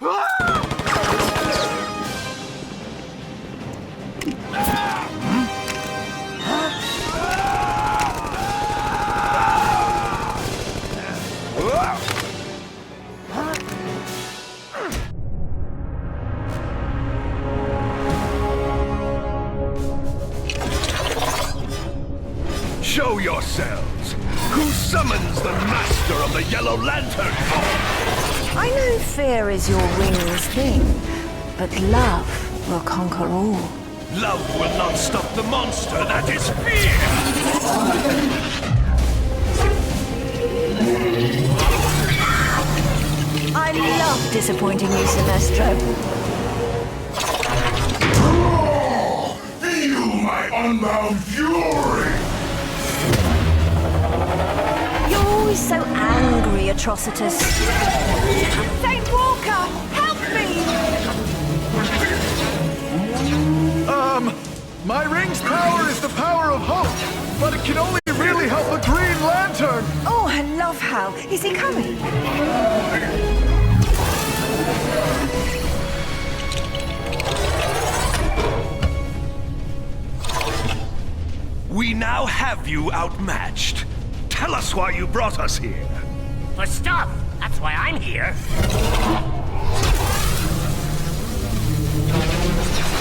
Show yourselves! Who summons the master of the Yellow Lantern? I know fear is your wing's thing, but love will conquer all. Love will not stop the monster that is fear! I love disappointing you, Sinestro. Feel my unbound fury! You're always so angry, Atrocitus. Saint Walker, help me! My ring's power is the power of hope, but it can only really help a Green Lantern! Oh, I love Hal. Is he coming? We now have you outmatched. Tell us why you brought us here. For stuff! That's why I'm here!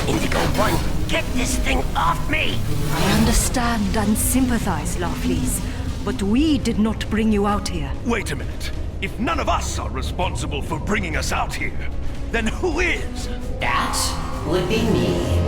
Indigo 1, get this thing off me! I understand and sympathize, Larfleeze, but we did not bring you out here. Wait a minute. If none of us are responsible for bringing us out here, then who is? That would be me.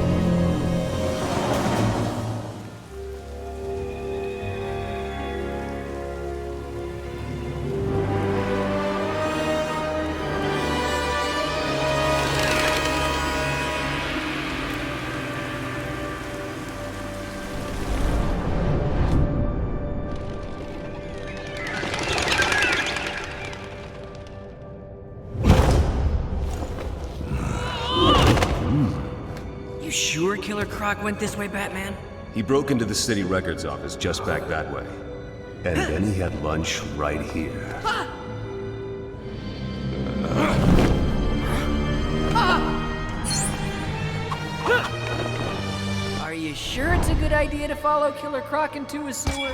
You sure Killer Croc went this way, Batman? He broke into the city records office just back that way. And then he had lunch right here. Are you sure it's a good idea to follow Killer Croc into a sewer?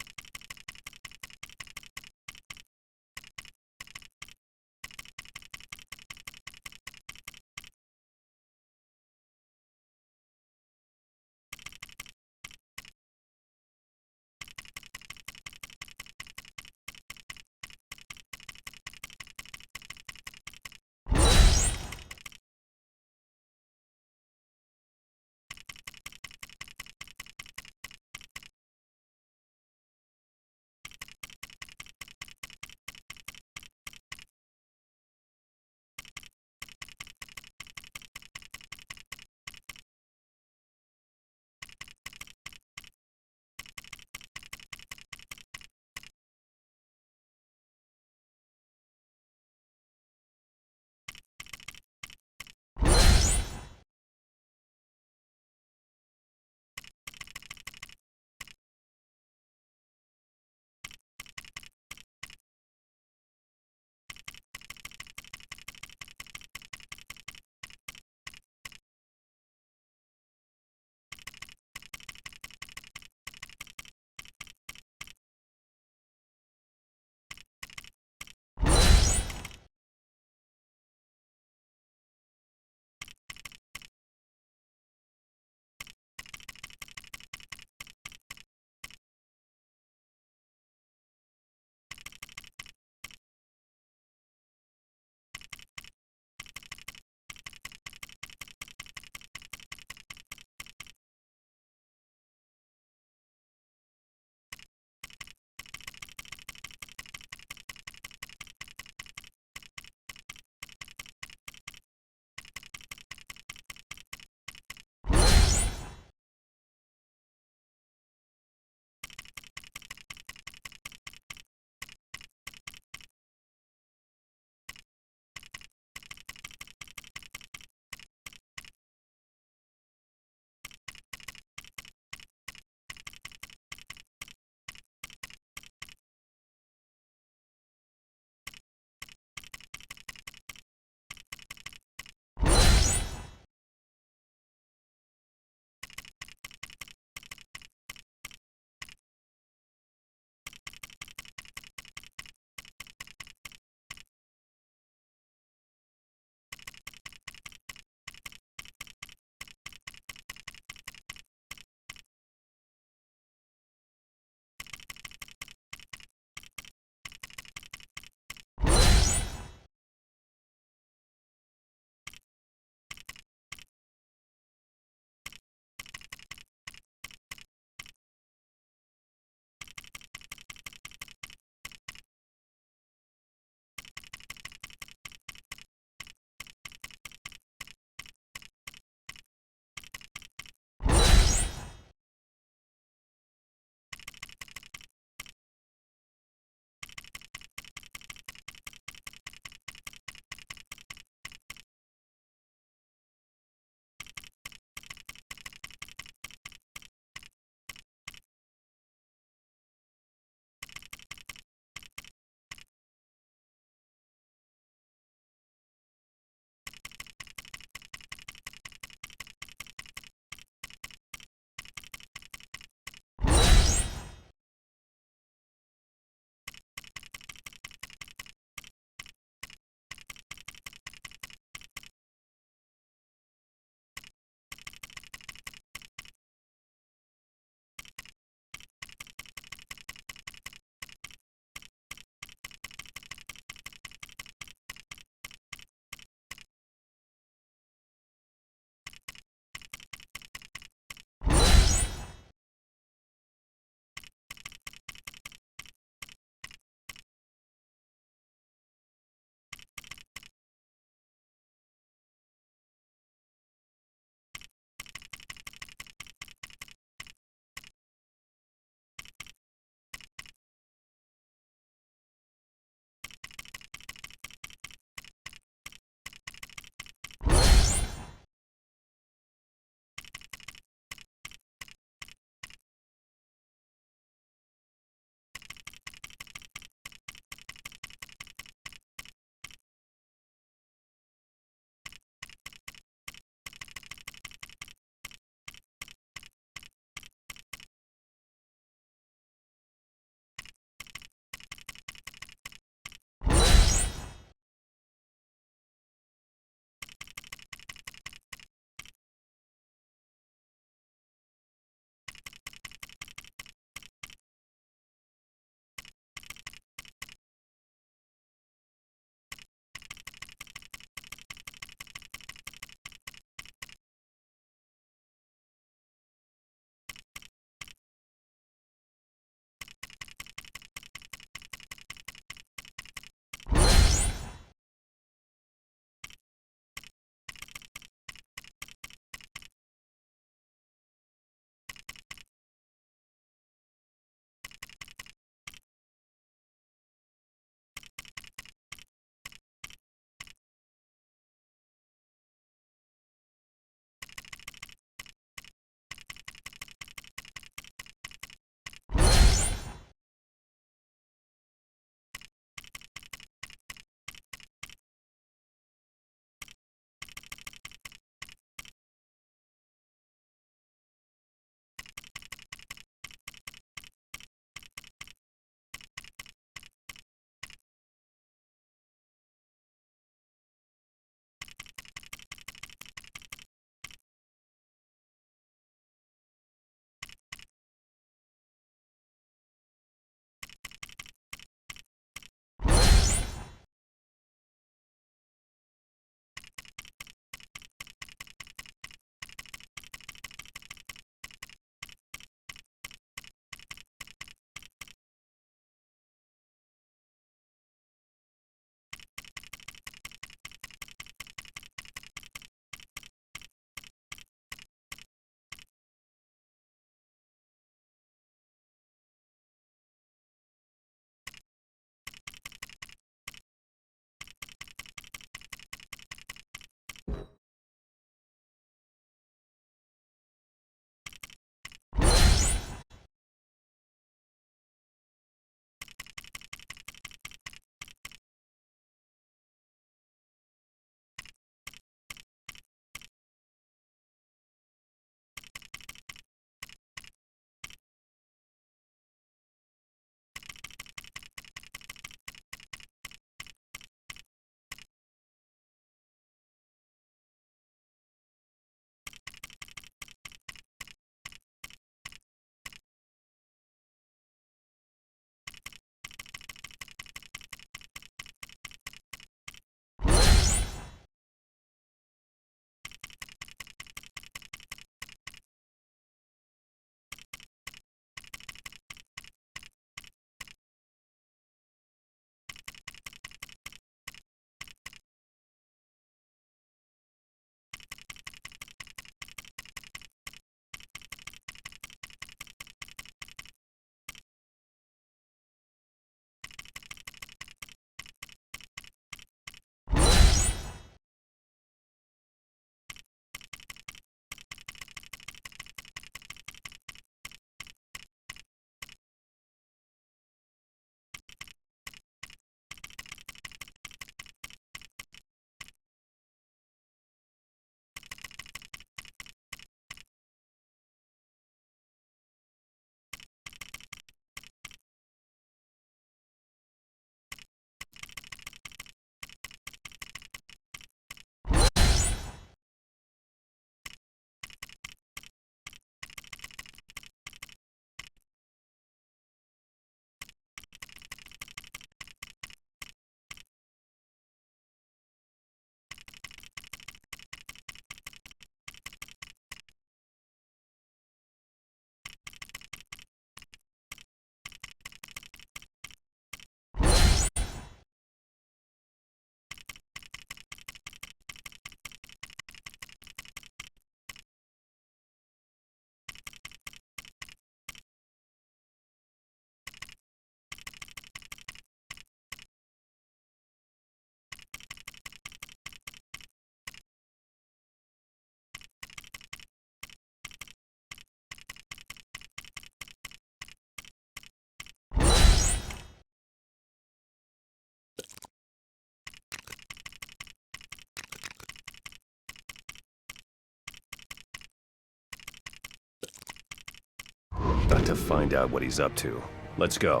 to find out what he's up to. Let's go.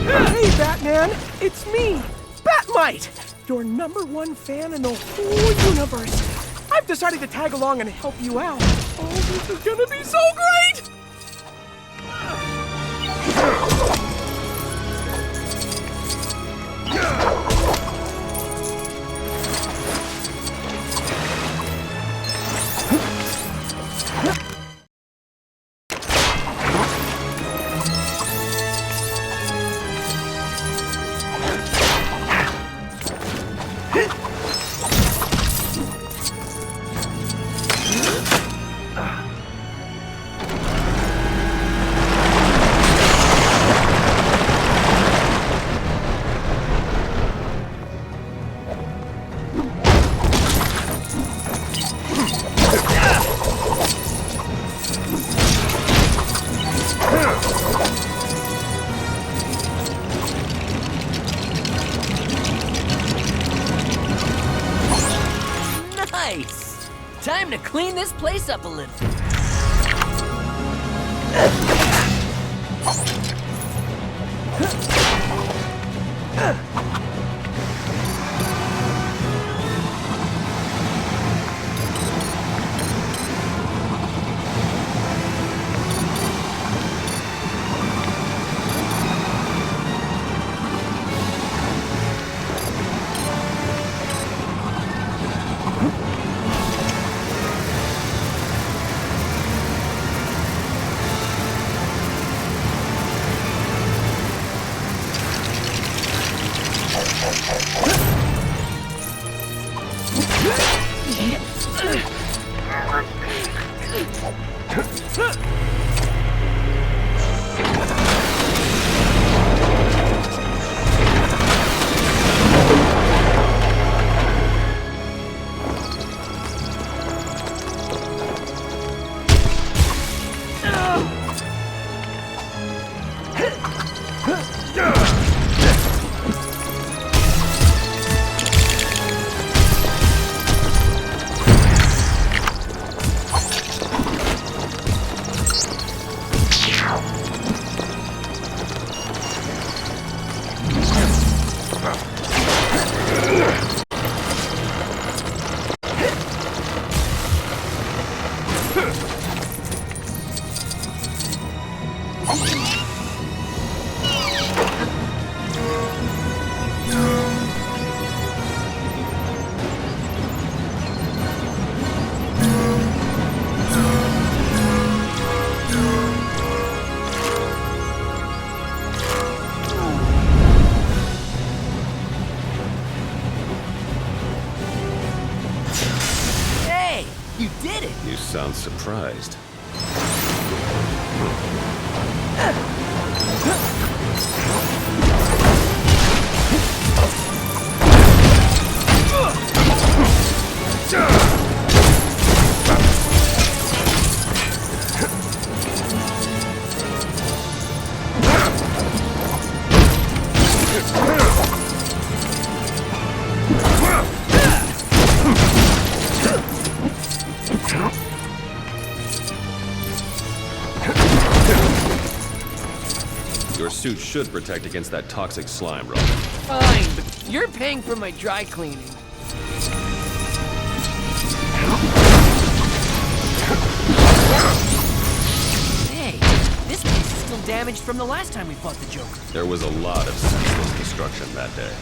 Hey, Batman! It's me, Batmite! Your #1 fan in the whole universe. I've decided to tag along and help you out. Oh, this is gonna be so great! Nice! Time to clean this place up a little. You did it! You sound surprised. Your suit should protect against that toxic slime, Robin. Fine, but you're paying for my dry cleaning. Hey, this place is still damaged from the last time we fought the Joker. There was a lot of senseless destruction that day.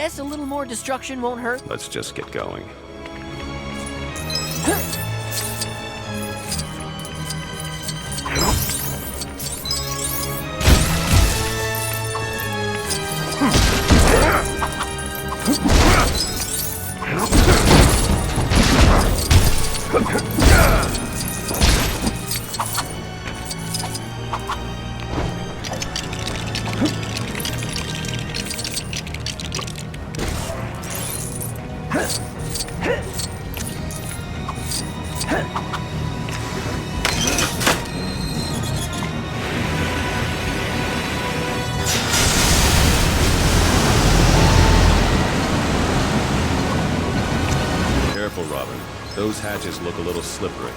guess a little more destruction won't hurt. Let's just get going. Careful, Robin. Those hatches look a little slippery.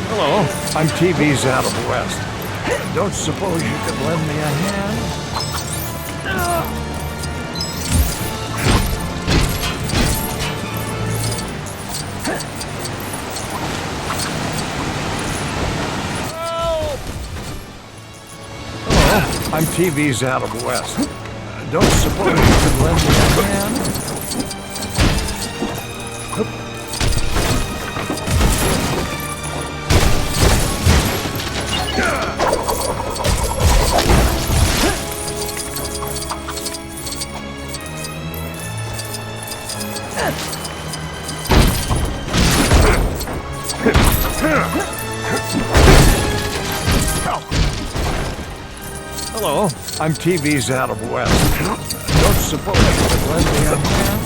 Hello, I'm TV's out of West. Don't suppose you could lend me a hand? Hello, I'm TV's out of West. Don't suppose you could lend me a hand? Hello, I'm TV's out of West. Don't suppose you could lend me a hand?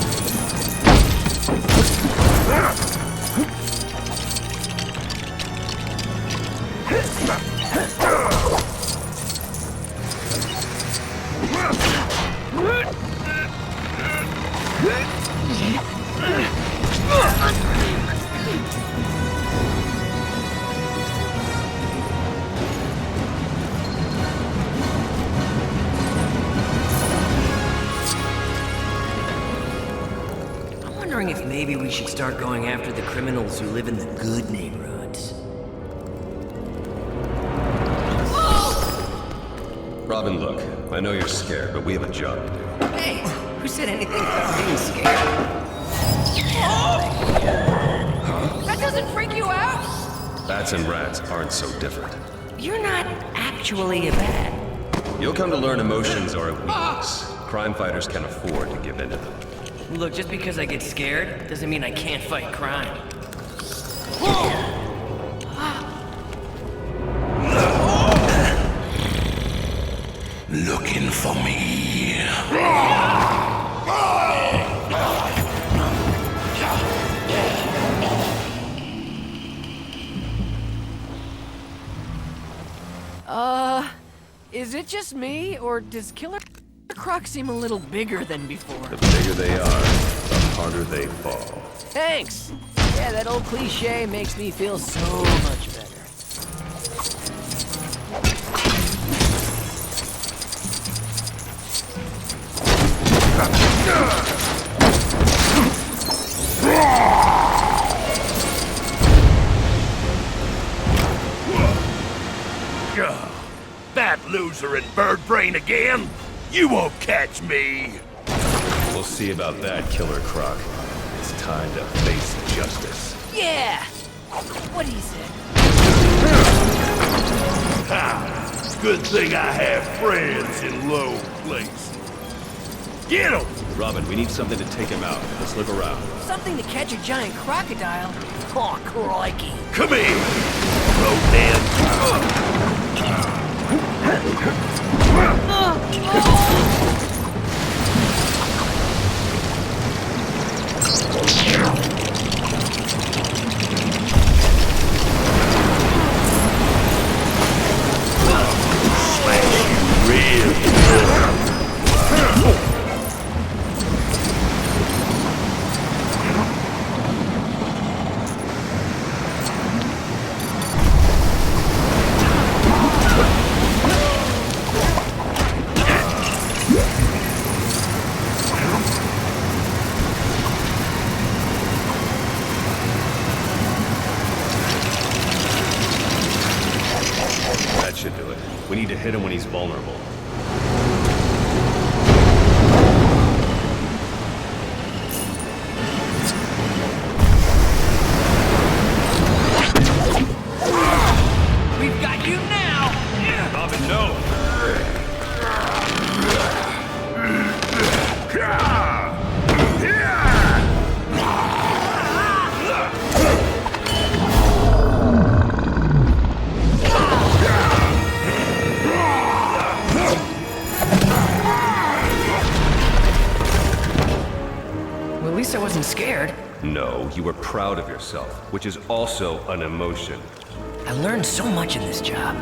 I'm wondering if maybe we should start going after the criminals who live in the good neighborhoods. Robin, look, I know you're scared, but we have a job to do. Hey, who said anything about being scared? That doesn't freak you out? Bats and rats aren't so different. You're not actually a bat. You'll come to learn emotions are a weakness. Crime fighters can afford to give in to them. Look, just because I get scared doesn't mean I can't fight crime. Looking for me. Is it just me, or does Killer Croc seem a little bigger than before? The bigger they are, the harder they fall. Thanks! Yeah, that old cliche makes me feel so much better. That loser and bird brain again? You won't catch me! We'll see about that, Killer Croc. It's time to face justice. Yeah! What he said. Ha! Good thing I have friends in low places. Get him! Robin, we need something to take him out. Let's look around. Something to catch a giant crocodile? Oh, crikey. Come here, Rodan! he's vulnerable. We've got you now! Robin, no! Well, at least I wasn't scared. No, you were proud of yourself, which is also an emotion. I learned so much in this job.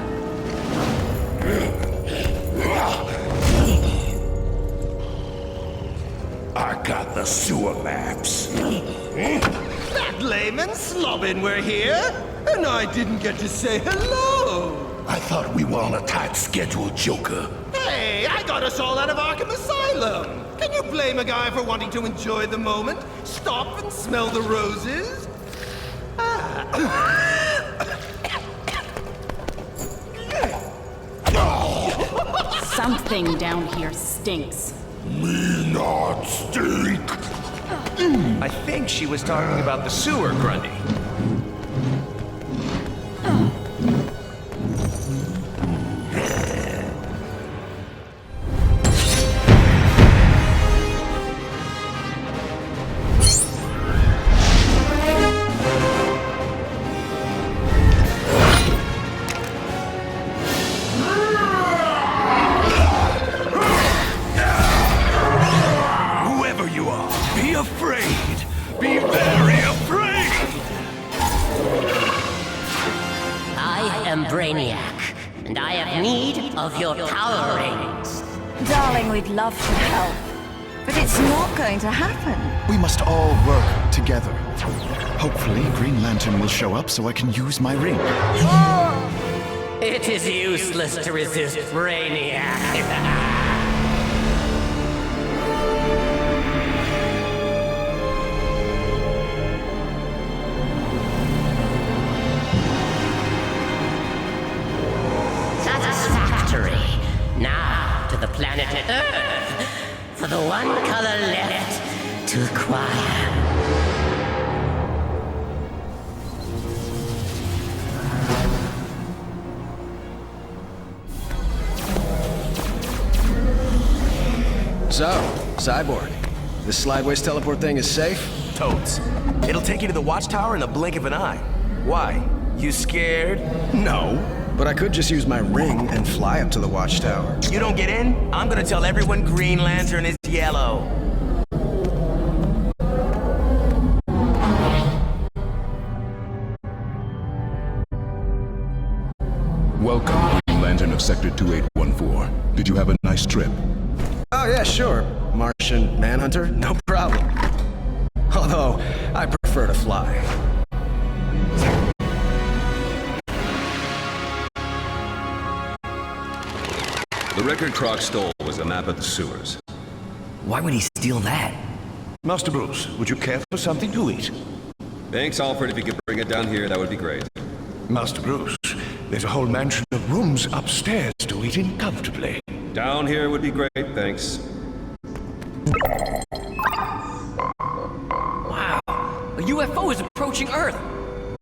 I got the sewer maps. That layman slobbin we're here, and I didn't get to say hello. I thought we were on a tight schedule, Joker. Hey, I got us all out of Arkham Asylum. Can you blame a guy for wanting to enjoy the moment? Stop and smell the roses? Something down here stinks. Me not stink. I think she was talking about the sewer, Grundy. Whoever you are, be afraid. Be very afraid. I am Brainiac, and I have need of your power rings. Darling, we'd love to help, but it's not going to happen. We must all work together. Hopefully, Green Lantern will show up so I can use my ring. It is useless to resist Brainiac. Satisfactory. Now to the planet Earth for the one color left to acquire. So, Cyborg, this slideways teleport thing is safe? Totes. It'll take you to the watchtower in the blink of an eye. Why? You scared? No, but I could just use my ring and fly up to the watchtower. You don't get in? I'm gonna tell everyone Green Lantern is yellow. Welcome, Green Lantern of Sector 2814. Did you have a nice trip? Oh yeah, sure. Martian Manhunter, no problem. Although, I prefer to fly. The record Croc stole was a map of the sewers. Why would he steal that? Master Bruce, would you care for something to eat? Thanks, Alfred. If you could bring it down here, that would be great. Master Bruce, there's a whole mansion of rooms upstairs to eat in comfortably. Down here would be great, thanks. Wow, a UFO is approaching Earth.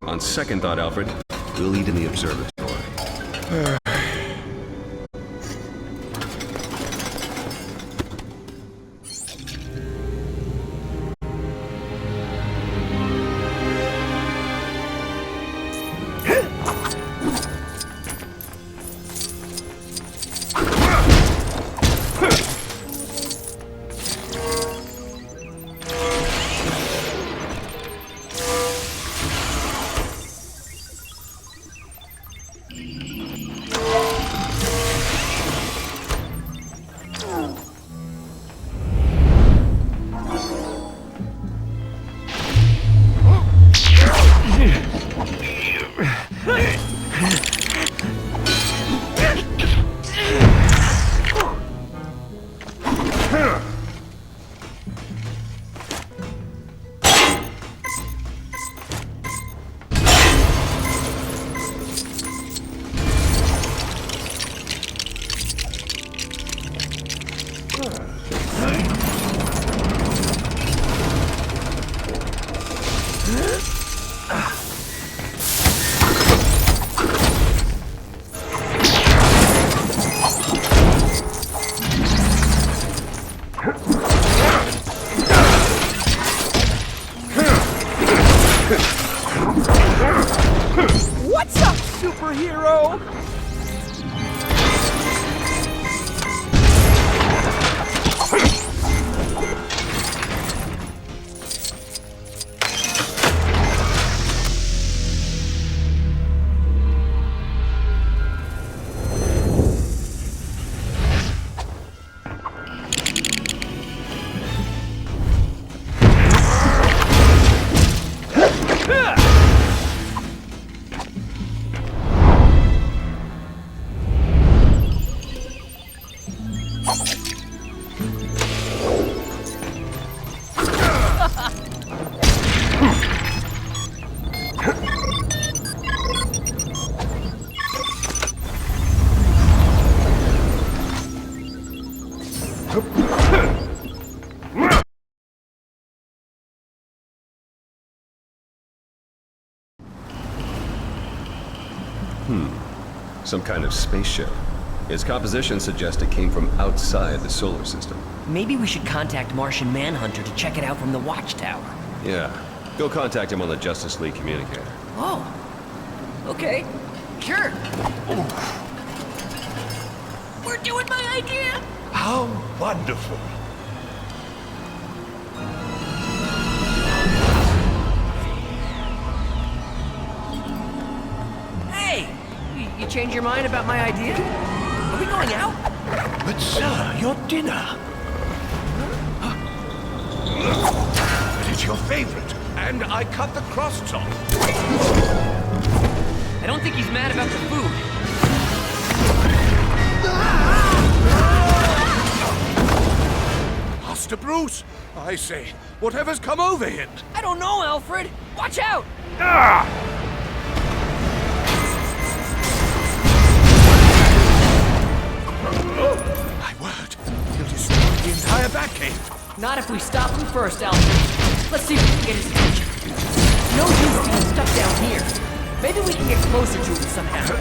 On second thought, Alfred, we'll eat in the observatory. What's up, superhero? Some kind of spaceship. Its composition suggests it came from outside the solar system. Maybe we should contact Martian Manhunter to check it out from the watchtower. Yeah. Go contact him on the Justice League communicator. Oh. Okay. Sure. We're doing my idea! How wonderful. Hey! You change your mind about my idea? Are we going out? But sir, your dinner. But it's your favorite, and I cut the cross off. I don't think he's mad about the food. Master Bruce, I say, whatever's come over him? I don't know, Alfred. Watch out! My word, he'll destroy the entire Batcave. Not if we stop him first, Alfred. Let's see if we can get his attention. No use being stuck down here. Maybe we can get closer to him somehow.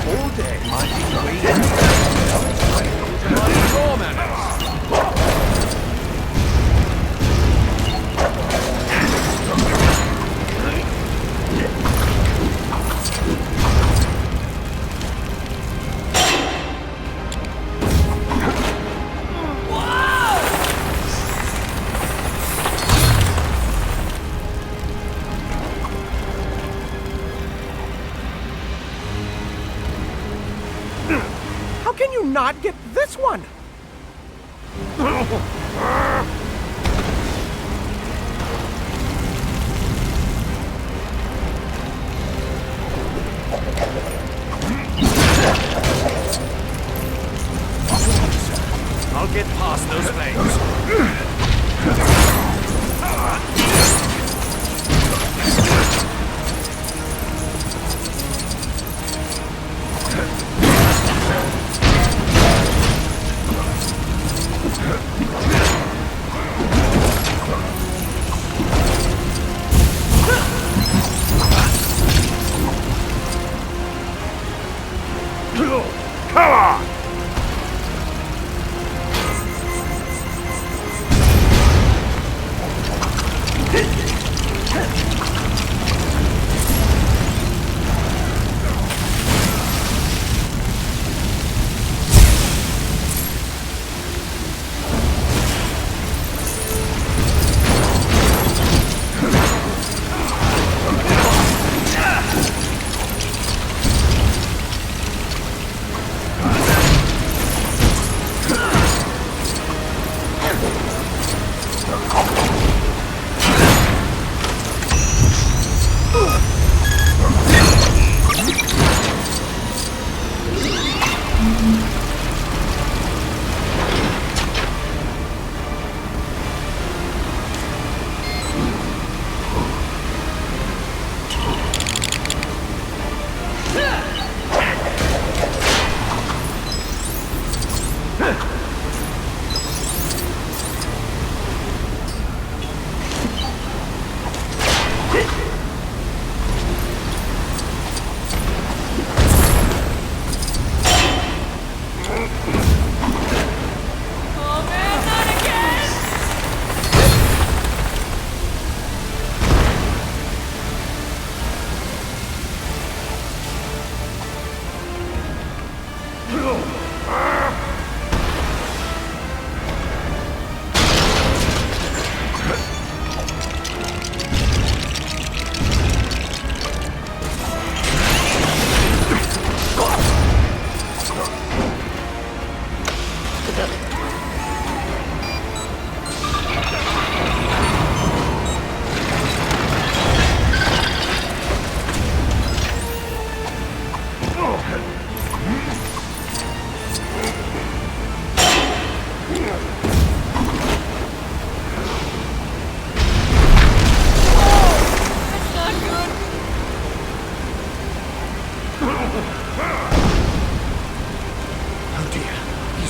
All day, I've been waiting. How can you not get this one? I'll get past those things. Come on!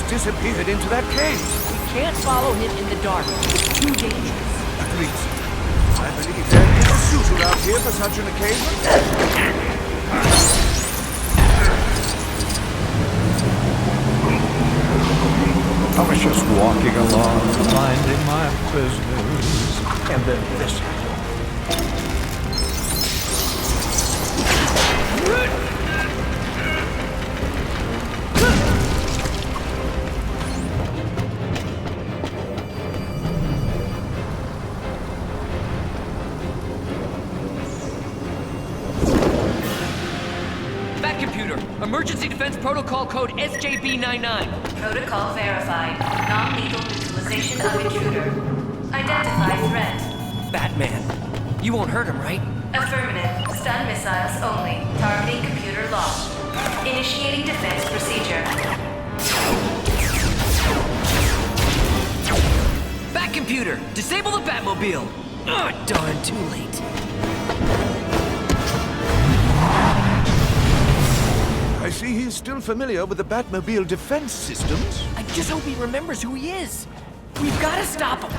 Disappeared into that cave. We can't follow him in the dark. It's too dangerous. Agreed. I believe there is a suit around here for such an occasion. I was just walking along, minding my business, and then this happened. Emergency Defense Protocol Code SJB-99. Protocol verified. Non-lethal neutralization of intruder. Identify threat. Batman. You won't hurt him, right? Affirmative. Stun missiles only. Targeting computer locked. Initiating defense procedure. Bat computer! Disable the Batmobile! Ugh, darn, too late. I see he's still familiar with the Batmobile defense systems. I just hope he remembers who he is. We've got to stop him.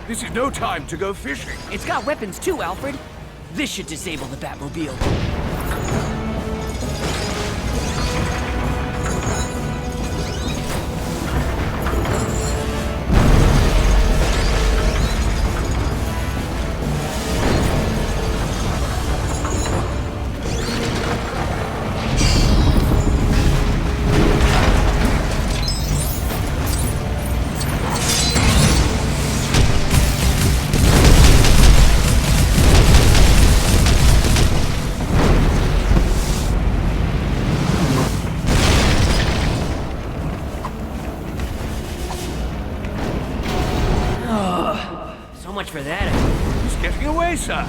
This is no time to go fishing. It's got weapons too, Alfred. This should disable the Batmobile. So much for that. He's getting away, sir.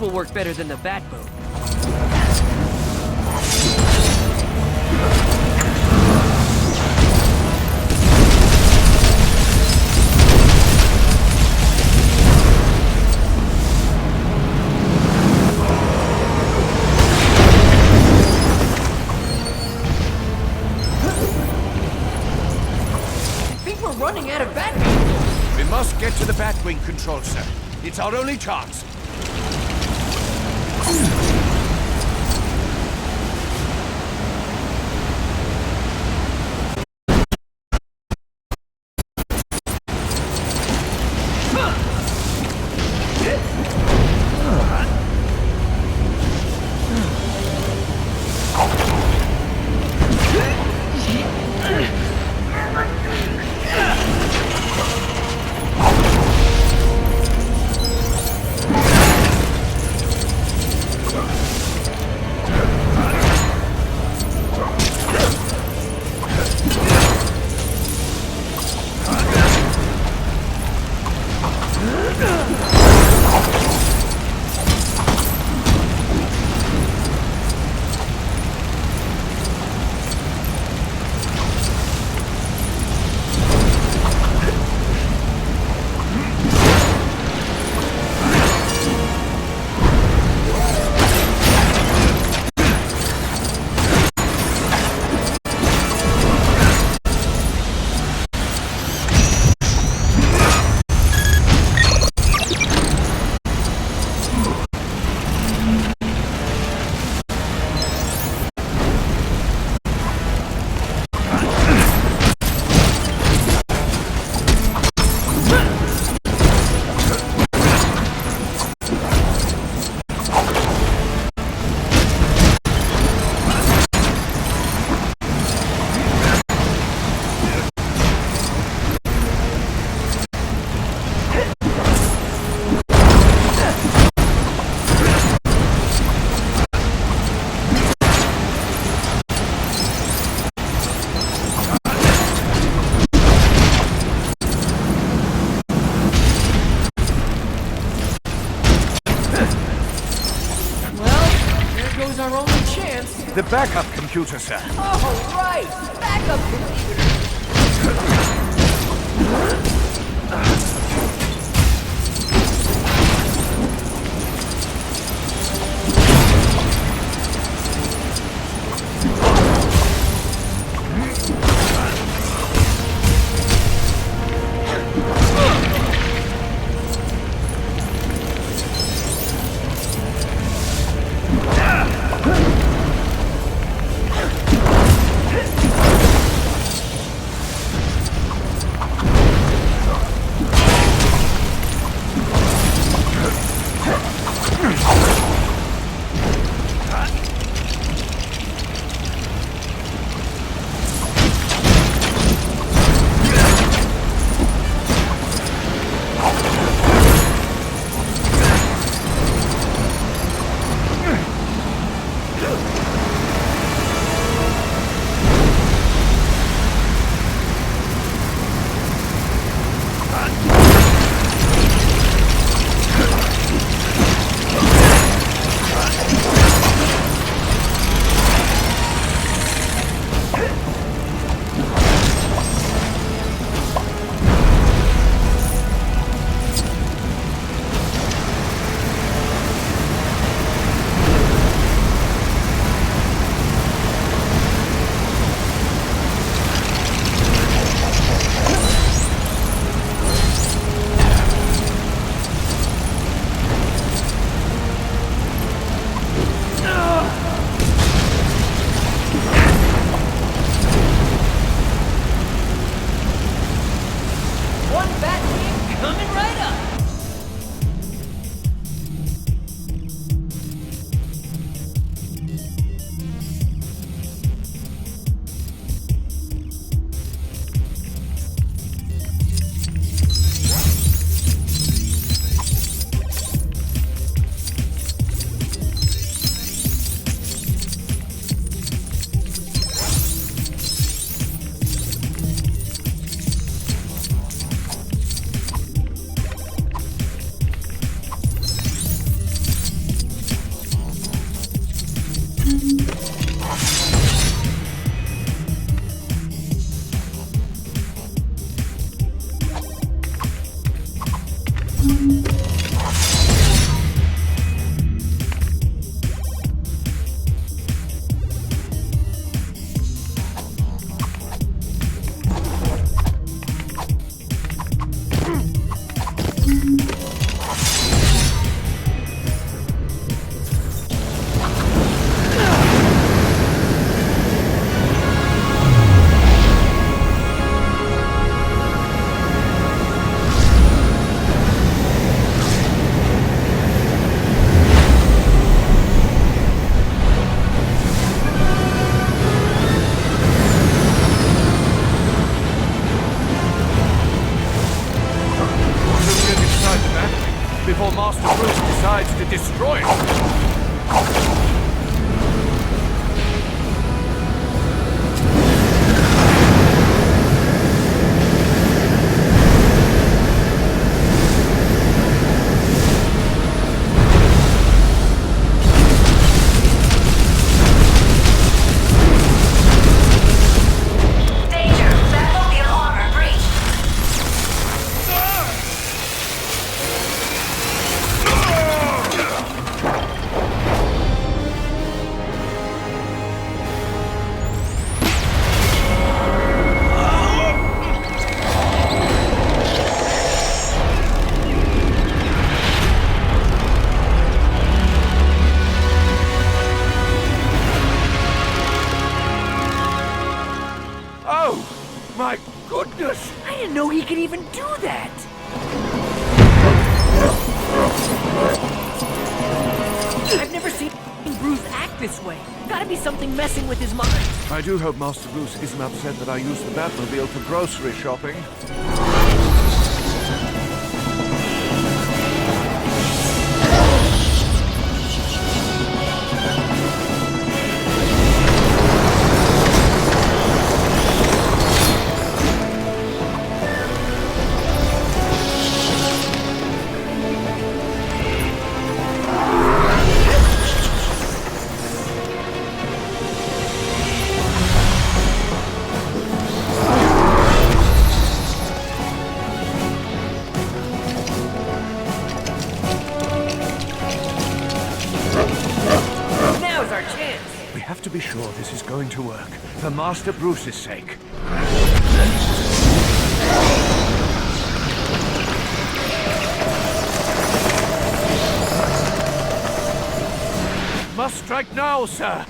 This will work better than the bat boat. Running out of Batwing. We must get to the Batwing control center. It's our only chance. Our only chance. The backup computer, sir. Oh, right! Backup destroy it. My goodness! I didn't know he could even do that! I've never seen Bruce act this way. Gotta be something messing with his mind. I do hope Master Bruce isn't upset that I used the Batmobile for grocery shopping. We have to be sure this is going to work, for Master Bruce's sake. Must strike now, sir!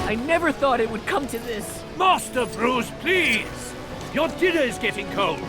I never thought it would come to this. Master Bruce, please! Your dinner is getting cold.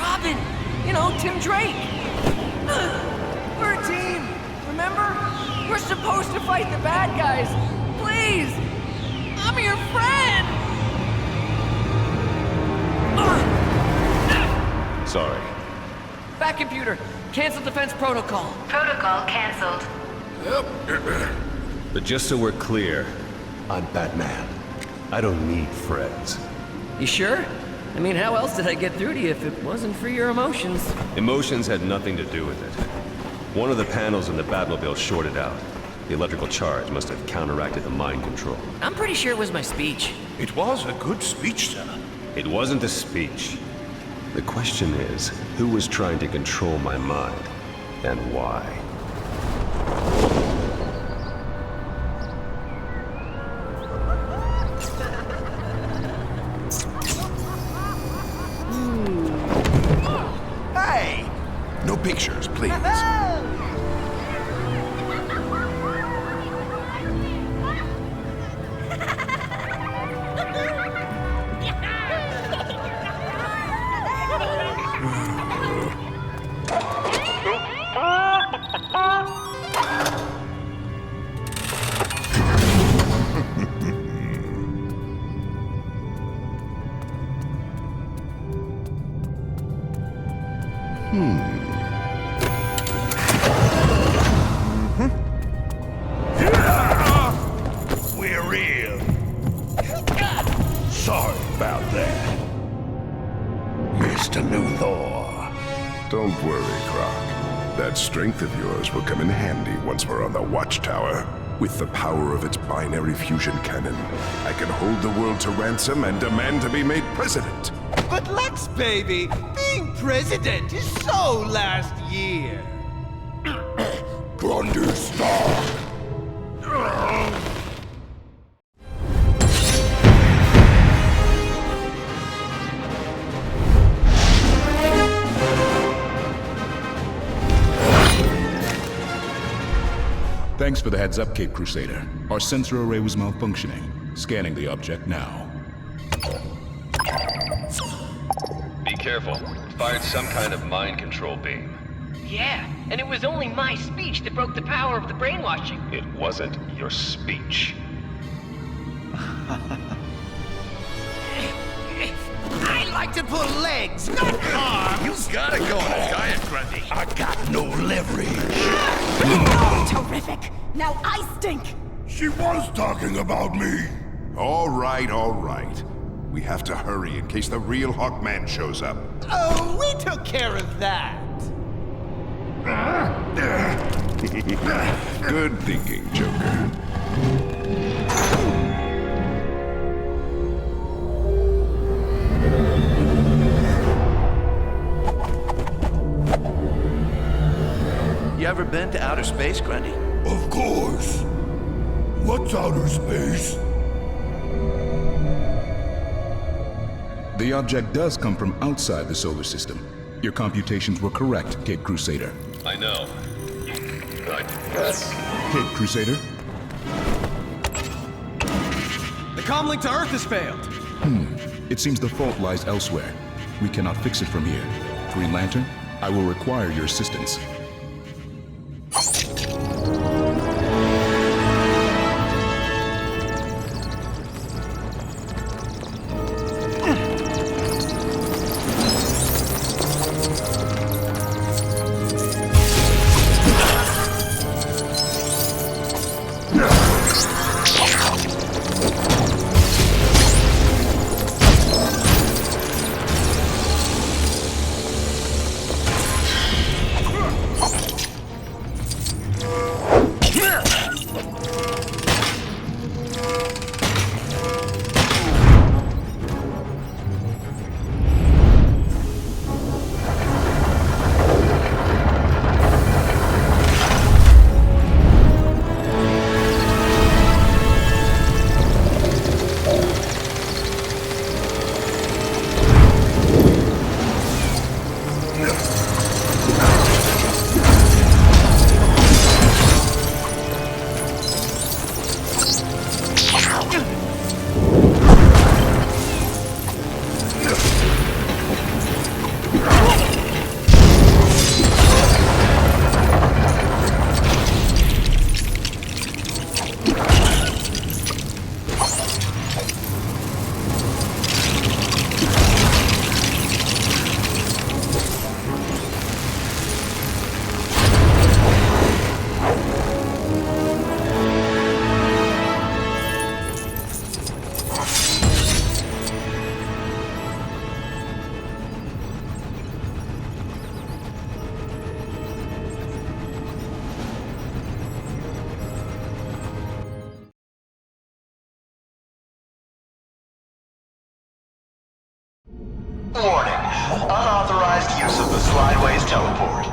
Robin! You know, Tim Drake! We're a team, remember? We're supposed to fight the bad guys! Please! I'm your friend! Sorry. Back computer, cancel defense protocol. Protocol cancelled. But just so we're clear, I'm Batman. I don't need friends. You sure? I mean, how else did I get through to you if it wasn't for your emotions? Emotions had nothing to do with it. One of the panels in the Batmobile shorted out. The electrical charge must have counteracted the mind control. I'm pretty sure it was my speech. It was a good speech, sir. It wasn't a speech. The question is, who was trying to control my mind, and why? Hey! No pictures, please. We're in. Sorry about that, Mr. Luthor. Don't worry, Croc. That strength of yours will come in handy once we're on the Watchtower. With the power of its binary fusion cannon, I can hold the world to ransom and demand to be made president. But Lex, baby, being president is so last year. Grundy Stark. Thanks for the heads up, Cape Crusader. Our sensor array was malfunctioning. Scanning the object now. Be careful. Fired some kind of mind control beam. Yeah, and it was only my speech that broke the power of the brainwashing. It wasn't your speech. I like to pull legs, not arms. You gotta go on a diet, Grundy. I got no leverage. Terrific! Now I stink! She was talking about me. All right. We have to hurry in case the real Hawkman shows up. Oh, we took care of that. Good thinking, Joker. You ever been to outer space, Grundy? Of course. What's outer space? The object does come from outside the solar system. Your computations were correct, Cape Crusader. I know. Cape Crusader? The comlink to Earth has failed. It seems the fault lies elsewhere. We cannot fix it from here. Green Lantern, I will require your assistance. Warning. Unauthorized use of the Slideways teleport.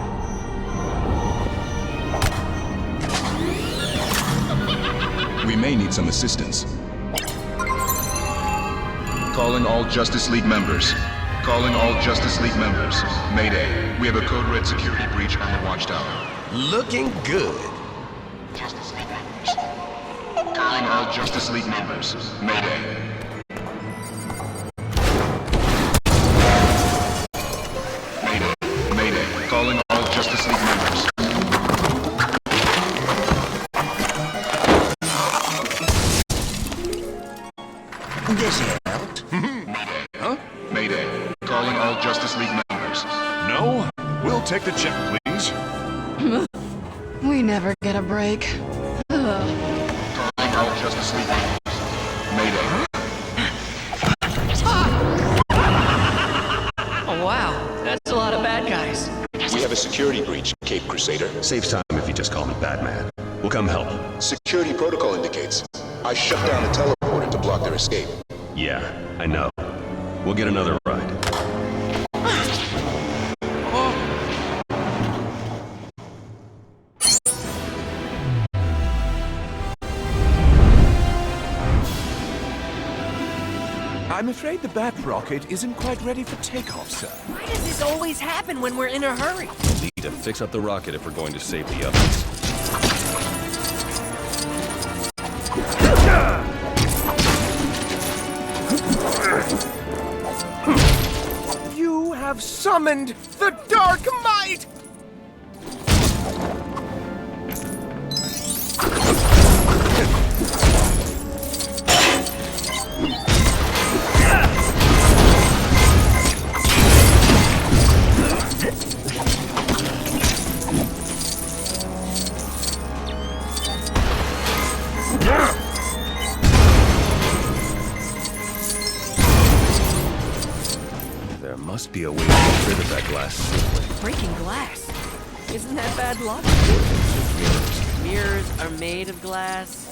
We may need some assistance. Calling all Justice League members. Calling all Justice League members. Mayday. We have a code red security breach on the watchtower. Looking good. Justice League members. Calling all Justice League members. Mayday. Mayday. Calling all Justice League members. This helped. Huh? Mayday. Calling all Justice League members. No? We'll take the check, please. We never get a break. Calling all Justice League members. Mayday. Oh, wow. That's a lot of bad guys. We have a security breach, Cape Crusader. Saves time if you just call me Batman. We'll come help. Security protocol indicates I shut down the teleporter to block their escape. Yeah, I know. We'll get another ride. I'm afraid the Bat Rocket isn't quite ready for takeoff, sir. Why does this always happen when we're in a hurry? We need to fix up the rocket if we're going to save the others. You have summoned the Dark Might! There must be a way to get rid of that glass safely. Breaking glass. Isn't that bad luck? Mirrors are made of glass.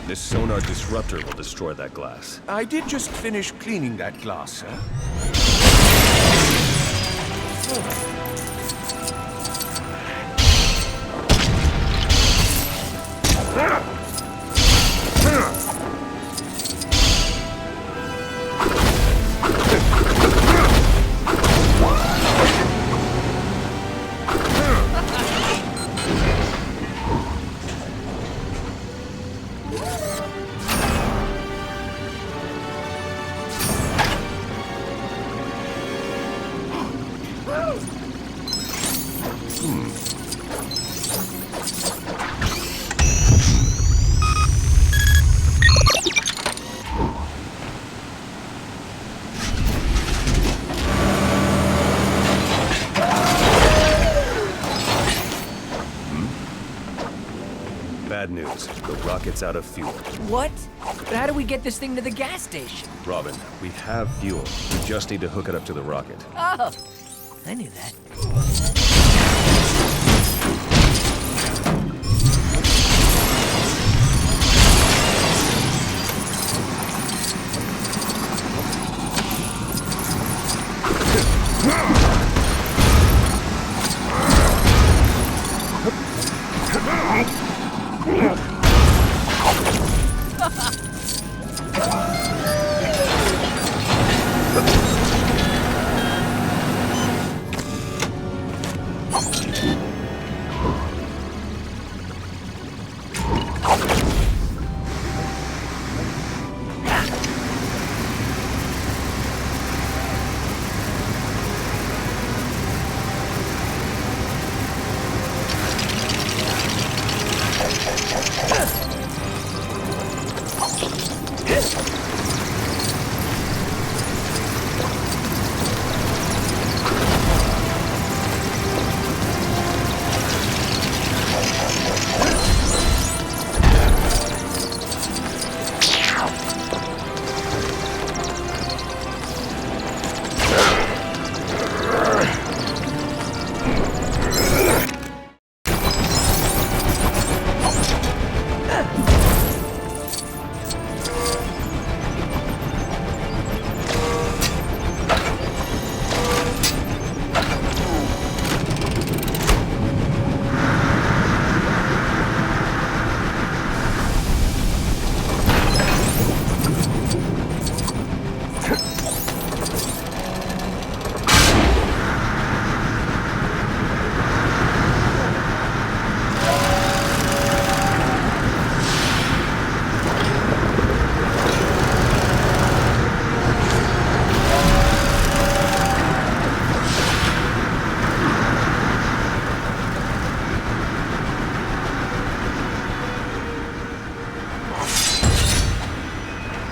This sonar disruptor will destroy that glass. I did just finish cleaning that glass, sir. Bad news. The rocket's out of fuel. What? But how do we get this thing to the gas station? Robin, we have fuel. We just need to hook it up to the rocket. Oh, I knew that.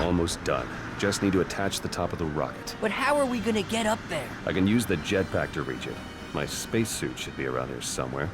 Almost done. Just need to attach the top of the rocket. But how are we gonna get up there? I can use the jetpack to reach it. My spacesuit should be around here somewhere.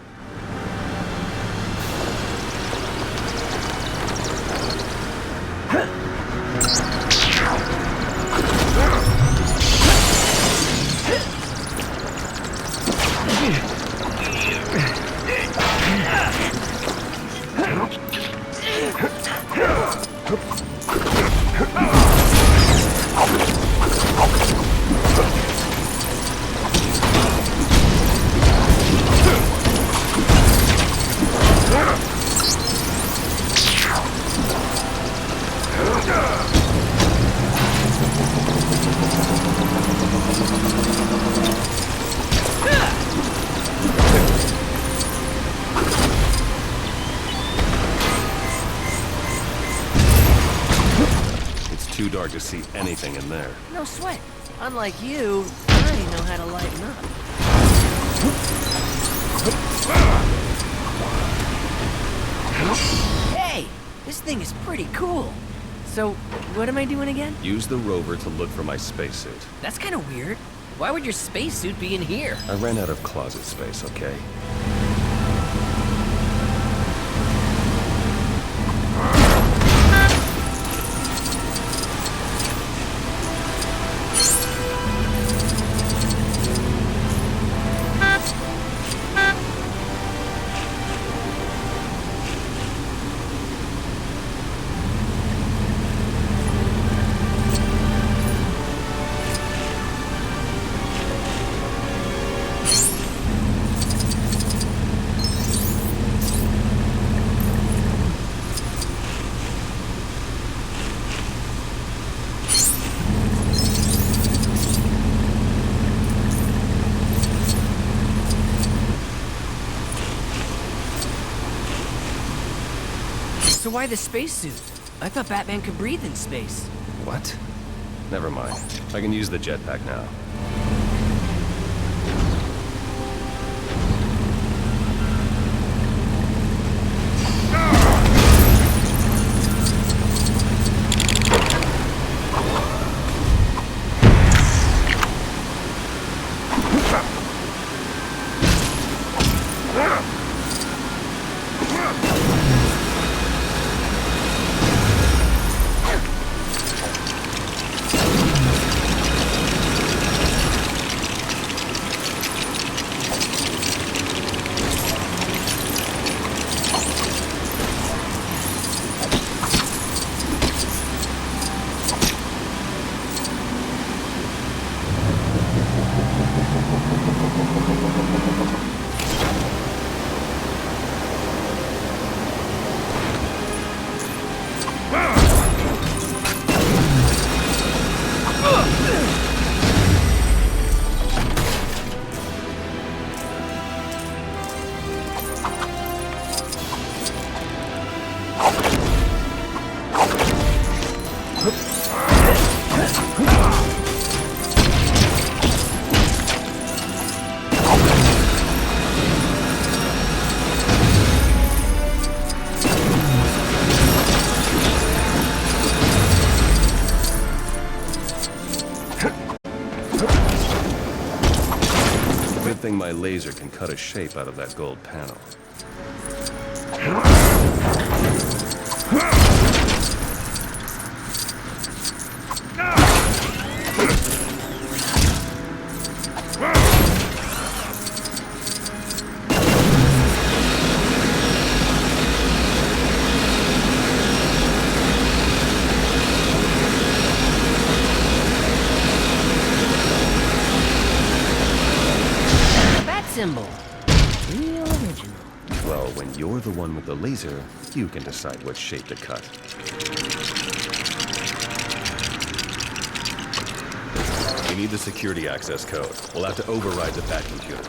Too dark to see anything in there. No sweat. Unlike you, I know how to lighten up. Hey! This thing is pretty cool. So, what am I doing again? Use the rover to look for my spacesuit. That's kind of weird. Why would your spacesuit be in here? I ran out of closet space, okay? So why the spacesuit? I thought Batman could breathe in space. What? Never mind. I can use the jetpack now. Good thing my laser can cut a shape out of that gold panel. Symbol. Real original. Well, when you're the one with the laser, you can decide what shape to cut. We need the security access code. We'll have to override the bat computer.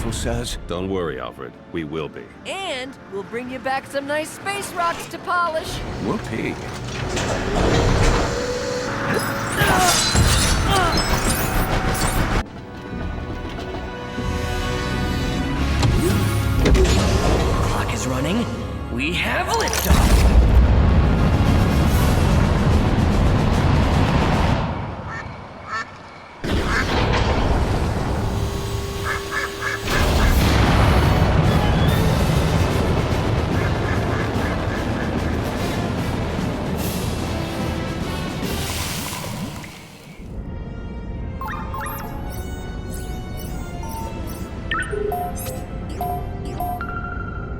Says? Don't worry, Alfred. We will be. And we'll bring you back some nice space rocks to polish. Whoopee. Clock is running. We have liftoff.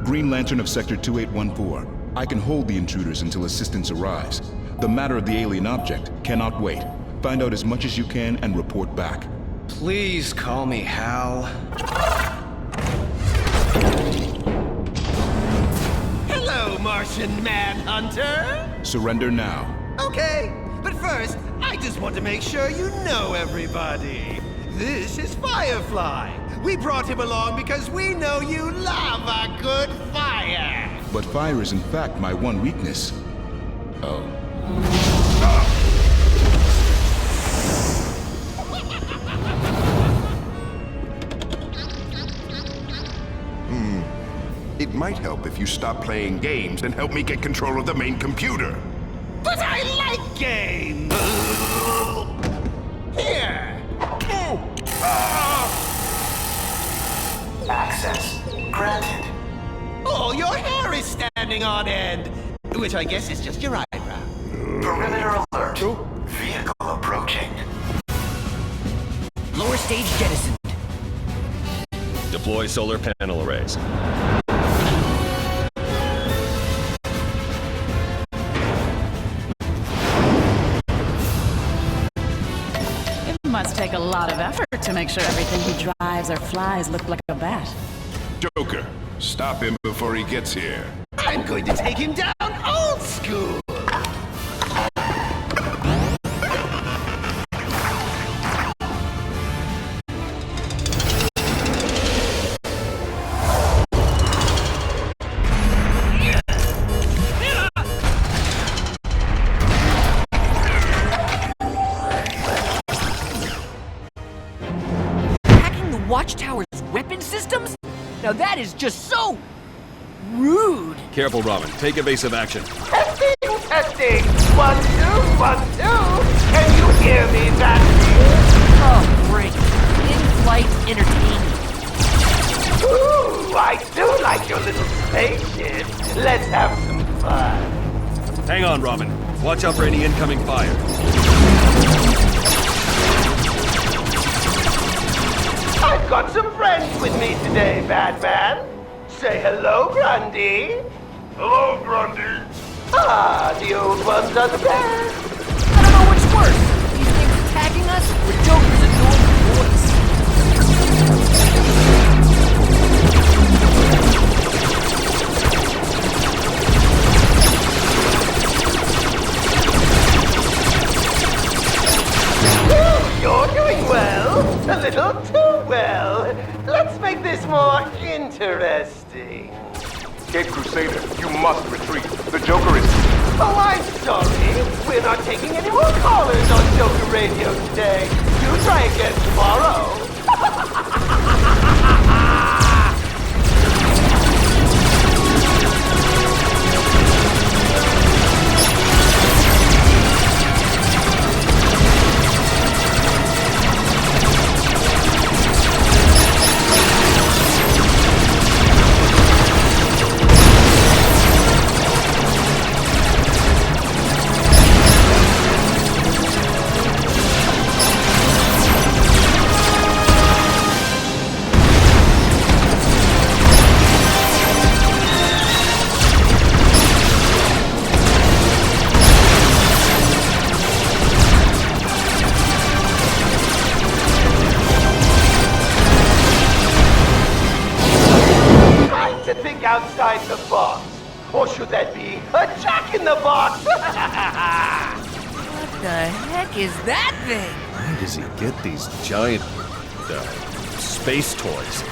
Green Lantern of Sector 2814. I can hold the intruders until assistance arrives. The matter of the alien object cannot wait. Find out as much as you can and report back. Please call me Hal. Hello, Martian Manhunter! Surrender now. Okay, but first, I just want to make sure you know everybody. This is Firefly. We brought him along because we know you love a good fire. But fire is in fact my one weakness. Oh. It might help if you stop playing games and help me get control of the main computer. But I like games! Here! Access granted. Oh, your hair is standing on end! Which I guess is just your eyebrow. Perimeter alert. Vehicle approaching. Lower stage jettisoned. Deploy solar panel arrays. It must take a lot of effort to make sure everything he drives or flies look like a bat. Joker, stop him before he gets here. I'm going to take him down old school! Watchtower's weapon systems? Now that is just so rude. Careful, Robin. Take evasive action. Testing, testing! 1, 2, 1, 2! Can you hear me, Batman? Oh, great. In-flight entertainment. Ooh, I do like your little spaceship. Let's have some fun. Hang on, Robin. Watch out for any incoming fire. I've got some friends with me today, Batman. Say hello, Grundy. Hello, Grundy. Ah, the old ones are the best. I don't know which worse. These things attacking us or Joker's annoying voice. You're doing well. A little too well. Let's make this more interesting. Cape Crusader, you must retreat. The Joker is... Oh, I'm sorry. We're not taking any more callers on Joker Radio today. You try again tomorrow. Outside the box. Or should that be a jack in the box? What the heck is that thing? Where does he get these giant, space toys?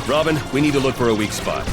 Robin, we need to look for a weak spot.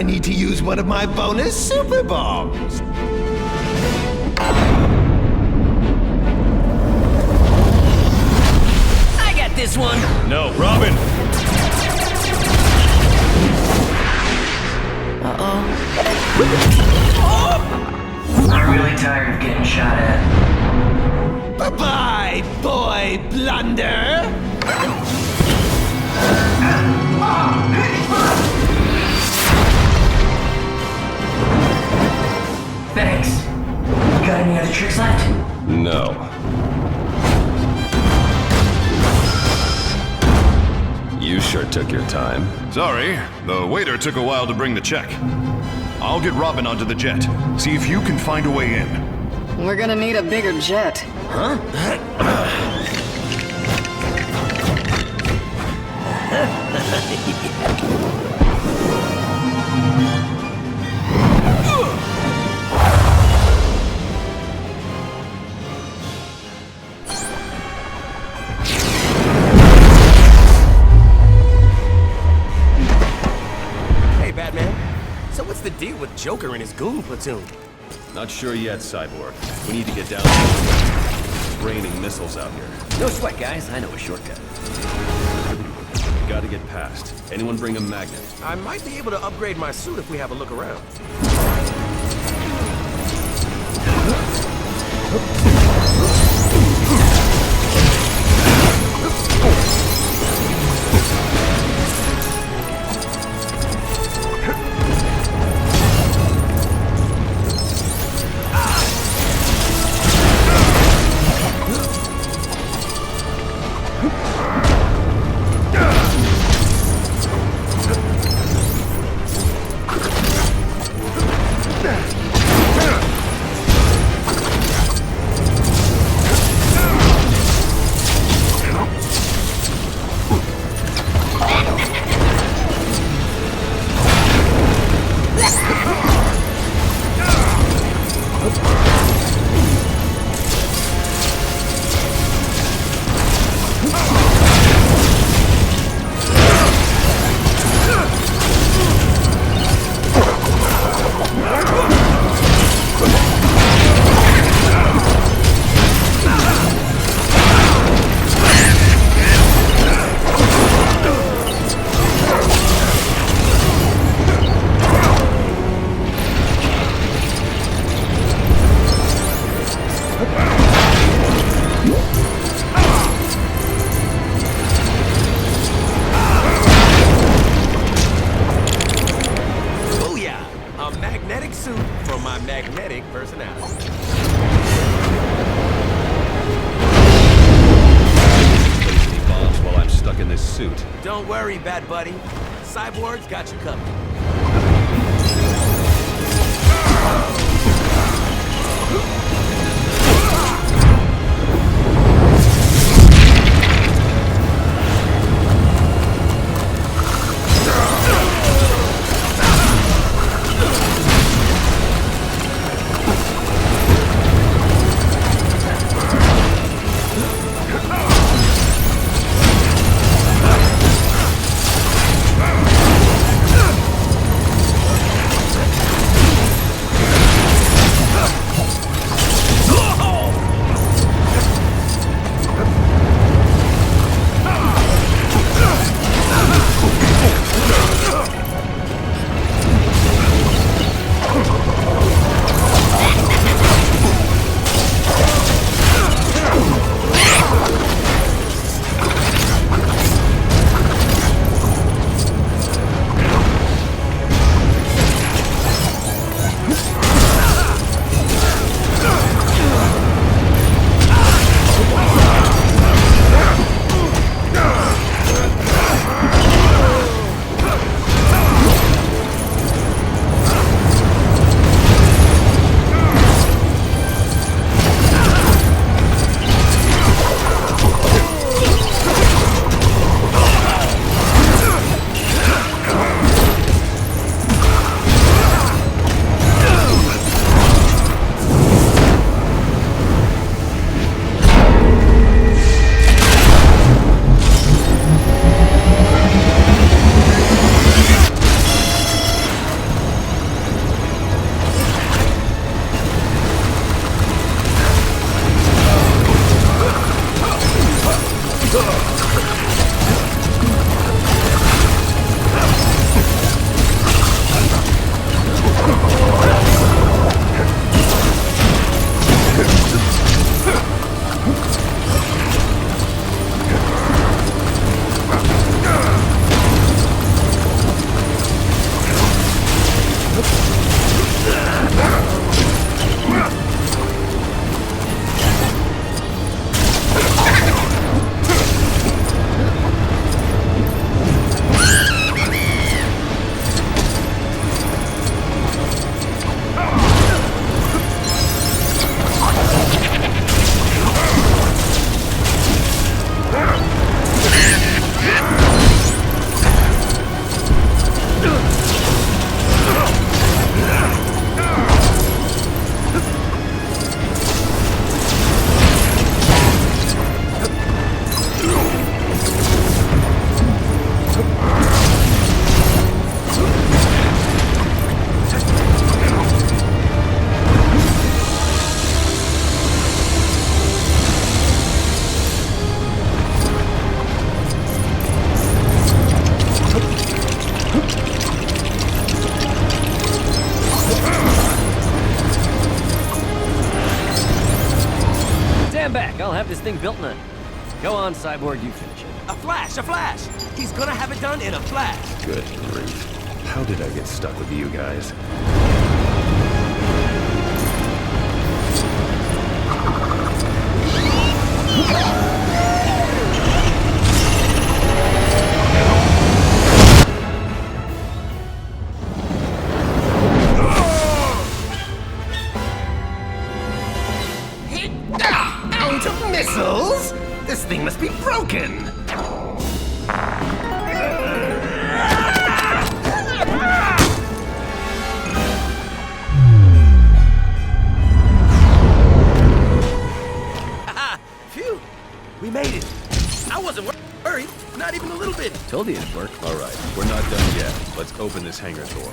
need to use one of my bonus super bombs. I got this one. No, Robin! I'm really tired of getting shot at. Bye-bye, boy blunder! Thanks. You got any other tricks left? No. You sure took your time. Sorry, the waiter took a while to bring the check. I'll get Robin onto the jet. See if you can find a way in. We're gonna need a bigger jet. Huh? Hey, Batman. So what's the deal with Joker and his goon platoon? Not sure yet, Cyborg. We need to get down there. It's raining missiles out here. No sweat, guys. I know a shortcut. We gotta get past. Anyone bring a magnet? I might be able to upgrade my suit if we have a look around. Don't worry, bad buddy. Cyborg's got you covered. this thing built none. Go on, Cyborg, you finish it. A flash! A flash! He's gonna have it done in a flash! Good grief. How did I get stuck with you guys? Out of missiles? This thing must be broken! Phew! We made it! I wasn't worried, not even a little bit! Told you it'd work. All right, we're not done yet. Let's open this hangar door.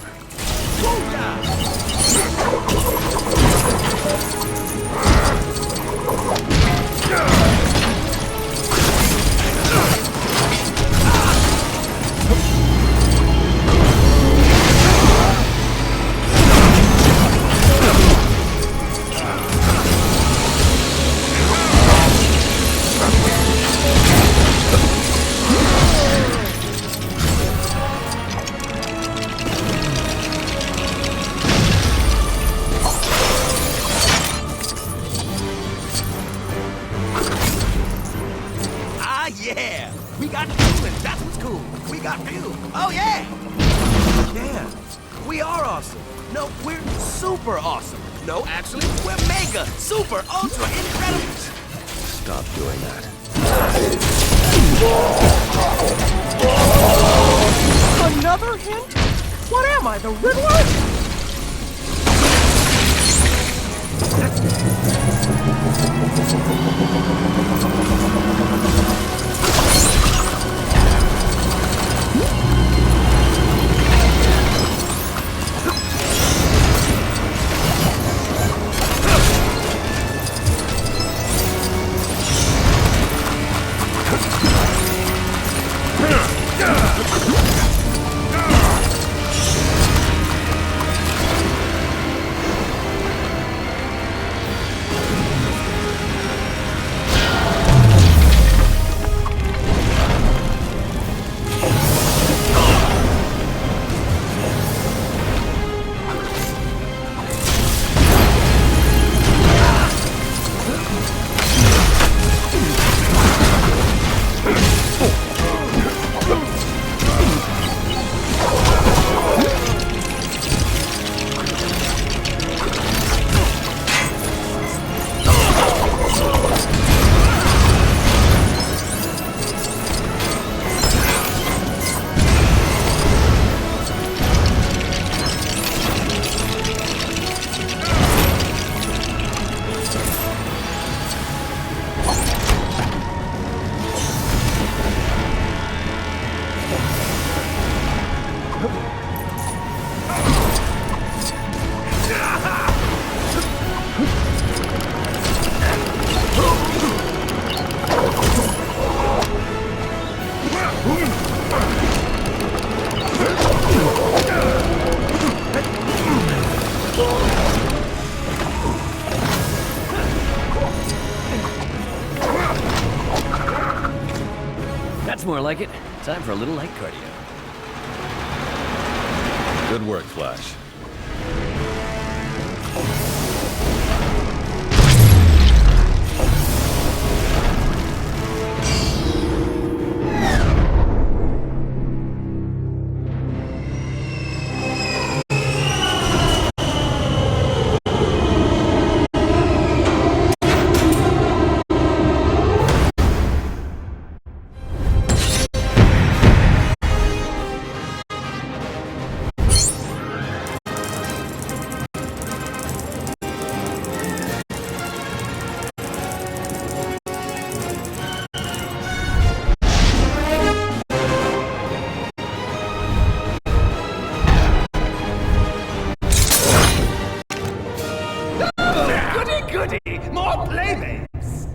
Yeah! We got fuel, and that's what's cool. We got fuel. Oh, yeah! Yeah, we are awesome. No, we're super awesome. No, actually, we're mega, super, ultra, incredible. Stop doing that. Another hint? What am I, the Riddler? That's more like it. Time for a little light cardio. Good work, Flash. Goody! More playmates!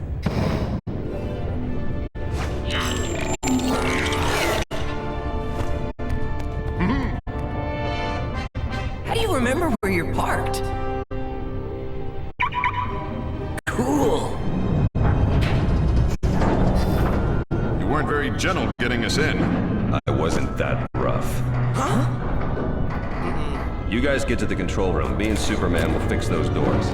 How do you remember where you're parked? Cool. weren't very gentle getting us in. I wasn't that rough. Huh? You guys get to the control room. Me and Superman will fix those doors.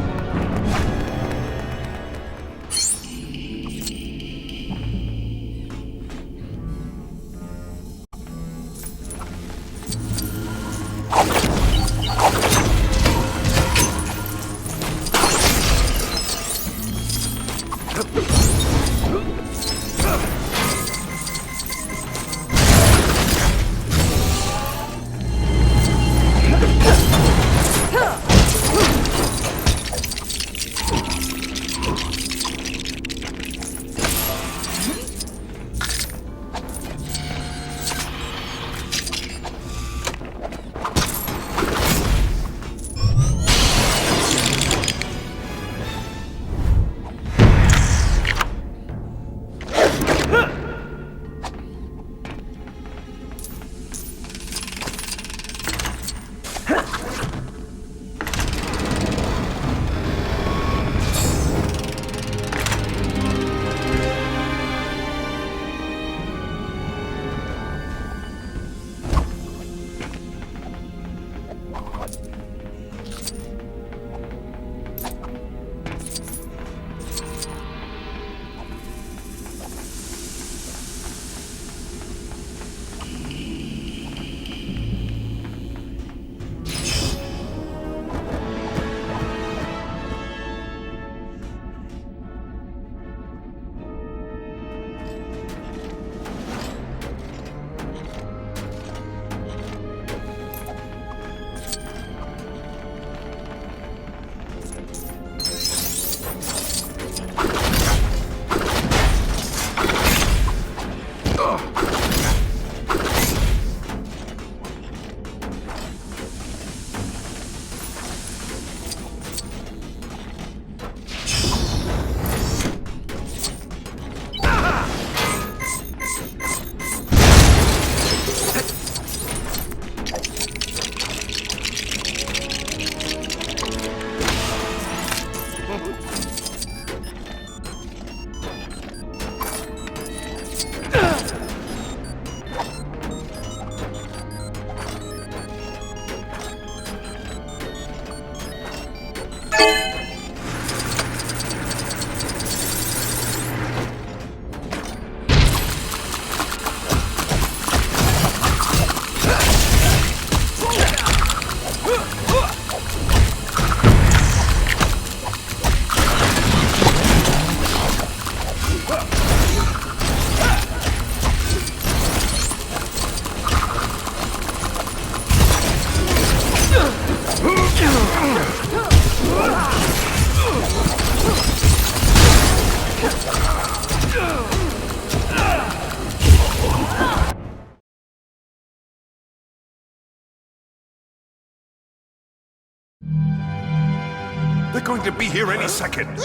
They're going to be here any second.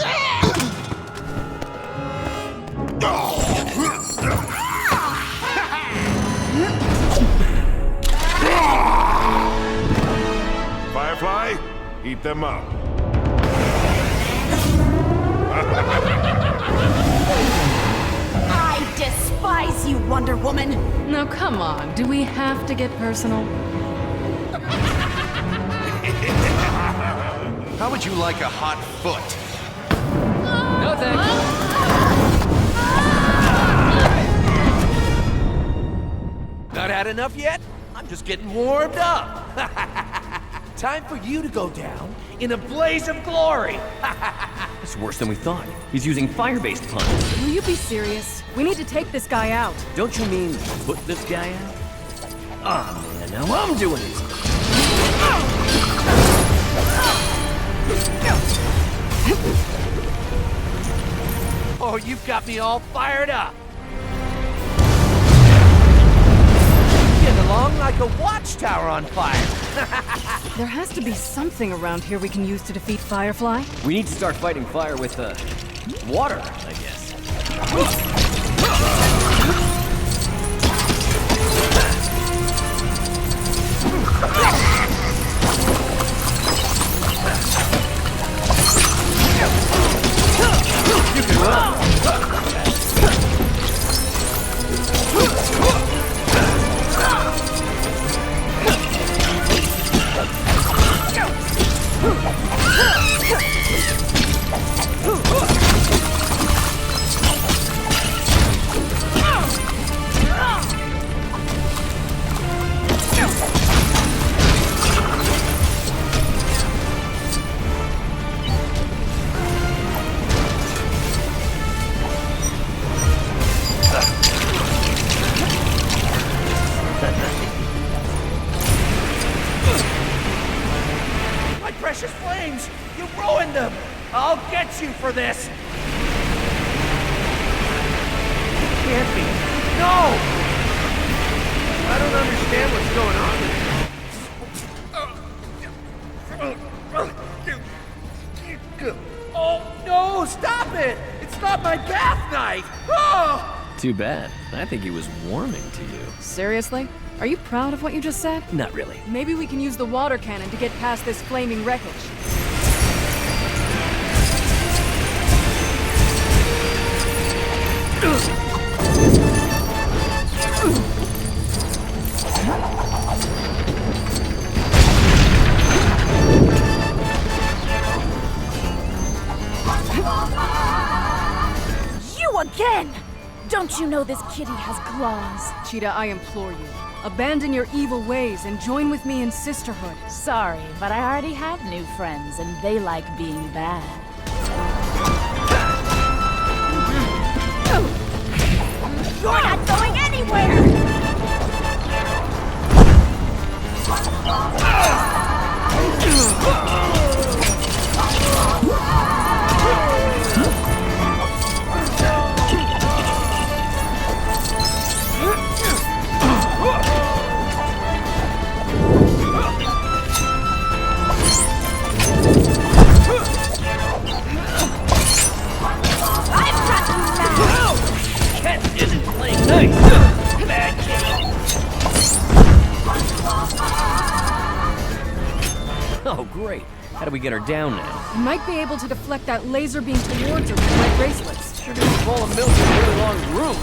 Firefly, eat them up. I despise you, Wonder Woman! No, come on. Do we have to get personal? How would you like a hot foot? No thanks. Not had enough yet? I'm just getting warmed up. Time for you to go down in a blaze of glory. It's worse than we thought. He's using fire-based punches. Will you be serious? We need to take this guy out. Don't you mean put this guy out? Oh man, now I'm doing this. Oh, you've got me all fired up. Getting along like a watchtower on fire. There has to be something around here we can use to defeat Firefly. We need to start fighting fire with, water, I guess. You can run. you for this! Can't be. No! I don't understand what's going on here. Oh, no! Stop it! It's not my bath knife! Oh! Too bad. I think he was warming to you. Seriously? Are you proud of what you just said? Not really. Maybe we can use the water cannon to get past this flaming wreckage. You again! Don't you know this kitty has claws? Cheetah, I implore you. Abandon your evil ways and join with me in sisterhood. Sorry, but I already have new friends, and they like being bad. You're not going anywhere! Oh, great. How do we get her down now? You might be able to deflect that laser beam towards her with red bracelets. Sure didn't fall a milk in a really long room.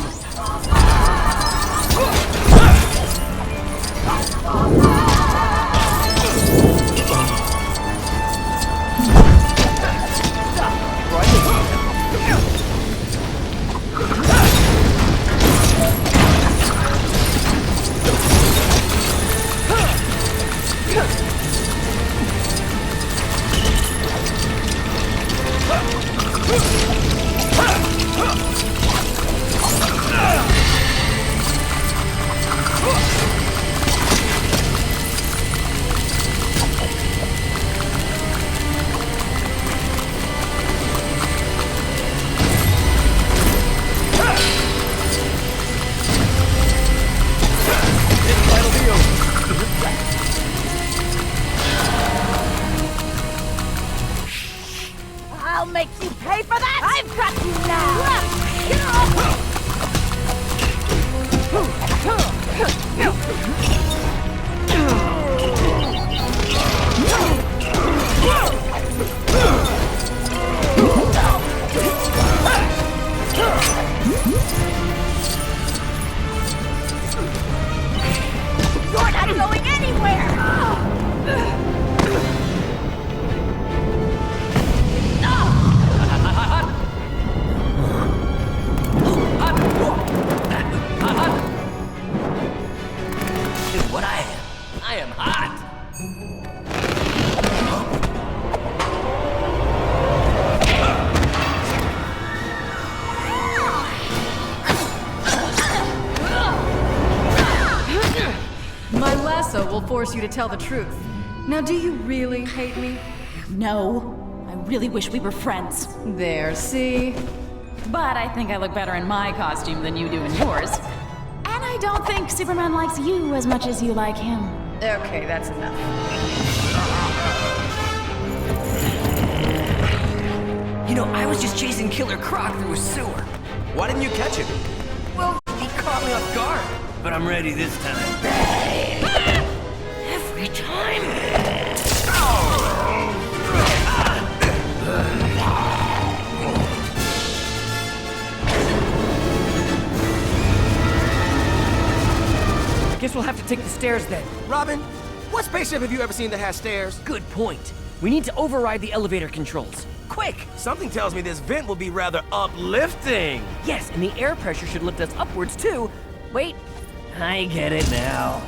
I'll make you pay for that! I've got you now! Get off! You're not going anywhere! Is what I am. I am hot. My lasso will force you to tell the truth. Now, do you really hate me? No. I really wish we were friends. There, see? But I think I look better in my costume than you do in yours. And I don't think Superman likes you as much as you like him. Okay, that's enough. You know, I was just chasing Killer Croc through a sewer. Why didn't you catch him? Well, he caught me off guard. But I'm ready this time. Every time. Guess we'll have to take the stairs then. Robin, what spaceship have you ever seen that has stairs? Good point. We need to override the elevator controls. Quick! Something tells me this vent will be rather uplifting. Yes, and the air pressure should lift us upwards too. Wait, I get it now.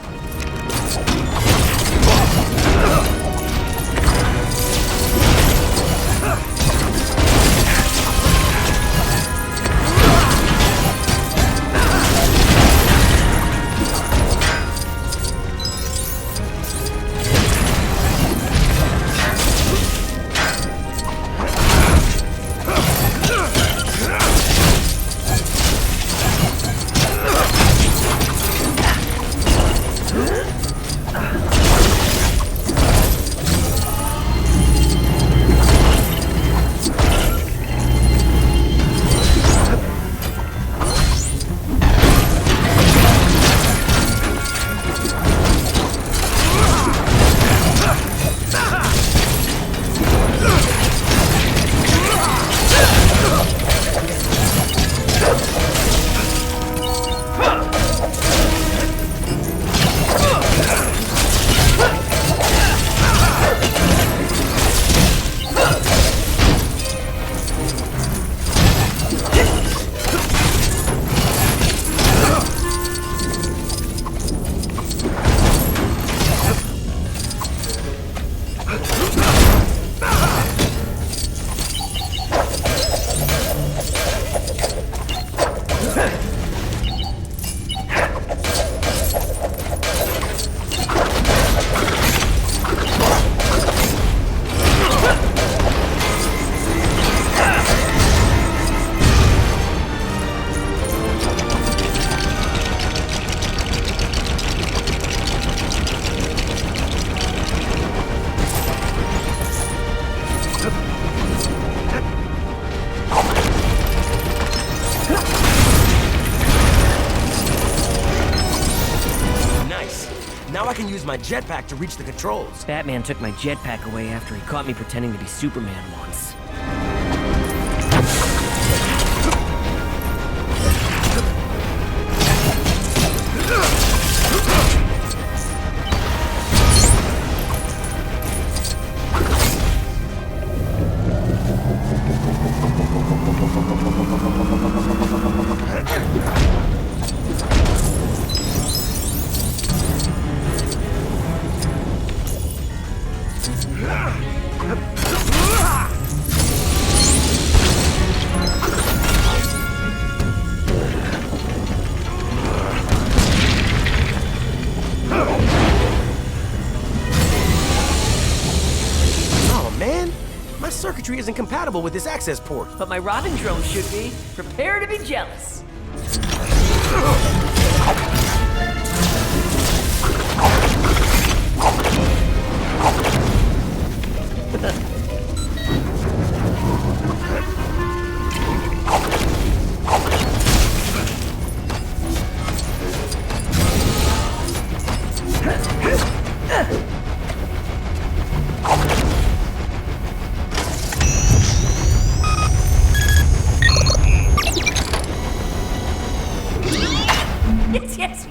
can use my jetpack to reach the controls. Batman took my jetpack away after he caught me pretending to be Superman once. Circuitry isn't compatible with this access port. But my Robin drone should be. Prepare to be jealous.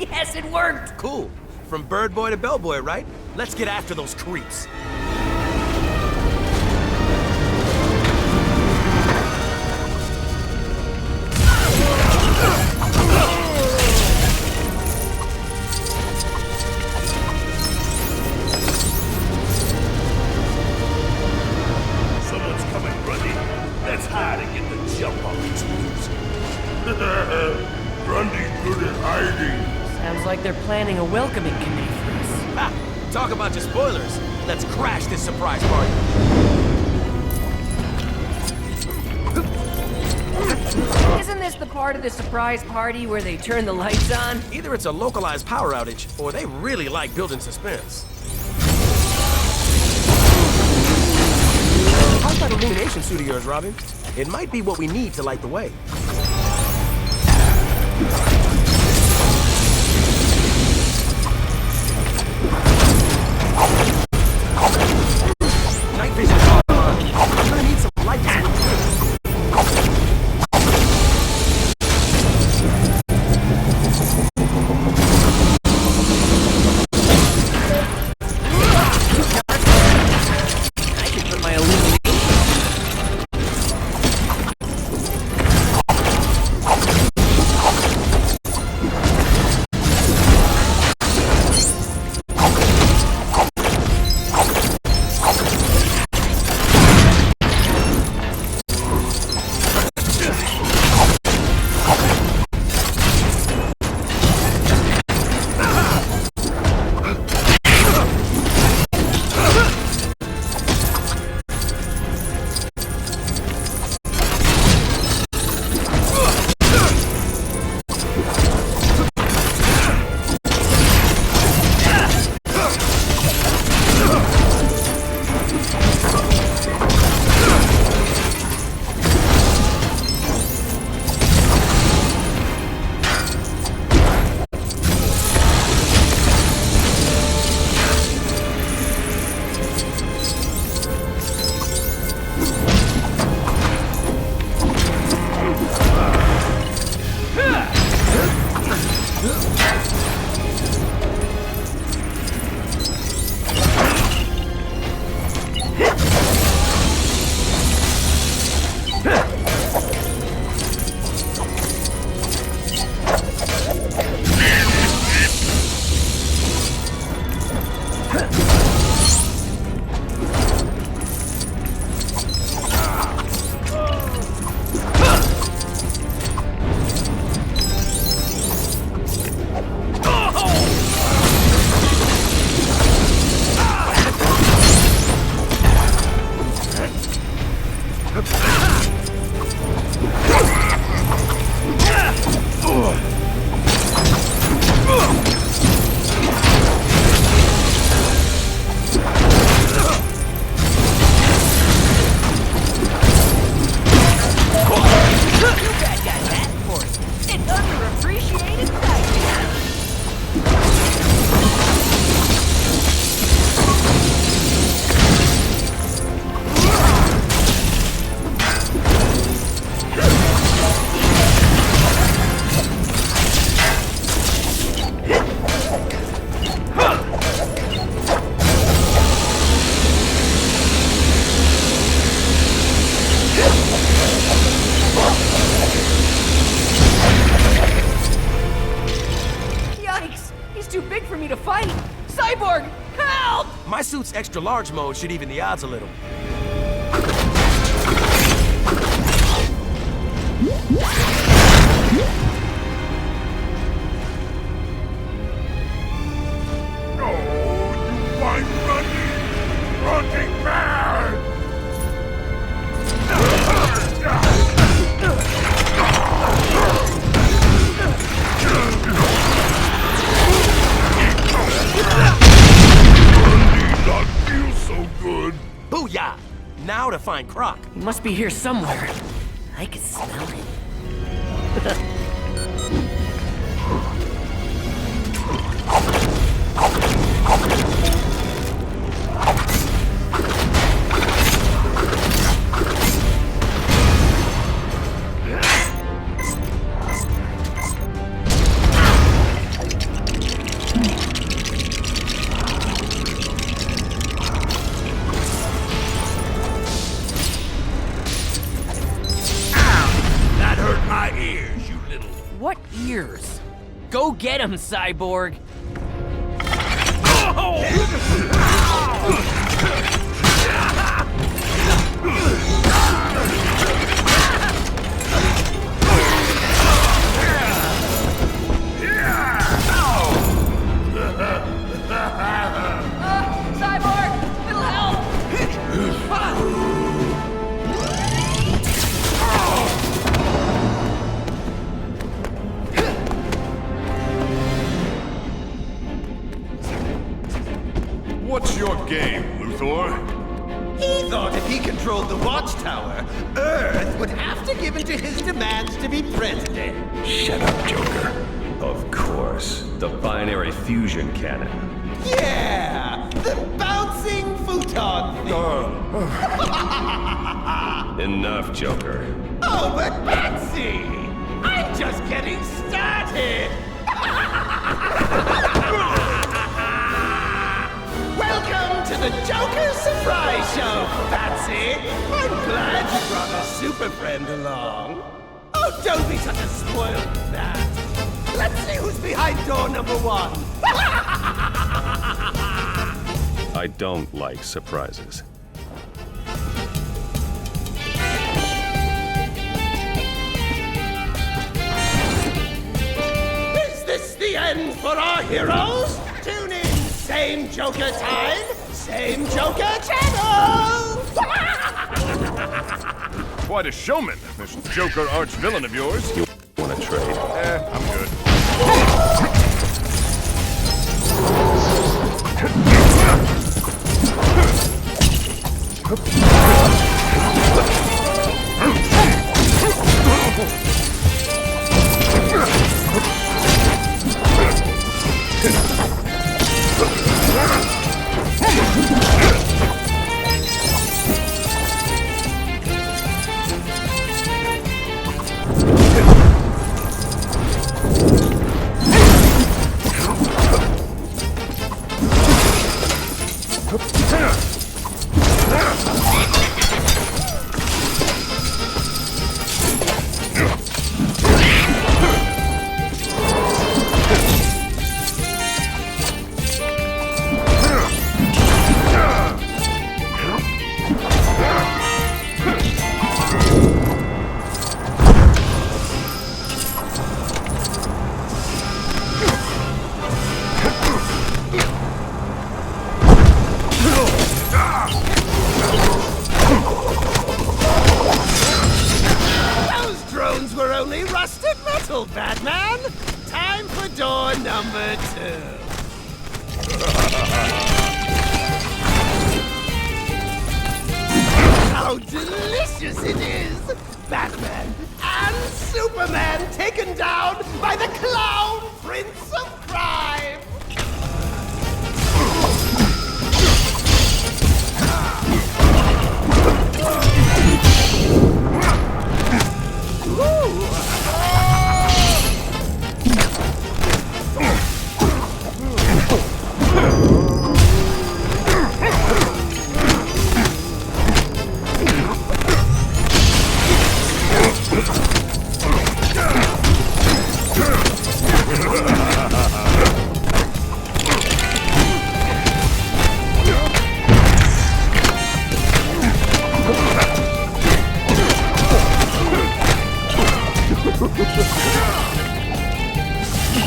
Yes, it worked! Cool. From bird boy to bellboy, right? Let's get after those creeps. Someone's coming, Grundy. Let's hide and get the jump on these moves. Grundy's good at hiding. Sounds like they're planning a welcoming committee for us. Ha! Talk about your spoilers. Let's crash this surprise party. Isn't this the part of the surprise party where they turn the lights on? Either it's a localized power outage, or they really like building suspense. How's that illumination suit of yours, Robin? It might be what we need to light the way. Night vision's on. I'm gonna need some light to see what's good. I can put my illumination. My suit's extra large mode should even the odds a little. Booyah! Now to find Croc. He must be here somewhere. I can smell him. What ears? Go get him, Cyborg! Cyborg! It'll help! What's your game, Luthor? He thought if he controlled the Watchtower, Earth would have to give in to his demands to be president. Shut up, Joker. Of course. The binary fusion cannon. Yeah! The bouncing futon thing! Enough, Joker. Oh, but Betsy! I'm just getting started! Welcome to the Joker Surprise Show, Patsy! I'm glad you brought a super friend along. Oh, don't be such a spoiled brat. Let's see who's behind door number 1. I don't like surprises. Is this the end for our heroes? Tune in, same Joker time, same Joker channel! Quite a showman, this Joker arch-villain of yours. You want to trade? I'm good. Batman. Time for door number 2. How delicious it is! Batman and Superman taken down by the Clown Prince of Crime!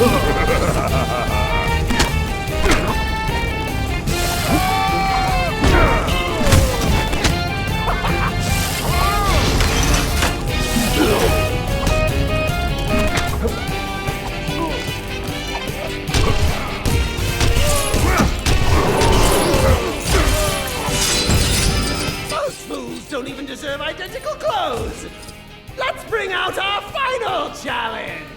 Those fools don't even deserve identical clothes! Let's bring out our final challenge!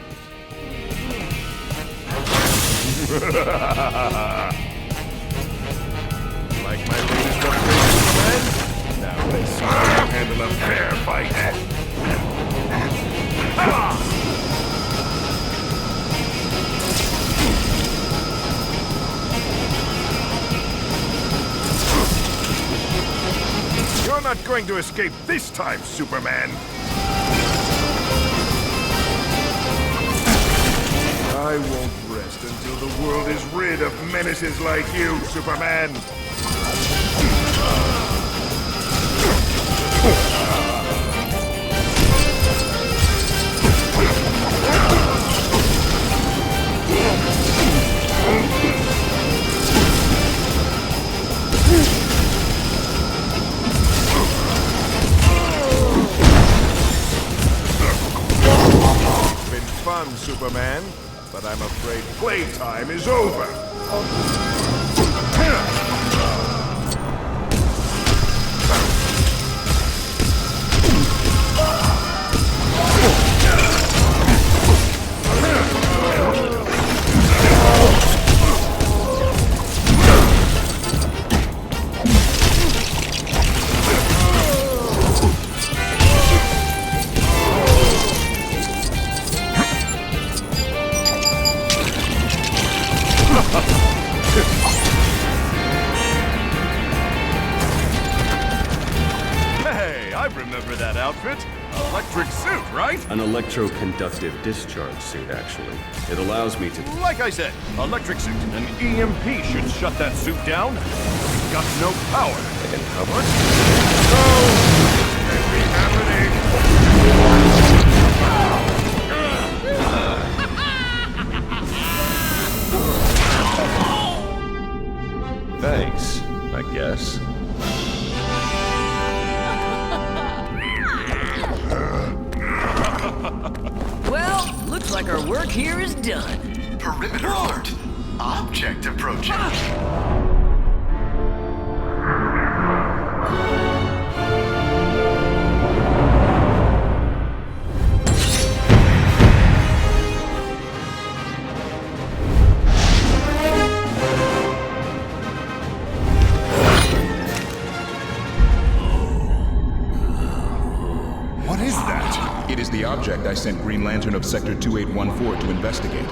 Like my latest upgrade, friend? Now let's see how you handle a fair fight. You're not going to escape this time, Superman! I won't rest until the world is rid of menaces like you, Superman! It's been fun, Superman. But I'm afraid playtime is over. Hey, I remember that outfit. Electric suit, right? An electroconductive discharge suit, actually. It allows me to... Like I said, electric suit. An EMP should shut that suit down. It's got no power. And how much? Thanks, I guess. Well, looks like our work here is done. Perimeter alert. Object approaching. What is that? It is the object I sent Green Lantern of Sector 2814 to investigate.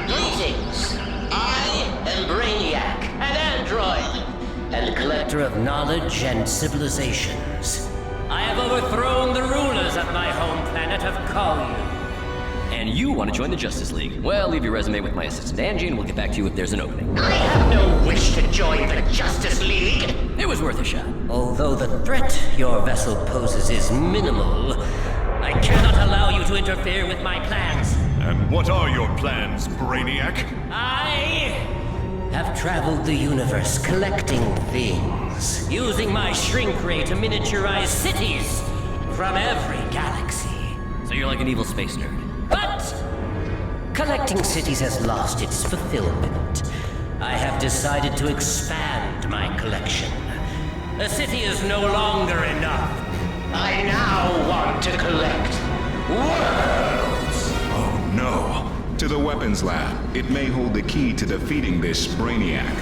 Greetings. I am Brainiac, an android, and collector of knowledge and civilizations. I have overthrown the rulers of my home planet of Kolu. And you want to join the Justice League. Well, leave your resume with my assistant Angie, and we'll get back to you if there's an opening. I have no wish to join the Justice League. It was worth a shot. Although the threat your vessel poses is minimal, I cannot allow you to interfere with my plans. And what are your plans, Brainiac? I have traveled the universe collecting things, using my shrink ray to miniaturize cities from every galaxy. So you're like an evil space nerd. But collecting cities has lost its fulfillment. I have decided to expand my collection. A city is no longer enough. I now want to collect worlds. Oh no. To the weapons lab. It may hold the key to defeating this Brainiac.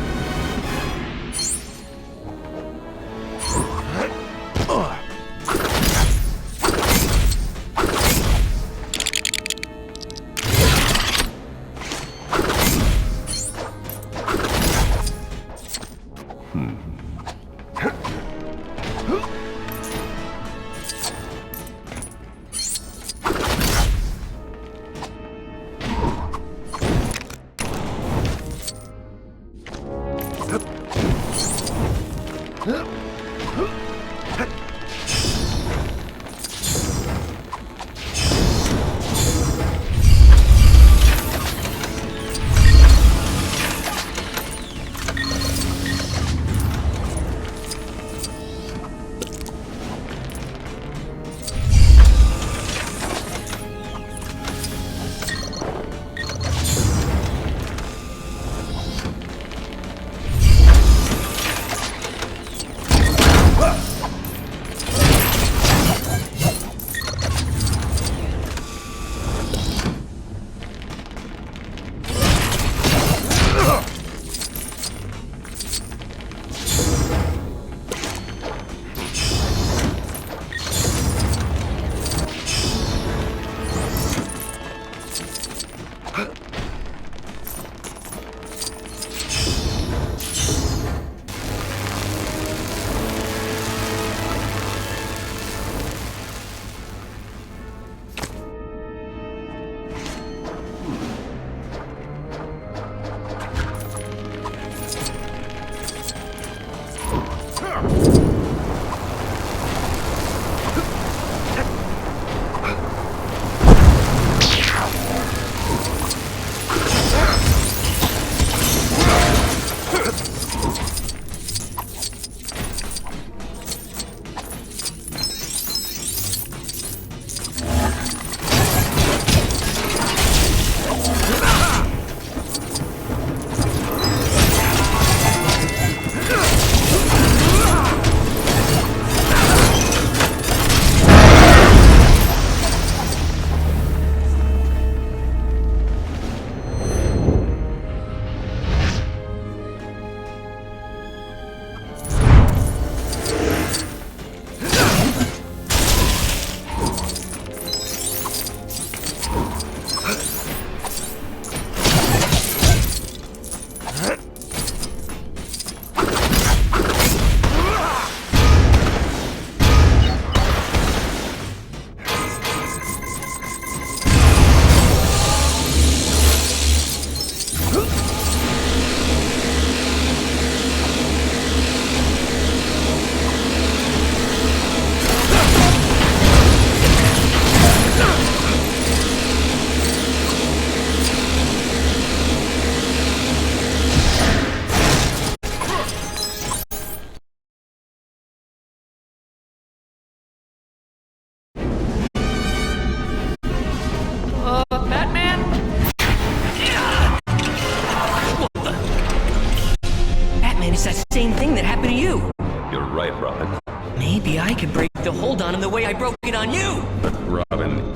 Robin. Maybe I could break the hold on him the way I broke it on you! But Robin...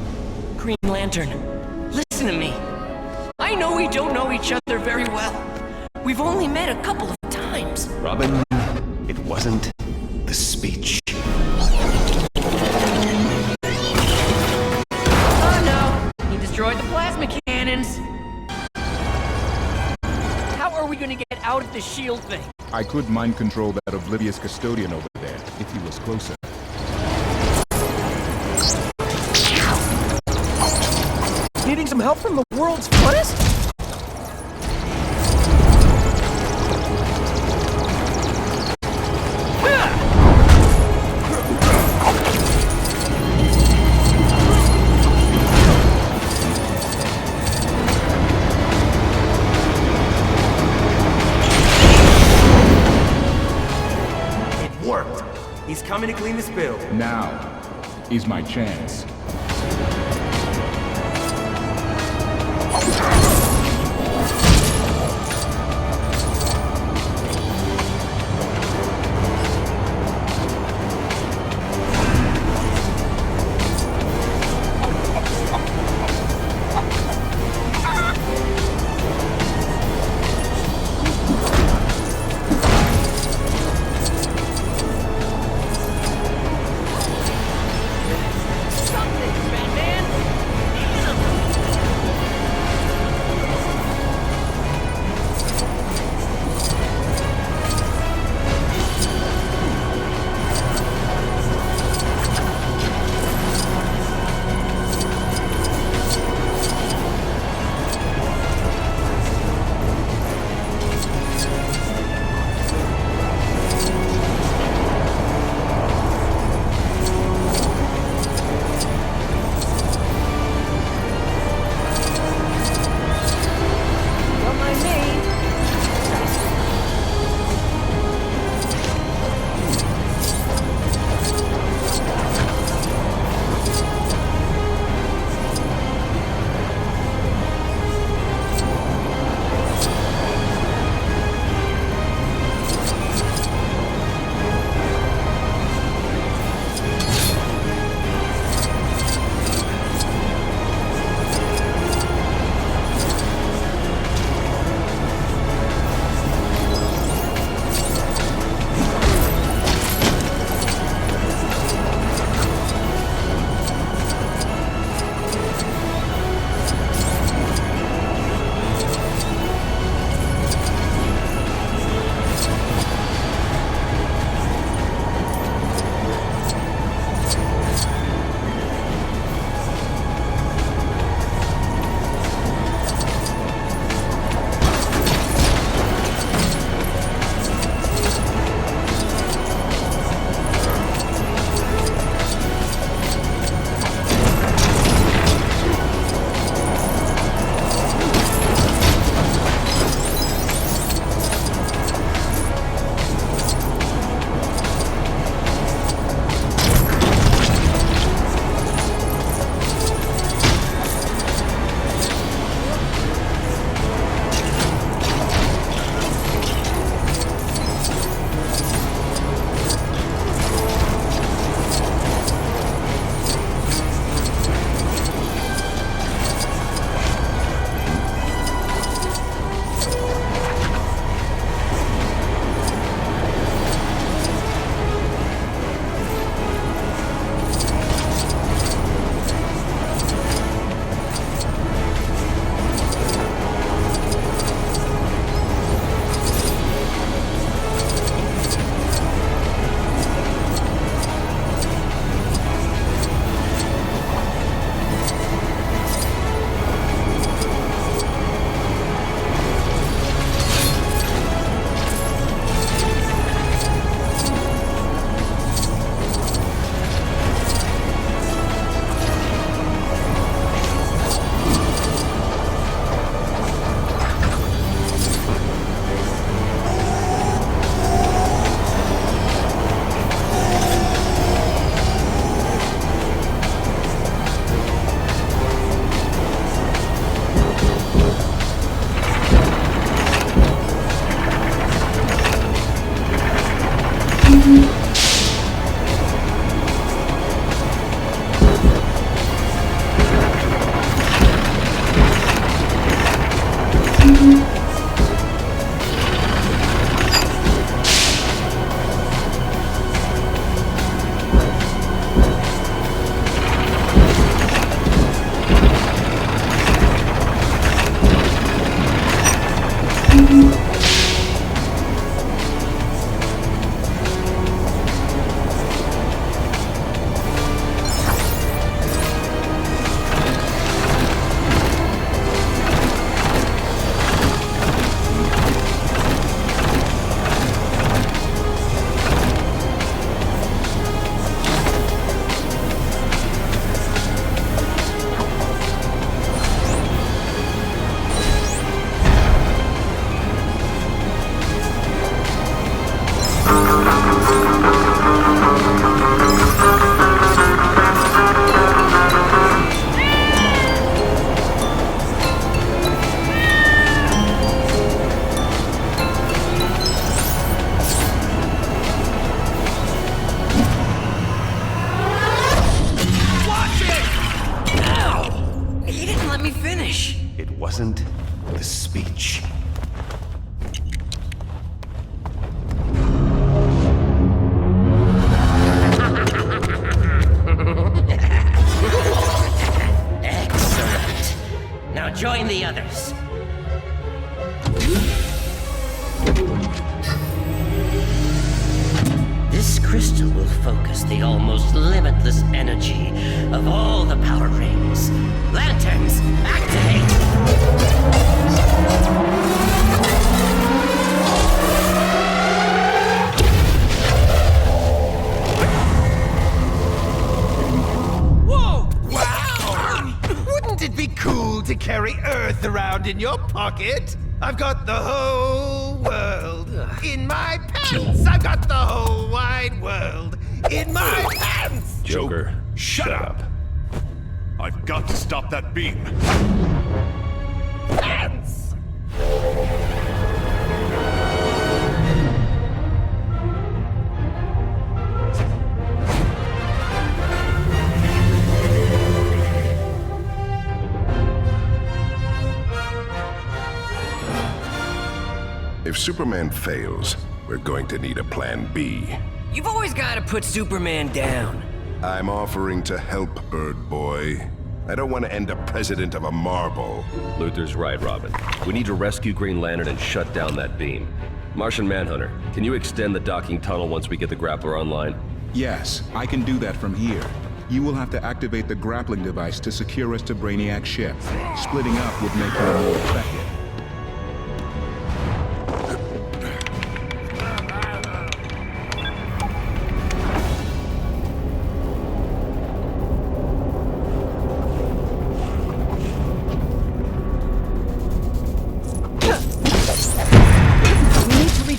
Green Lantern, listen to me. I know we don't know each other very well. We've only met a couple of times. Robin, it wasn't the speech. Oh no! He destroyed the plasma cannons! How are we gonna get out of the shield thing? I could mind control that oblivious custodian over there, if he was closer. Needing some help from the world's funnest? He's coming to clean the spill. Now is my chance. Stop It wasn't the speech. Excellent. Now join the others. This crystal will focus the almost limitless energy of all the power rings. Lanterns, activate! Whoa! Wow! Wouldn't it be cool to carry Earth around in your pocket? I've got the whole world in my pants! I've got the whole wide world in my pants! Joker, shut up. I've got to stop that beam. Pants! If Superman fails, we're going to need a plan B. You've always got to put Superman down. I'm offering to help, Bird Boy. I don't want to end up president of a marble. Luther's right, Robin. We need to rescue Green Lantern and shut down that beam. Martian Manhunter, can you extend the docking tunnel once we get the grappler online? Yes, I can do that from here. You will have to activate the grappling device to secure us to Brainiac's ship. Splitting up would make her more effective.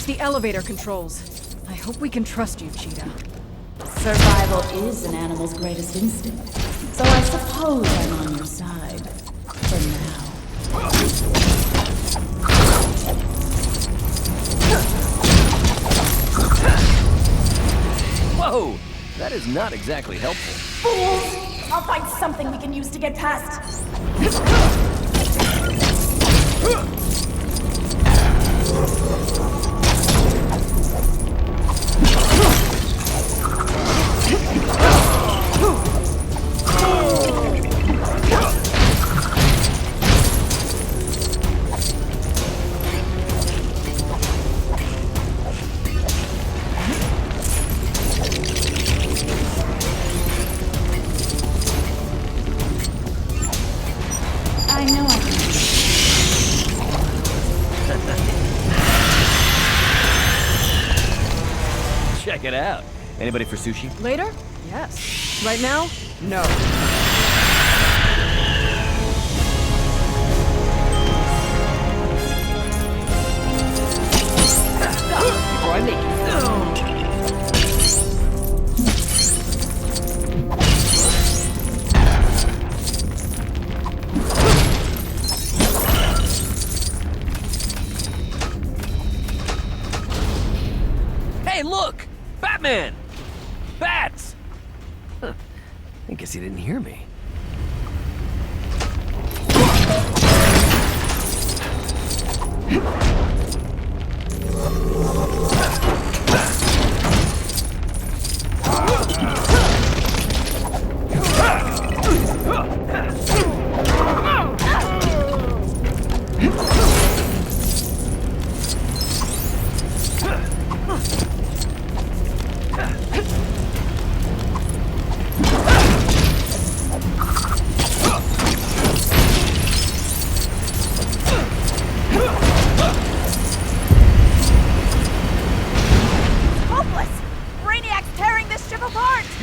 The elevator controls. I hope we can trust you, Cheetah. Survival is an animal's greatest instinct, so I suppose I'm on your side. For now. Whoa! That is not exactly helpful. Fools! I'll find something we can use to get past. I know I can. Check it out. Anybody for sushi? Later? Yes. Right now? No. Before I make it. Hey, look! Batman! Bats! Huh. I guess he didn't hear me.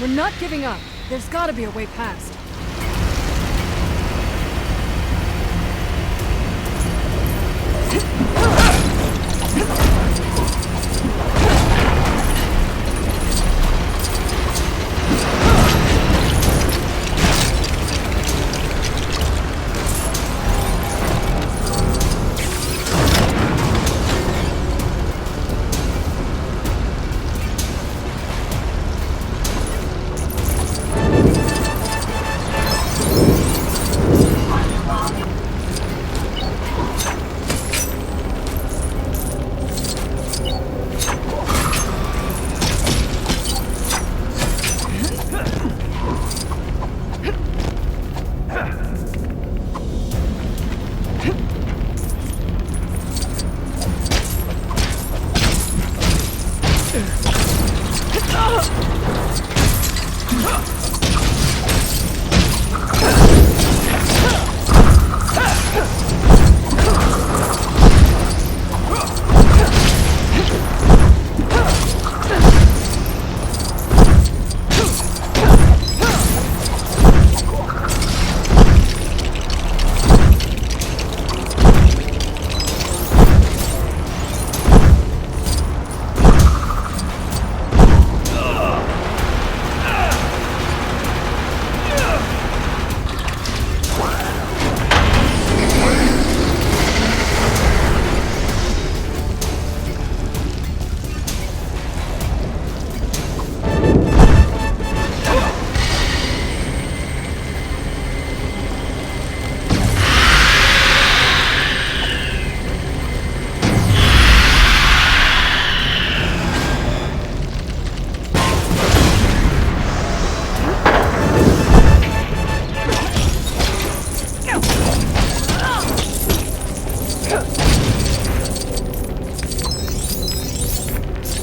We're not giving up. There's gotta be a way past.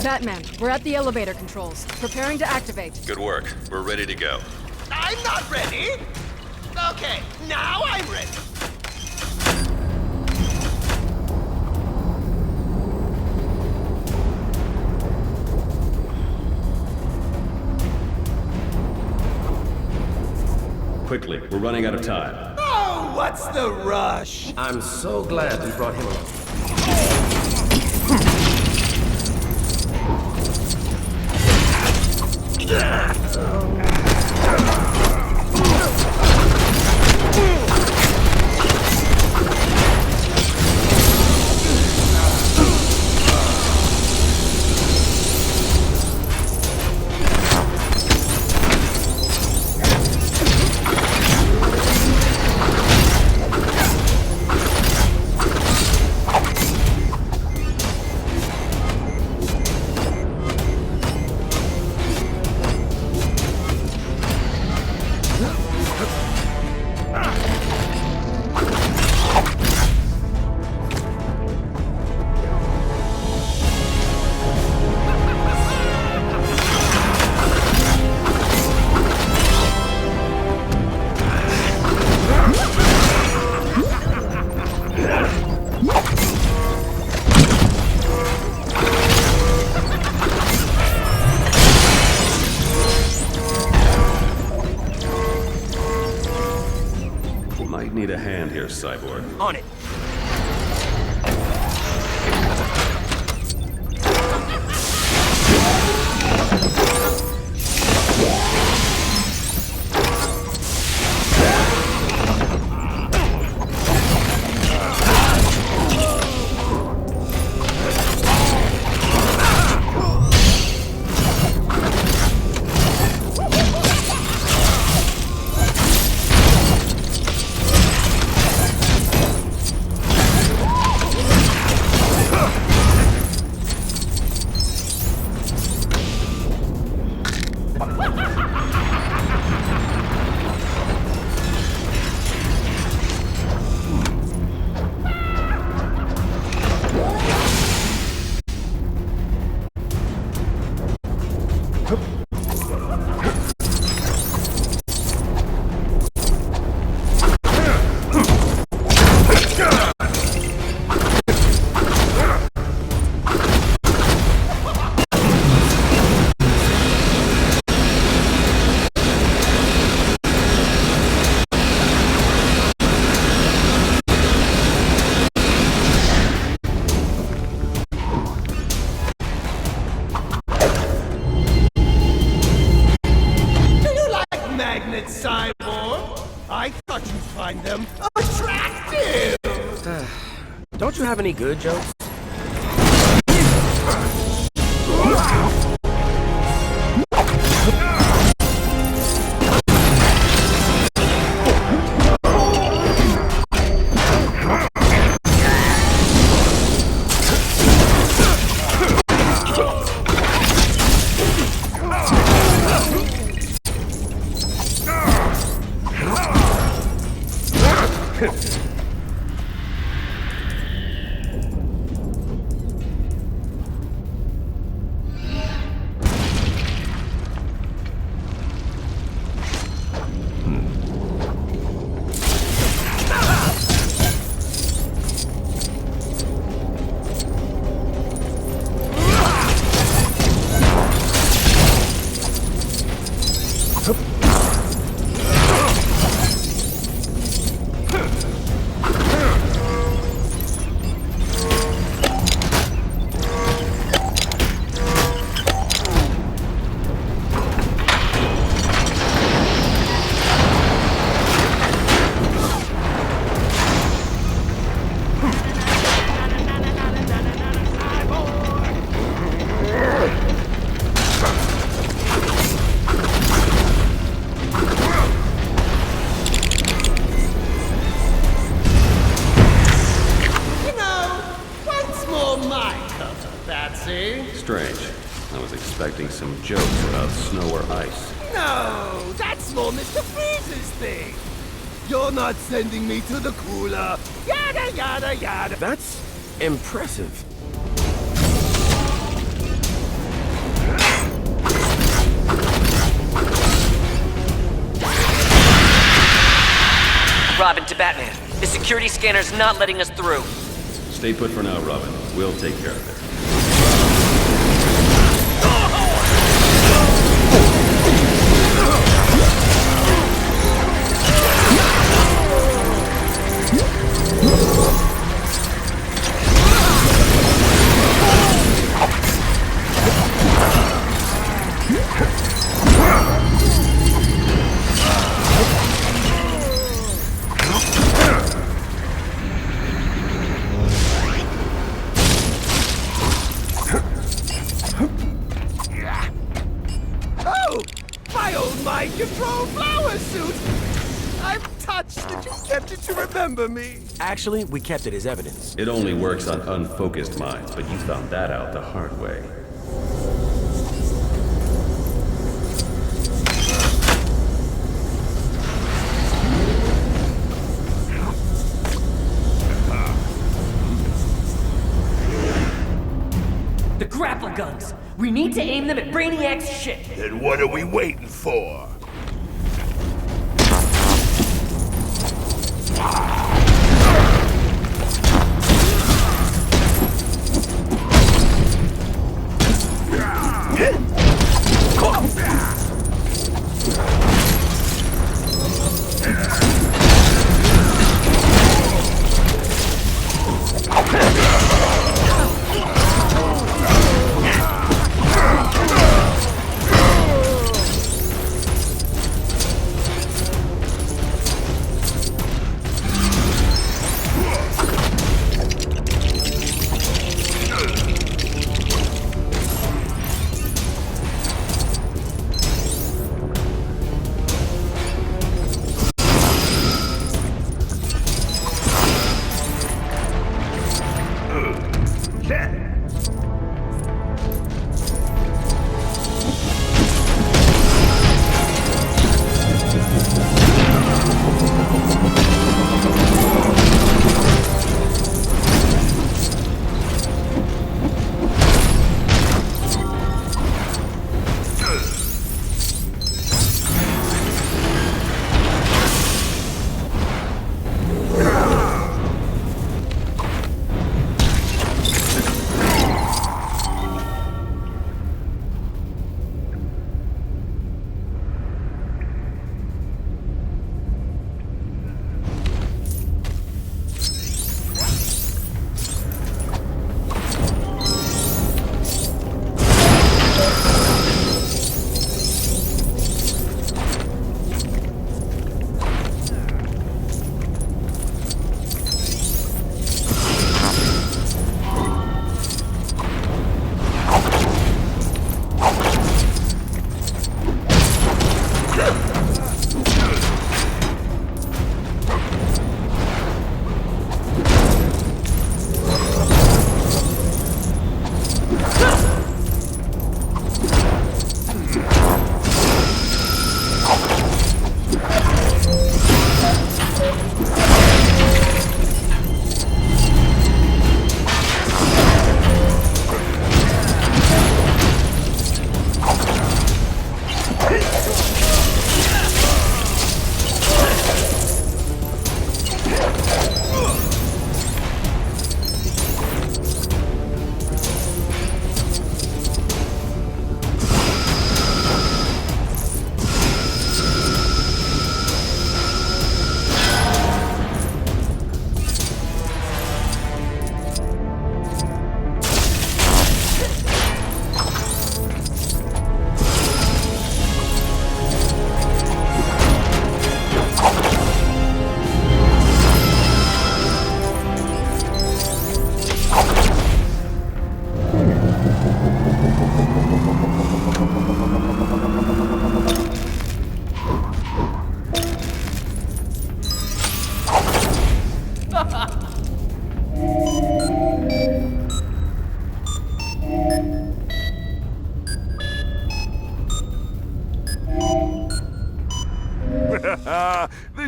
Batman, we're at the elevator controls. Preparing to activate. Good work. We're ready to go. I'm not ready! Okay, now I'm ready! Quickly, we're running out of time. Oh, what's the rush? I'm so glad we brought him along. Need a hand here, Cyborg. On it. find them attractive! Don't you have any good jokes? Strange. I was expecting some jokes about snow or ice. No, that's more Mr. Freeze's thing. You're not sending me to the cooler. Yada, yada, yada. That's impressive. Robin to Batman. The security scanner's not letting us through. Stay put for now, Robin. We'll take care of it. Mind control flower suit! I'm touched that you kept it to remember me. Actually, we kept it as evidence. It only works on unfocused minds, but you found that out the hard way. The grapple guns! We need to aim them at Brainiac's ship! Then what are we waiting for?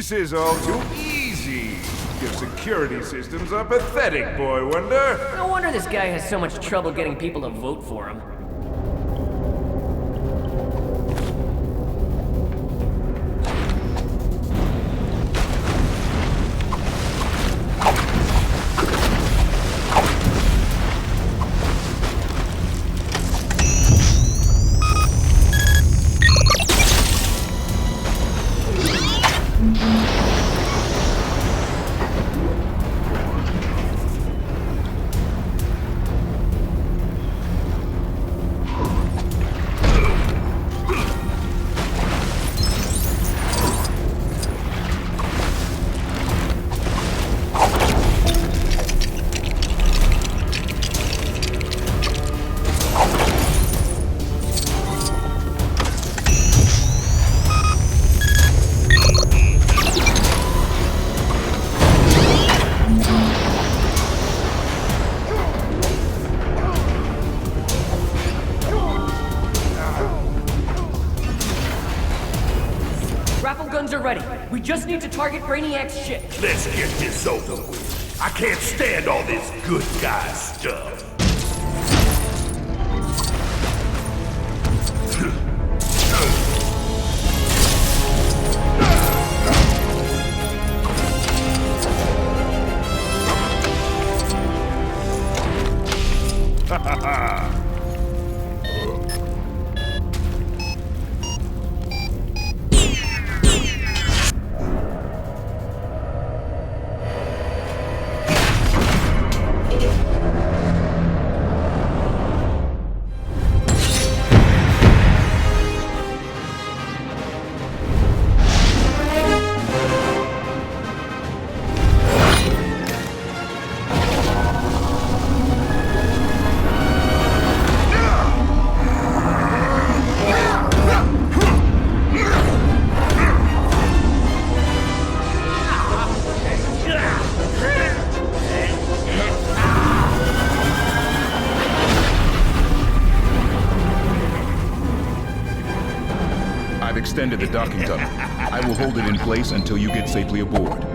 This is all too easy. Your security systems are pathetic, boy wonder. No wonder this guy has so much trouble getting people to vote for him. Guns are ready. We just need to target Brainiac's ship. Let's get this over with. I can't stand all this good guy stuff. Ha ha ha! I've extended the docking tunnel. I will hold it in place until you get safely aboard.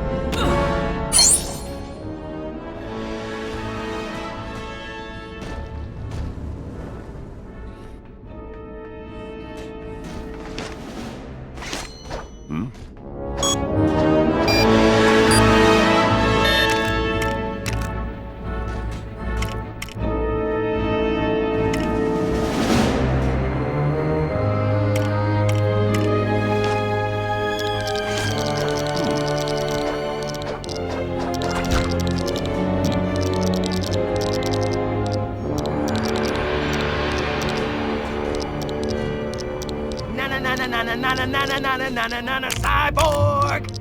Cyborg!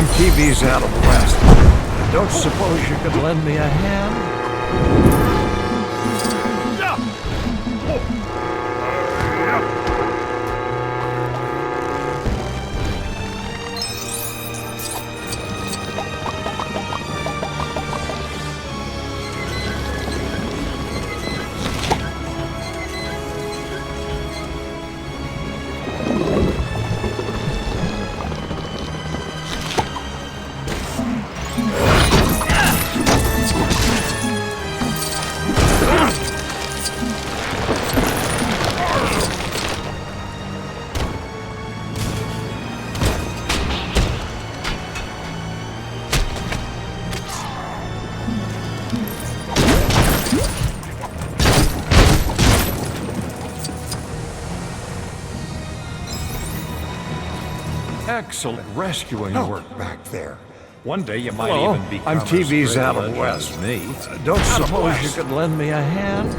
I'm TV's Adam West. Don't suppose you could lend me a hand? Excellent rescuing work back there. One day you might even become I'm TV's Adam West. Me? Don't suppose you could lend me a hand?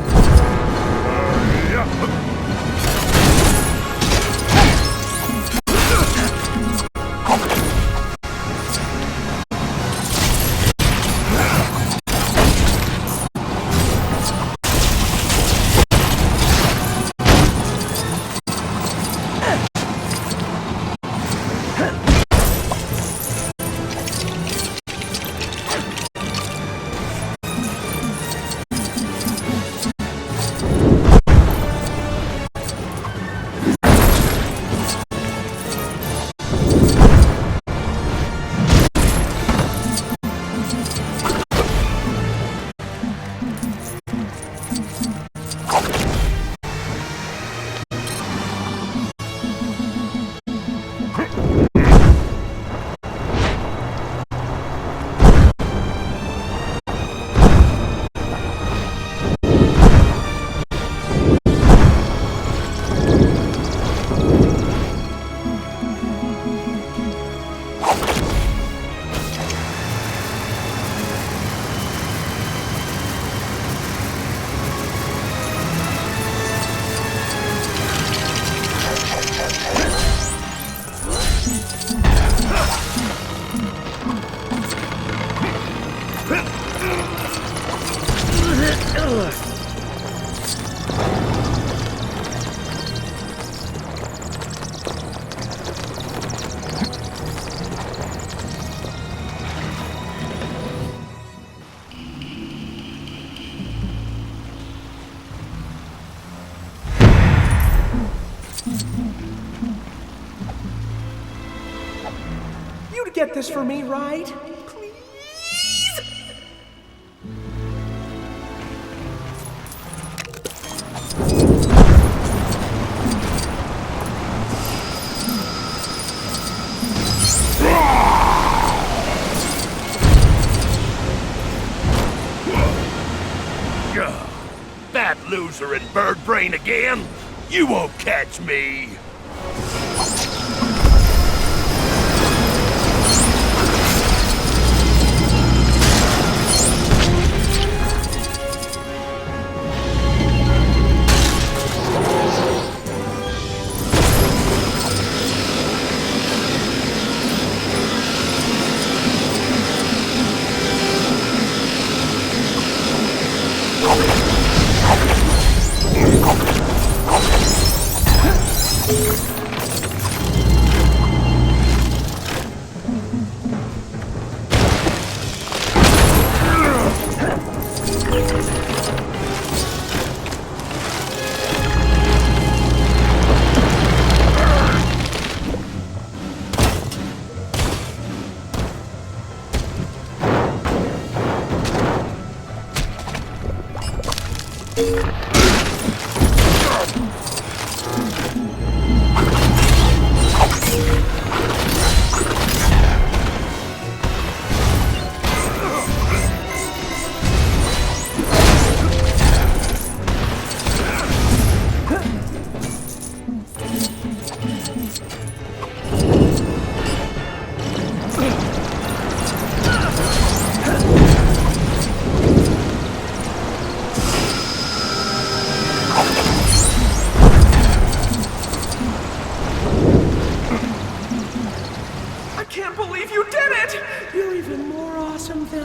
You'd get this for me, right? Fat loser and bird brain again? You won't catch me!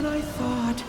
than I thought.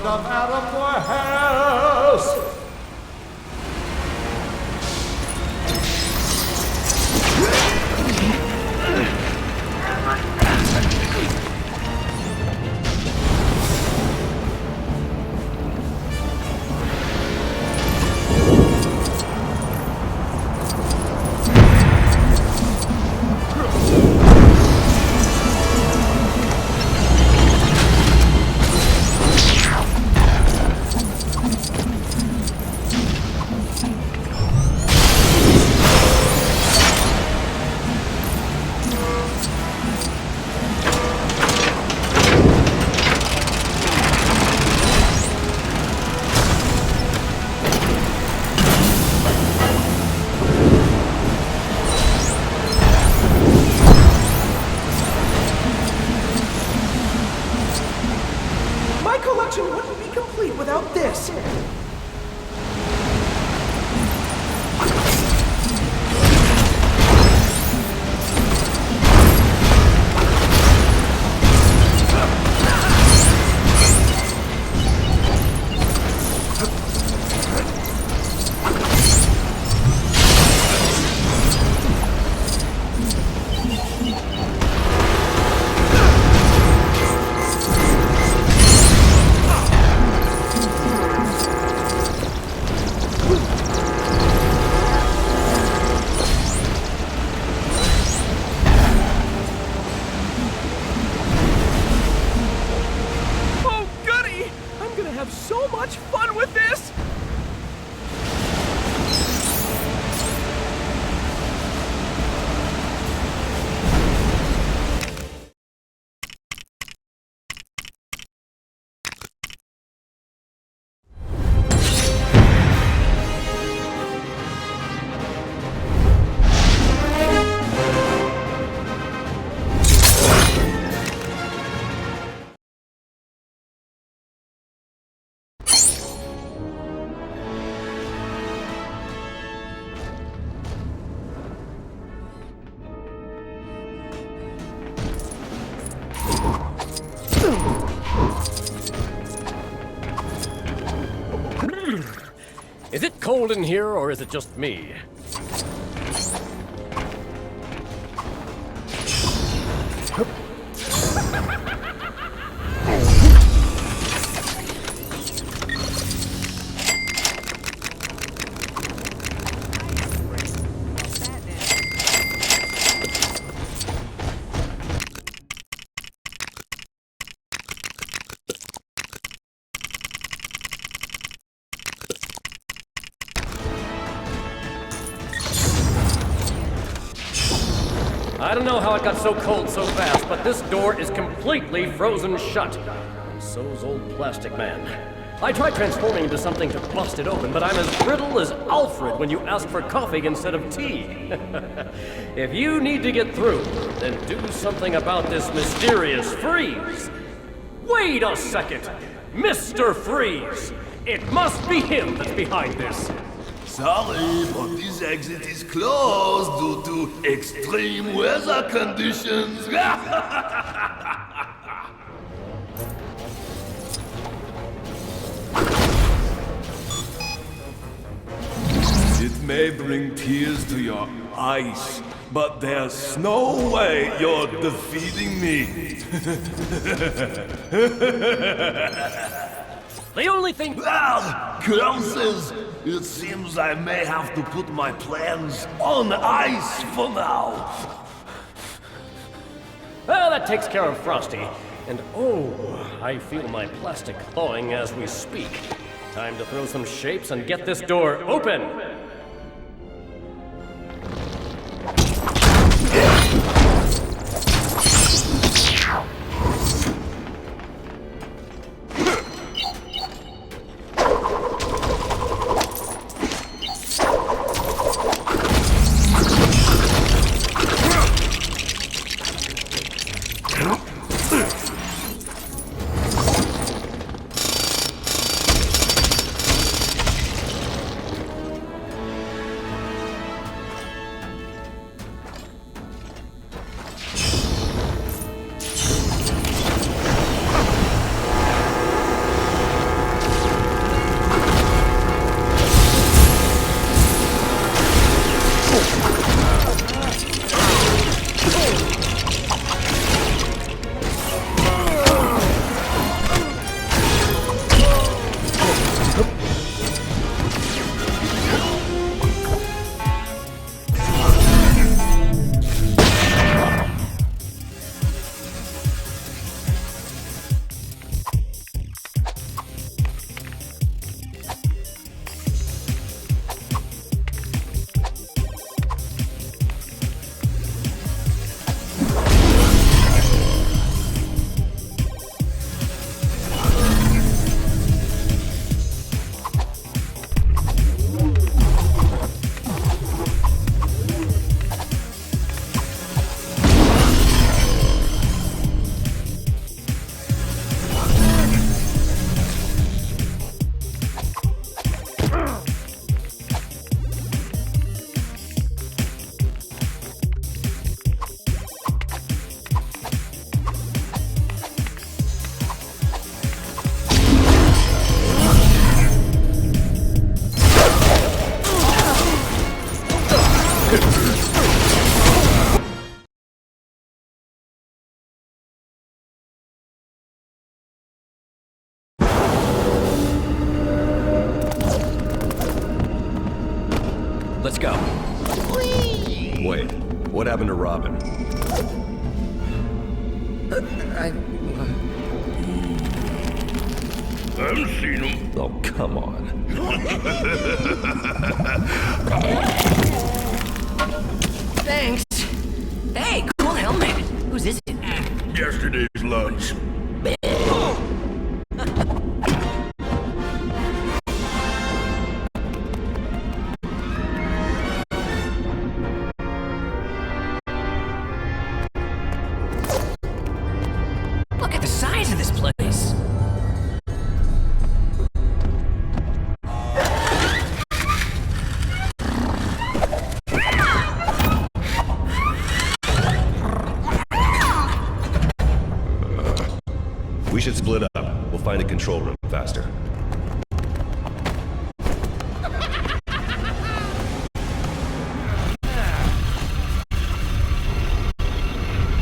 stuff out of my house! Is it cold in here, or is it just me? I don't know how it got so cold so fast, but this door is completely frozen shut. And so's old Plastic Man. I tried transforming into something to bust it open, but I'm as brittle as Alfred when you ask for coffee instead of tea. If you need to get through, then do something about this mysterious freeze. Wait a second! Mr. Freeze! It must be him that's behind this. Sorry, but this exit is closed due to extreme weather conditions. It may bring tears to your eyes, but there's no way you're defeating me. The only thing— Well, curses! It seems I may have to put my plans on ice for now. Well, that takes care of Frosty. And oh, I feel my plastic thawing as we speak. Time to throw some shapes and get this door open! Robin. I've seen him. Oh, come on. Thanks. Hey, cool helmet. Whose is it? Yesterday's lunch. Look at the size of this place. We should split up. We'll find a control room faster.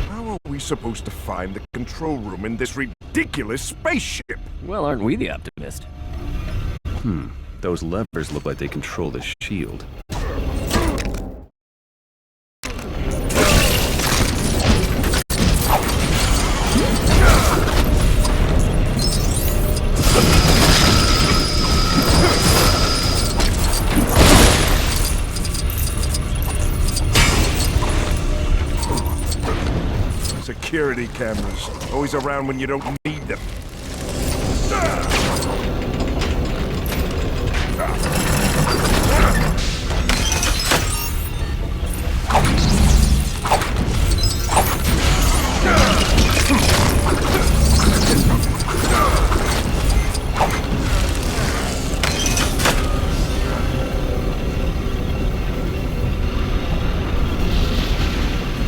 How are we supposed to find the control room in this ridiculous spaceship? Well, aren't we the optimist? Those levers look like they control the shield. Security cameras, always around when you don't need them.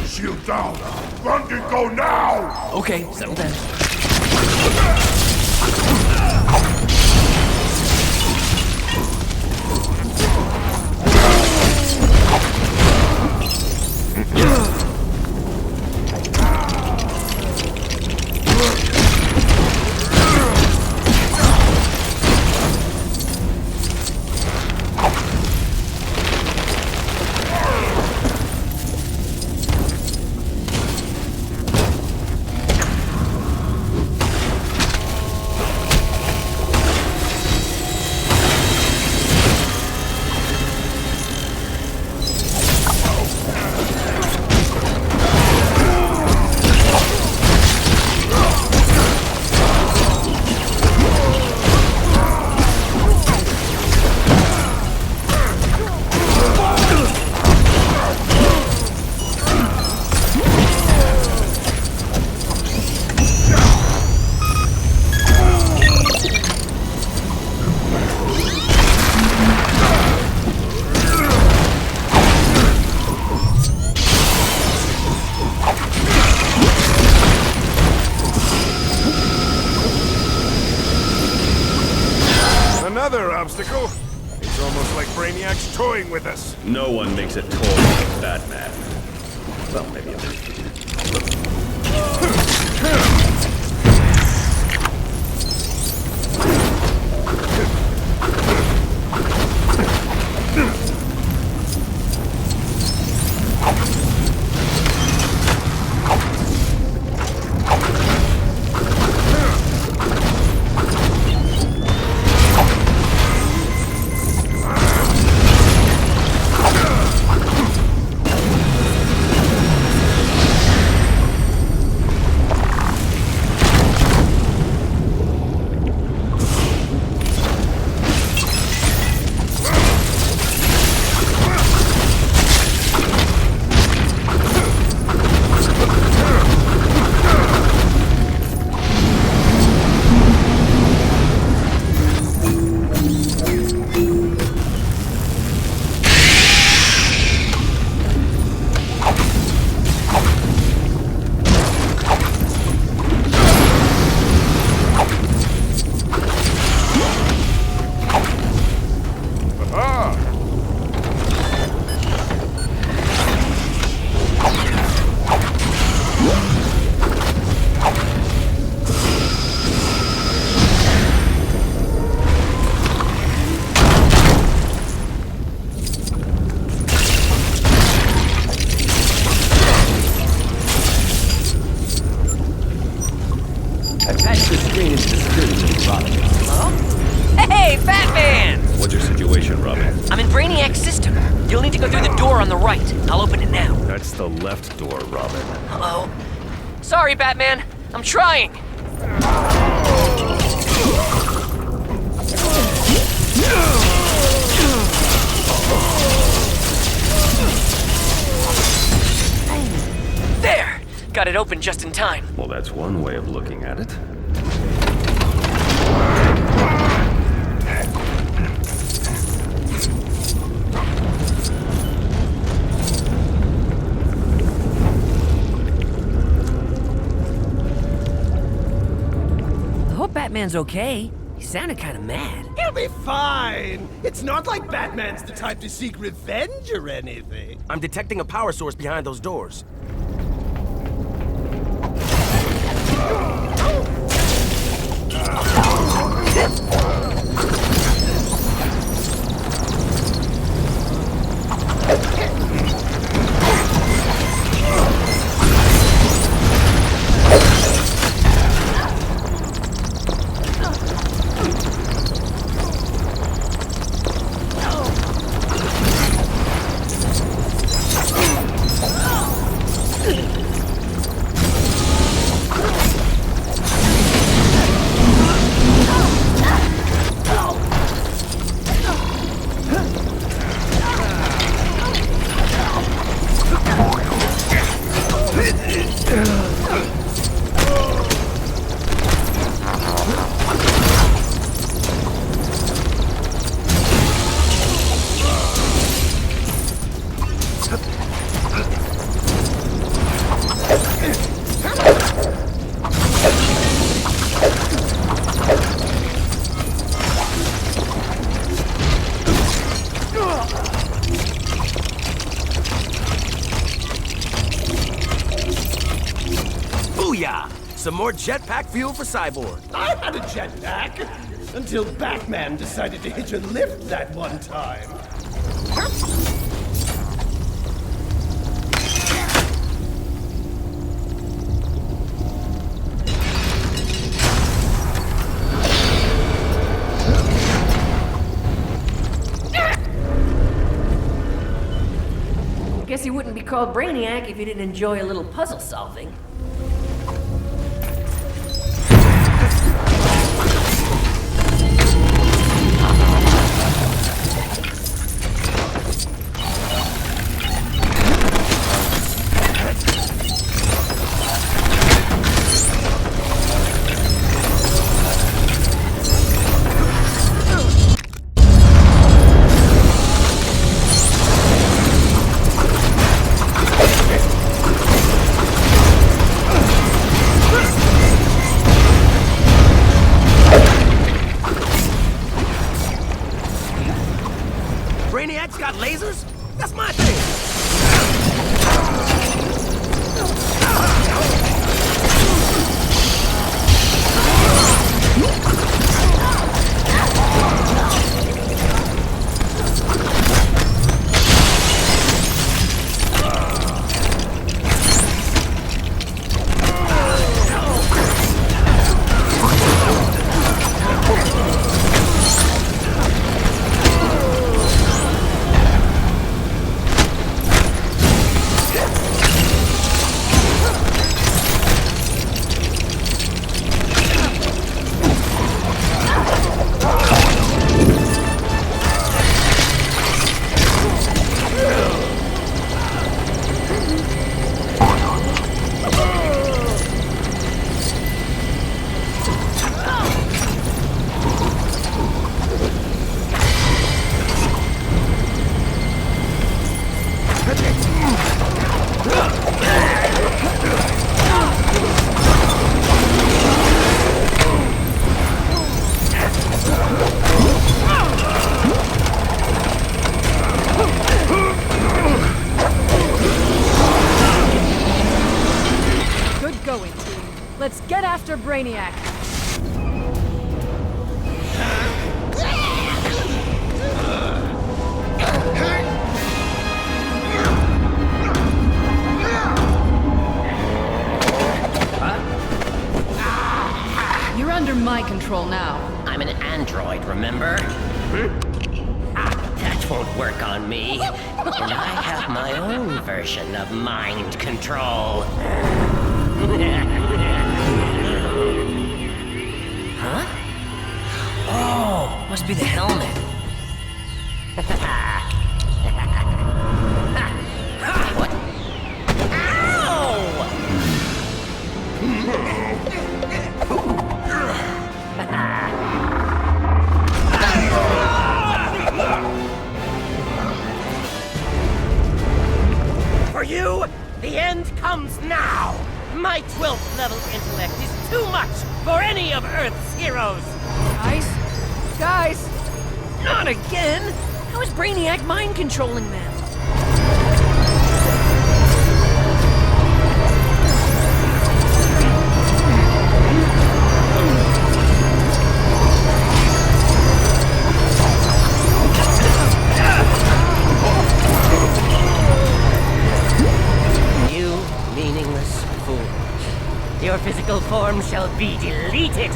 Shield down! Run and go now! Okay, settle down. Another obstacle? It's almost like Brainiac's toying with us. No one makes a toy like that man. Well, maybe a bit. the left door, Robin. Hello? Sorry, Batman. I'm trying. There! Got it open just in time. Well, that's one way of looking at it. I hope Batman's okay. He sounded kind of mad. He'll be fine. It's not like Batman's the type to seek revenge or anything. I'm detecting a power source behind those doors. Some more jetpack fuel for Cyborg. I had a jetpack until Batman decided to hitch a lift that one time. Guess he wouldn't be called Brainiac if he didn't enjoy a little puzzle solving. Brainiac's got lasers? That's my thing! Let's get after Brainiac. You're under my control now. I'm an android, remember? That's won't work on me. And I have my own version of mind control. Huh? Oh, must be the helmet. What? For you, the end comes now! My 12th level intellect is too much for any of Earth's heroes! Guys! Not again! How is Brainiac mind controlling them? Meaningless fool. Your physical form shall be deleted.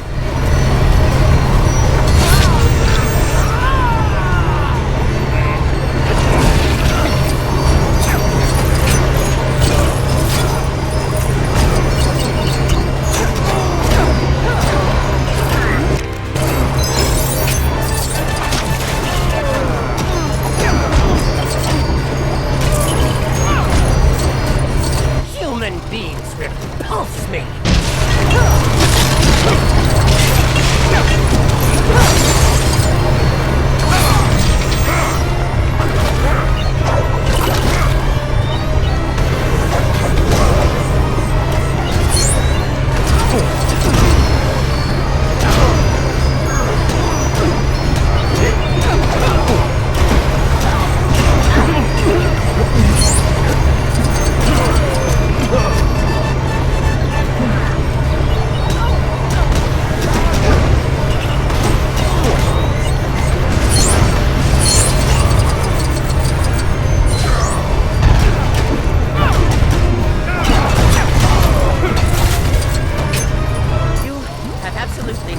Human beings repulse me.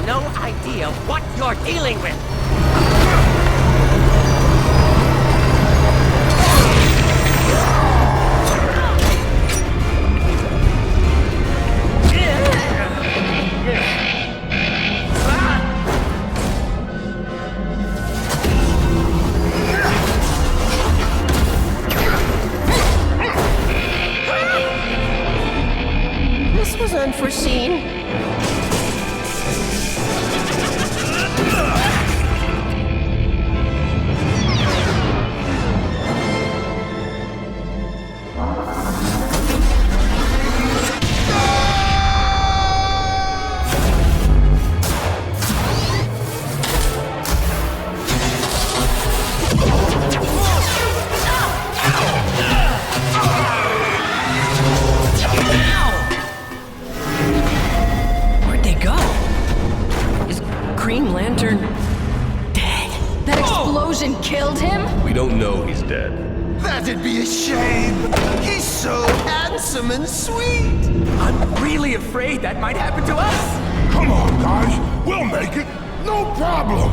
No idea what you're dealing with! This was unforeseen. Green Lantern dead? That explosion killed him? We don't know he's dead. That'd be a shame. He's so handsome and sweet. I'm really afraid that might happen to us. Come on, guys. We'll make it. No problem.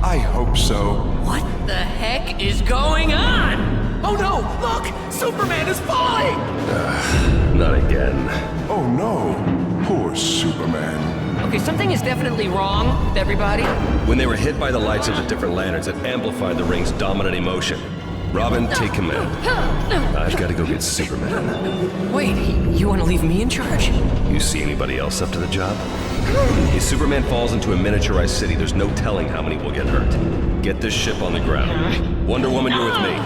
I hope so. What the heck is going on? Oh no! Look! Superman is falling! Not again. Oh no. Poor Superman. Okay, something is definitely wrong with everybody. When they were hit by the lights of the different lanterns, it amplified the ring's dominant emotion. Robin, take command. I've got to go get Superman. Wait, you want to leave me in charge? You see anybody else up to the job? If Superman falls into a miniaturized city, there's no telling how many will get hurt. Get this ship on the ground. Wonder Woman, you're with me.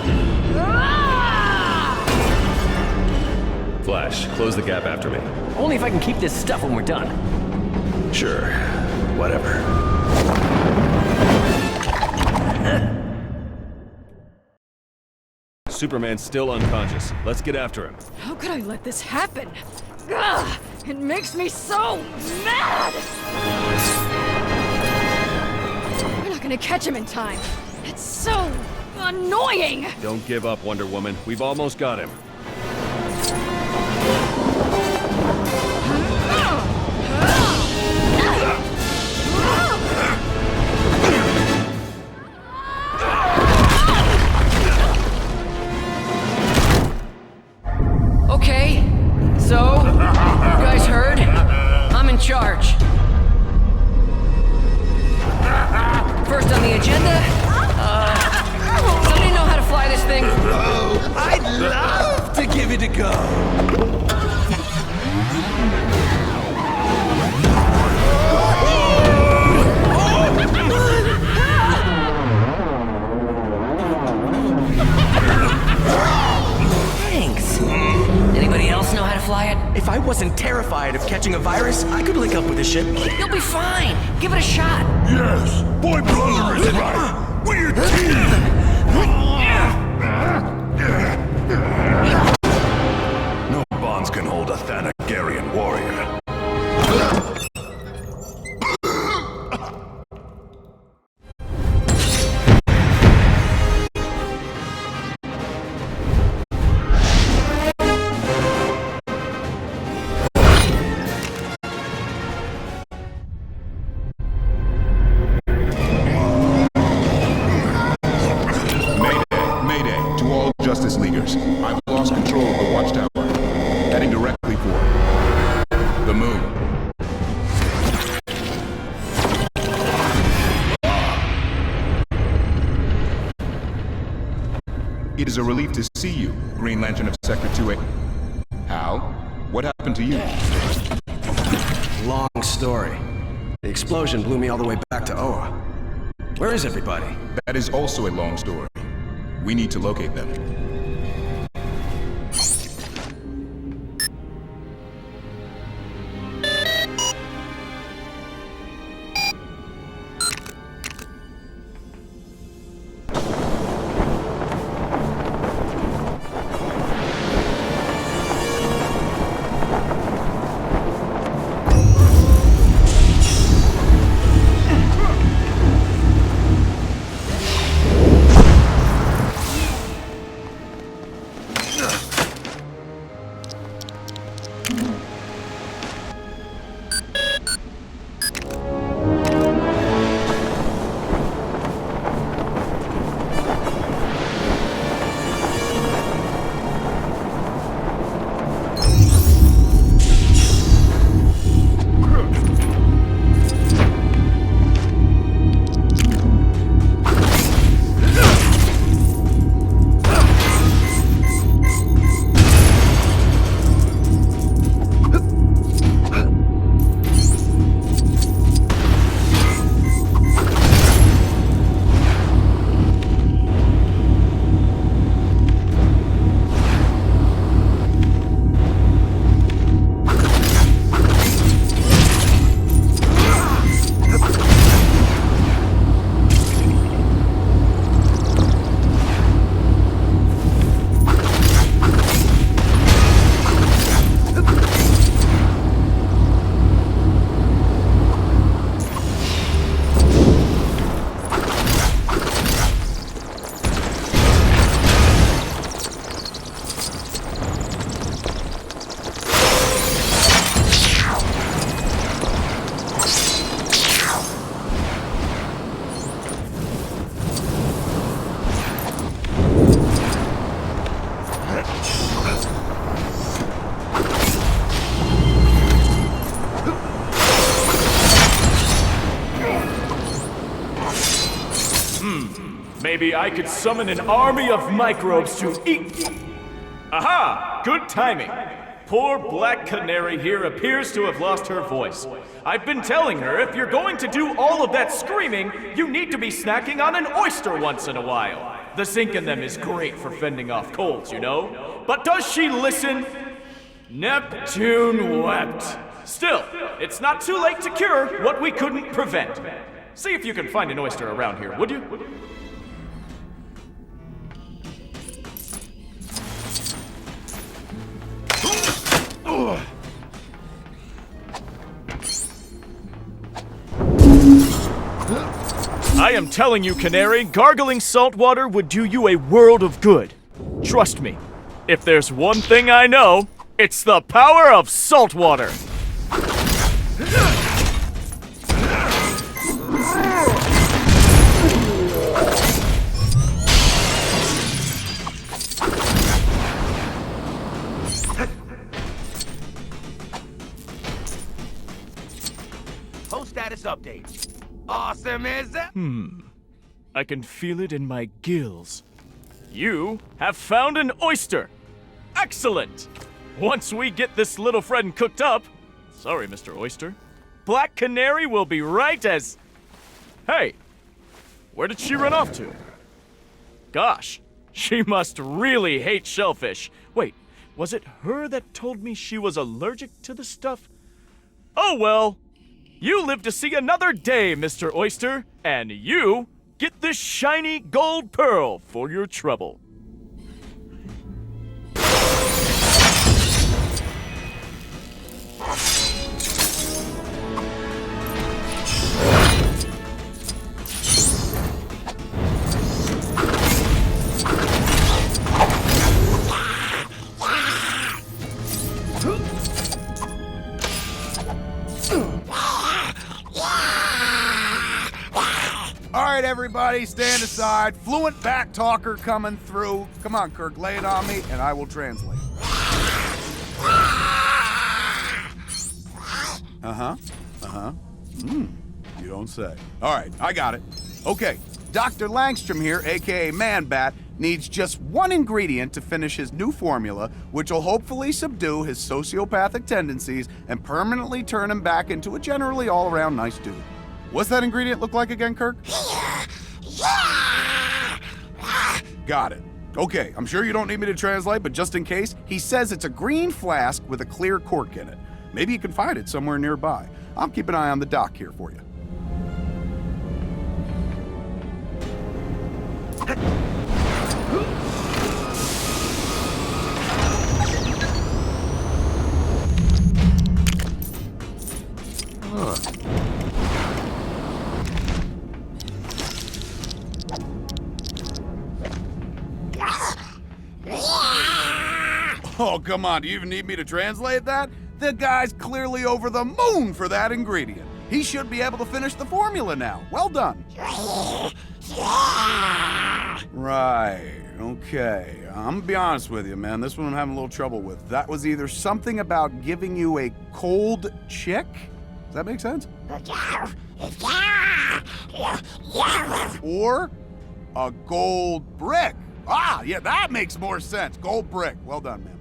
Flash, close the gap after me. Only if I can keep this stuff when we're done. Sure. Whatever. Superman's still unconscious. Let's get after him. How could I let this happen? Ugh, it makes me so mad! We're not gonna catch him in time. It's so annoying! Don't give up, Wonder Woman. We've almost got him. charge. First on the agenda, somebody know how to fly this thing? I'd love to give it a go. Thanks. Anybody else know how to fly it? If I wasn't terrified of catching a virus, I could link up with the ship. You'll be fine. Give it a shot. Yes, Boy Blunder is right. We're a team. No bonds can hold a Thanagarian warrior. Justice Leaguers, I've lost control of the watchtower. Heading directly for the moon. It is a relief to see you, Green Lantern of Sector 2A. Hal, what happened to you? Long story. The explosion blew me all the way back to Oa. Where is everybody? That is also a long story. We need to locate them. Maybe I could summon an army of microbes to eat. Aha! Good timing. Poor Black Canary here appears to have lost her voice. I've been telling her if you're going to do all of that screaming, you need to be snacking on an oyster once in a while. The zinc in them is great for fending off colds, you know? But does she listen? Neptune wept. Still, it's not too late to cure what we couldn't prevent. See if you can find an oyster around here, would you? I am telling you, Canary, gargling salt water would do you a world of good. Trust me, if there's one thing I know, it's the power of salt water. Post status update. Awesome is it? I can feel it in my gills. You have found an oyster! Excellent! Once we get this little friend cooked up... Sorry, Mr. Oyster. Black Canary will be right as... Hey! Where did she run off to? Gosh, she must really hate shellfish. Wait, was it her that told me she was allergic to the stuff? Oh well! You live to see another day, Mr. Oyster, and you get this shiny gold pearl for your trouble. Alright, everybody, stand aside. Fluent back talker coming through. Come on, Kirk, lay it on me, and I will translate. You don't say. Alright, I got it. Okay, Dr. Langstrom here, aka Man-Bat, needs just one ingredient to finish his new formula, which will hopefully subdue his sociopathic tendencies and permanently turn him back into a generally all-around nice dude. What's that ingredient look like again, Kirk? Got it. Okay, I'm sure you don't need me to translate, but just in case, he says it's a green flask with a clear cork in it. Maybe you can find it somewhere nearby. I'll keep an eye on the dock here for you. Oh, come on, do you even need me to translate that? The guy's clearly over the moon for that ingredient. He should be able to finish the formula now. Well done. Right, okay. I'm gonna be honest with you, man. This one I'm having a little trouble with. That was either something about giving you a cold chick? Does that make sense? Or a gold brick. Ah, yeah, that makes more sense. Gold brick. Well done, man.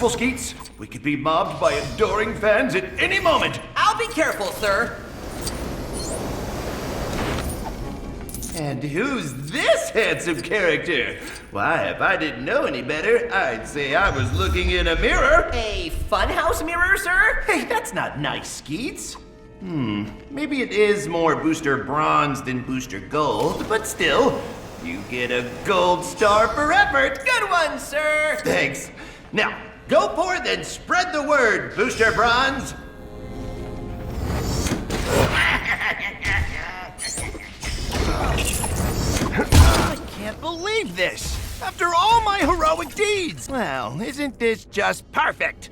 careful, Skeets. We could be mobbed by adoring fans at any moment. I'll be careful, sir. And who's this handsome character? Why, if I didn't know any better, I'd say I was looking in a mirror. A funhouse mirror, sir? Hey, that's not nice, Skeets. Maybe it is more Booster Bronze than Booster Gold, but still, you get a gold star for effort. Good one, sir. Thanks. Now, go forth and spread the word, Booster Bronze. I can't believe this! After all my heroic deeds! Well, isn't this just perfect?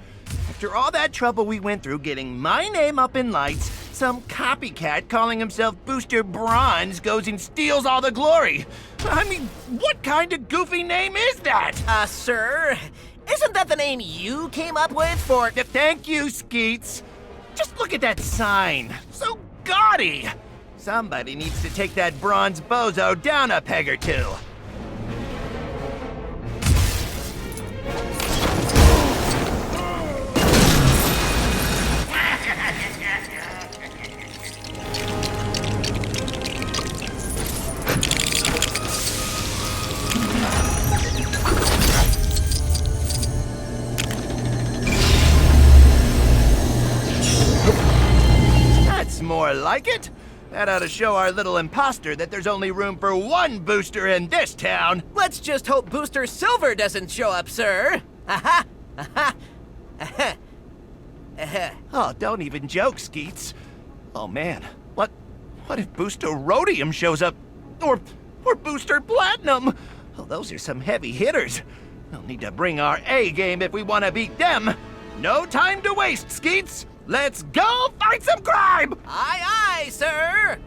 After all that trouble we went through getting my name up in lights, some copycat calling himself Booster Bronze goes and steals all the glory. I mean, what kind of goofy name is that? Sir, isn't that the name you came up with for... Thank you, Skeets. Just look at that sign. So gaudy. Somebody needs to take that bronze bozo down a peg or two. That's more like it. That ought to show our little imposter that there's only room for one booster in this town. Let's just hope Booster Silver doesn't show up, sir. Aha! Aha! Aha! Aha! Oh, don't even joke, Skeets. Oh man, what if Booster Rhodium shows up? Or Booster Platinum? Oh, those are some heavy hitters. We'll need to bring our A game if we want to beat them. No time to waste, Skeets. Let's go fight some crime! Aye, aye, sir!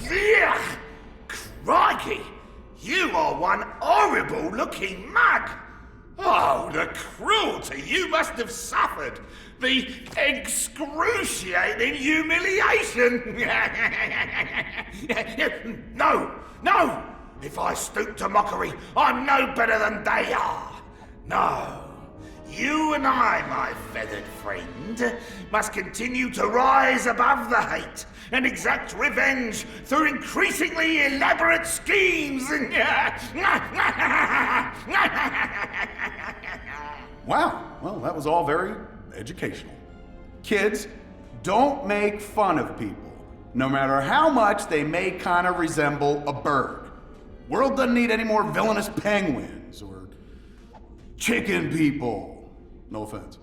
Yuck! Crikey! You are one horrible-looking mug! Oh, the cruelty you must have suffered! The excruciating humiliation! No! No! If I stoop to mockery, I'm no better than they are! No! You and I, my feathered friend, must continue to rise above the hate and exact revenge through increasingly elaborate schemes. Wow, well, that was all very educational. Kids, don't make fun of people, no matter how much they may kind of resemble a bird. World doesn't need any more villainous penguins or chicken people. No offense.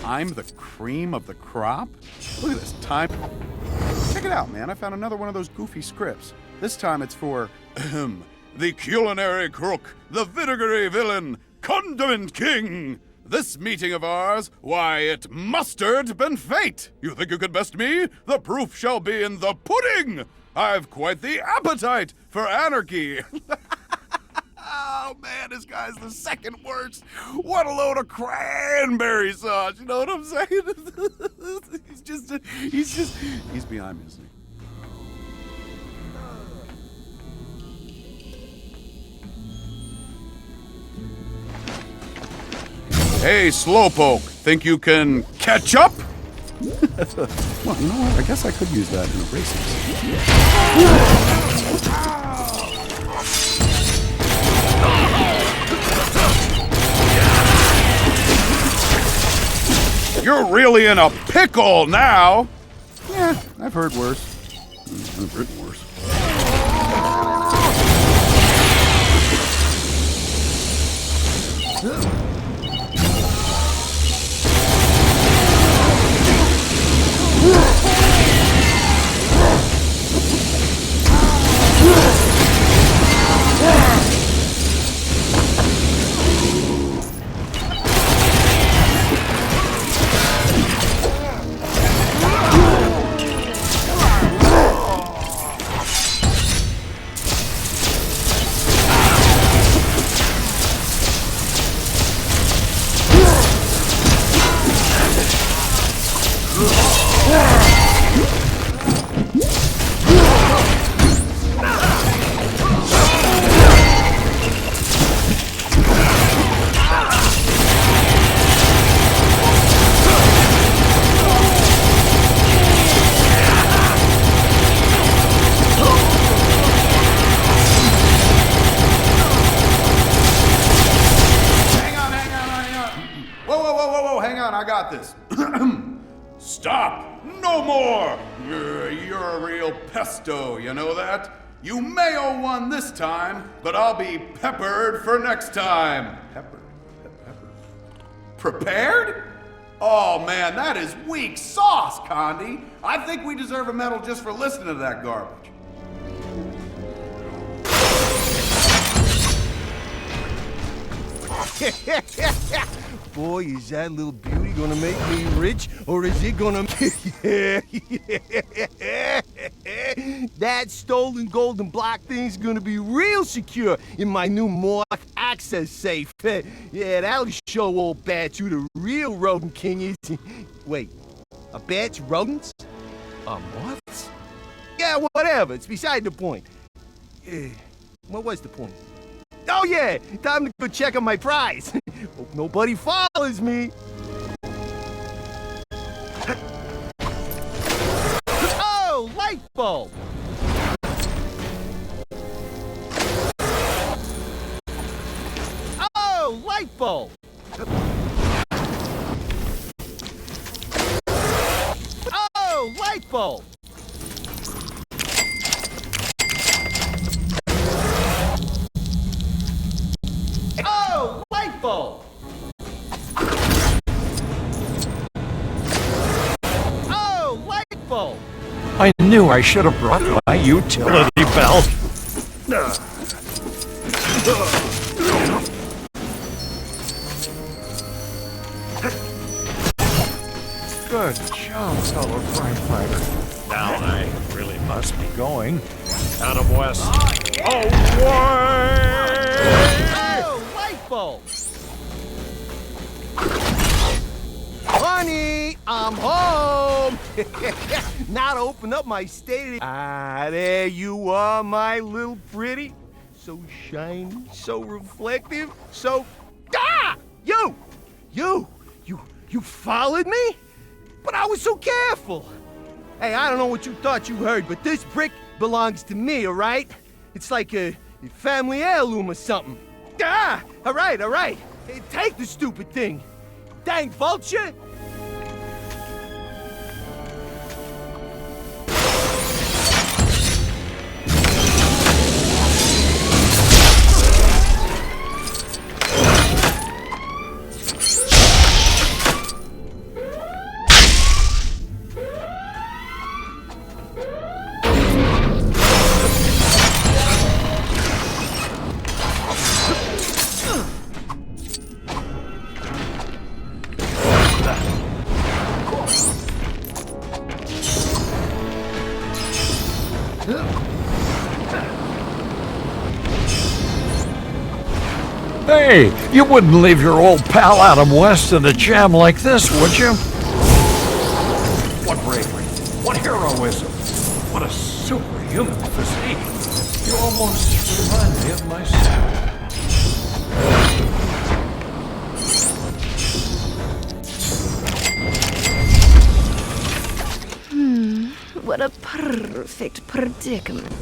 I'm the cream of the crop? Look at this time. Check it out, man. I found another one of those goofy scripts. This time it's for the culinary crook, the vinegary villain, condiment king. This meeting of ours, why, it mustard been fate. You think you can best me? The proof shall be in the pudding. I've quite the appetite for anarchy. Oh man, this guy's the second worst. What a load of cranberry sauce. You know what I'm saying? He's behind me, isn't he? Hey, Slowpoke, think you can catch up? Well, you know what? I guess I could use that in a races. You're really in a pickle now. Yeah, I've heard worse. I've written worse. I got this. Stop! No more! You're a real pesto, you know that? You may owe one this time, but I'll be peppered for next time. Peppered? Prepared? Oh man, that is weak sauce, Condi. I think we deserve a medal just for listening to that garbage. Boy, is that little beauty gonna make me rich, or is it gonna... That stolen golden block thing's gonna be real secure in my new morph access safe. Yeah, that'll show old Bats who the real rodent king is. Wait, a Bats rodents? What? Yeah, whatever, it's beside the point. What was the point? Oh yeah, time to go check on my prize. Hope nobody follows me. Oh, light bulb. Oh, light bulb. Oh, light bulb. Oh, light bulb! Oh, light bulb! I knew I should have brought my utility belt. Good job, fellow crime fighter. Now I really must be going. Adam West. Oh, light bulb! Honey, I'm home! Now to open up my state. Ah, there you are, my little pretty. So shiny, so reflective, so... Ah! You followed me? But I was so careful. Hey, I don't know what you thought you heard, but this brick belongs to me, all right? It's like a family heirloom or something. Ah! All right. Hey, take the stupid thing. Dang vulture! Hey, you wouldn't leave your old pal Adam West in a jam like this, would you? What bravery, what heroism, what a superhuman physique. You almost remind me of myself. What a perfect predicament.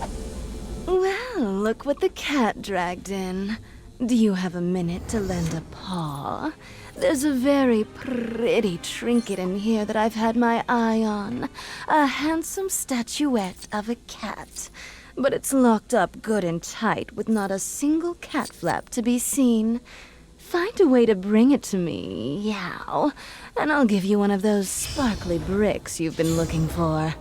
Well, look what the cat dragged in. Do you have a minute to lend a paw? There's a very pretty trinket in here that I've had my eye on. A handsome statuette of a cat. But it's locked up good and tight with not a single cat flap to be seen. Find a way to bring it to me, yow, and I'll give you one of those sparkly bricks you've been looking for.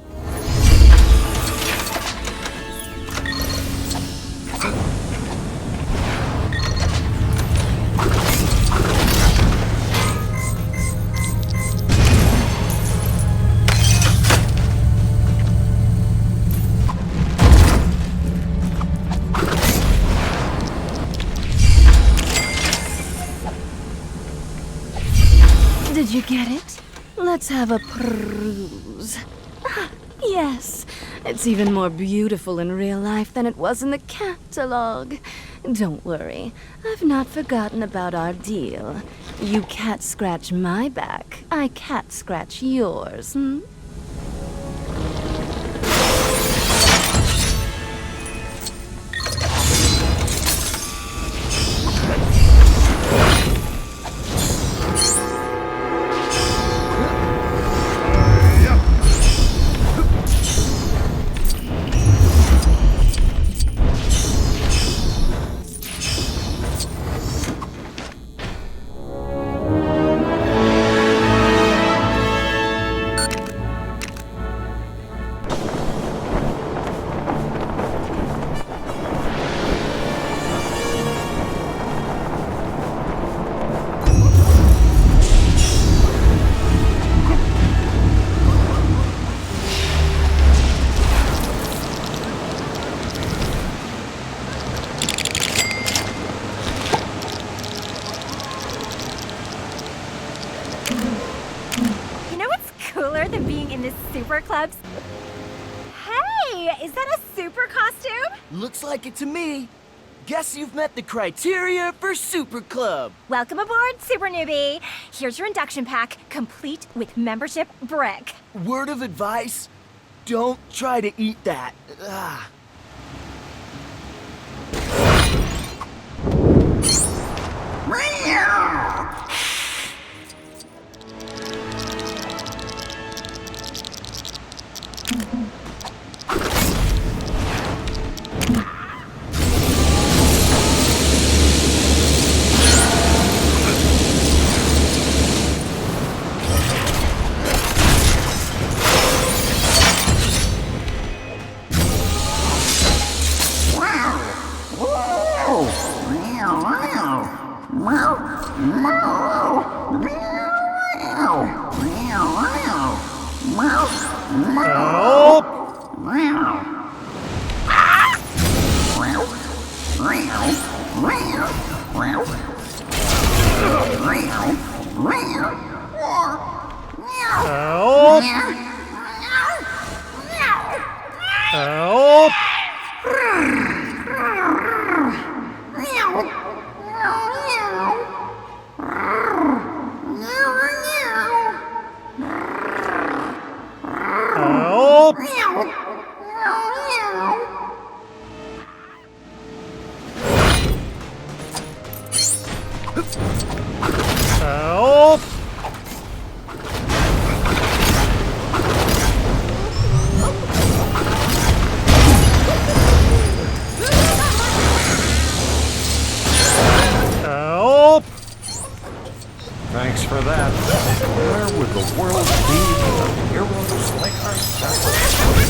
Did you get it? Let's have a peruse. Ah, yes, it's even more beautiful in real life than it was in the catalog. Don't worry, I've not forgotten about our deal. You cat scratch my back, I cat scratch yours, hmm? Than being in the super clubs. Hey, is that a super costume? Looks like it to me. Guess you've met the criteria for Super Club. Welcome aboard, Super Newbie. Here's your induction pack, complete with membership brick. Word of advice, don't try to eat that. Ugh. Thanks for that. Where would the world be without heroes like ourselves?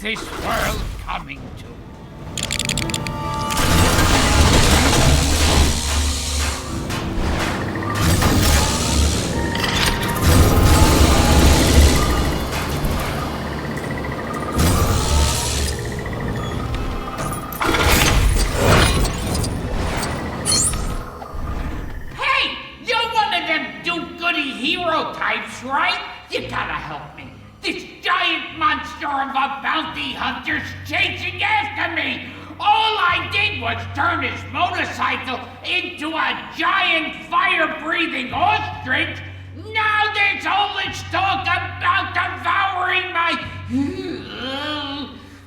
this world coming to? Hero types, right? You gotta help me. This giant monster of a bounty hunter's chasing after me. All I did was turn his motorcycle into a giant fire-breathing ostrich. Now there's all this talk about devouring my...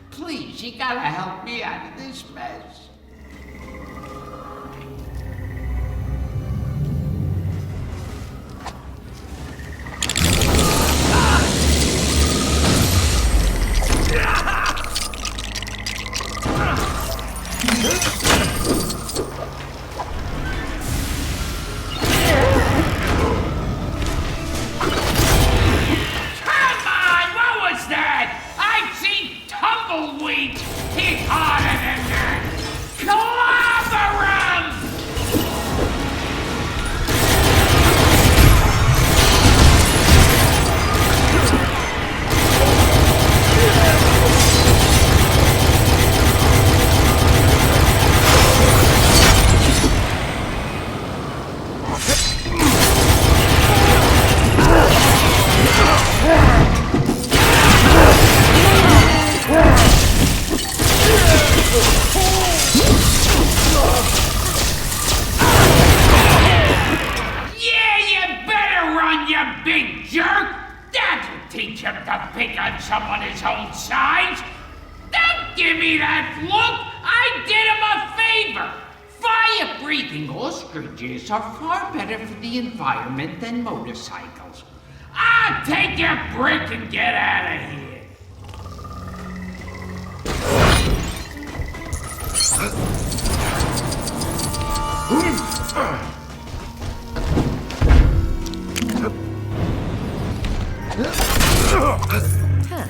Please, you gotta help me out of this mess. Ostriches are far better for the environment than motorcycles. Take your brick and get out of here. Huh.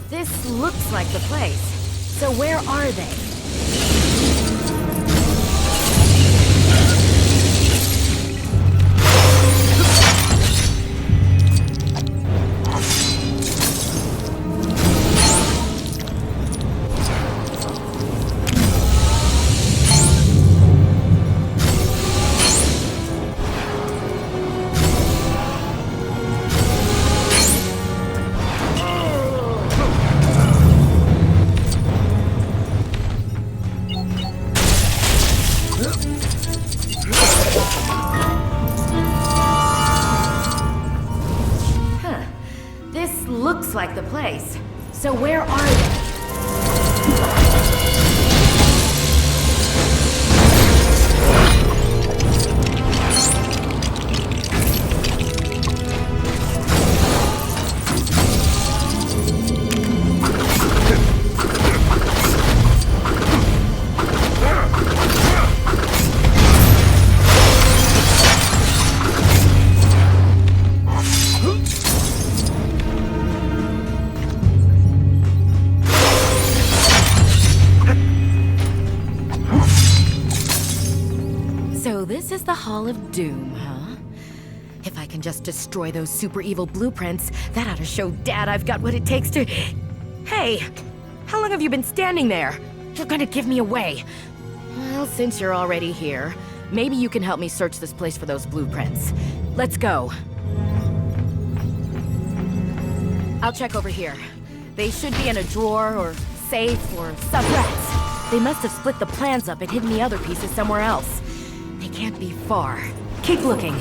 This looks like the place. So where are they? Like the place. So where are they? This is the Hall of Doom, huh? If I can just destroy those super evil blueprints, that ought to show Dad I've got what it takes to... Hey! How long have you been standing there? You're gonna give me away. Well, since you're already here, maybe you can help me search this place for those blueprints. Let's go. I'll check over here. They should be in a drawer or safe or some rats. They must have split the plans up and hidden the other pieces somewhere else. They can't be far. Keep looking.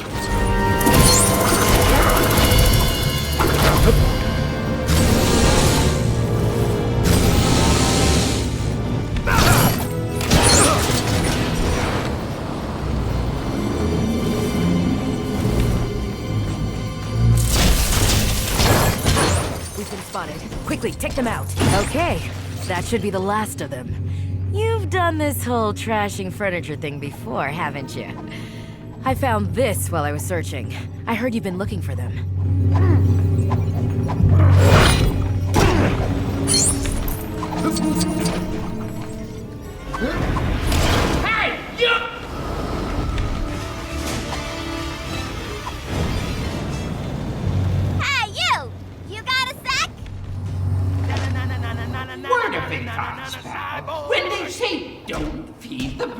We've been spotted. Quickly, take them out. Okay, that should be the last of them. You've done this whole trashing furniture thing before, haven't you? I found this while I was searching. I heard you've been looking for them.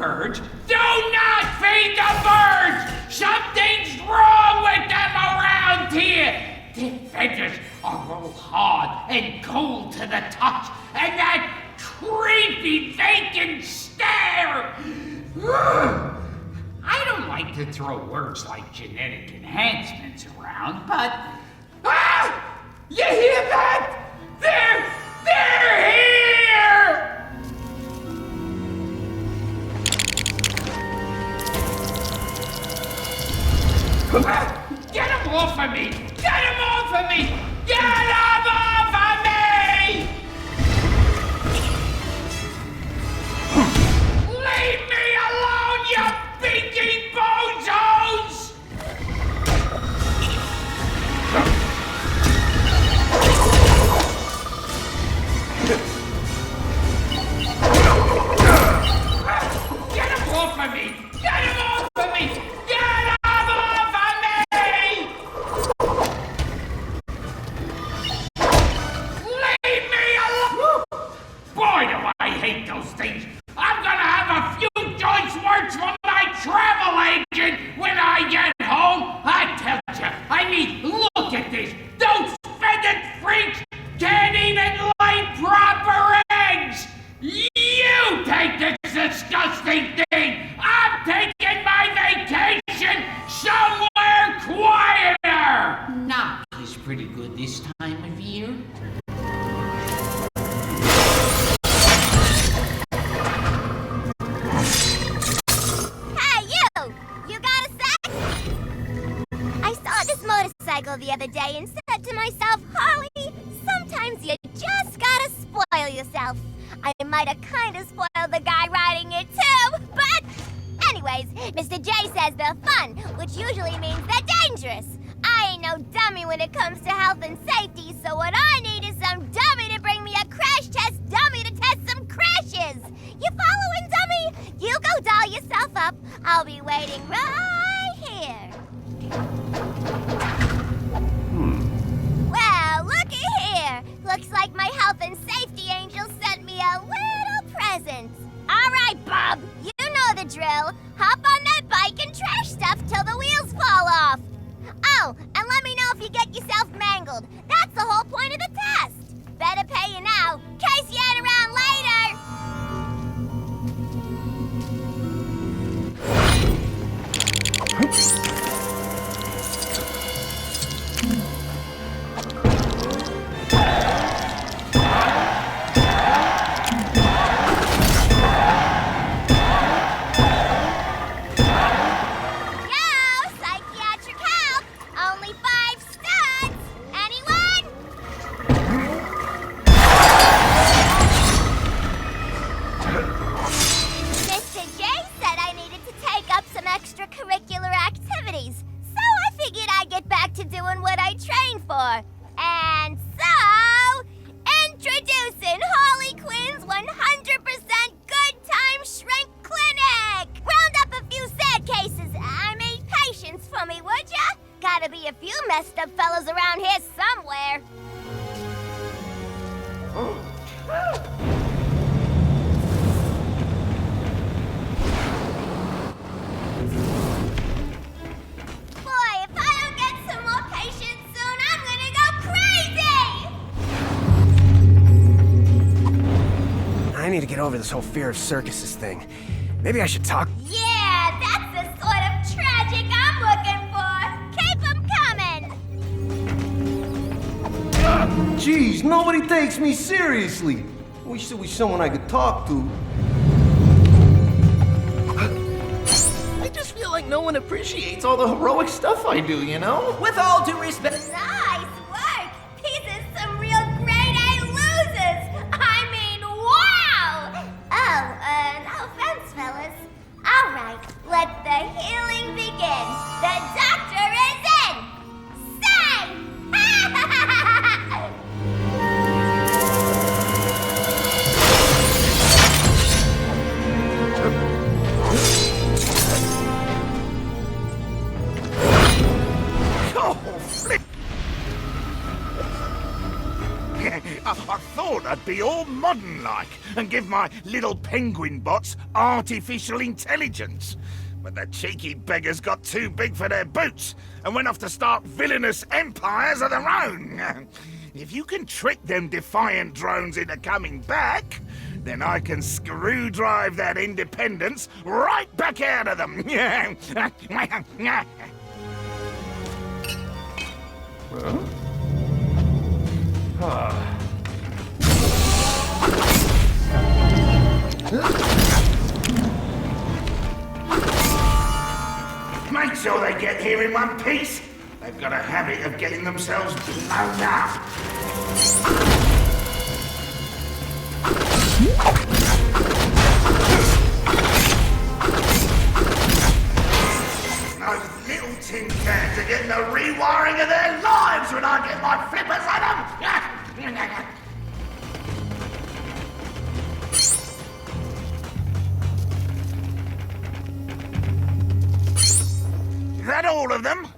birds? Do not feed the birds! Something's wrong with them around here! Their feathers are all hard and cold to the touch, and that creepy vacant stare! I don't like to throw words like genetic enhancements around, but... Ah! You hear that? They're here! Get him off of me! Get him off of me! Get him off of me! Leave me alone, you pinky bozos! Get him off of me! Get him off of me! Get him off of me! Leave me alone! Boy, do I hate those things! I'm gonna have a few joints words from my travel agent when I get home! I tell you, I mean, look at this! Those feathered freaks can't even lay proper eggs! You take this disgusting thing! I'm taking my vacation somewhere quieter! Knock is pretty good this time of year. Hey, you! You got a sec? I saw this motorcycle the other day and said to myself, Harley, sometimes you just gotta spoil yourself. I might have kinda spoiled the guy riding it too, but... Anyways, Mr. J says they're fun, which usually means they're dangerous. I ain't no dummy when it comes to health and safety, so what I need is some dummy to bring me a crash test dummy to test some crashes. You following, dummy? You go doll yourself up. I'll be waiting right here. Well, looky here. Looks like my health and safety angel sent me a little present. All right, Bob, you know the drill. Hop on that bike and trash stuff till the wheels fall off. Oh, and let me know if you get yourself mangled. That's the whole point of the test. Better pay you now, in case you ain't around later. Extracurricular activities, so I figured I'd get back to doing what I trained for. And so, introducing Harley Quinn's 100% Good Time Shrink Clinic! Round up a few sad cases, patience for me, would ya? Gotta be a few messed up fellas around here somewhere. I need to get over this whole fear of circuses thing. Maybe I should talk. Yeah, that's the sort of tragic I'm looking for. Keep 'em coming. Jeez, nobody takes me seriously. Wish there was someone I could talk to. I just feel like no one appreciates all the heroic stuff I do, you know? With all due respect... Nice work. These are some real grade A losers. I mean, wow. Oh, no offense, fellas. All right, let the healing begin. The doctor is in. Say! Oh, flip! I thought I'd be all modern-like and give my little penguin bots artificial intelligence. But the cheeky beggars got too big for their boots and went off to start villainous empires of their own. If you can trick them defiant drones into coming back, then I can screw-drive that independence right back out of them. Well? Make sure they get here in one piece. They've got a habit of getting themselves blown up. Those little tin cans are getting the rewiring of their lives when I get my flippers on them! Is that all of them?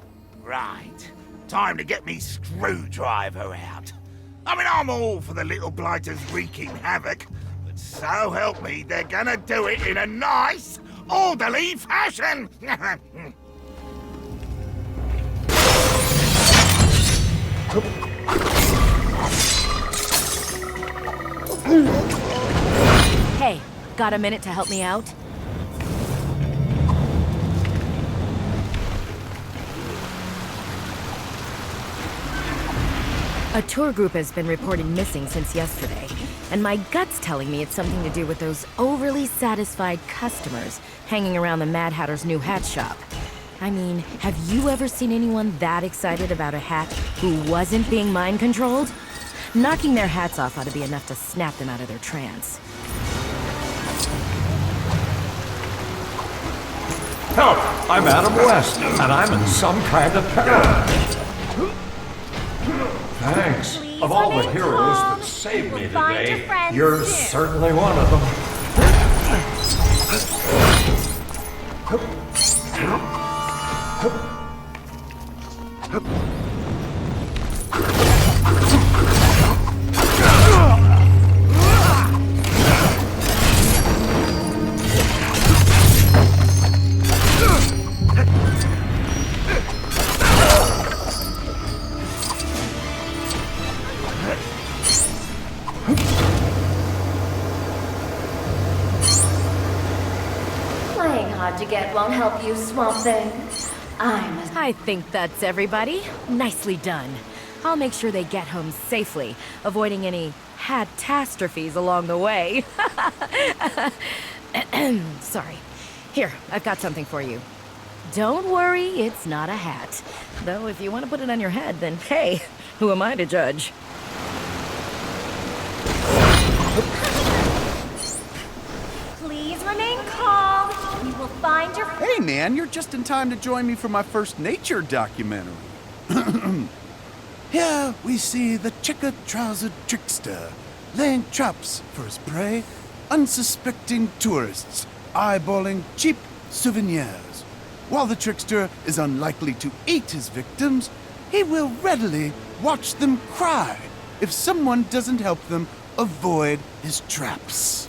Right. Time to get me screwdriver out. I mean, I'm all for the little blighters wreaking havoc, but so help me, they're gonna do it in a nice, orderly fashion! Hey, got a minute to help me out? A tour group has been reported missing since yesterday, and my gut's telling me it's something to do with those overly satisfied customers hanging around the Mad Hatter's new hat shop. I mean, have you ever seen anyone that excited about a hat who wasn't being mind-controlled? Knocking their hats off ought to be enough to snap them out of their trance. Help! I'm Adam West, and I'm in some kind of peril. Thanks. Of all the heroes that saved me today, you're certainly one of them. To get won't help you, Swamp Thing. I think that's everybody. Nicely done. I'll make sure they get home safely, avoiding any catastrophes along the way. Sorry. Here, I've got something for you. Don't worry, it's not a hat. Though if you want to put it on your head, then hey, who am I to judge? Please remain calm. We will find your... Hey, man, you're just in time to join me for my first nature documentary. Here we see the checkered-trousered trickster laying traps for his prey, unsuspecting tourists eyeballing cheap souvenirs. While the trickster is unlikely to eat his victims, he will readily watch them cry if someone doesn't help them avoid his traps.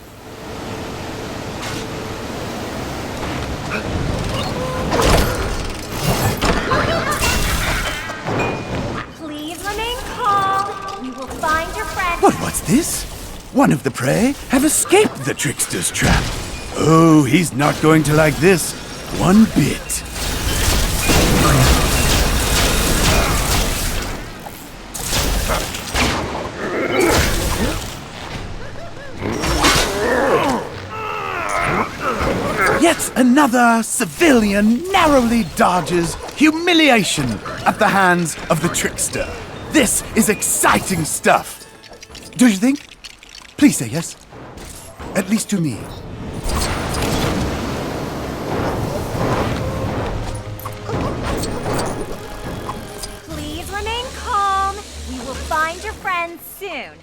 Please remain calm. We will find your friend. What's this? One of the prey have escaped the trickster's trap. Oh, he's not going to like this one bit. Yet another civilian narrowly dodges humiliation at the hands of the trickster. This is exciting stuff. Do you think? Please say yes. At least to me. Please remain calm. We will find your friends soon.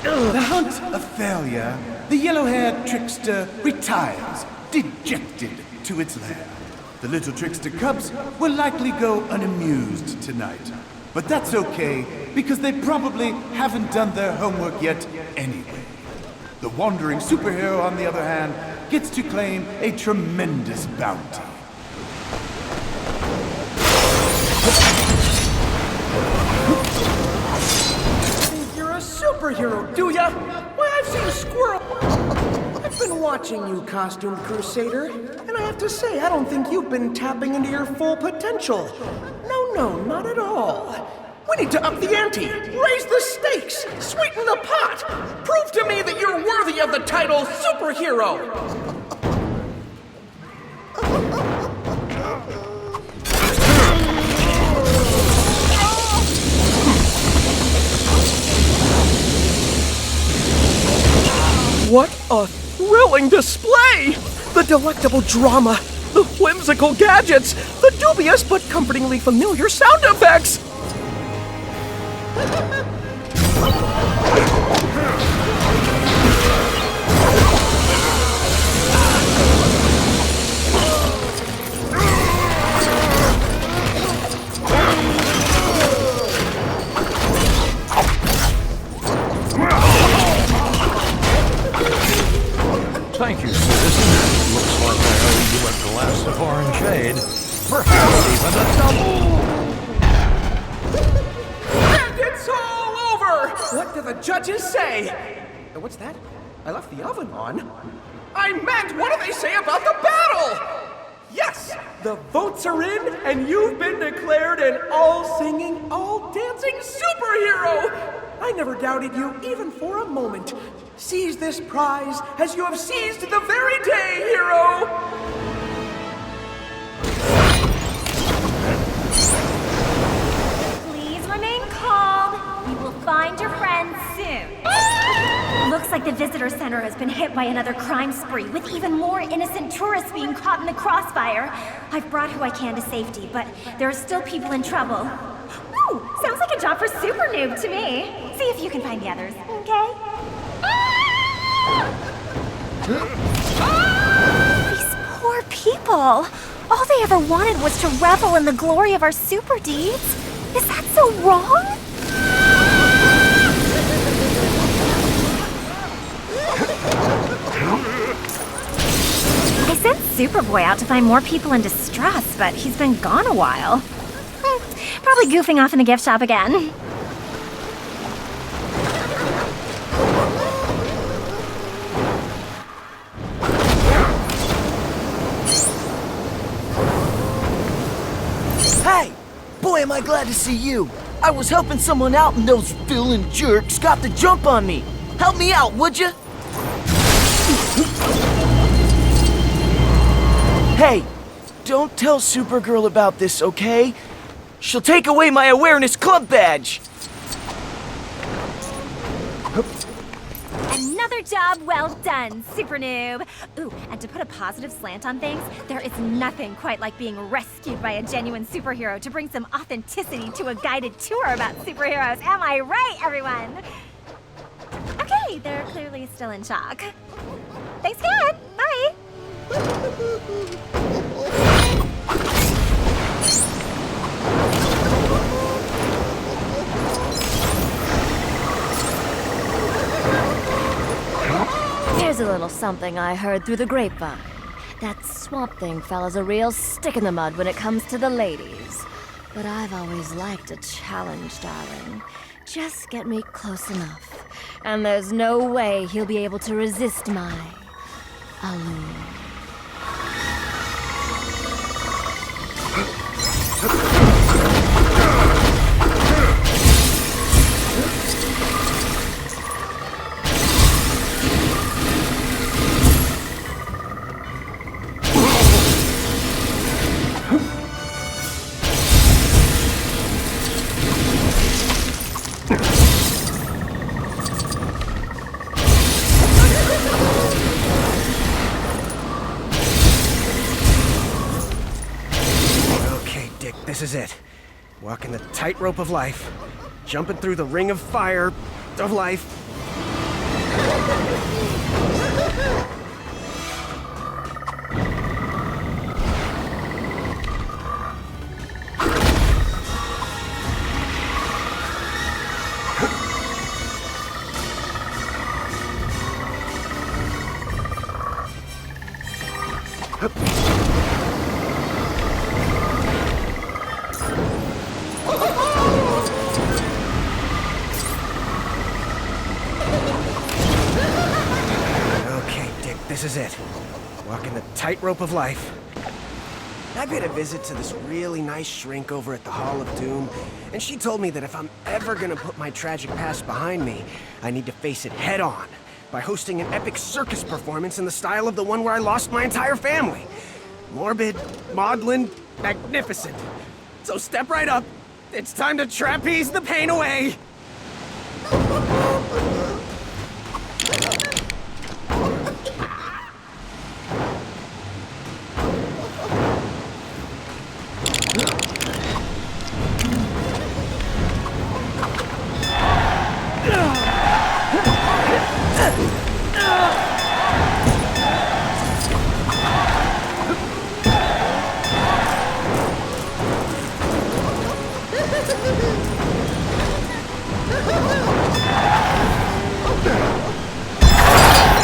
The hunt a failure, the yellow-haired trickster retires, dejected to its lair. The little trickster cubs will likely go unamused tonight. But that's okay, because they probably haven't done their homework yet anyway. The wandering superhero, on the other hand, gets to claim a tremendous bounty. Think you're a superhero, do ya? Why, I've seen a squirrel. I've been watching you, Costume Crusader, and I have to say, I don't think you've been tapping into your full potential. No, not at all. We need to up the ante, raise the stakes, sweeten the pot. Prove to me that you're worthy of the title superhero. What a thrilling display! The delectable drama, the whimsical gadgets, the dubious but comfortingly familiar sound effects! Thank you, citizen. Looks like I owe you a glass of orangeade. Perhaps even a double. And it's all over! What do the judges say? What's that? I left the oven on. I meant, what do they say about the battle? Yes! The votes are in, and you've been declared an all-singing, all-dancing superhero! I never doubted you, even for a moment. Seize this prize as you have seized the very day, hero! Please remain calm. We will find your friends soon. Looks like the visitor center has been hit by another crime spree, with even more innocent tourists being caught in the crossfire. I've brought who I can to safety, but there are still people in trouble. Ooh, sounds like a job for Super Noob to me. See if you can find the others, okay? These poor people. All they ever wanted was to revel in the glory of our super deeds. Is that so wrong? I sent Superboy out to find more people in distress, but he's been gone a while. Probably goofing off in the gift shop again. Hey! Boy, am I glad to see you! I was helping someone out and those villain jerks got the jump on me! Help me out, would you? Hey! Don't tell Supergirl about this, okay? She'll take away my Awareness Club badge! Another job well done, Super Noob. Ooh, and to put a positive slant on things, there is nothing quite like being rescued by a genuine superhero to bring some authenticity to a guided tour about superheroes. Am I right, everyone? Okay, they're clearly still in shock. Thanks again. Bye. Here's a little something I heard through the grapevine. That Swamp Thing fella's a real stick in the mud when it comes to the ladies. But I've always liked a challenge, darling. Just get me close enough, and there's no way he'll be able to resist my allure. This is it. Walking the tightrope of life. Jumping through the ring of fire of life. Okay, Dick, this is it. Walking the tightrope of life. I paid a visit to this really nice shrink over at the Hall of Doom, and she told me that if I'm ever gonna put my tragic past behind me, I need to face it head on by hosting an epic circus performance in the style of the one where I lost my entire family. Morbid, maudlin, magnificent. So step right up. It's time to trapeze the pain away.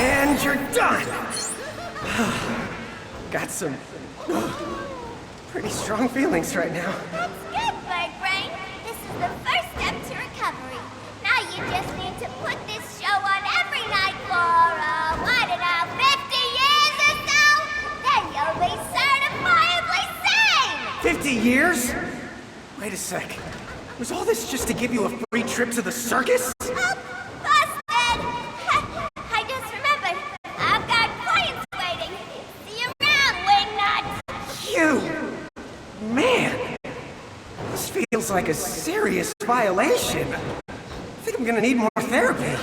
And you're done! Got some pretty strong feelings right now. That's good, Bird Brain. This is the first step to recovery. Now you just need to put this show on every night for, I don't know, 50 years or so? Then you'll be certifiably sane! 50 years? Wait a sec. Was all this just to give you a free trip to the circus? Oh, busted! I just remembered. I've got clients waiting. See you around, Wingnut! You! Man! This feels like a serious violation. I think I'm gonna need more therapy.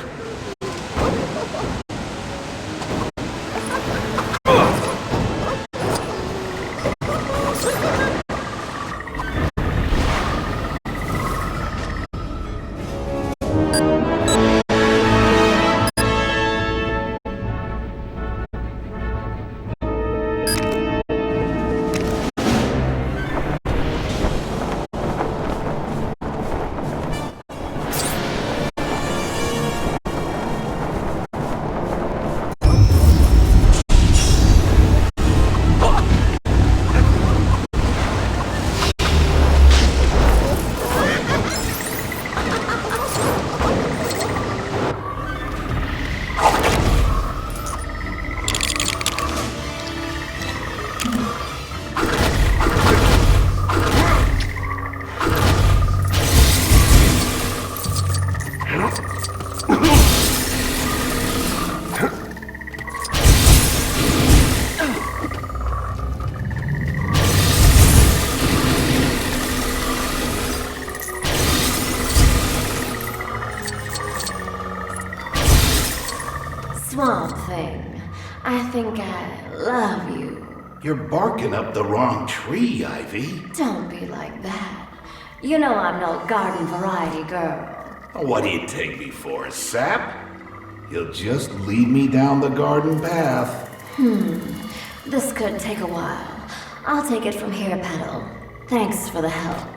Swamp Thing, I think I love you. You're barking up the wrong tree, Ivy. Don't be like that. You know I'm no garden variety girl. What do you take me for, a sap? You'll just lead me down the garden path. This could take a while. I'll take it from here, Petal. Thanks for the help.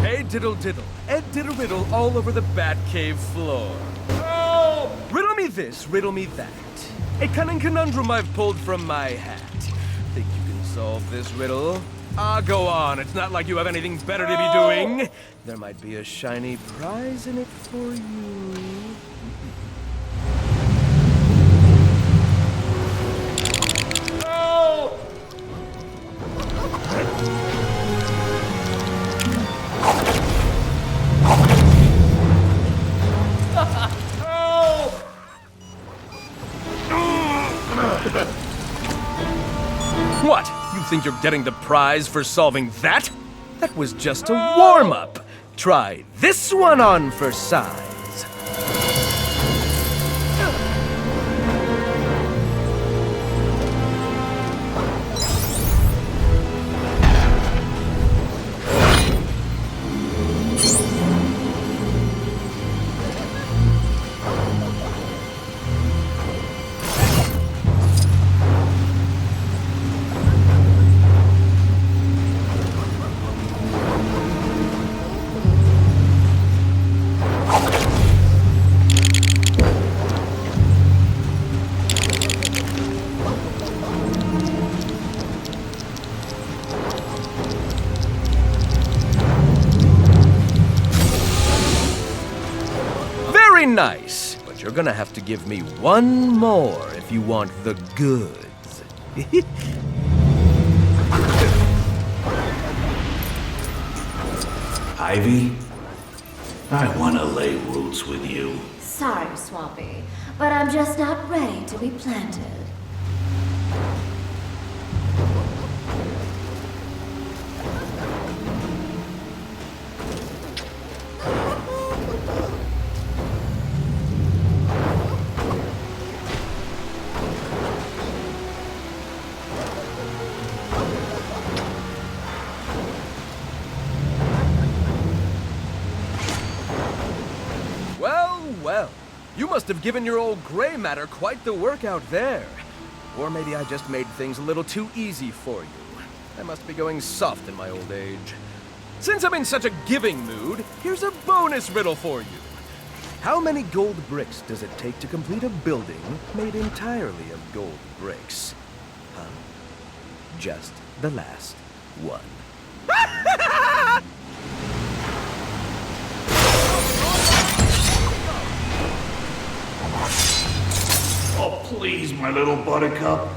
Hey, diddle diddle. Ed diddle riddle all over the Batcave floor. Oh! Riddle me this, riddle me that. A cunning conundrum I've pulled from my hat. Think you can solve this riddle? Go on. It's not like you have anything better to be doing. There might be a shiny prize in it for you. Oh! What? You think you're getting the prize for solving that? That was just a warm-up. Try this one on for size. very nice, but you're gonna have to give me one more if you want the goods. Ivy, I want to lay roots with you. Sorry, Swampy, but I'm just not ready to be planted. Well, you must have given your old gray matter quite the workout there. Or maybe I just made things a little too easy for you. I must be going soft in my old age. Since I'm in such a giving mood, here's a bonus riddle for you. How many gold bricks does it take to complete a building made entirely of gold bricks? Just the last one. Oh, please, my little buttercup.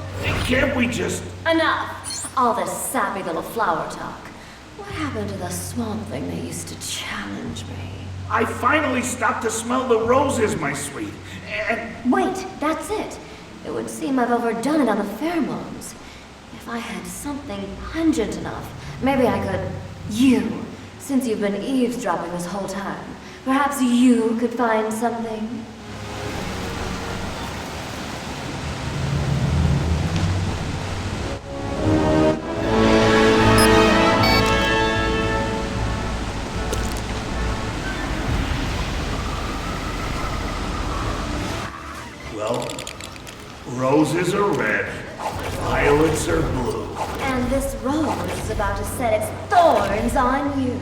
Can't we just... Enough! All this sappy little flower talk. What happened to the swamp thing that used to challenge me? I finally stopped to smell the roses, my sweet. And... Wait, that's it. It would seem I've overdone it on the pheromones. If I had something pungent enough, maybe I could... You, since you've been eavesdropping this whole time, perhaps you could find something? Well, roses are red, violets are blue. And this rose is about to set its thorns on you.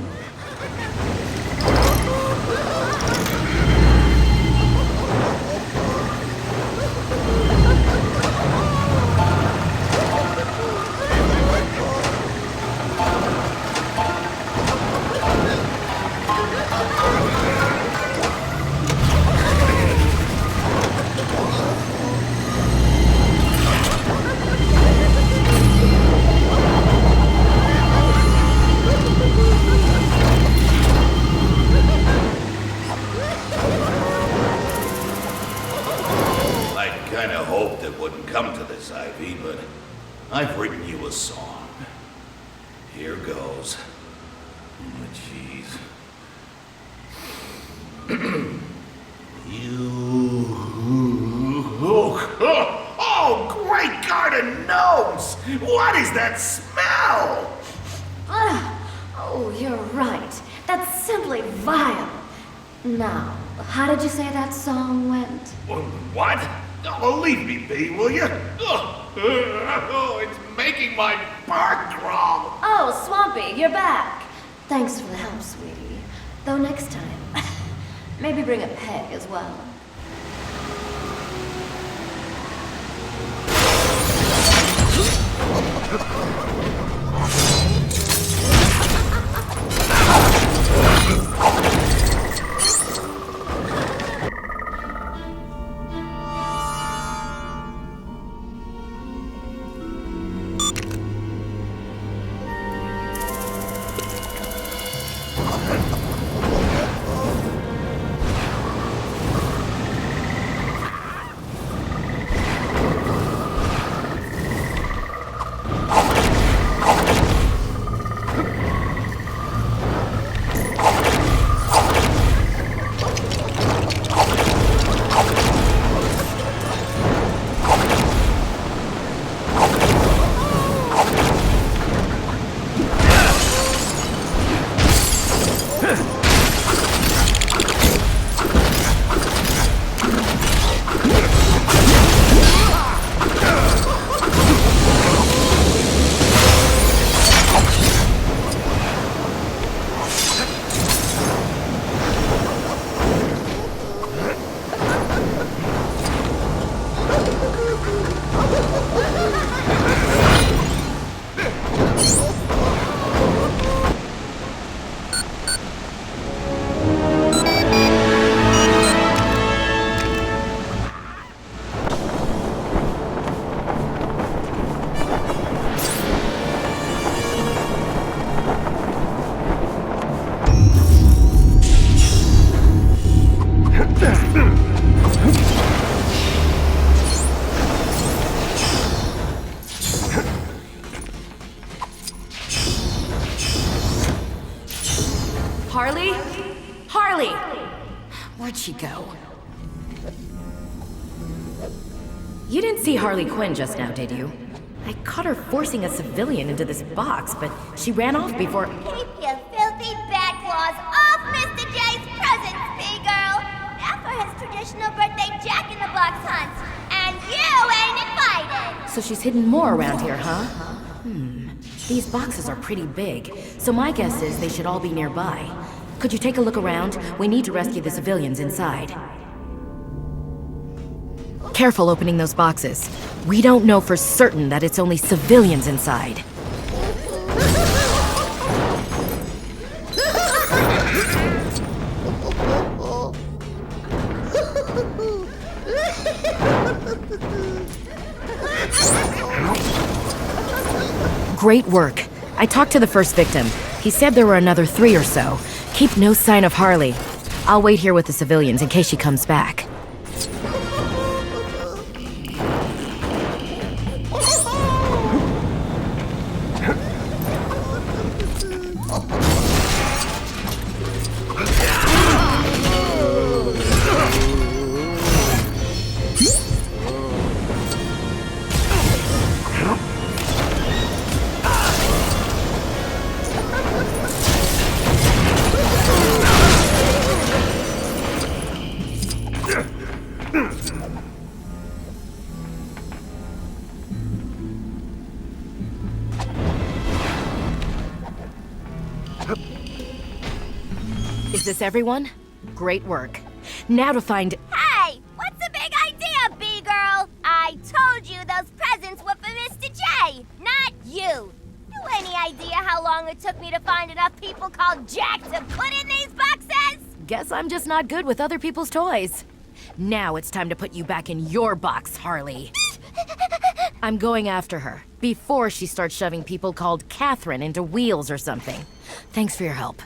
Ivy, but I've written you a song. Here goes. Oh, jeez. Oh, great garden gnomes! What is that smell? Oh, you're right. That's simply vile. Now, how did you say that song went? What? Oh, leave me be, will you? Oh, it's making my bark crawl. Oh, Swampy, you're back. Thanks for the help, sweetie. Though next time, maybe bring a peg as well. Harley? Harley! Where'd she go? You didn't see Harley Quinn just now, did you? I caught her forcing a civilian into this box, but she ran off before... Keep your filthy bad claws off Mr. J's presents, B-girl! Now for his traditional birthday Jack-in-the-Box hunt. And you ain't invited! So she's hidden more around here, huh? These boxes are pretty big, so my guess is they should all be nearby. Could you take a look around? We need to rescue the civilians inside. Careful opening those boxes. We don't know for certain that it's only civilians inside. Great work. I talked to the first victim. He said there were another 3 or so. Keep no sign of Harley. I'll wait here with the civilians in case she comes back. Is this everyone? Great work. Now to find... Hey! What's the big idea, B-girl? I told you those presents were for Mr. J, not you. You any idea how long it took me to find enough people called Jack to put in these boxes? Guess I'm just not good with other people's toys. Now it's time to put you back in your box, Harley. I'm going after her, before she starts shoving people called Catherine into wheels or something. Thanks for your help.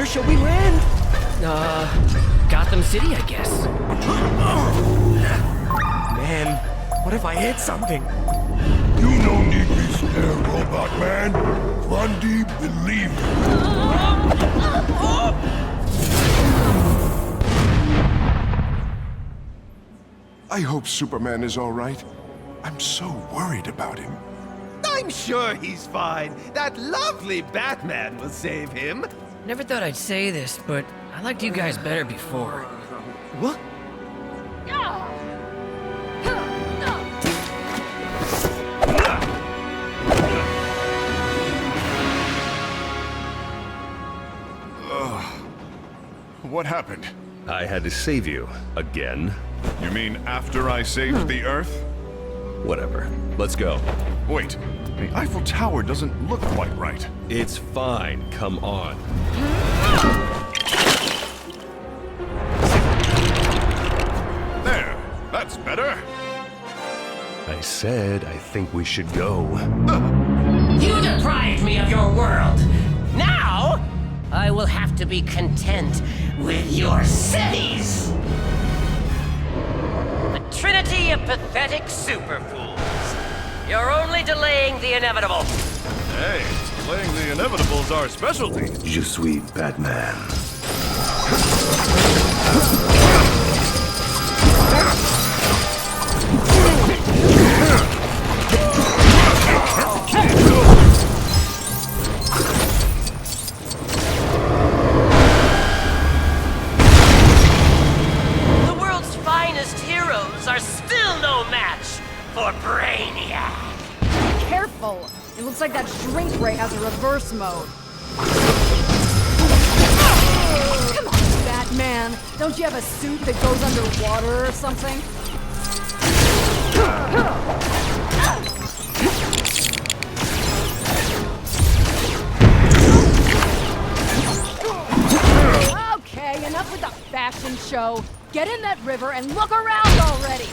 Shall we land? Gotham City, I guess. Man, what if I hit something? You no need be scared, Robot Man. Grundy, believe me. I hope Superman is all right. I'm so worried about him. I'm sure he's fine. That lovely Batman will save him. Never thought I'd say this, but I liked you guys better before. What? What happened? I had to save you. Again. You mean after I saved the Earth? Whatever. Let's go. Wait. The Eiffel Tower doesn't look quite right. It's fine. Come on. There. That's better. I said I think we should go. You deprived me of your world. Now, I will have to be content with your cities. The trinity of pathetic superfools. You're only delaying the inevitable. Hey, delaying the inevitable is our specialty. Je suis Batman. The world's finest heroes are still no match for Brainiac. Careful! It looks like that shrink ray has a reverse mode. Come on, Batman! Don't you have a suit that goes underwater or something? Okay, enough with the fashion show. Get in that river and look around already!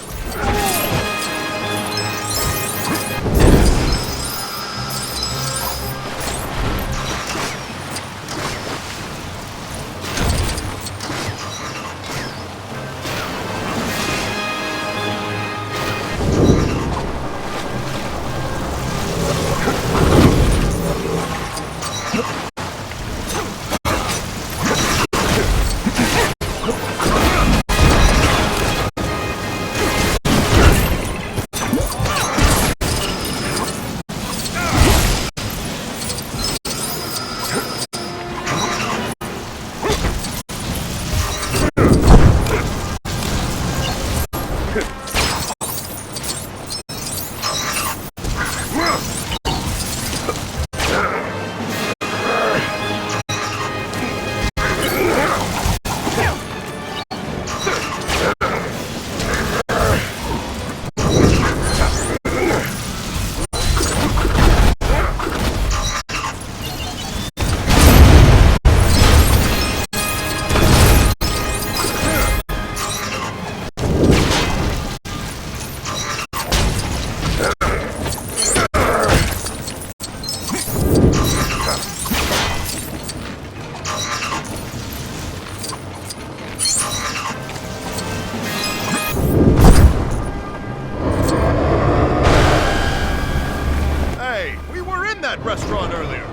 Restaurant earlier.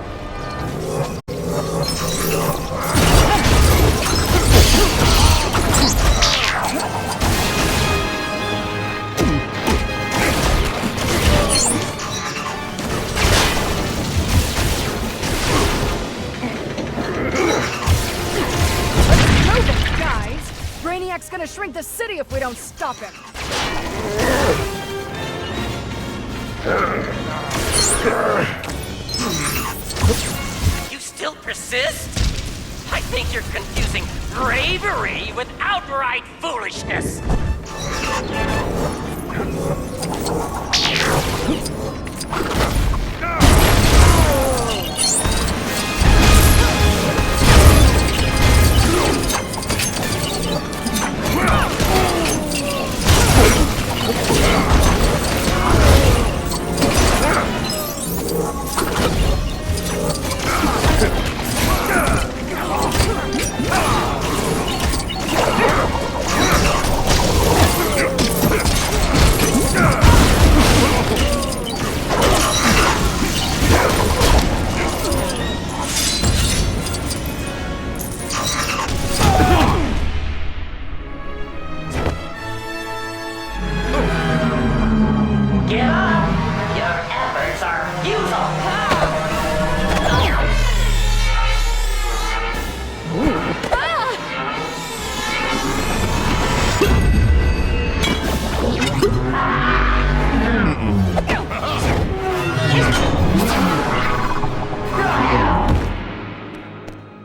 Guys, Brainiac's gonna shrink the city if we don't stop him. You still persist? I think you're confusing bravery with outright foolishness.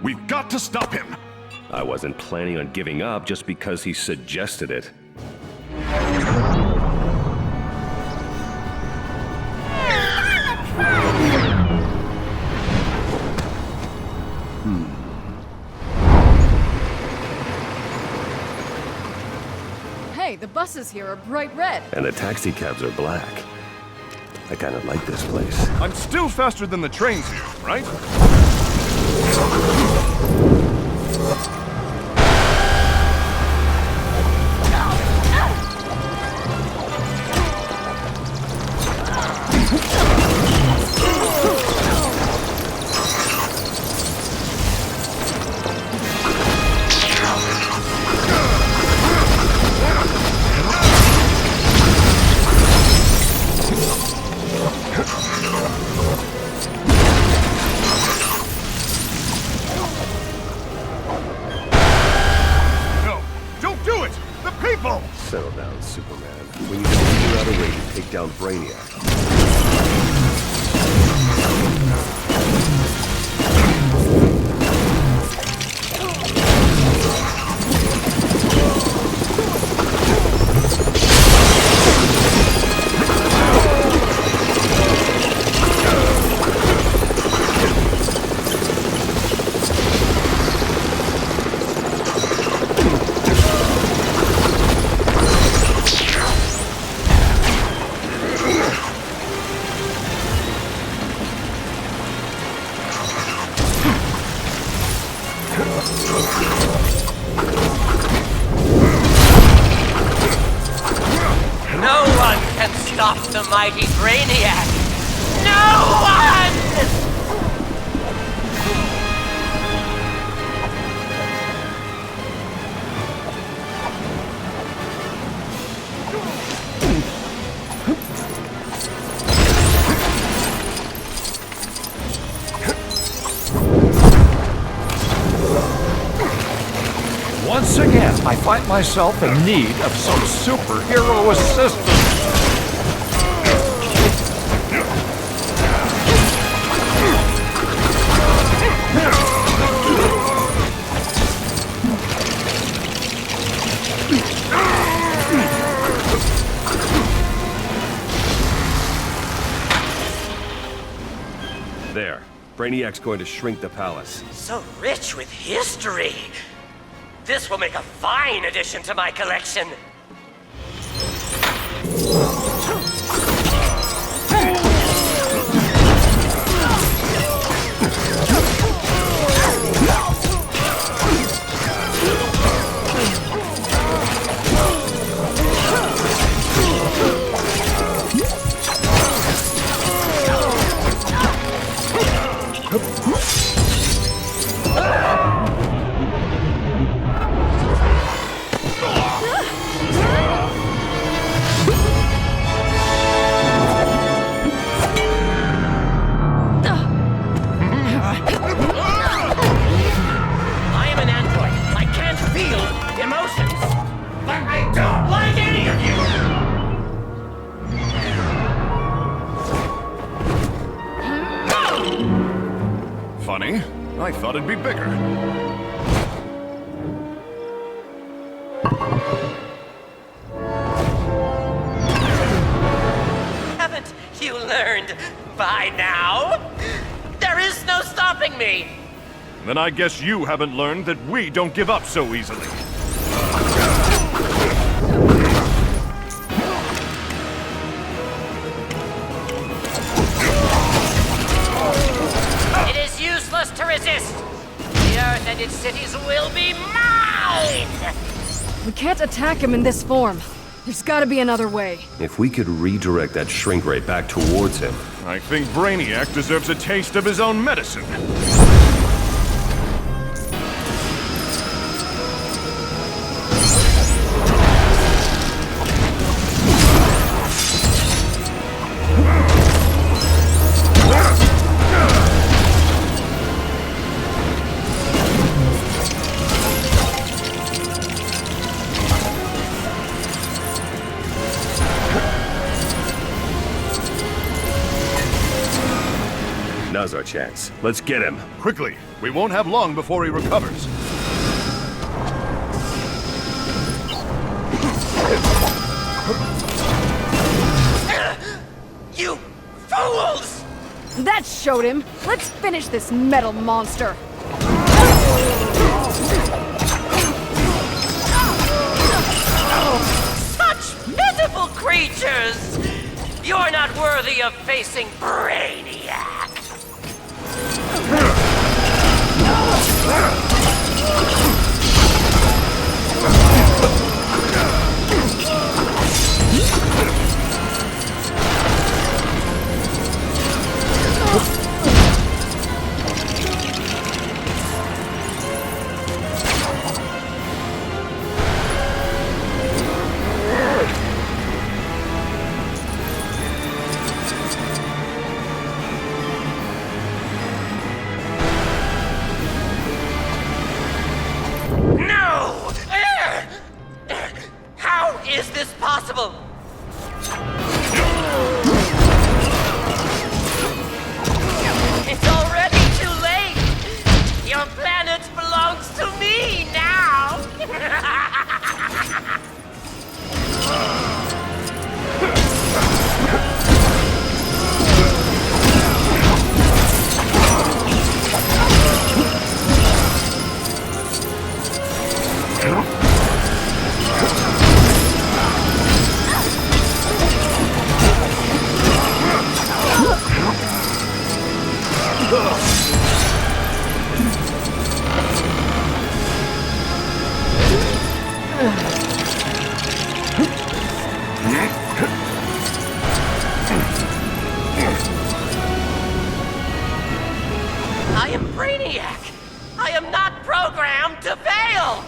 We've got to stop him! I wasn't planning on giving up just because he suggested it. Hey, the buses here are bright red. And the taxi cabs are black. I kind of like this place. I'm still faster than the trains here, right? Settle down, Superman. We need to figure out a way to take down Brainiac. No one can stop the mighty Brainiac! No one! Once again, I find myself in need of some superhero assistance. There. Brainiac's going to shrink the palace. So rich with history! This will make a fine addition to my collection! Funny. I thought it'd be bigger. Haven't you learned by now? There is no stopping me! Then I guess you haven't learned that we don't give up so easily. It is useless to resist! The Earth and its cities will be mine! We can't attack him in this form. There's gotta be another way. If we could redirect that shrink ray back towards him. I think Brainiac deserves a taste of his own medicine. Now's our chance. Let's get him. Quickly. We won't have long before he recovers. You fools! That showed him. Let's finish this metal monster. Such creatures! You're not worthy of facing Brainiac! No! How is this possible? It's already too late! Your planet belongs to me now! I am Brainiac! I am not programmed to fail!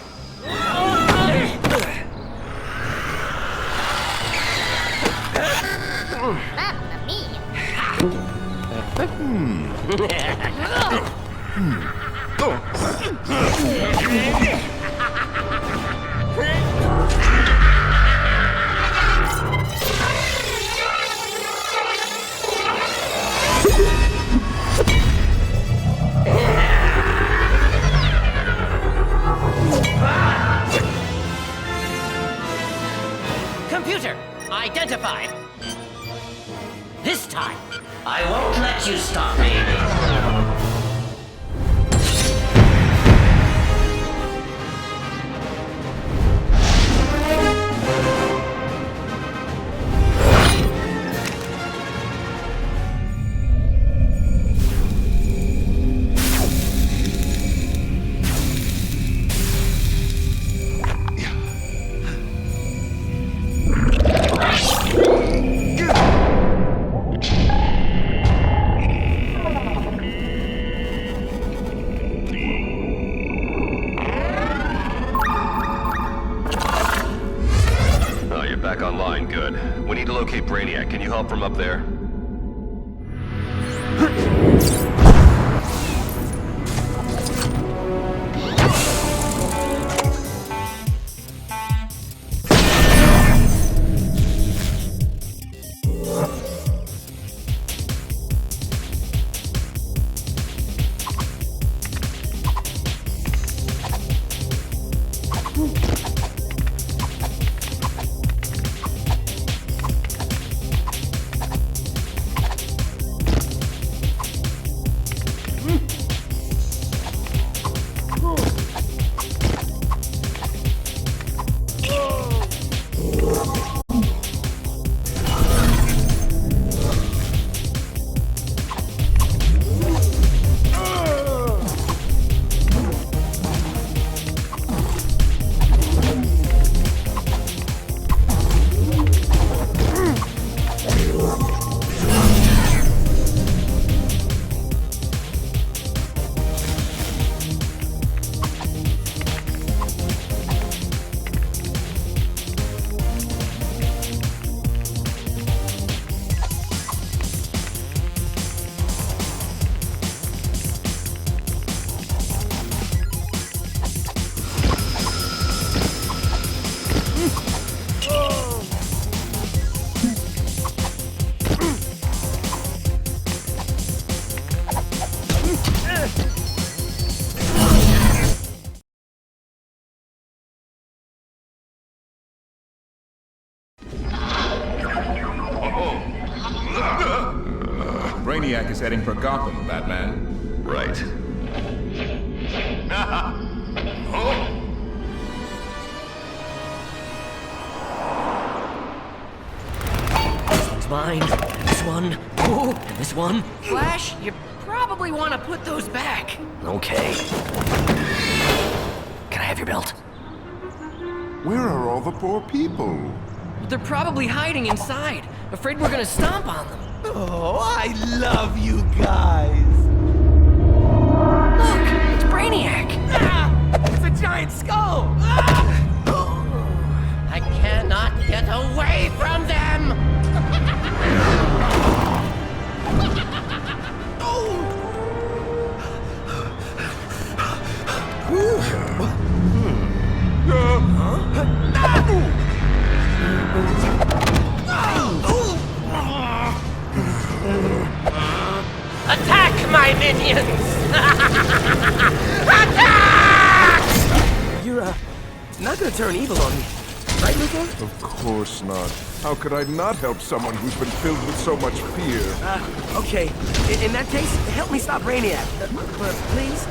Computer, identified. This time, I won't let you stop me. Back online, good. We need to locate Brainiac. Can you help from up there? Brainiac is heading for Gotham, Batman. Right. bind, this one, ooh, and this one. Flash, you probably want to put those back. Okay. Can I have your belt? Where are all the poor people? They're probably hiding inside, afraid we're gonna stomp on them. Oh, I love you guys. Look, it's Brainiac. Ah, it's a giant skull. Ah! I cannot get away from them! Attack, my minions! Attack! You're, not gonna turn evil on me, right, Luthor? Of course not. How could I not help someone who's been filled with so much fear? Okay. In that case, help me stop Brainiac. Please?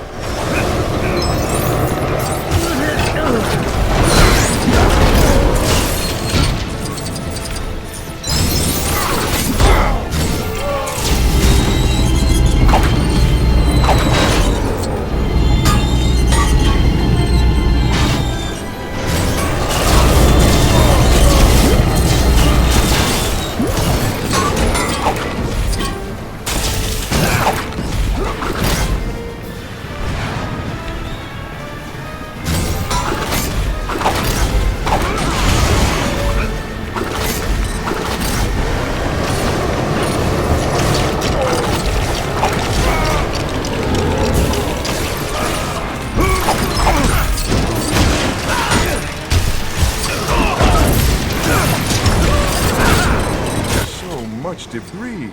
Debris.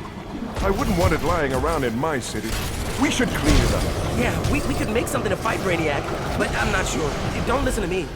I wouldn't want it lying around in my city. We should clean it up. Yeah, we could make something to fight Brainiac, but I'm not sure. Don't listen to me.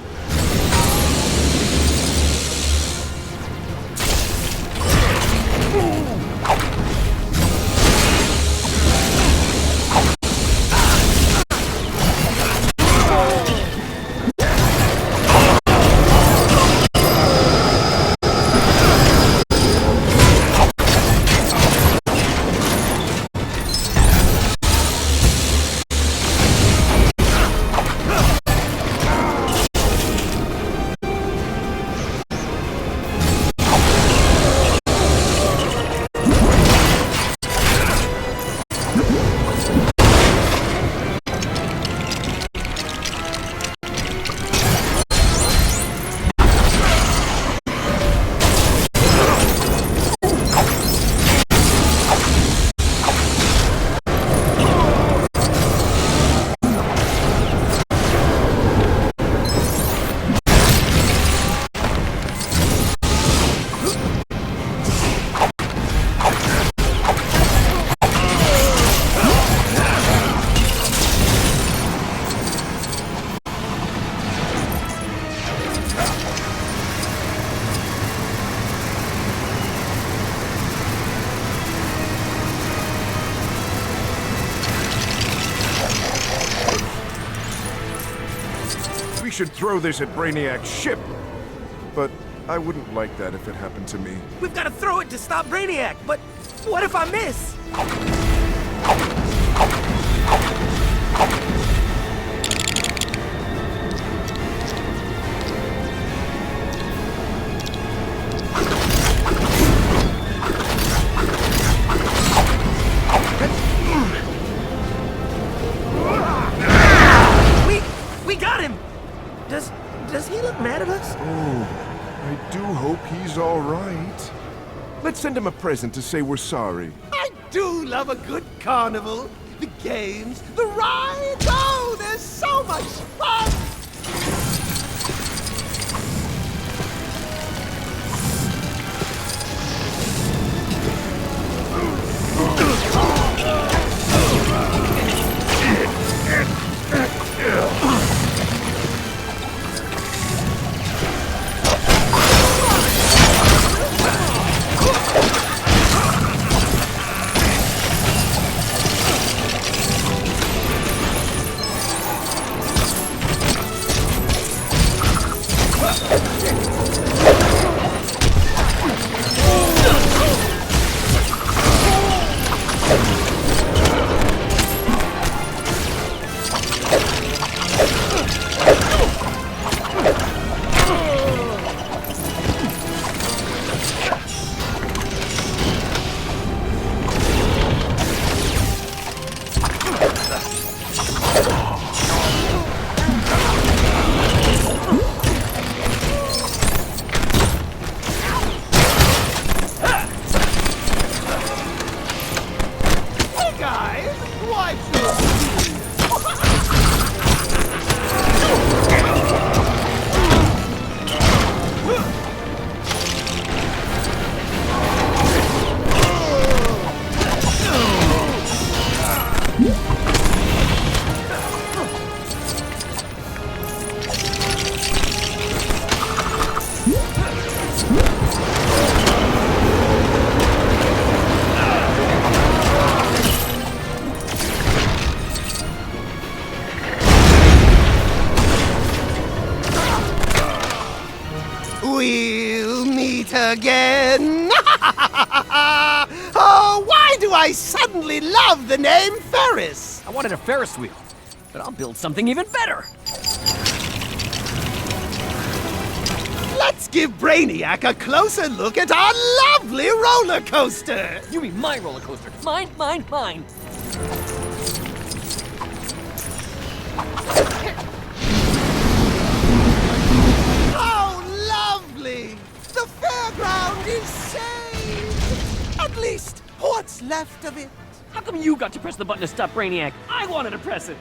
We should throw this at Brainiac's ship. But I wouldn't like that if it happened to me. We've got to throw it to stop Brainiac, but what if I miss? We got him! Does he look mad at us? Oh, I do hope he's all right. Let's send him a present to say we're sorry. I do love a good carnival. The games, the rides. Oh, there's so much fun! again! Oh, why do I suddenly love the name Ferris? I wanted a Ferris wheel, but I'll build something even better. Let's give Brainiac a closer look at our lovely roller coaster! You mean my roller coaster? Mine, mine, mine. Oh, lovely! The fairground is saved! At least, what's left of it? How come you got to press the button to stop Brainiac? I wanted to press it.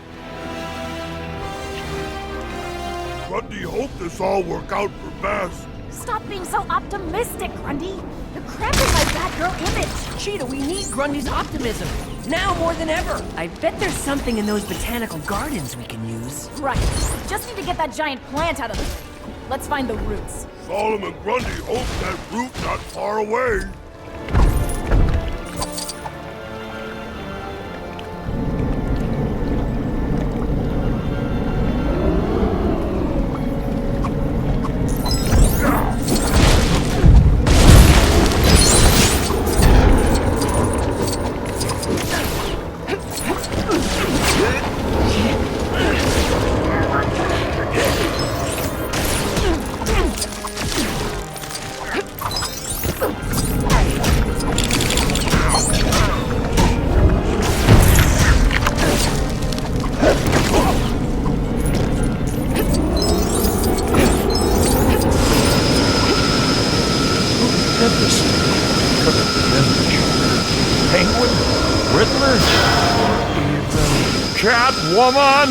Grundy, hope this all work out for best. Stop being so optimistic, Grundy. You're cramping my Batgirl image. Cheetah, we need Grundy's optimism. Now more than ever. I bet there's something in those botanical gardens we can use. Right. Just need to get that giant plant out of the way. Let's find the roots. Solomon Grundy hopes that root not far away. Penguin? Riddler? Even Catwoman?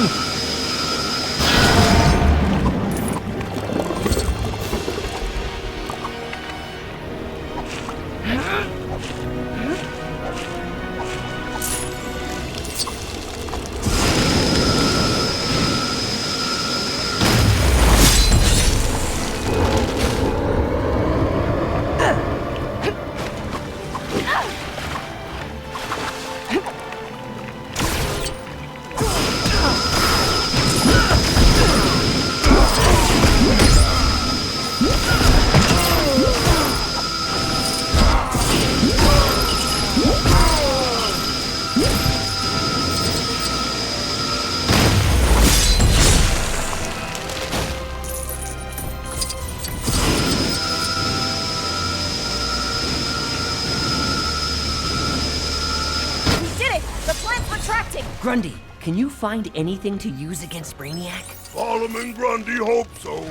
Grundy, can you find anything to use against Brainiac? Solomon Grundy hopes so.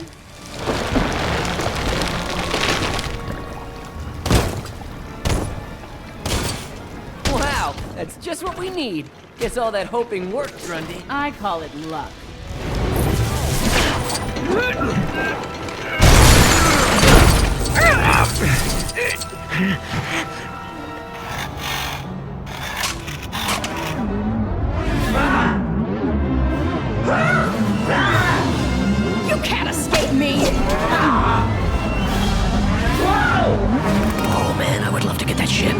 Wow, that's just what we need. Guess all that hoping worked, Grundy. I call it luck. You can't escape me! Oh man, I would love to get that ship.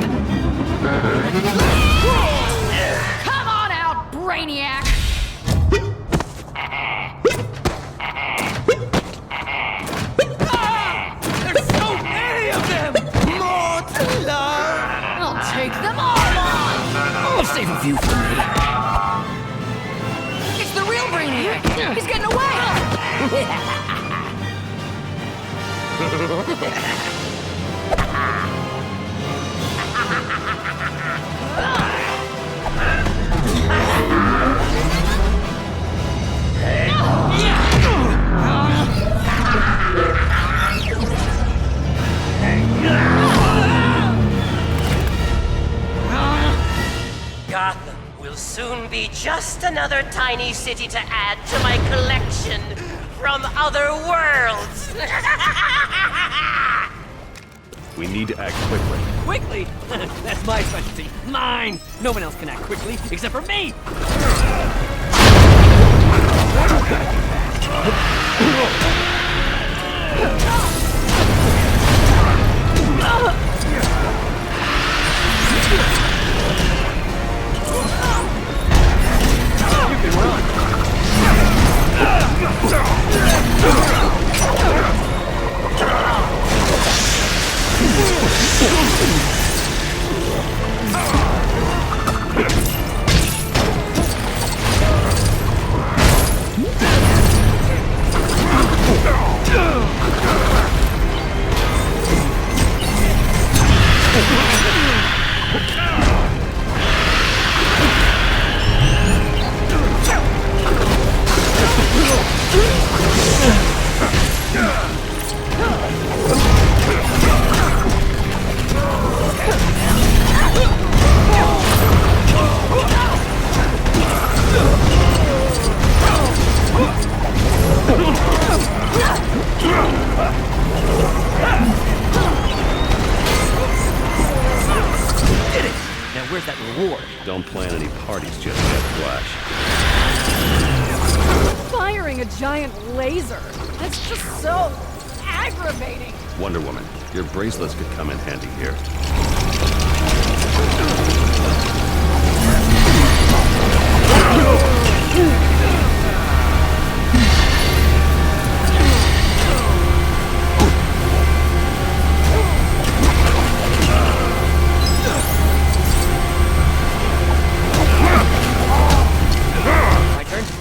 Come on out, Brainiac! There's so many of them! More to love! I'll take them all on! I'll save a few for me. It's the real Brainiac! He's getting away! Gotham will soon be just another tiny city to add to my collection from other worlds. We need to act quickly. Quickly? That's my specialty. Mine! No one else can act quickly except for me! You can run. Where's that reward? Don't plan any parties just yet, Flash. Firing a giant laser. That's just so aggravating. Wonder Woman, your bracelets could come in handy here.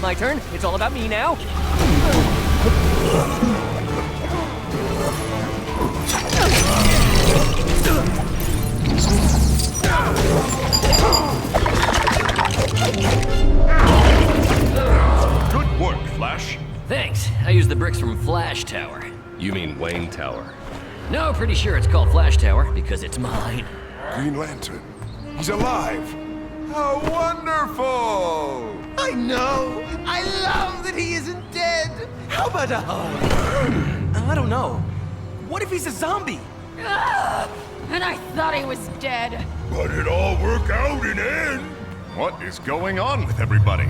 My turn? It's all about me now? Good work, Flash. Thanks. I used the bricks from Flash Tower. You mean Wayne Tower? No, pretty sure it's called Flash Tower because it's mine. Green Lantern. He's alive. How wonderful! I know! I love that he isn't dead! How about a hug? I don't know. What if he's a zombie? And I thought he was dead. But it all worked out in the end. What is going on with everybody?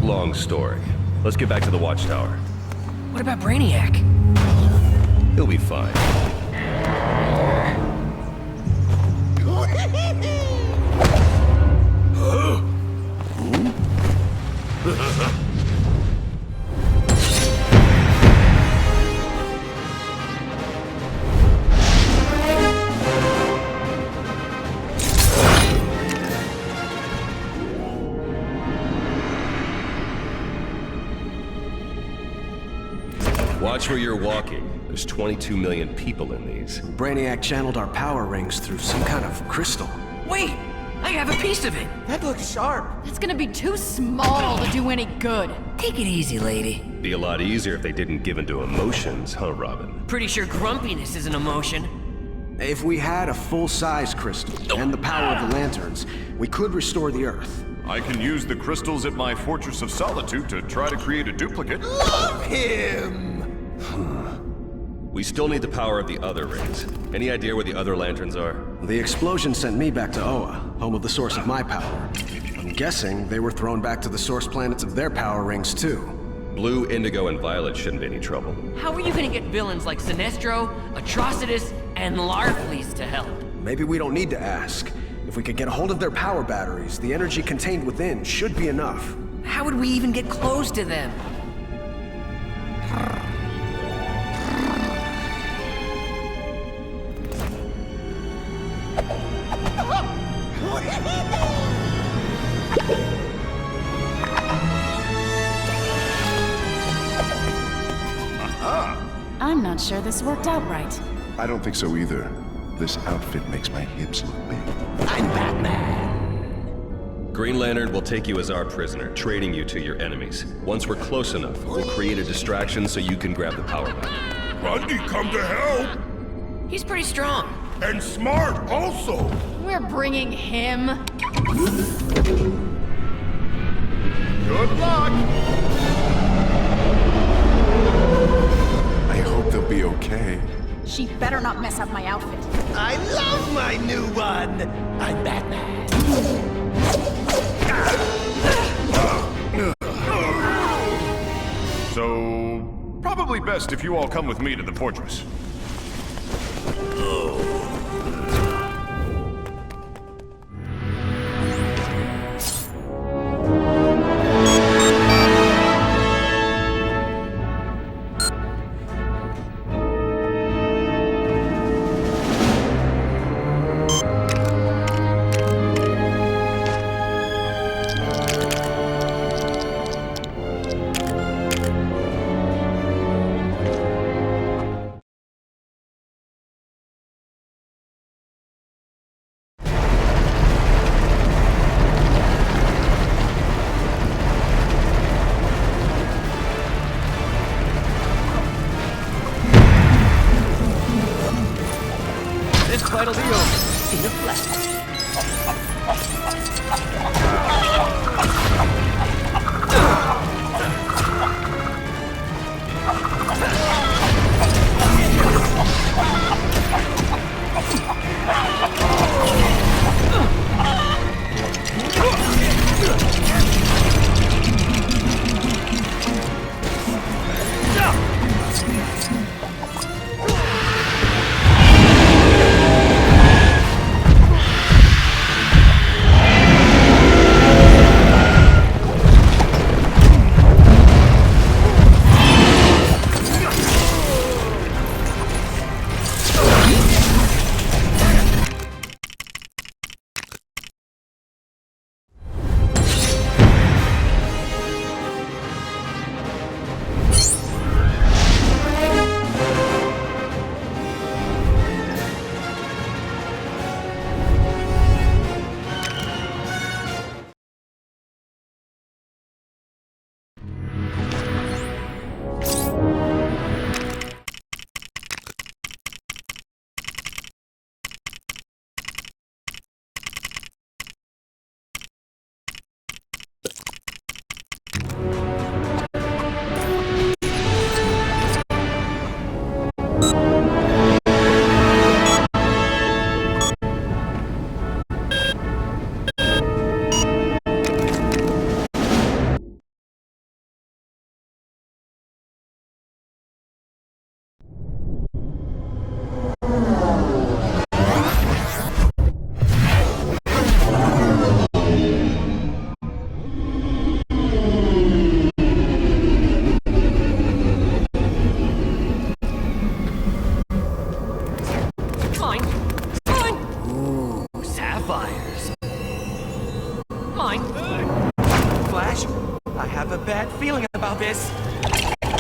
Long story. Let's get back to the Watchtower. What about Brainiac? He'll be fine. Watch where you're walking. There's 22 million people in these. Brainiac channeled our power rings through some kind of crystal. Wait! I have a piece of it! That looks sharp. That's gonna be too small to do any good. Take it easy, lady. Be a lot easier if they didn't give into emotions, huh, Robin? Pretty sure grumpiness is an emotion. If we had a full-size crystal and the power of the lanterns, we could restore the Earth. I can use the crystals at my Fortress of Solitude to try to create a duplicate. Love him! We still need the power of the other rings. Any idea where the other lanterns are? The explosion sent me back to Oa, home of the source of my power. I'm guessing they were thrown back to the source planets of their power rings, too. Blue, Indigo, and Violet shouldn't be any trouble. How are you gonna get villains like Sinestro, Atrocitus, and Larfleeze to help? Maybe we don't need to ask. If we could get a hold of their power batteries, the energy contained within should be enough. How would we even get close to them? I'm not sure this worked out right. I don't think so either. This outfit makes my hips look big. I'm Batman! Green Lantern will take you as our prisoner, trading you to your enemies. Once we're close enough, we'll create a distraction so you can grab the power back. Grundy come to help. He's pretty strong. And smart also. We're bringing him. Good luck. I hope they'll be okay. She better not mess up my outfit. I love my new one! I'm Batman. So, probably best if you all come with me to the fortress. in the flesh. Flash, I have a bad feeling about this.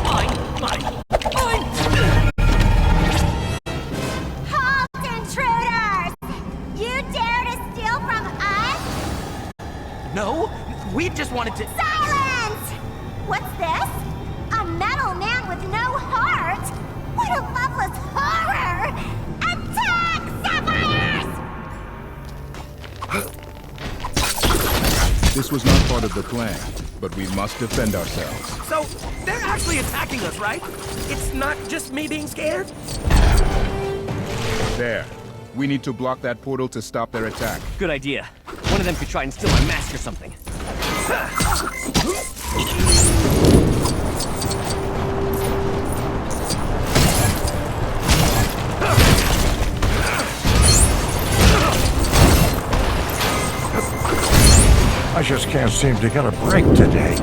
Mine! Halt, intruders! You dare to steal from us? No, we just wanted to... Silence! What's this? A metal man with no heart? What a loveless horror! Attack, Sapphires! This was not part of the plan, but we must defend ourselves. So, they're actually attacking us, right? It's not just me being scared? There. We need to block that portal to stop their attack. Good idea. One of them could try and steal my mask or something. I just can't seem to get a break today.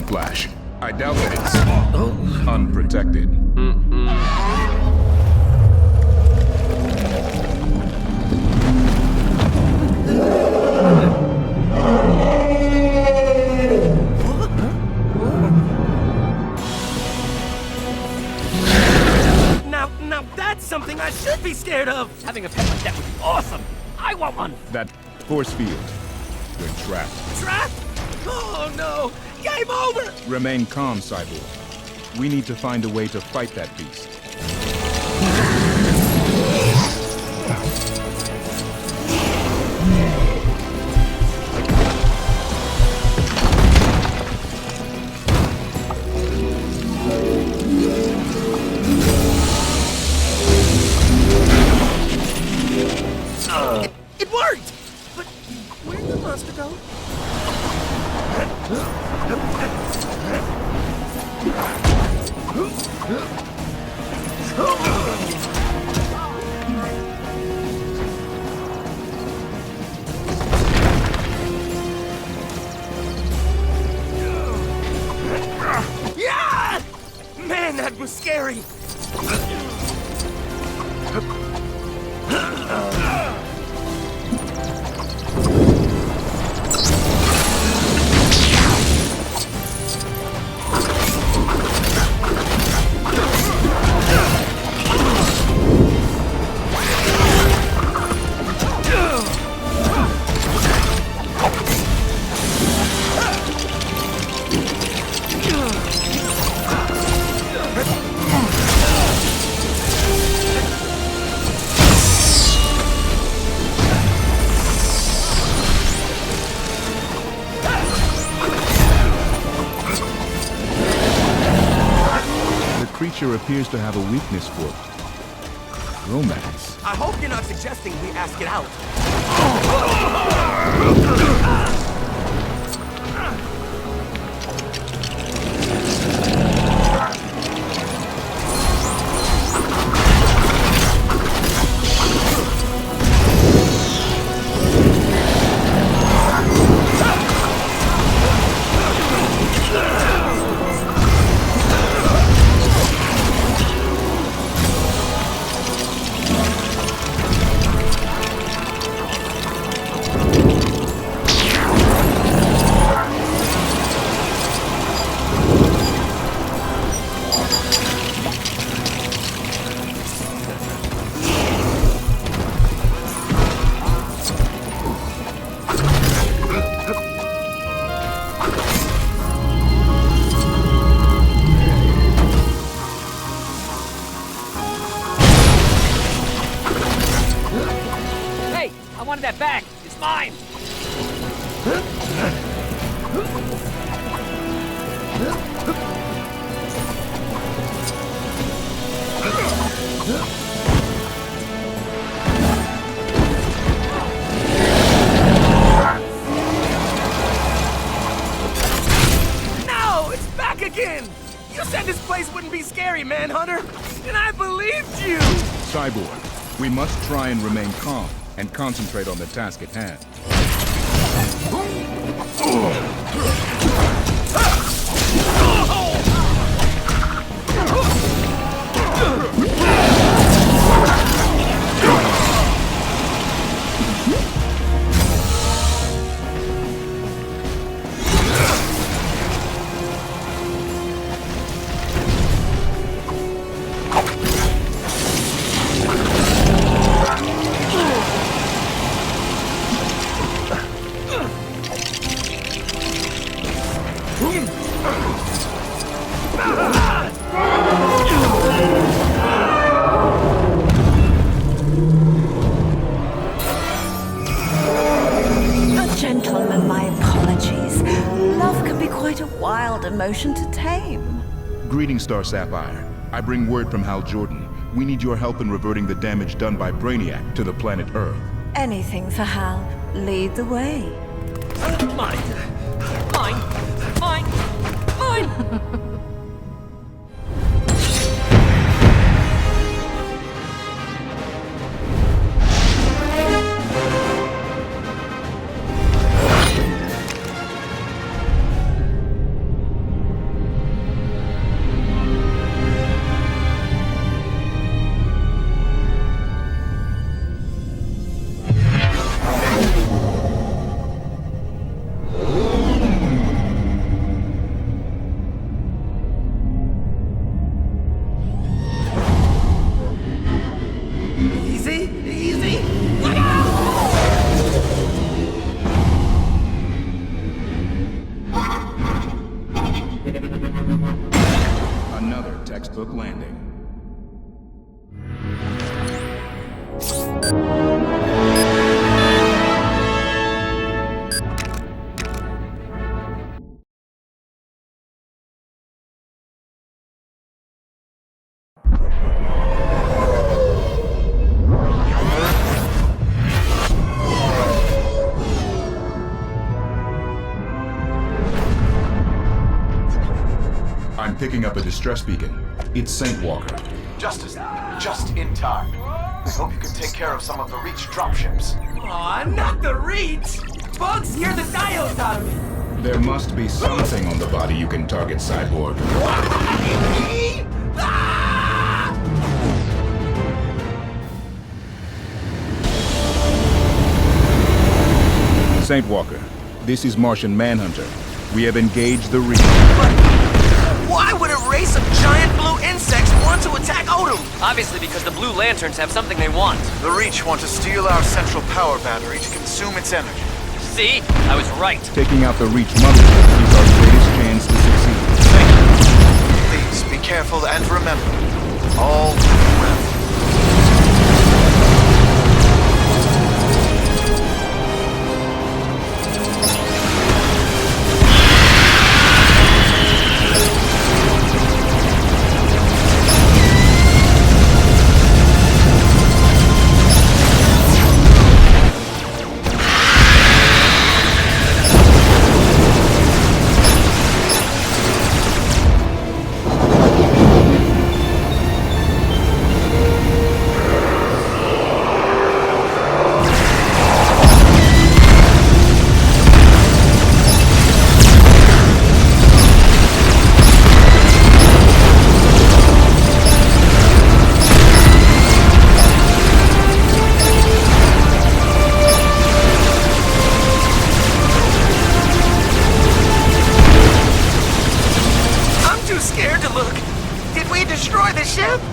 Flash. I doubt that it's unprotected. Now that's something I should be scared of! Having a pet like that would be awesome! I want one! That force field. You're trapped. Trapped? Oh no! Game over! Remain calm, Cyborg. We need to find a way to fight that beast. It worked! But where'd the monster go? Yeah! Man, that was scary! Creature appears to have a weakness for romance. I hope you're not suggesting we ask it out. That back! It's mine! No! It's back again! You said this place wouldn't be scary, Manhunter! And I believed you! Cyborg, we must try and remain calm and concentrate on the task at hand. Gentlemen, my apologies. Love can be quite a wild emotion to tame. Greetings, Star Sapphire. I bring word from Hal Jordan. We need your help in reverting the damage done by Brainiac to the planet Earth. Anything for Hal. Lead the way. Mine! Mine! Mine! Mine! I'm picking up a distress beacon. It's Saint Walker. Just in time. I hope you can take care of some of the Reach dropships. Aw, not the Reach! Bugs scare the diodes out of me! There must be something on the body you can target, Cyborg. Saint Walker, this is Martian Manhunter. We have engaged the Reach. Why would a race of giant blue insects want to attack Odom? Obviously because the Blue Lanterns have something they want. The Reach want to steal our central power battery to consume its energy. See? I was right. Taking out the Reach mothership is our greatest chance to succeed. Please be careful and remember, all will be well.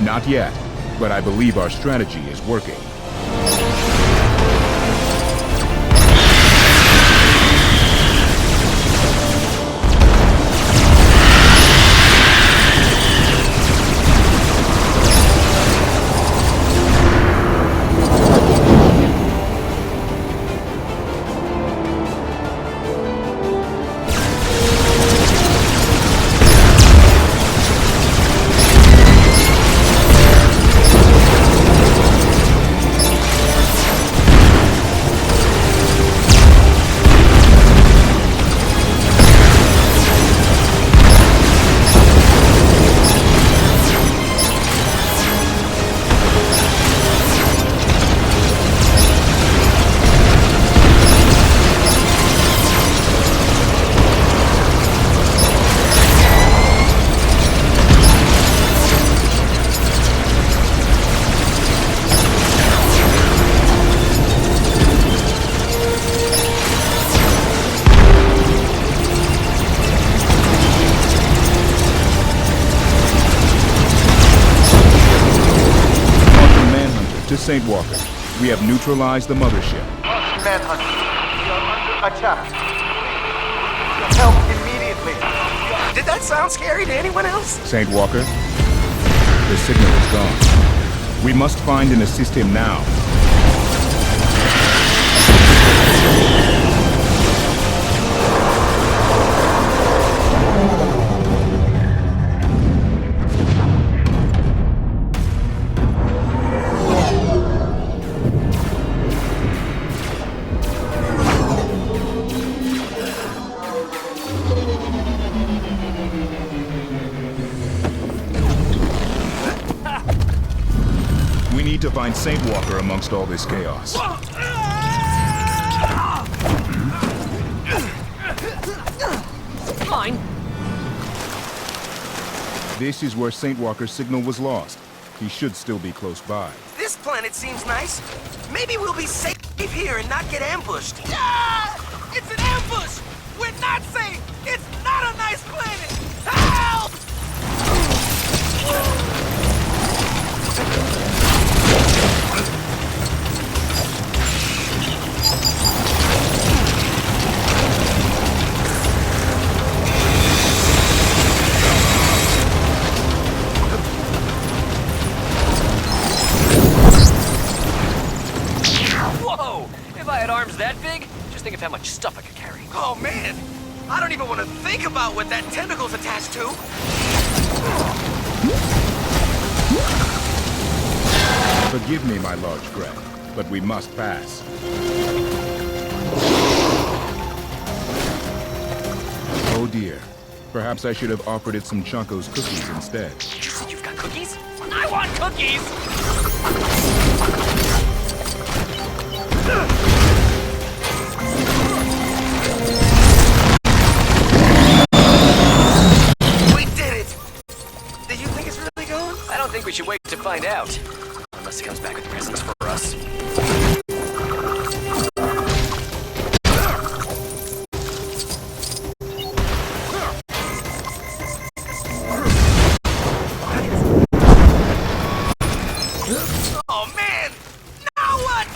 Not yet, but I believe our strategy is working. Saint Walker, we have neutralized the mothership. Manhunter, we are under attack. Help immediately. Did that sound scary to anyone else? Saint Walker, the signal is gone. We must find and assist him now. To find Saint Walker amongst all this chaos. Fine. This is where Saint Walker's signal was lost. He should still be close by. This planet seems nice. Maybe we'll be safe here and not get ambushed. Yeah! It's an ambush! We're not safe! It's not a nice planet! Help! Whoa! If I had arms that big, just think of how much stuff I could carry. Oh man! I don't even want to think about what that tentacle's attached to! Forgive me, my large friend, but we must pass. Oh dear. Perhaps I should have offered it some Chonko's cookies instead. You said you've got cookies? I want cookies! We did it! Do you think it's really gone? I don't think we should wait to find out. Unless it comes back with presents for us. Oh man! Now what?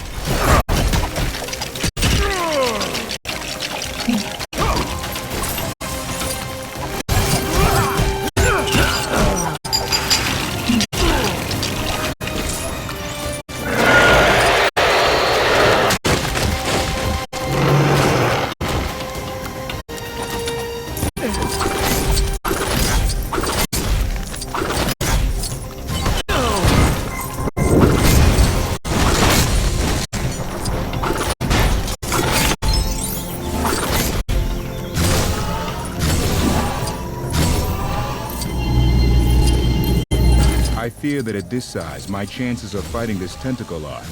I fear that at this size, my chances of fighting this tentacle are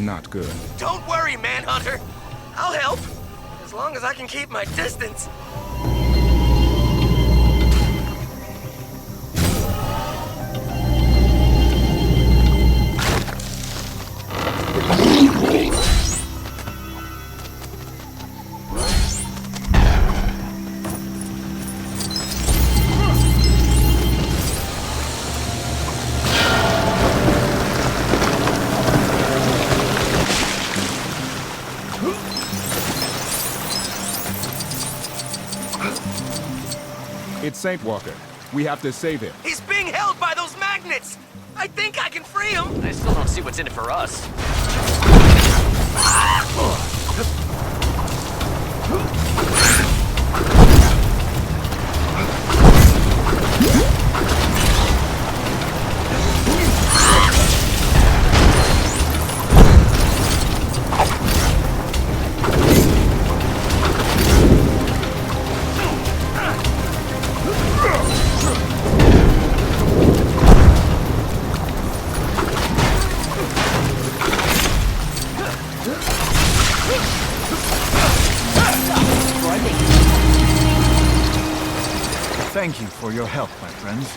not good. Don't worry, Manhunter. I'll help. As long as I can keep my distance. It's Saint Walker. We have to save him. He's being held by those magnets! I think I can free him! I still don't see what's in it for us. Thank you for your help, my friends.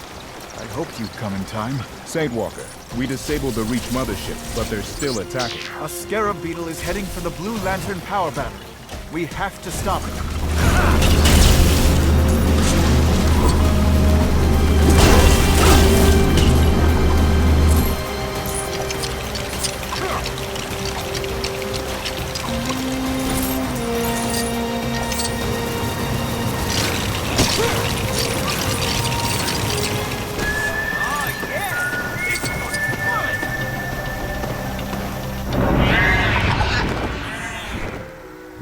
I hoped you'd come in time. Saint Walker, we disabled the Reach mothership, but they're still attacking. A Scarab Beetle is heading for the Blue Lantern power battery. We have to stop it.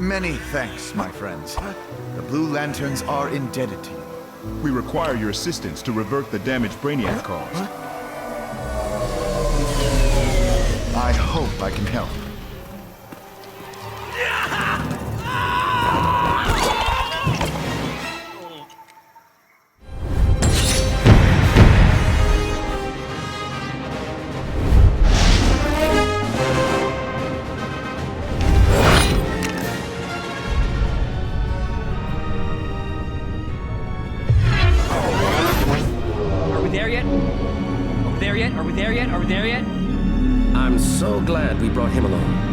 Many thanks, my friends. The Blue Lanterns are indebted to you. We require your assistance to revert the damage Brainiac caused. I hope I can help. Are we there yet? Are we there yet? I'm so glad we brought him along.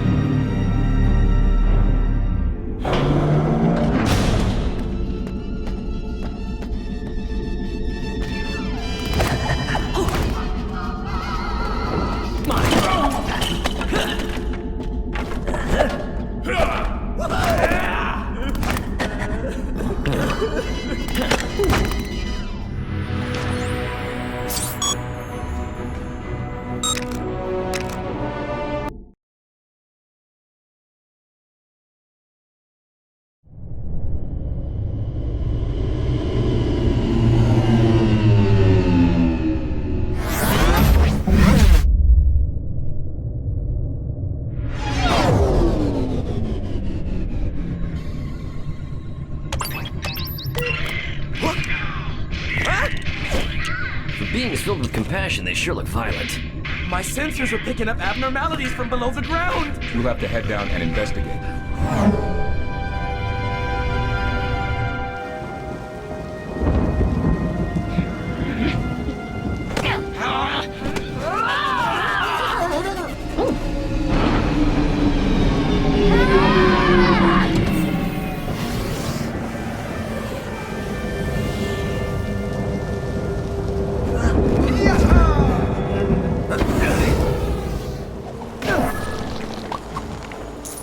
Beings filled with compassion, they sure look violent. My sensors are picking up abnormalities from below the ground. We'll have to head down and investigate.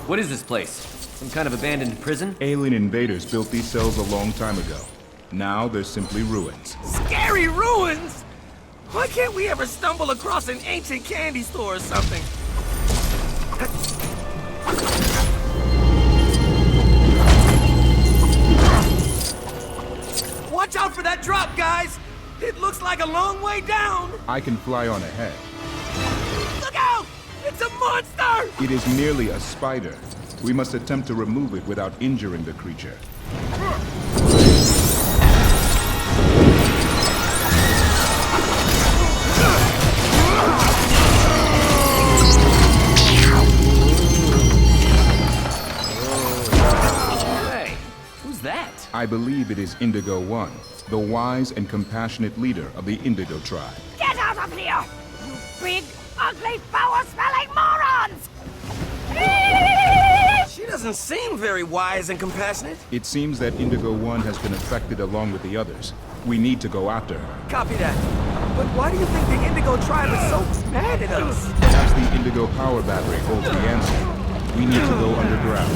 What is this place? Some kind of abandoned prison? Alien invaders built these cells a long time ago. Now they're simply ruins. Scary ruins? Why can't we ever stumble across an ancient candy store or something? Watch out for that drop, guys! It looks like a long way down! I can fly on ahead. Look out! It's a monster! It is merely a spider. We must attempt to remove it without injuring the creature. Hey, who's that? I believe it is Indigo One, the wise and compassionate leader of the Indigo tribe. Get out of here! You big, ugly, foul-smelling morons! She doesn't seem very wise and compassionate. It seems that Indigo One has been affected along with the others. We need to go after her. Copy that. But why do you think the Indigo tribe is so mad at us? Perhaps the Indigo power battery holds the answer. We need to go underground.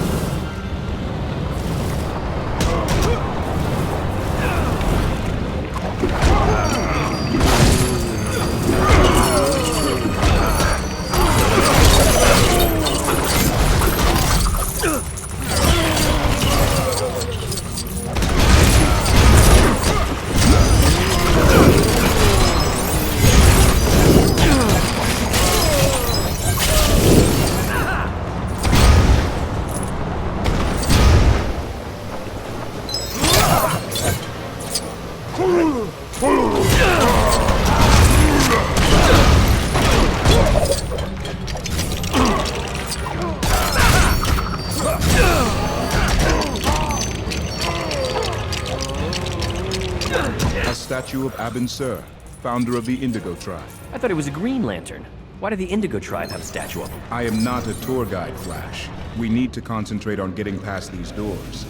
A statue of Abin Sur, founder of the Indigo tribe. I thought he was a Green Lantern. Why did the Indigo tribe have a statue of him? I am not a tour guide, Flash. We need to concentrate on getting past these doors.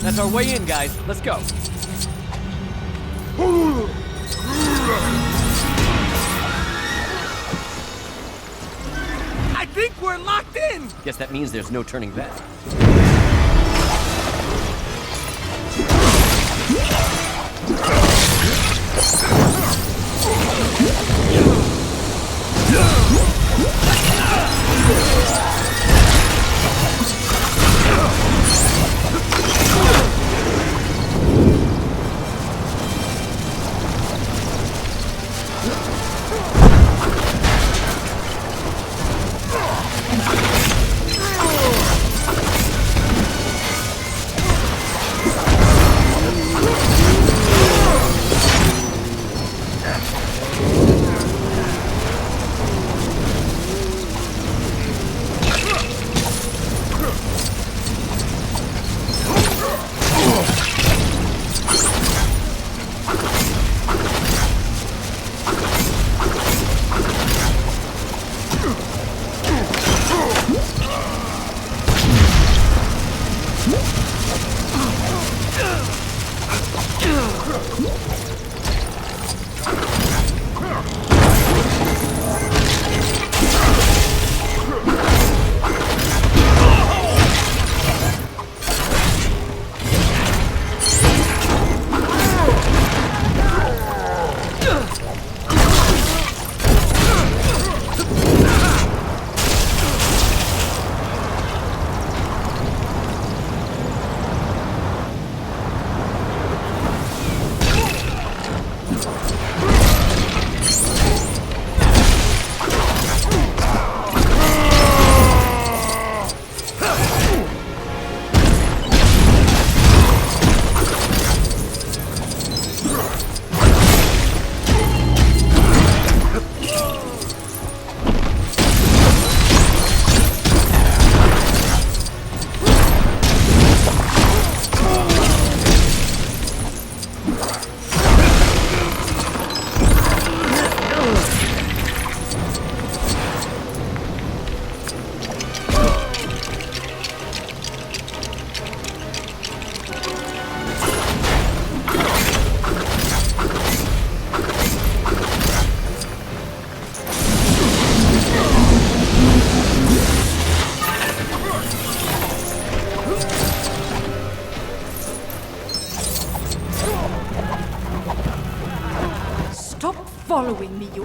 That's our way in, guys. Let's go. I think we're locked in! Guess that means there's no turning back.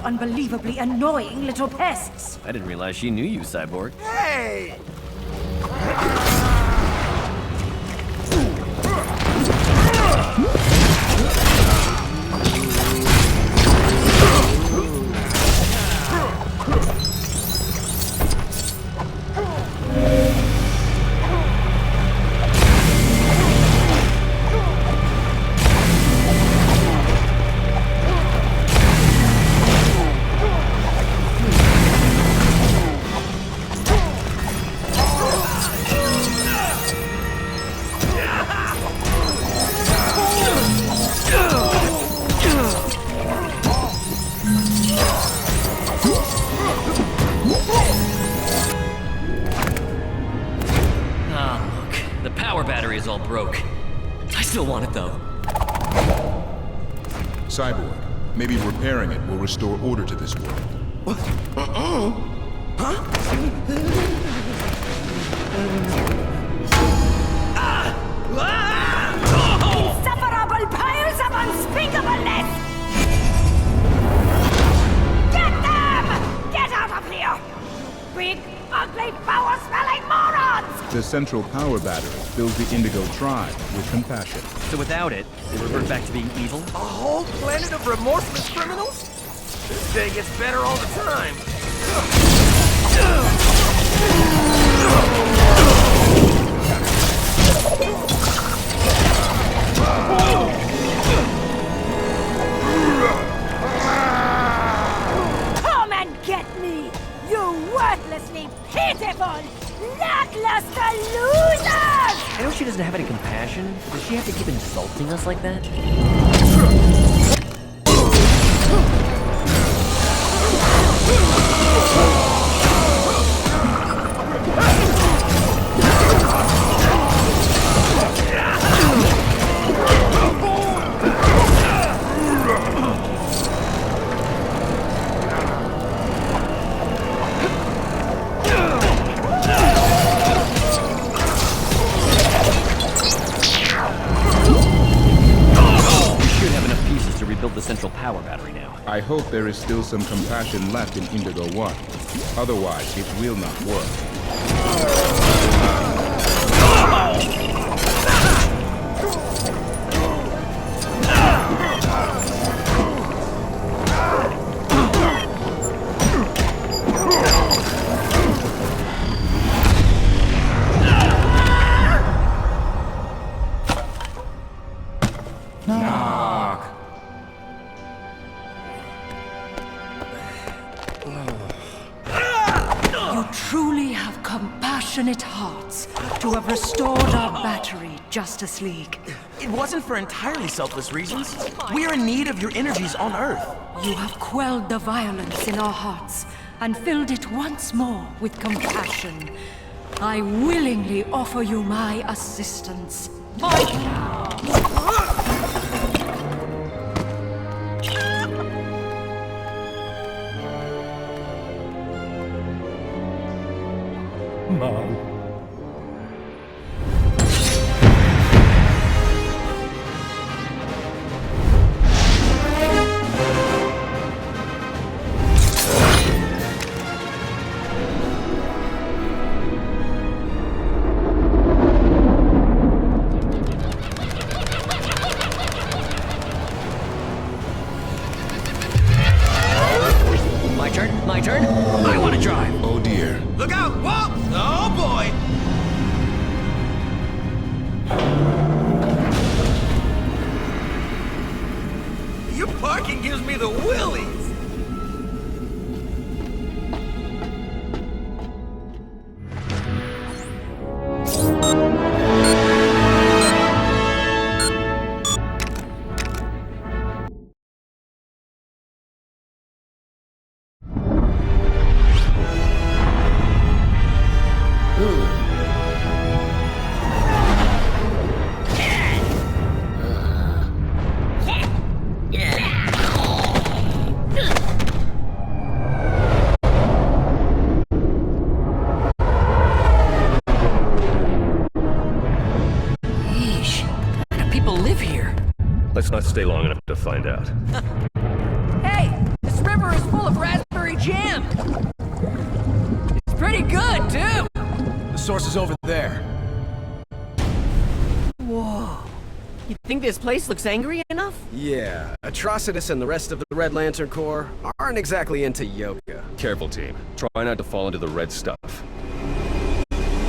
unbelievably annoying little pests. I didn't realize she knew you, Cyborg. Hey! All broke. I still want it though. Cyborg, maybe repairing it will restore order to this world. Insufferable piles of unspeakableness! Get them! Get out of here! Big, ugly, foul-smelling morons! The central power battery fills the Indigo tribe with compassion. So without it, they revert back to being evil? A whole planet of remorseless criminals? This day gets better all the time. Come and get me, you worthlessly pitiful, lackluster losers! I know she doesn't have any compassion. Does she have to keep insulting us like that? The central power battery now. I hope there is still some compassion left in Indigo 1. Otherwise, it will not work. Truly have compassionate hearts to have restored our battery, Justice League. It wasn't for entirely selfless reasons. We're in need of your energies on Earth. You have quelled the violence in our hearts and filled it once more with compassion. I willingly offer you my assistance. Mom. My turn? I want to drive. Oh dear. Look out! Whoa! Oh boy! Your parking gives me the willies! Let's not stay long enough to find out. Hey! This river is full It's pretty good, too! The source is over there. Whoa. You think this place looks angry enough? Yeah, Atrocitus and the rest of the Red Lantern Corps aren't exactly into yoga. Careful, team. Try not to fall into the red stuff. Red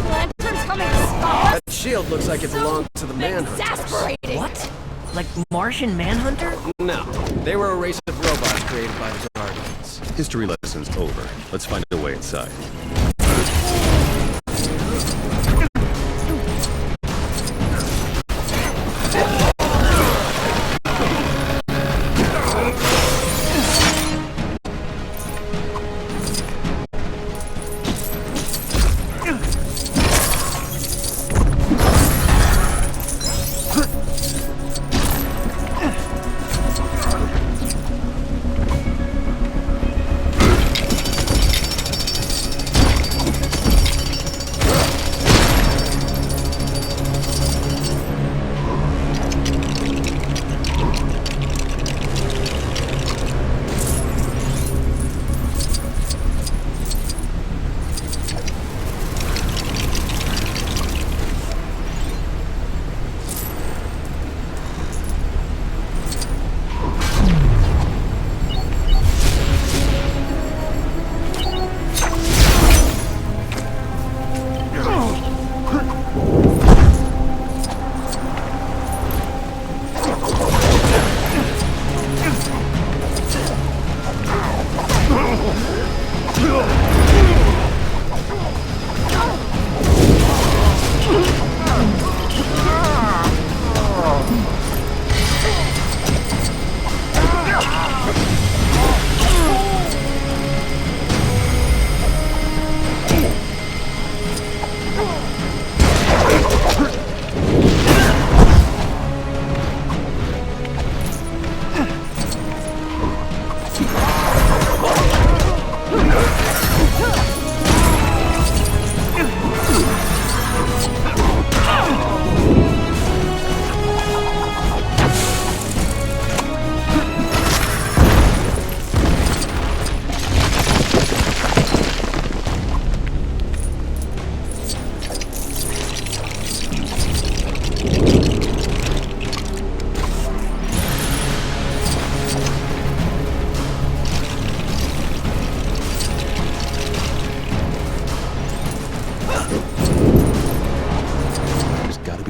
Lantern's coming to stop us! That shield looks like it belonged to the Manhunters. Exasperating! What? Like Martian Manhunter? No, they were a race of robots created by the Guardians. History lesson's over. Let's find a way inside.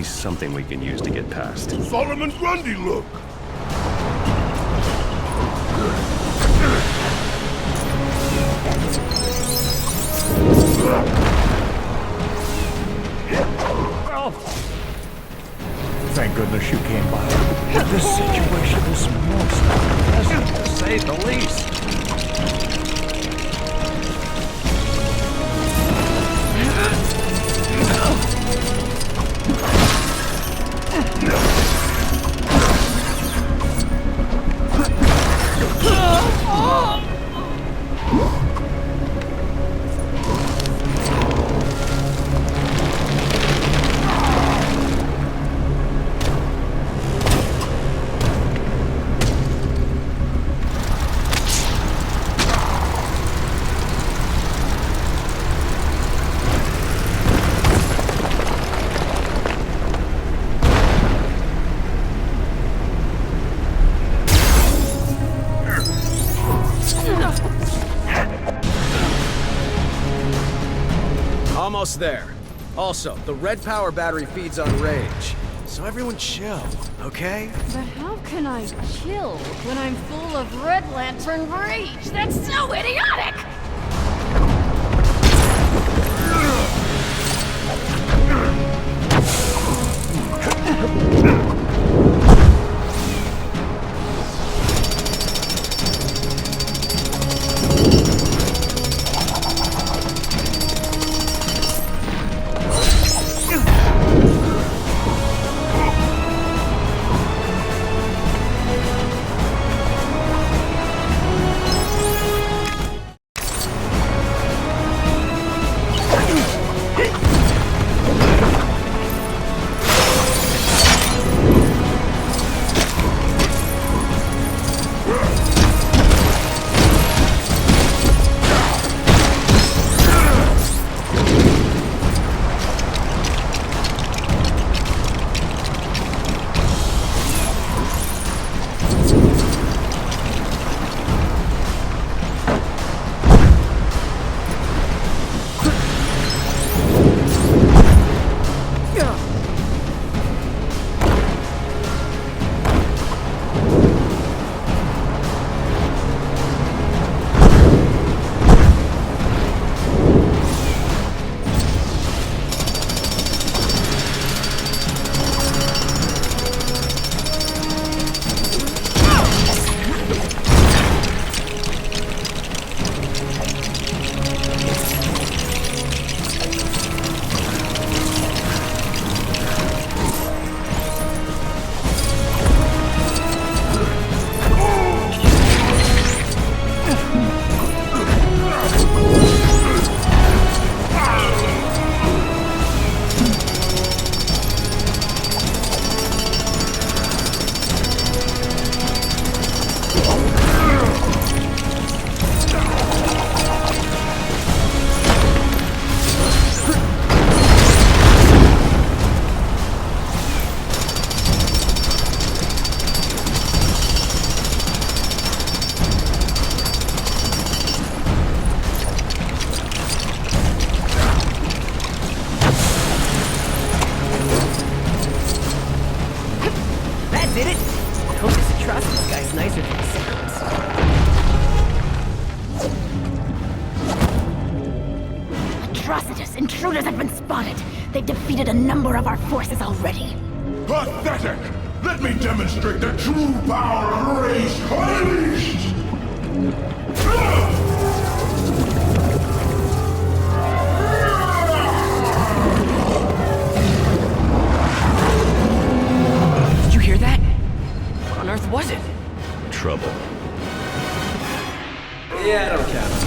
Something we can use to get past. Solomon Grundy, look! Thank goodness you came by. This situation is most unpleasant, to say the least. Almost there. Also, the red power battery feeds on rage. So everyone chill, okay? But how can I chill when I'm full of Red Lantern rage? That's so idiotic! intruders have been spotted. They've defeated a number of our forces already. Pathetic! Let me demonstrate the true power of Ray's unleashed! Did you hear that? What on earth was it? Trouble. Yeah, I don't count.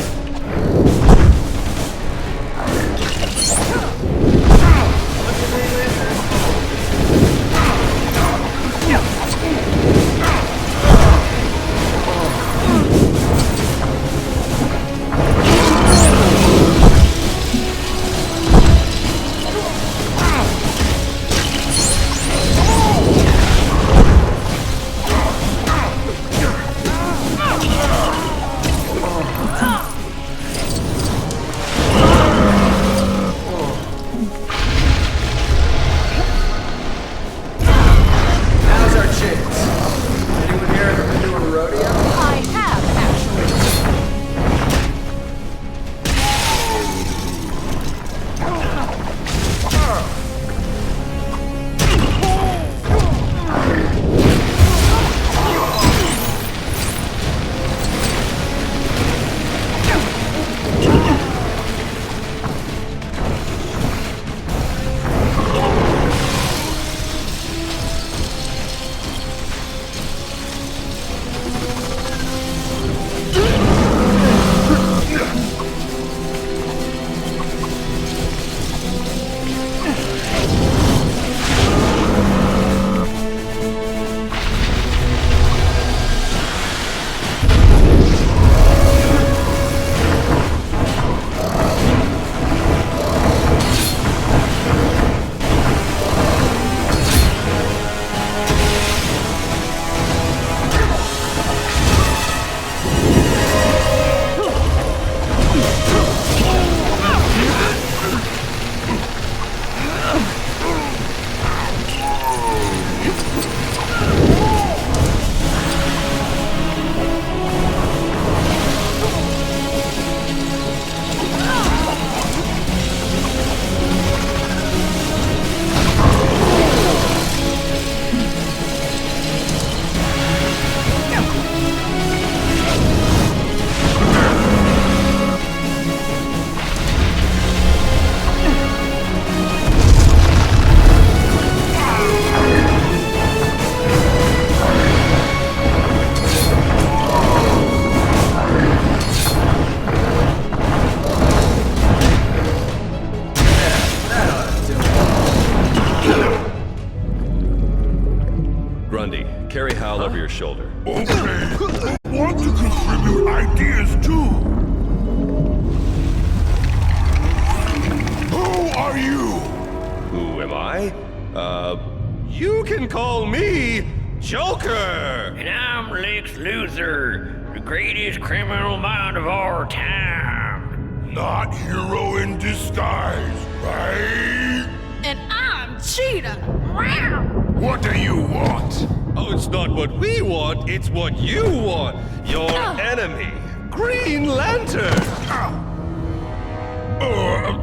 Carry Hal over your shoulder. Okay, I want to contribute ideas too. Who are you? Who am I? You can call me Joker! And I'm Lex Luthor, the greatest criminal mind of our time. Not hero in disguise, right? And I'm Cheetah. What do you want? Oh, it's not what we want, it's what you want. Your enemy, Green Lantern.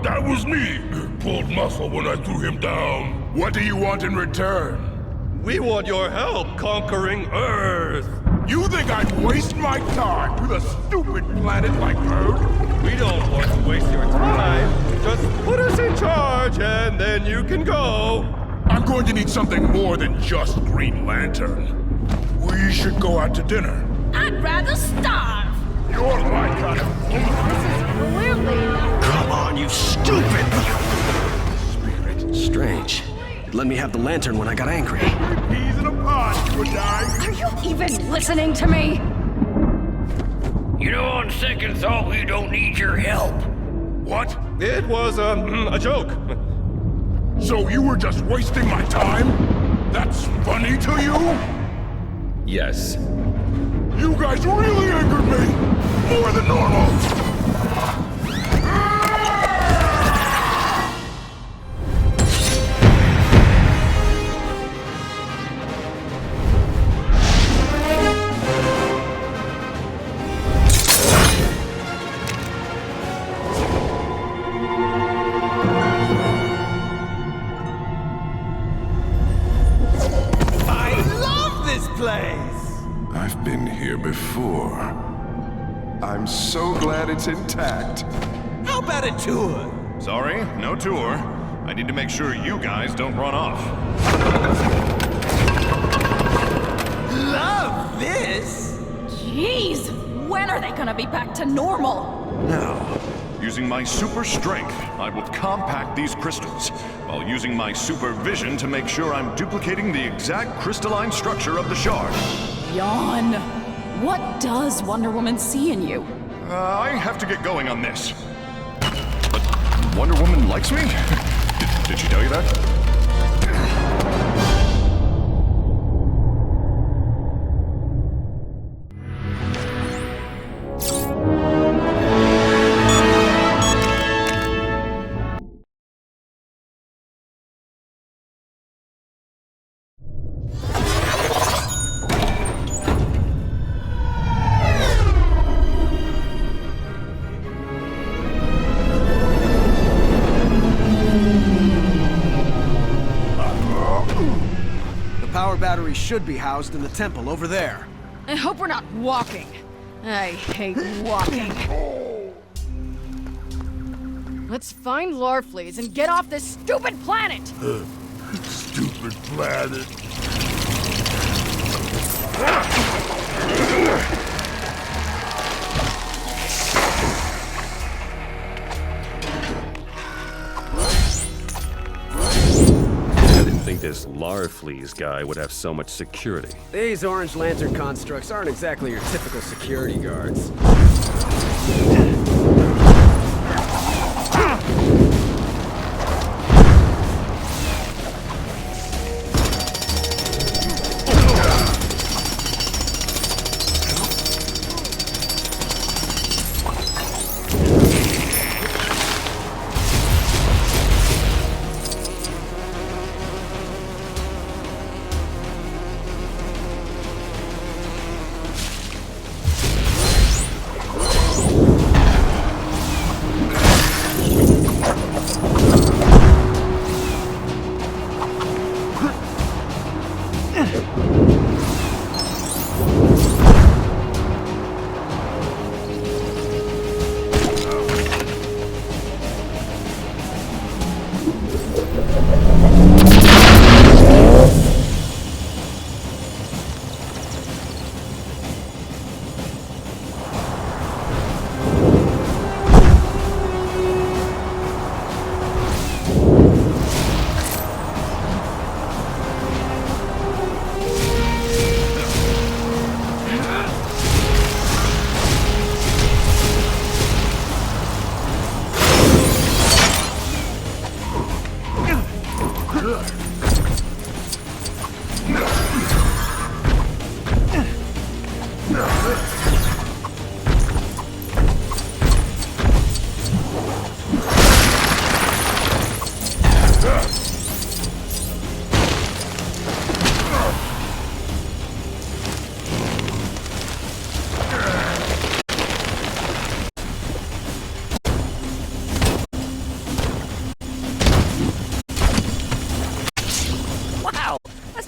That was me. Pulled muscle when I threw him down. What do you want in return? We want your help conquering Earth. You think I'd waste my time with a stupid planet like Earth? We don't want to waste your time. Just put us in charge and then you can go. I'm going to need something more than just Green Lantern. We should go out to dinner. I'd rather starve. You're my kind of This is clearly not... Come on, you stupid! Spirit. Strange. It let me have the lantern when I got angry. Peas in a pod, you and I. Are you even listening to me? You know, on second thought, we don't need your help. What? It was a joke. So you were just wasting my time? That's funny to you? Yes. You guys really angered me! More than normal! so glad it's intact. How about a tour? Sorry, no tour. I need to make sure you guys don't run off. Love this! Jeez! When are they gonna be back to normal? Now, using my super strength, I will compact these crystals, while using my super vision to make sure I'm duplicating the exact crystalline structure of the shard. Yawn. What does Wonder Woman see in you? I have to get going on this. But Wonder Woman likes me? Did she tell you that? Battery should be housed in the temple over there. I hope we're not walking. I hate walking. Let's find Larfleeze and get off this stupid planet! Stupid planet. I think this Larfleeze guy would have so much security. These Orange Lantern constructs aren't exactly your typical security guards.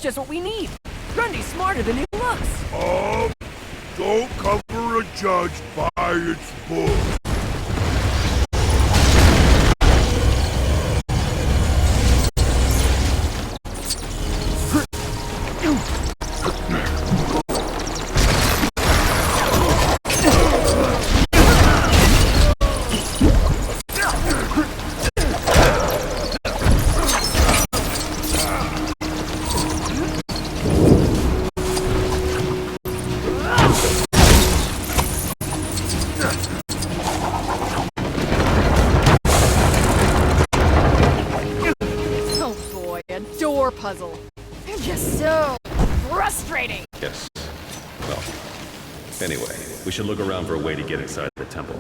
Just what we need. Grundy's smarter than he looks. Don't cover a judge by its book. Puzzle. They're just so frustrating. Yes. Well, anyway, we should look around for a way to get inside the temple.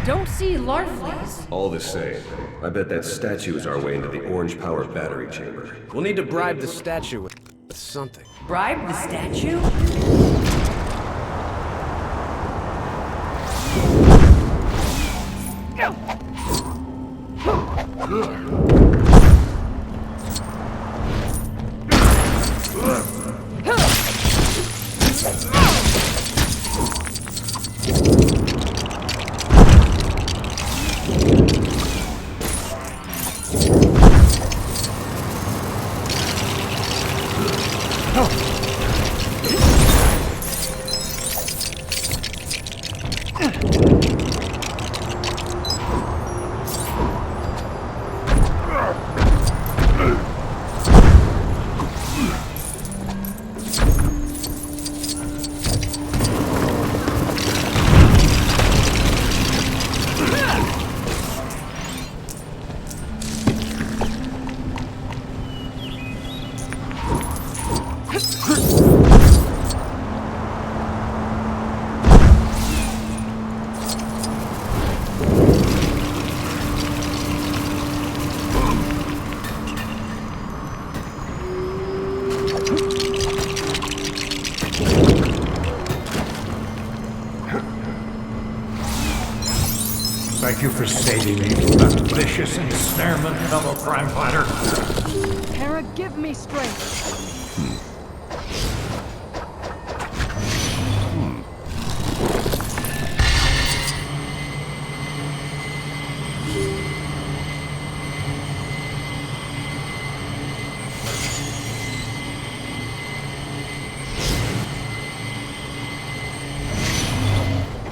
don't see Larfleeze. All the same, I bet that statue is our way into the orange power battery chamber. We'll need to bribe the statue with something. Bribe the statue? Thank you for saving me from that vicious ensnarement, fellow crime fighter. Hera, give me strength.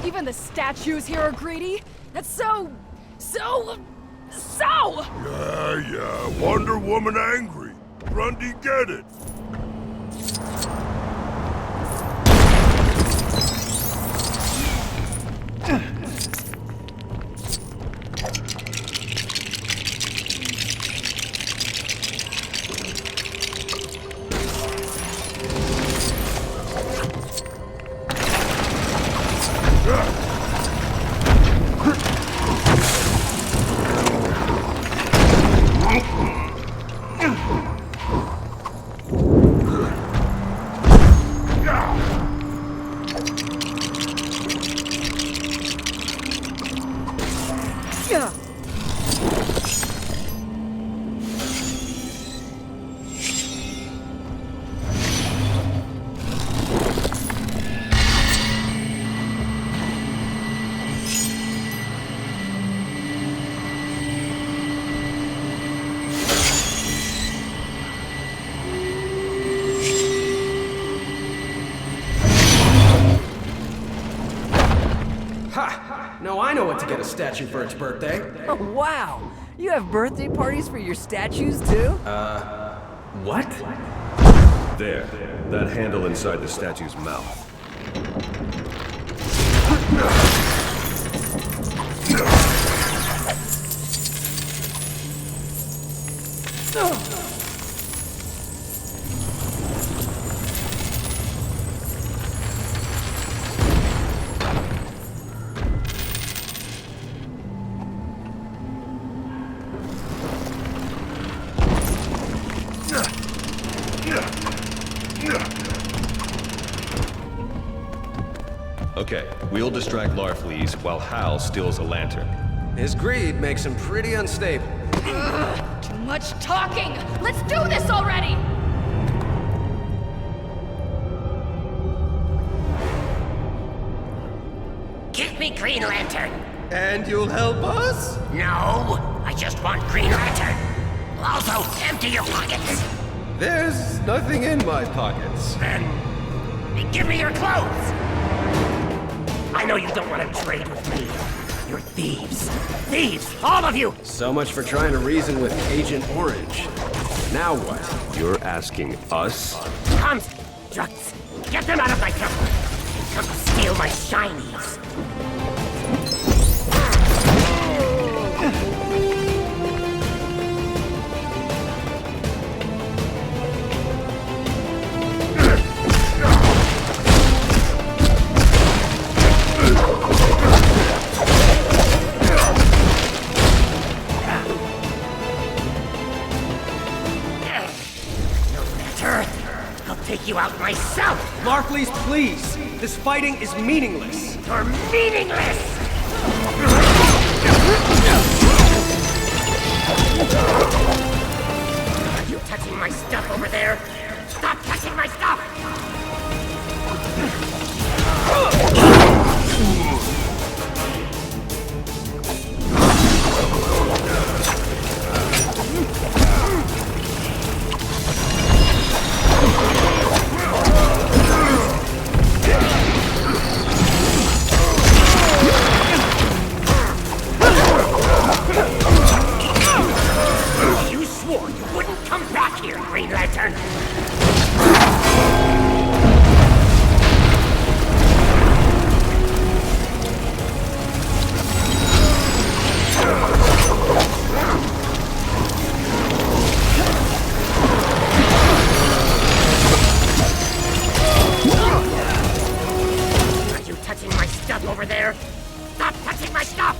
Even the statues here are greedy. That's so... Yeah, Wonder Woman angry. Grundy get it. No, I know what to get a statue for its birthday. Oh, wow! You have birthday parties for your statues, too? What? There. That handle inside the statue's mouth. Okay, we'll distract Larfleeze while Hal steals a lantern. His greed makes him pretty unstable. Too much talking! Let's do this already! Give me Green Lantern. And you'll help us? No, I just want Green Lantern. Also, empty your pockets. There's nothing in my pockets. Then, give me your clothes. I know you don't want to trade with me. You're thieves. Thieves, all of you! So much for trying to reason with Agent Orange. Now what? You're asking us? Constructs! Get them out of my temple! Come steal my shinies! myself! Larfleeze, please! This fighting is meaningless! You're meaningless! Are you touching my stuff over there? Stop touching my stuff! You swore you wouldn't come back here, Green Lantern! Are you touching my stuff over there? Stop touching my stuff!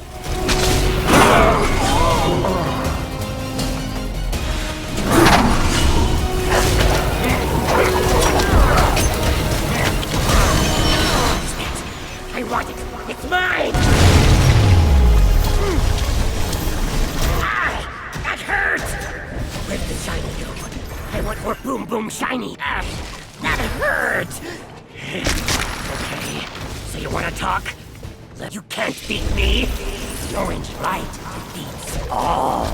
I want it! It's mine! Ah! That hurts! Where's the shiny go? I want more boom boom shiny! Ah! That hurts! Okay, so you wanna talk? You can't beat me! The orange light defeats all!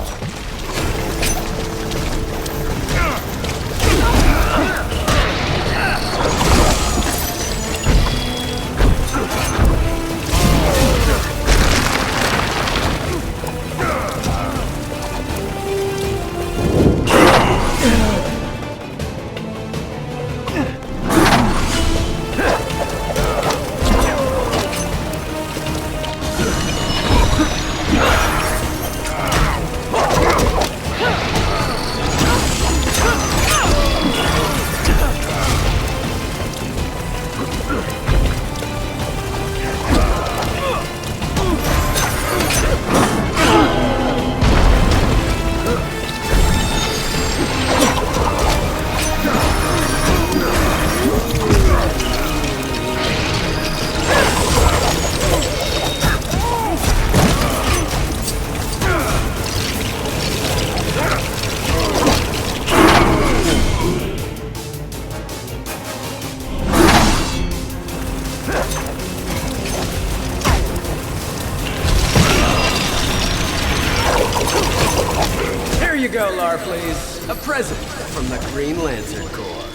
Here you go, Larfleeze. A present from the Green Lantern Corps.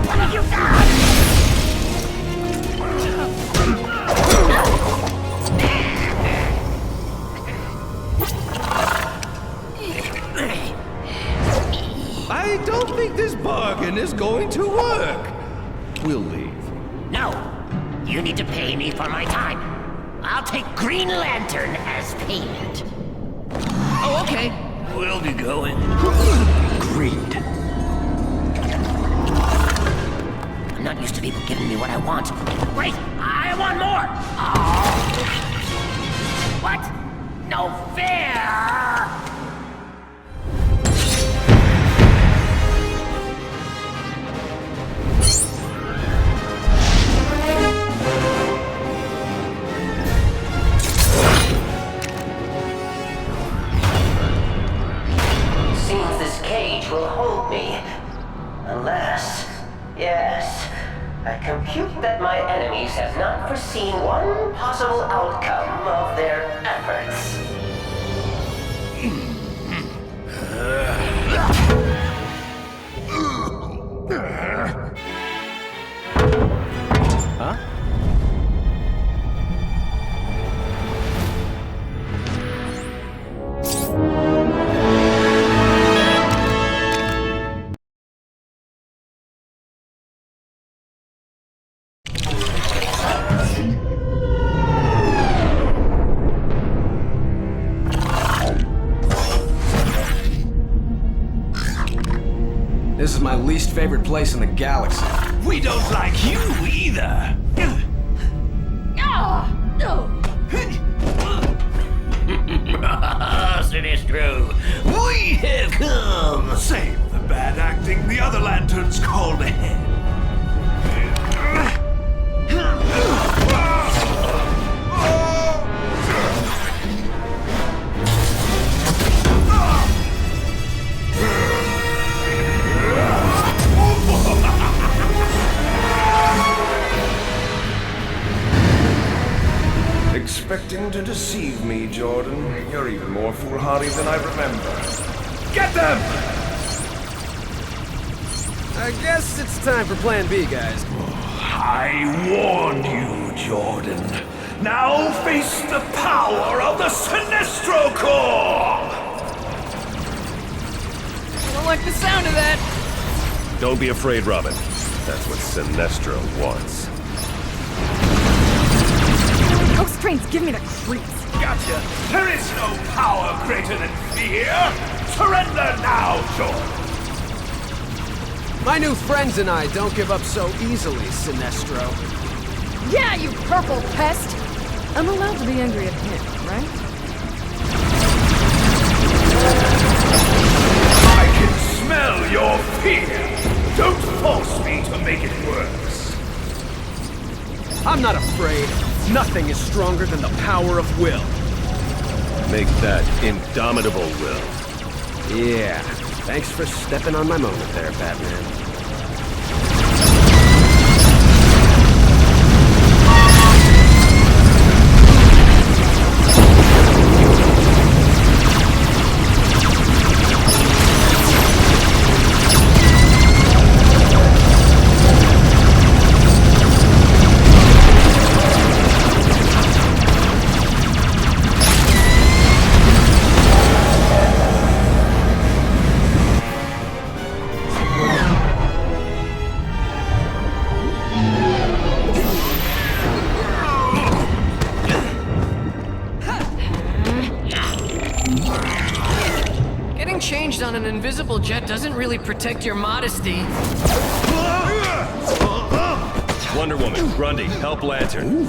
What have you done? I don't think this bargain is going to work. We'll leave. No! You need to pay me for my time. I'll take Green Lantern as payment. Oh, okay. We'll be going. Agreed. I'm not used to people giving me what I want. Wait! I want more! Oh. What? No fair! Seems this cage will hold me. Unless... Yes. I compute that my enemies have not foreseen one possible outcome of their efforts. Huh? This is my least favorite place in the galaxy. We don't like you either. Yes, it is true. We have come. Save the bad acting the other lanterns called ahead. Expecting to deceive me, Jordan. You're even more foolhardy than I remember. Get them! I guess it's time for Plan B, guys. I warned you, Jordan. Now face the power of the Sinestro Corps! I don't like the sound of that. Don't be afraid, Robin. That's what Sinestro wants. Ghost trains give me the creeps. Gotcha! There is no power greater than fear! Surrender now, Jordan! My new friends and I don't give up so easily, Sinestro. Yeah, you purple pest! I'm allowed to be angry at him, right? I can smell your fear! Don't force me to make it worse! I'm not afraid. Nothing is stronger than the power of will. Make that indomitable will. Yeah. Thanks for stepping on my moment there, Batman. Changed on an invisible jet doesn't really protect your modesty. Wonder Woman, Grundy, help Lantern.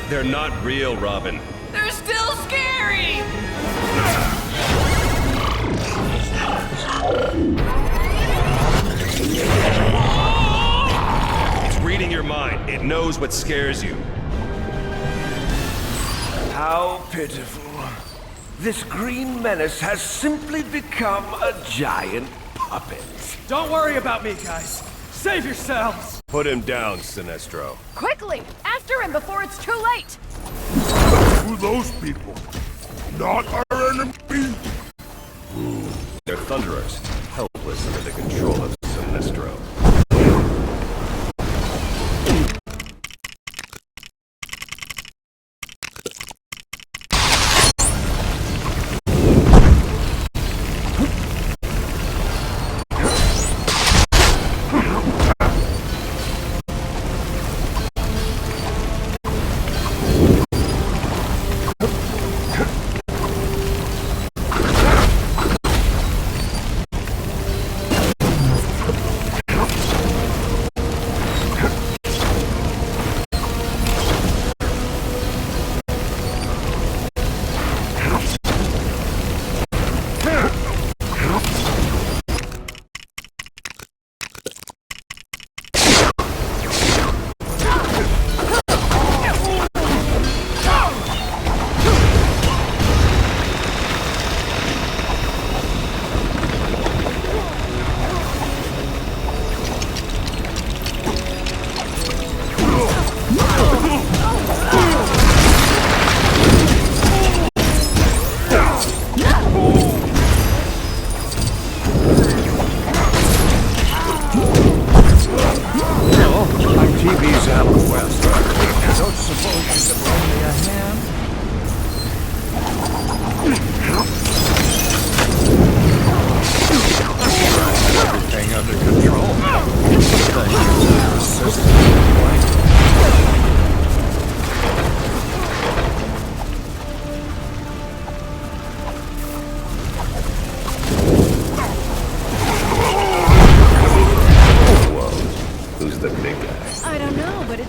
They're not real, Robin. They're still scary! Reading your mind, it knows what scares you. How pitiful. This green menace has simply become a giant puppet. Don't worry about me, guys. Save yourselves! Put him down, Sinestro. Quickly! After him before it's too late! Who are those people? Not our enemy? They're Thunderers, helpless under the control of Sinestro.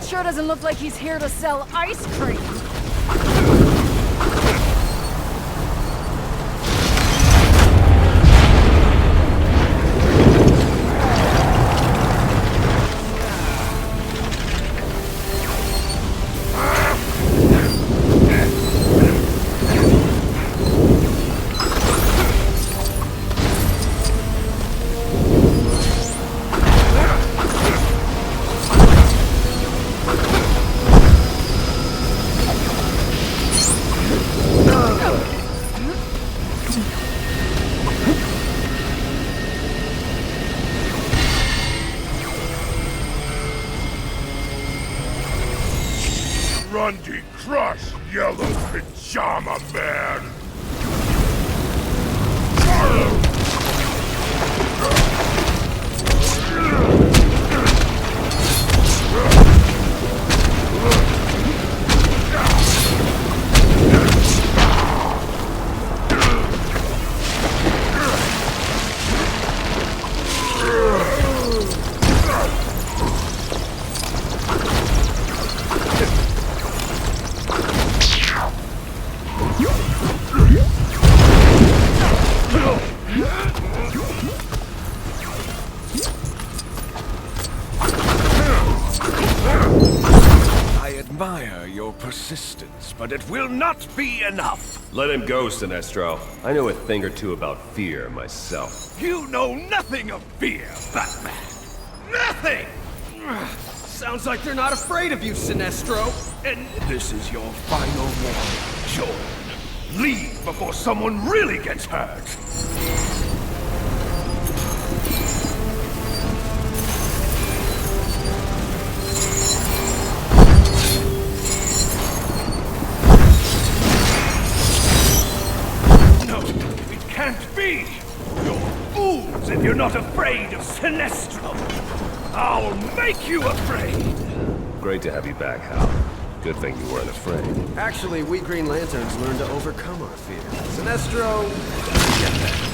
It sure doesn't look like he's here to sell ice cream. Grundy crush, yellow pajama man! I admire your persistence, but it will not be enough. Let him go, Sinestro. I know a thing or two about fear myself. You know nothing of fear, Batman. Nothing! Sounds like they're not afraid of you, Sinestro. And this is your final warning, Jordan. Leave before someone really gets hurt. No, it can't be. You're fools if you're not afraid of Sinestro. I'll make you afraid. Great to have you back, Hal. Good thing you weren't afraid. Actually, we Green Lanterns learned to overcome our fear. Sinestro doesn't get that.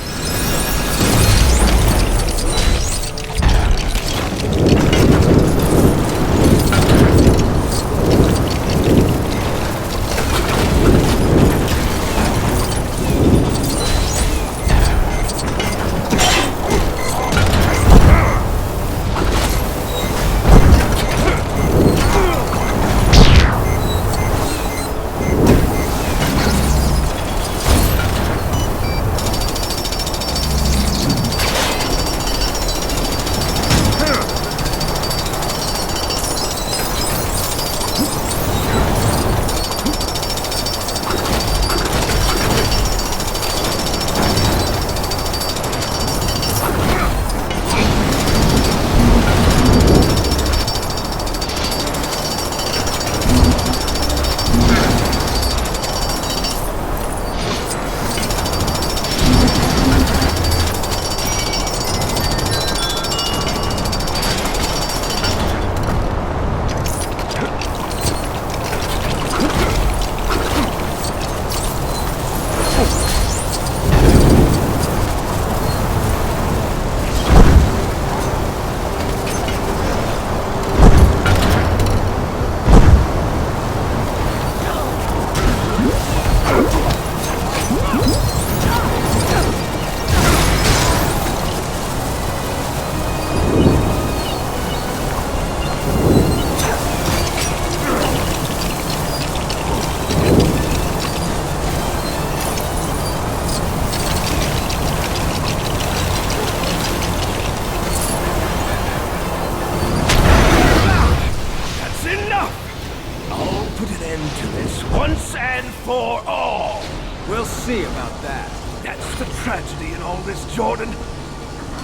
Once and for all. We'll see about that. That's the tragedy in all this, Jordan.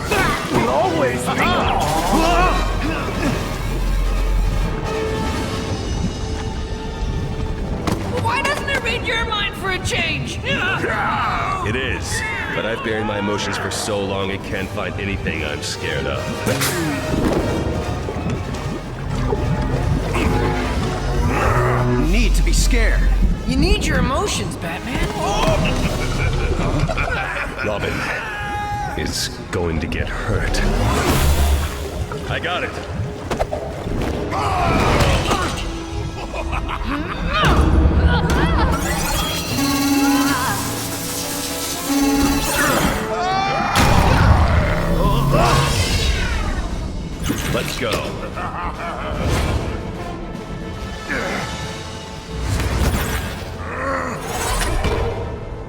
That will always be. Why doesn't it read your mind for a change? It is, but I've buried my emotions for so long it can't find anything I'm scared of. You need to be scared. You need your emotions, Batman. Robin is going to get hurt. I got it. Let's go.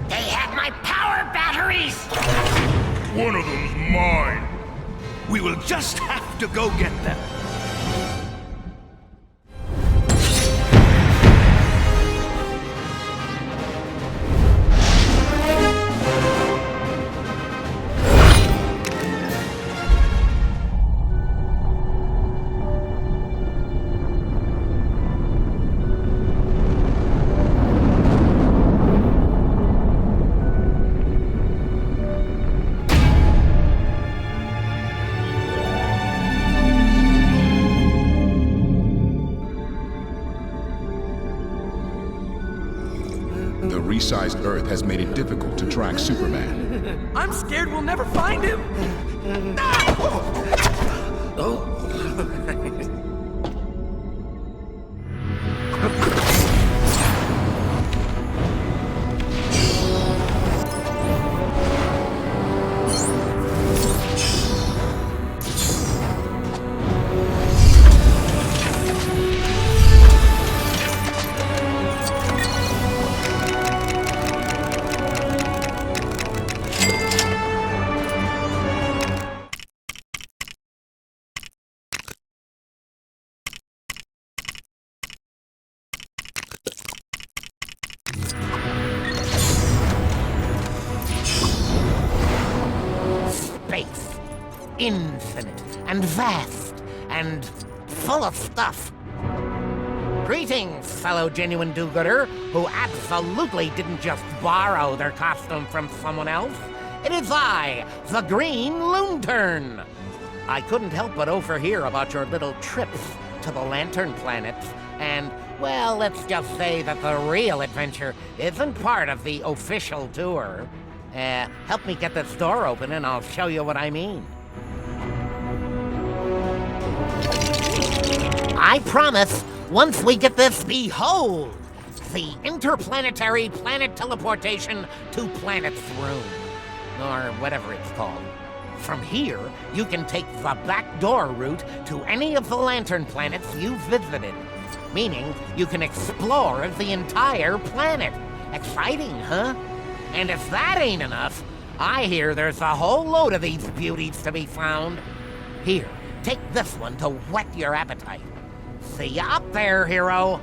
They have my power batteries! One of them's mine. We will just have to go get them. The resized Earth has made it difficult to track Superman. I'm scared we'll never find him. Space. Infinite and vast and full of stuff. Greetings, fellow genuine do-gooder, who absolutely didn't just borrow their costume from someone else. It is I, the Green Lantern. I couldn't help but overhear about your little trips to the Lantern planets, and, well, let's just say that the real adventure isn't part of the official tour. Help me get this door open and I'll show you what I mean. I promise, once we get this, behold, the interplanetary planet teleportation to Planet's room, or whatever it's called. From here, you can take the back door route to any of the Lantern planets you've visited, meaning you can explore the entire planet. Exciting, huh? And if that ain't enough, I hear there's a whole load of these beauties to be found. Here, take this one to whet your appetite. See ya up there, hero.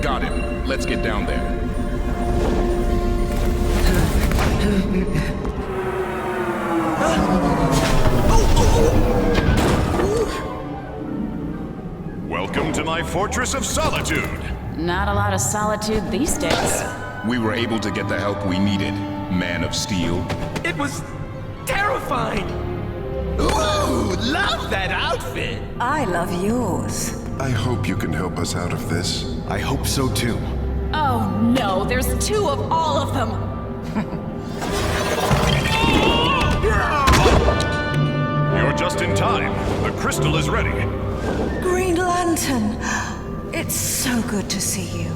Got him. Let's get down there. Welcome to my fortress of solitude. Not a lot of solitude these days. We were able to get the help we needed, Man of Steel. It was terrifying. Ooh, love that outfit. I love yours. I hope you can help us out of this. I hope so too. Oh no, there's two of all of them! You're just in time. The crystal is ready. Green Lantern, it's so good to see you.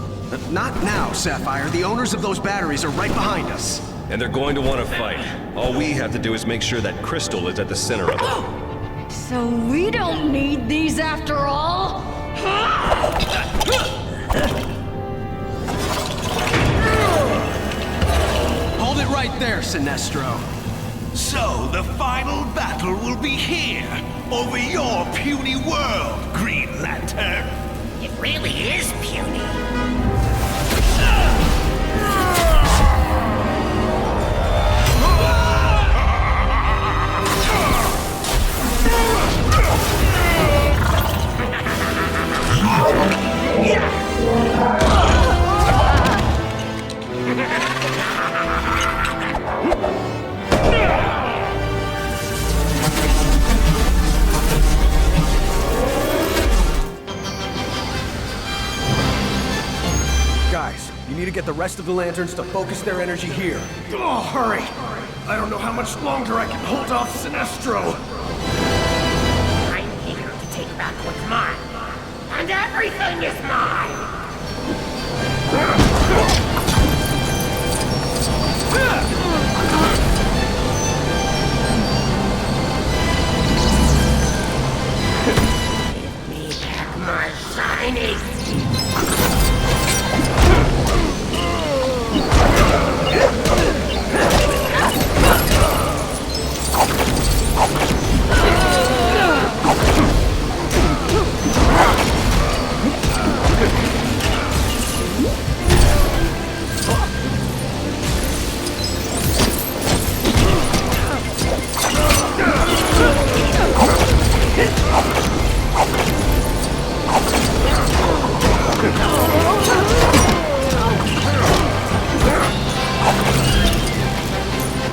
Not now, Sapphire. The owners of those batteries are right behind us. And they're going to want to fight. All we have to do is make sure that crystal is at the center of it. So we don't need these after all? Hold it right there, Sinestro. So, the final battle will be here, over your puny world, Green Lantern. It really is puny. Guys, you need to get the rest of the lanterns to focus their energy here. Oh, hurry! I don't know how much longer I can hold off Sinestro. I'm here to take back what's mine. And everything is mine! Give me back my shiny!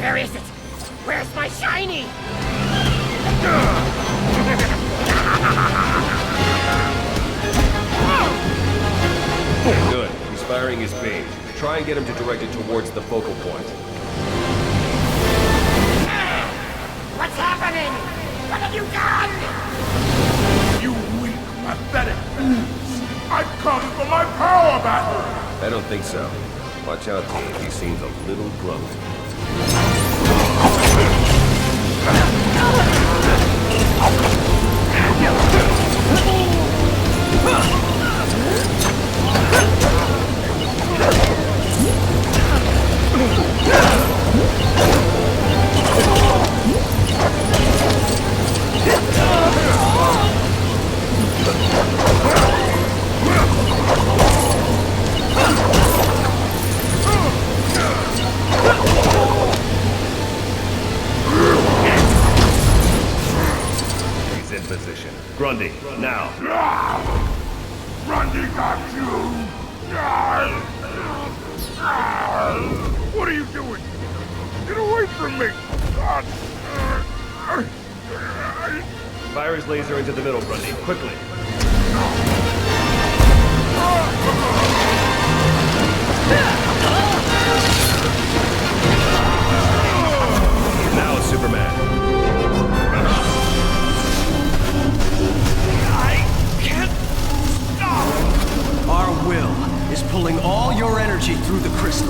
Where is it? Where's my shiny? Good. He's firing his beam. Try and get him to direct it towards the focal point. What's happening? What have you done? You weak, pathetic fools! I've come for my power battle! I don't think so. Watch out, team. He seems a little bloated. He's in position. Grundy, now. Grundy got you! What are you doing? Get away from me! Fire his laser into the middle, Grundy. Quickly. Now it's Superman. I can't stop! Our will is pulling all your energy through the crystal.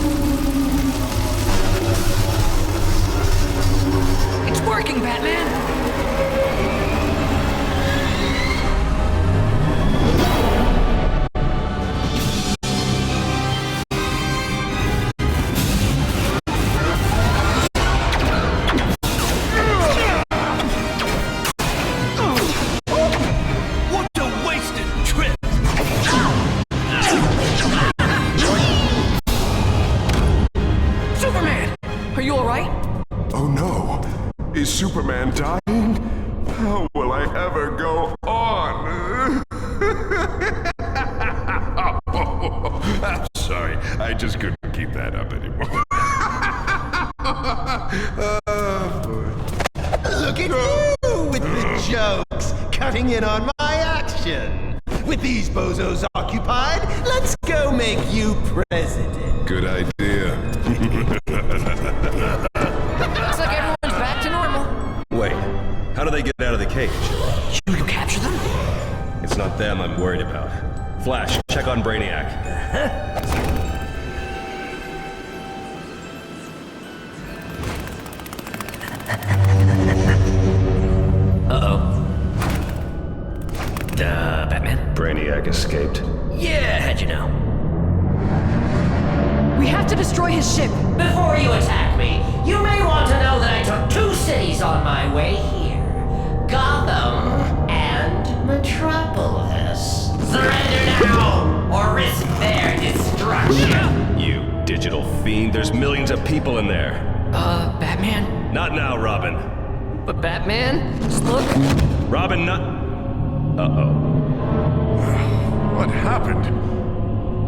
It's working, Batman! Is Superman dying? How will I ever go on? I'm sorry, I just couldn't keep that up anymore. Look at you with the jokes, cutting in on my action. With these bozos occupied, let's go make you president. Good idea. Looks like everyone's back to normal. Wait, how do they get out of the cage? You capture them? It's not them I'm worried about. Flash, check on Brainiac. Uh-oh. escaped? Yeah, how'd you know? We have to destroy his ship. Before you attack me, you may want to know that I took 2 cities on my way here. Gotham and Metropolis. Surrender now, or risk their destruction. You digital fiend, there's millions of people in there. Batman? Not now, Robin. But Batman? Just look. Robin, not... Uh-oh. What happened?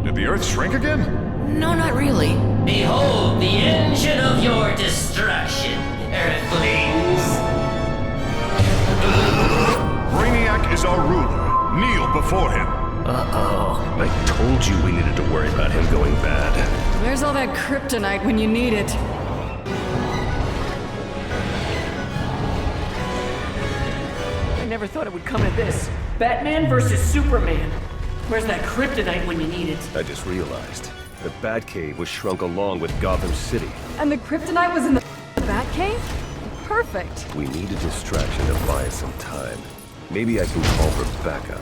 Did the Earth shrink again? No, not really. Behold the engine of your destruction, Earthlings. Brainiac is our ruler. Kneel before him. Uh-oh. I told you we needed to worry about him going bad. Where's all that kryptonite when you need it? I never thought it would come to this. Batman versus Superman. Where's that kryptonite when you need it? I just realized. The Batcave was shrunk along with Gotham City. And the kryptonite was in the Batcave? Perfect. We need a distraction to buy us some time. Maybe I can call for backup.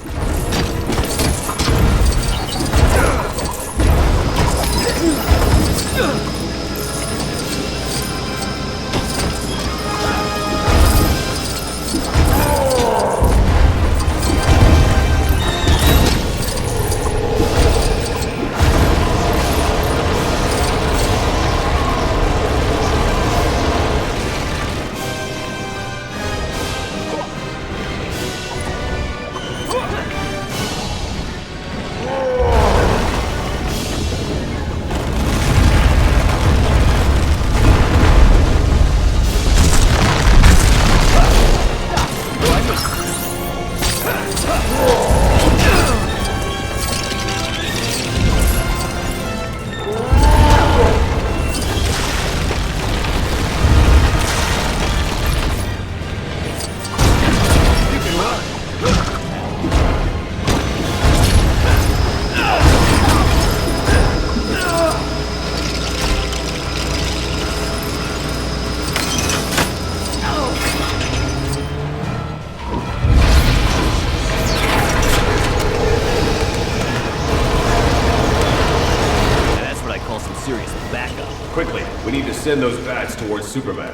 Quickly, we need to send those bats towards Superman.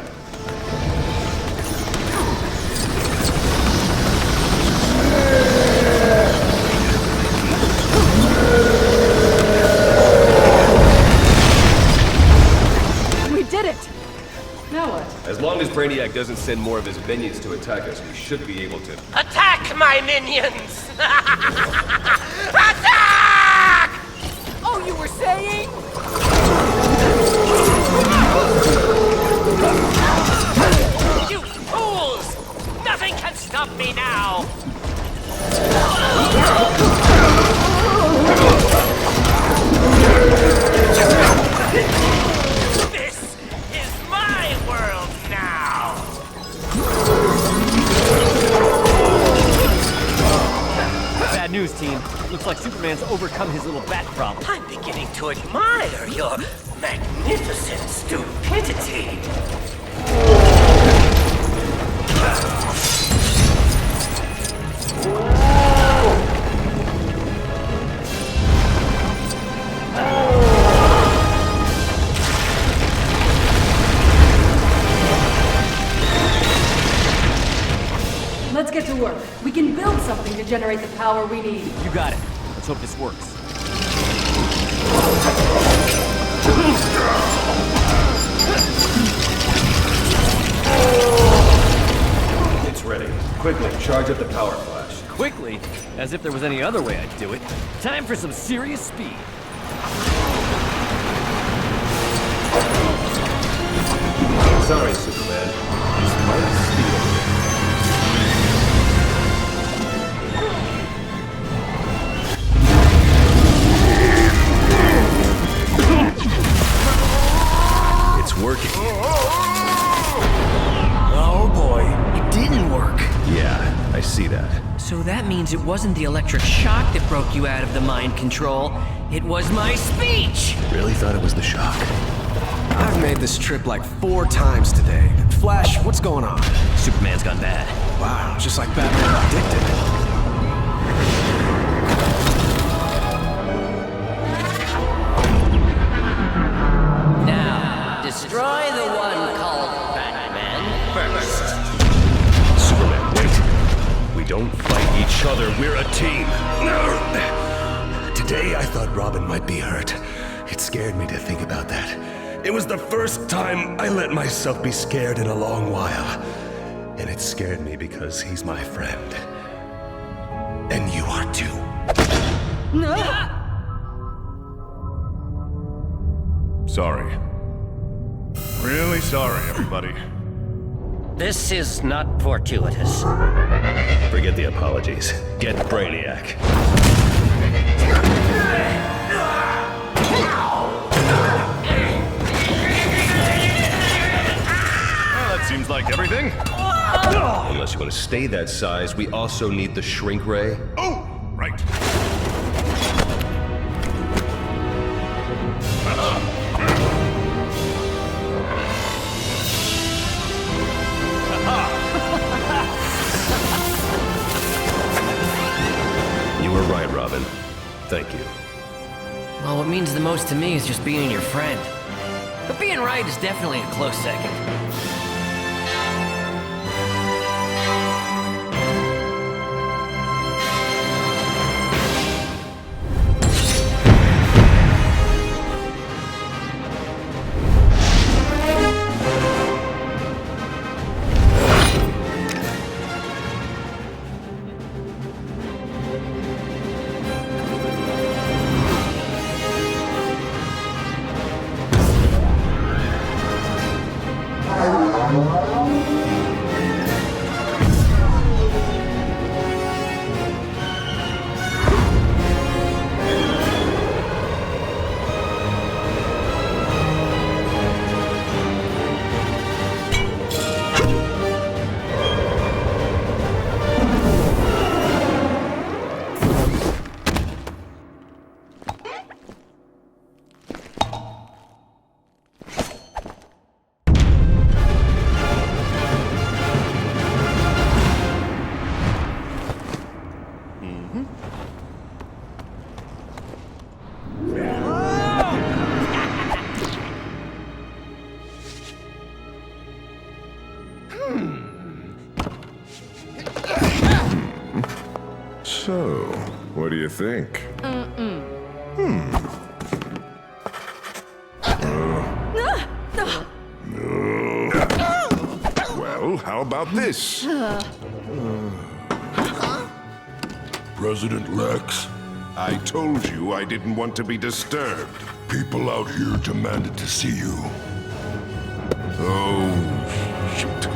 We did it! Now what? As long as Brainiac doesn't send more of his minions to attack us, we should be able to. Attack my minions! Attack! Oh, you were saying? You fools! Nothing can stop me now! This is my world now! Bad news, team. Looks like Superman's overcome his little bat problem. I'm beginning to admire your magnificent stupidity. Let's get to work. We can build something to generate the power we need. You got it. Let's hope this works. It's ready. Quickly, charge up the power flash. Quickly? As if there was any other way I'd do it. Time for some serious speed. Sorry, Superman. It's my speed. It's working. Oh boy, it didn't work. Yeah, I see that. So that means it wasn't the electric shock that broke you out of the mind control. It was my speech! Really thought it was the shock. I've made this trip like 4 times today. Flash, what's going on? Superman's gone bad. Wow, just like Batman predicted. don't fight each other, we're a team. Today I thought Robin might be hurt. It scared me to think about that. It was the first time I let myself be scared in a long while. And it scared me because he's my friend. And you are too. Sorry. Really sorry, everybody. This is not fortuitous. Forget the apologies. Get Brainiac. Well, that seems like everything. Unless you want to stay that size, we also need the shrink ray. Oh, right. You were right, Robin. Thank you. Well, what means the most to me is just being your friend. But being right is definitely a close second. So, what do you think? Well, how about this? President Lex, I told you I didn't want to be disturbed. people out here demanded to see you. Oh, shoot.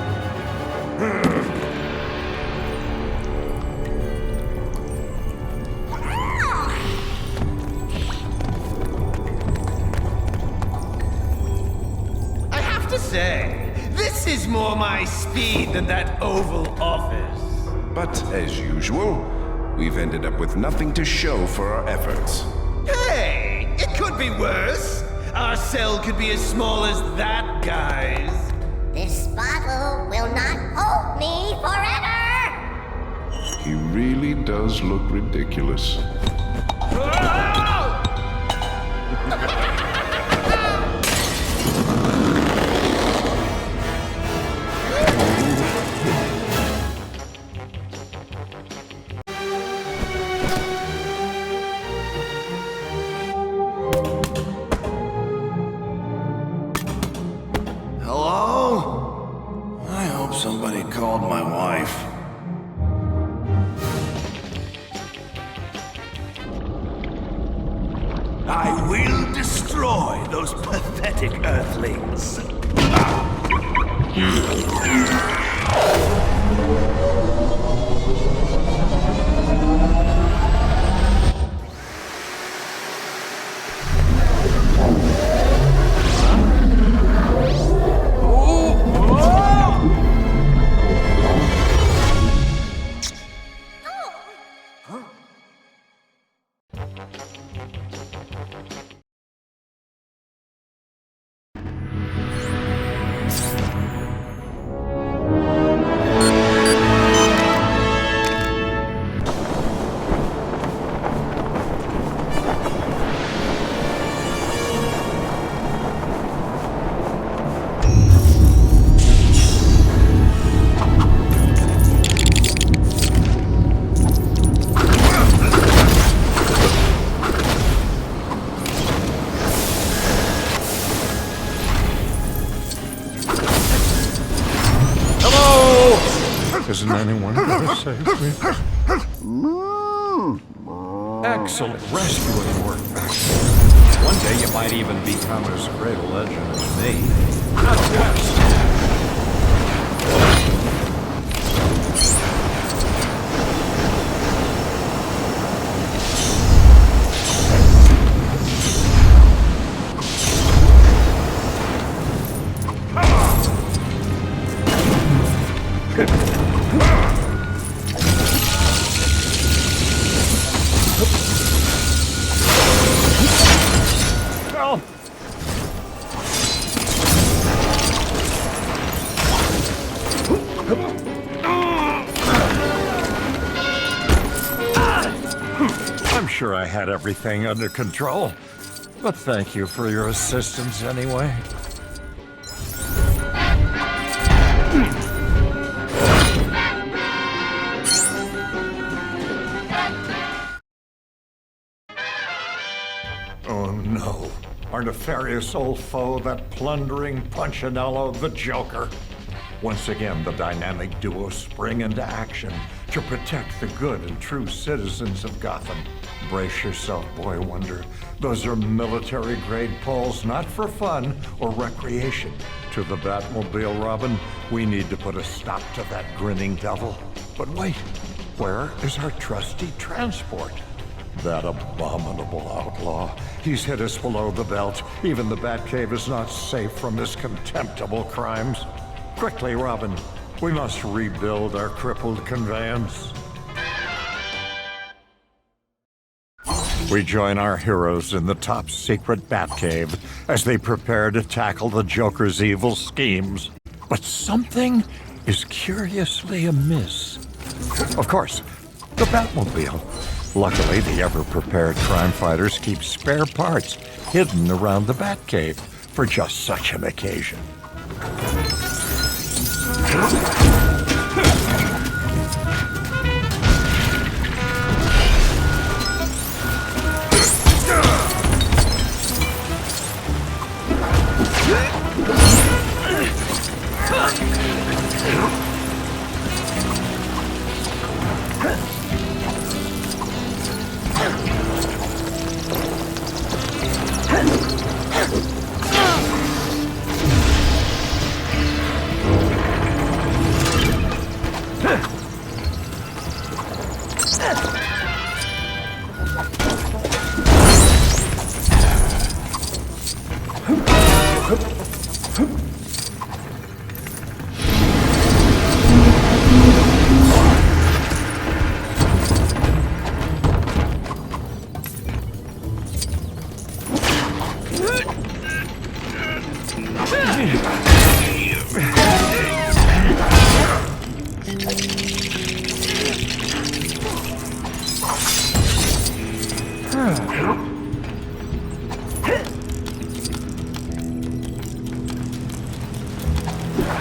I have to say, this is more my speed than that Oval Office. But as usual, we've ended up with nothing to show for our efforts. Hey, it could be worse. Our cell could be as small as that guy's. This bottle will not hold me forever! He really does look ridiculous. Hello? I hope somebody called my wife. I will destroy those pathetic Earthlings. Isn't anyone gonna save me? Excellent rescuing work back there. One day you might even become as great a legend as me. Out west! I'm sure I had everything under control, but thank you for your assistance anyway. Oh no, our nefarious old foe, that plundering Punchinello, the Joker. Once again, the dynamic duo spring into action to protect the good and true citizens of Gotham. Brace yourself, Boy Wonder. Those are military-grade poles, not for fun or recreation. To the Batmobile, Robin, we need to put a stop to that grinning devil. But wait, where is our trusty transport? That abominable outlaw. He's hit us below the belt. Even the Batcave is not safe from his contemptible crimes. Quickly, Robin. We must rebuild our crippled conveyance. We join our heroes in the top-secret Batcave as they prepare to tackle the Joker's evil schemes. But something is curiously amiss. Of course, the Batmobile. Luckily, the ever-prepared crime fighters keep spare parts hidden around the Batcave for just such an occasion.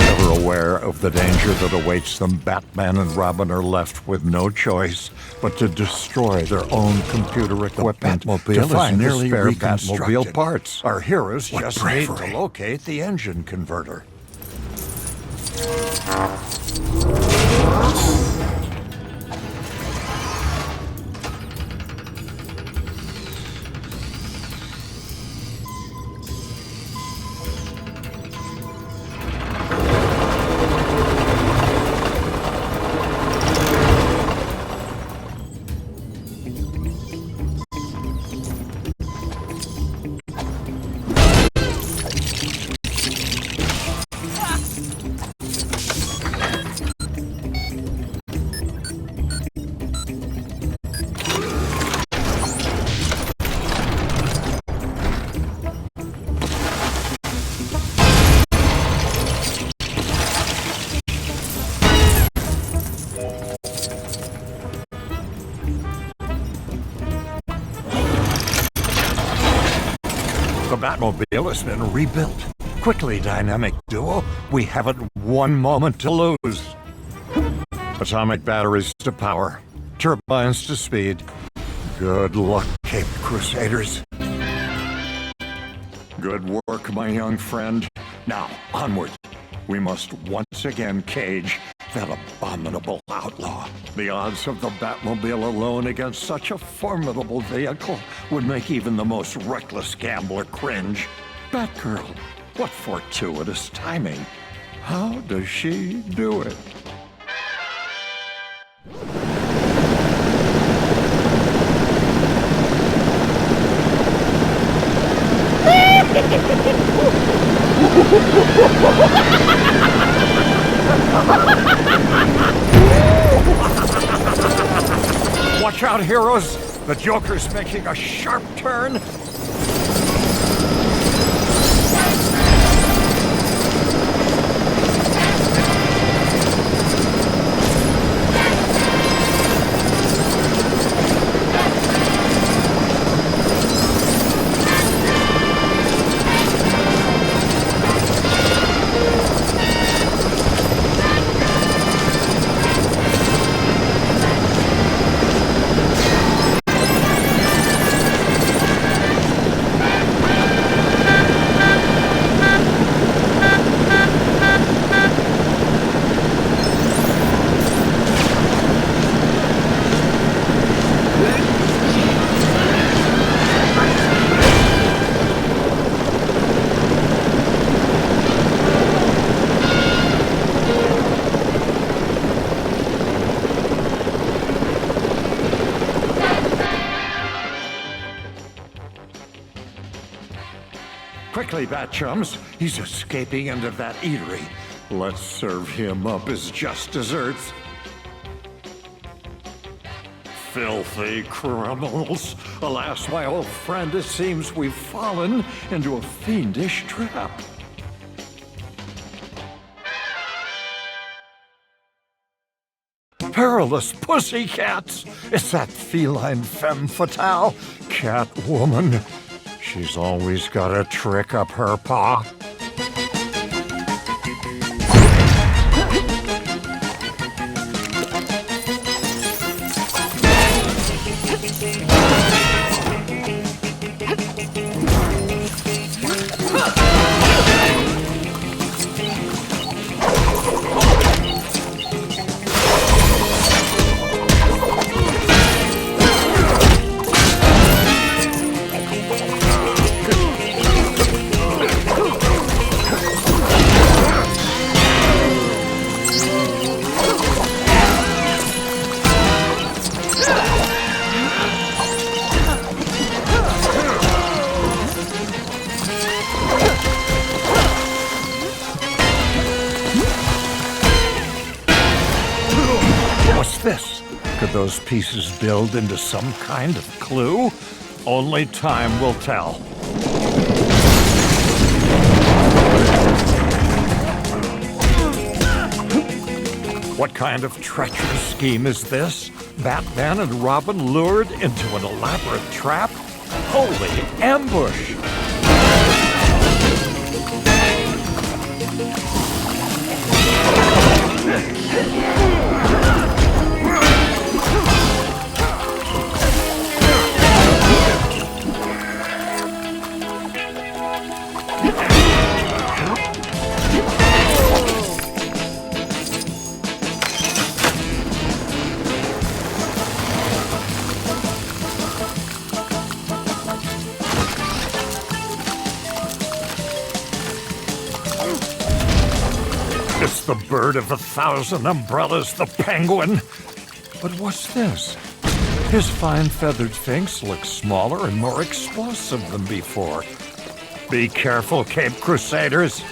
Ever aware of the danger that awaits them, Batman and Robin are left with no choice but to destroy their own computer equipment to find the spare Batmobile parts. Our heroes just need to locate the engine converter. The Batmobile has been rebuilt. Quickly, dynamic duo. We haven't one moment to lose. Atomic batteries to power. Turbines to speed. Good luck, Cape Crusaders. Good work, my young friend. Now, onward. We must once again cage That abominable outlaw. The odds of the Batmobile alone against such a formidable vehicle would make even the most reckless gambler cringe. Batgirl, what fortuitous timing. How does she do it? Watch out, heroes! The Joker's making a sharp turn. Quickly, Bat-chums. He's escaping into that eatery. Let's serve him up as just desserts. Filthy criminals. Alas, my old friend, it seems we've fallen into a fiendish trap. Perilous pussycats! It's that feline femme fatale, Catwoman. She's always got a trick up her paw. What's this? Could those pieces build into some kind of clue? Only time will tell. What kind of treacherous scheme is this? Batman and Robin lured into an elaborate trap? Holy ambush! It's the bird of 1,000 umbrellas, the Penguin. But what's this? His fine feathered sphinx looks smaller and more explosive than before. Be careful, Cape Crusaders.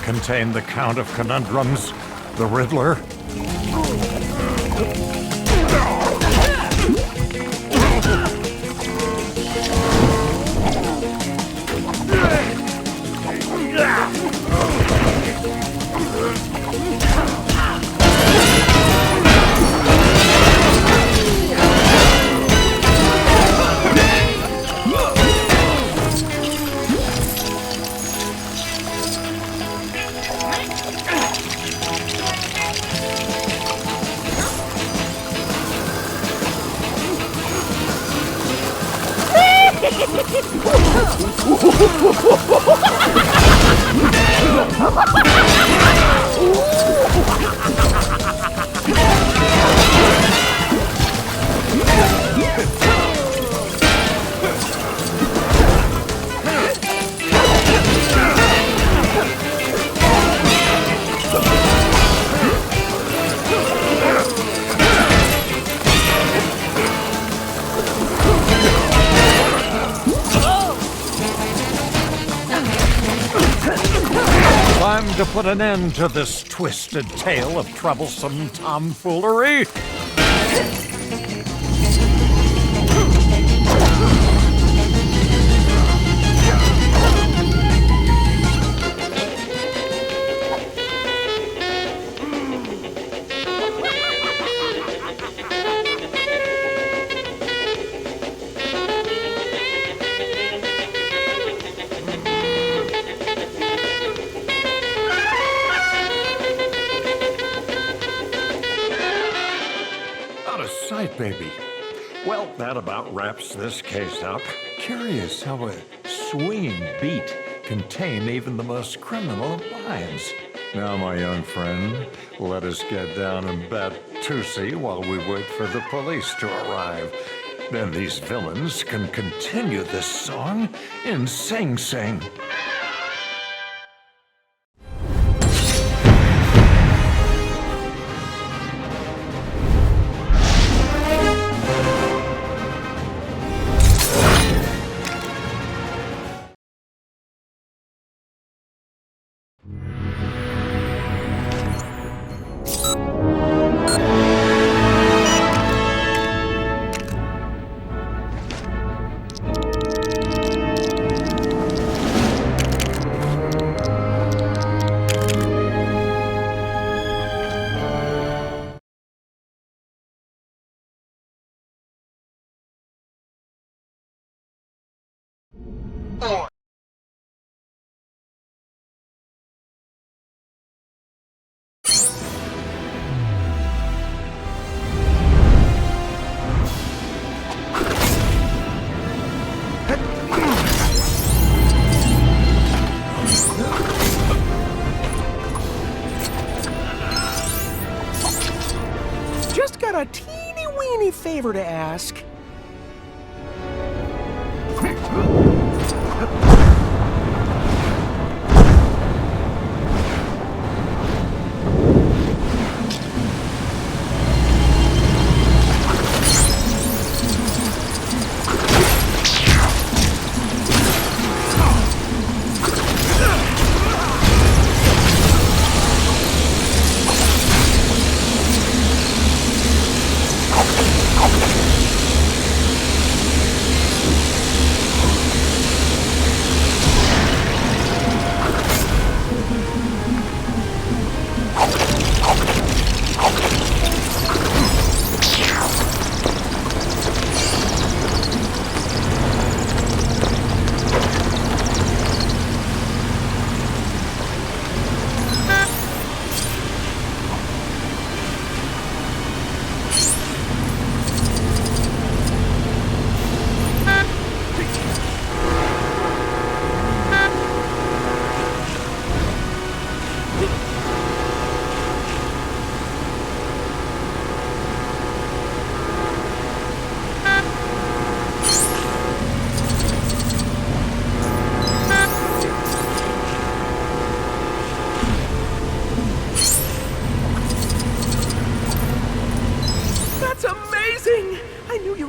contain the Count of Conundrums, the Riddler? Time to put an end to this twisted tale of troublesome tomfoolery. Baby. Well, that about wraps this case up. Curious how a swinging beat can tame even the most criminal of minds. Now, my young friend, let us get down and bat Tootsie while we wait for the police to arrive. Then these villains can continue this song in Sing Sing. Just got a teeny-weeny favor to ask.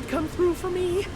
Come through for me.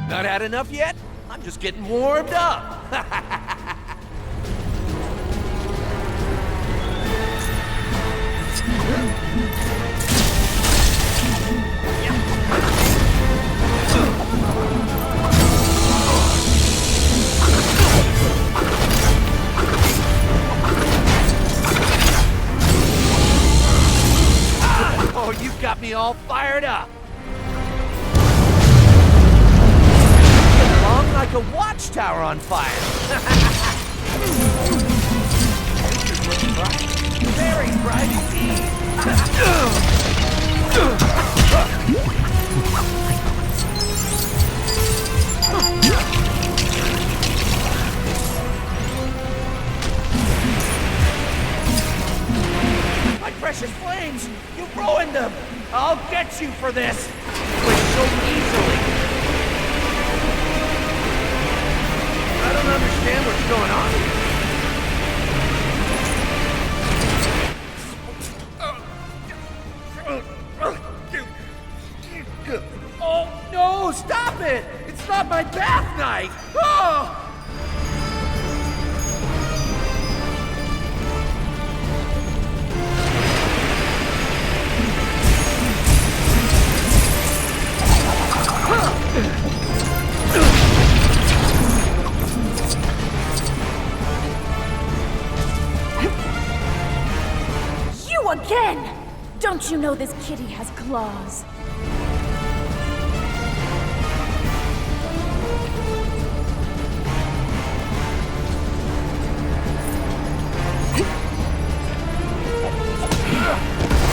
Not had enough yet? I'm just getting warmed up. Oh, you got me all fired up. Long like a watchtower on fire. Very bright indeed. My precious flames! You ruined them! I'll get you for this! Quit so easily! I don't understand what's going on here. Oh, no! Stop it! It's not my bath knife! Oh! You again! Don't you know this kitty has claws?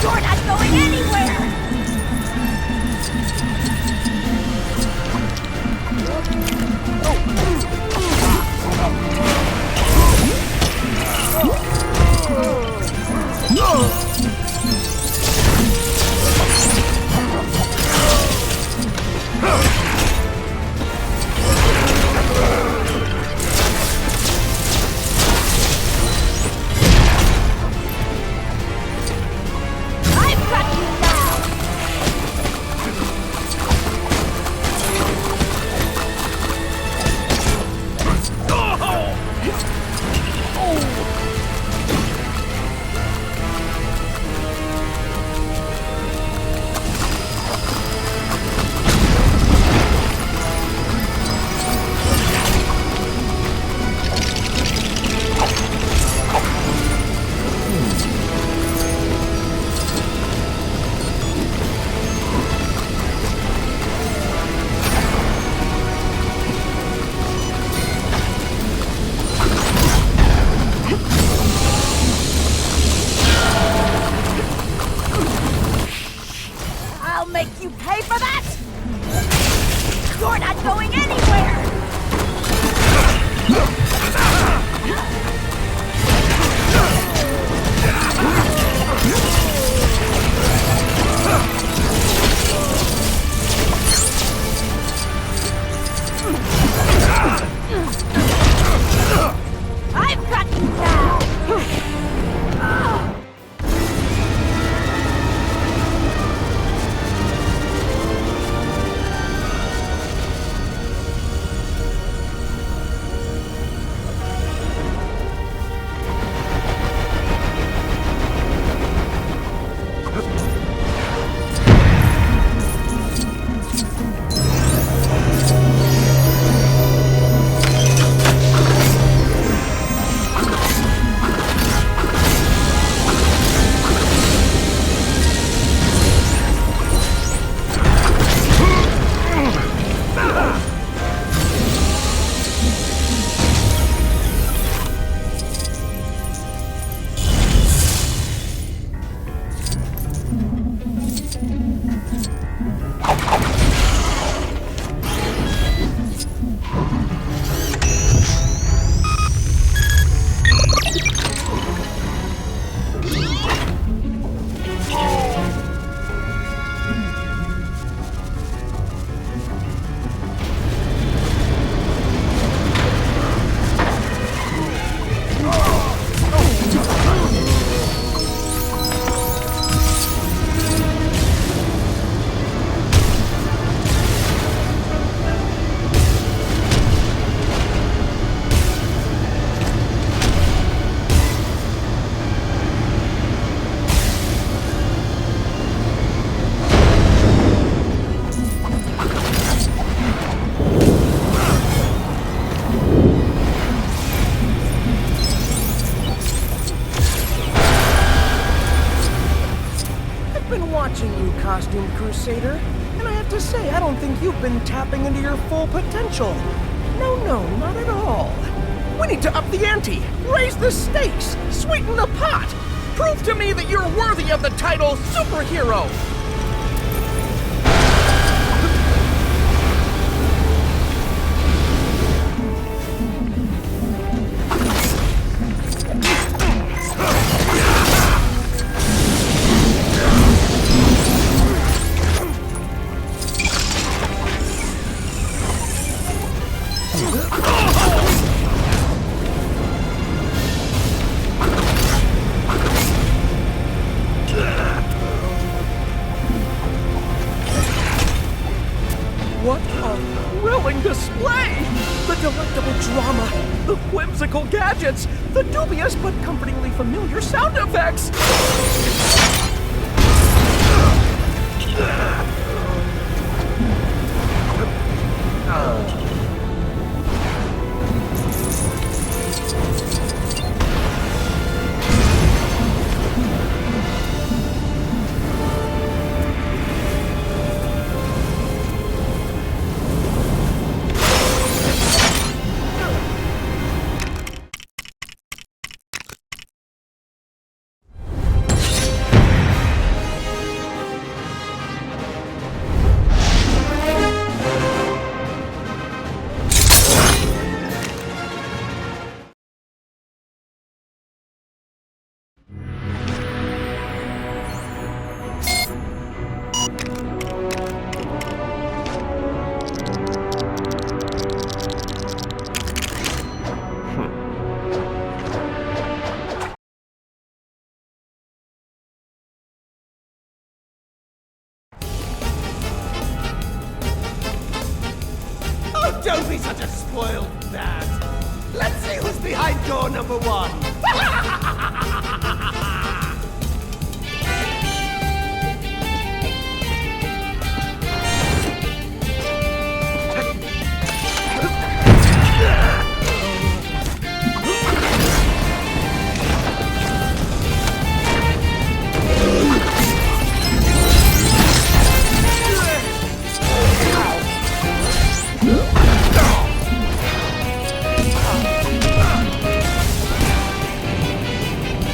You're not going anywhere! going anywhere! I've got you now! Costume Crusader, and I have to say, I don't think you've been tapping into your full potential. No, not at all. We need to up the ante, raise the stakes, sweeten the pot. Prove to me that you're worthy of the title Superhero. What a thrilling display! The delectable drama, the whimsical gadgets, the dubious but comfortingly familiar sound effects! Don't be such a spoiled brat. Let's see who's behind door number one.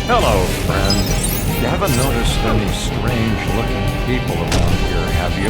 Hello, friend. You haven't noticed any strange-looking people around here, have you?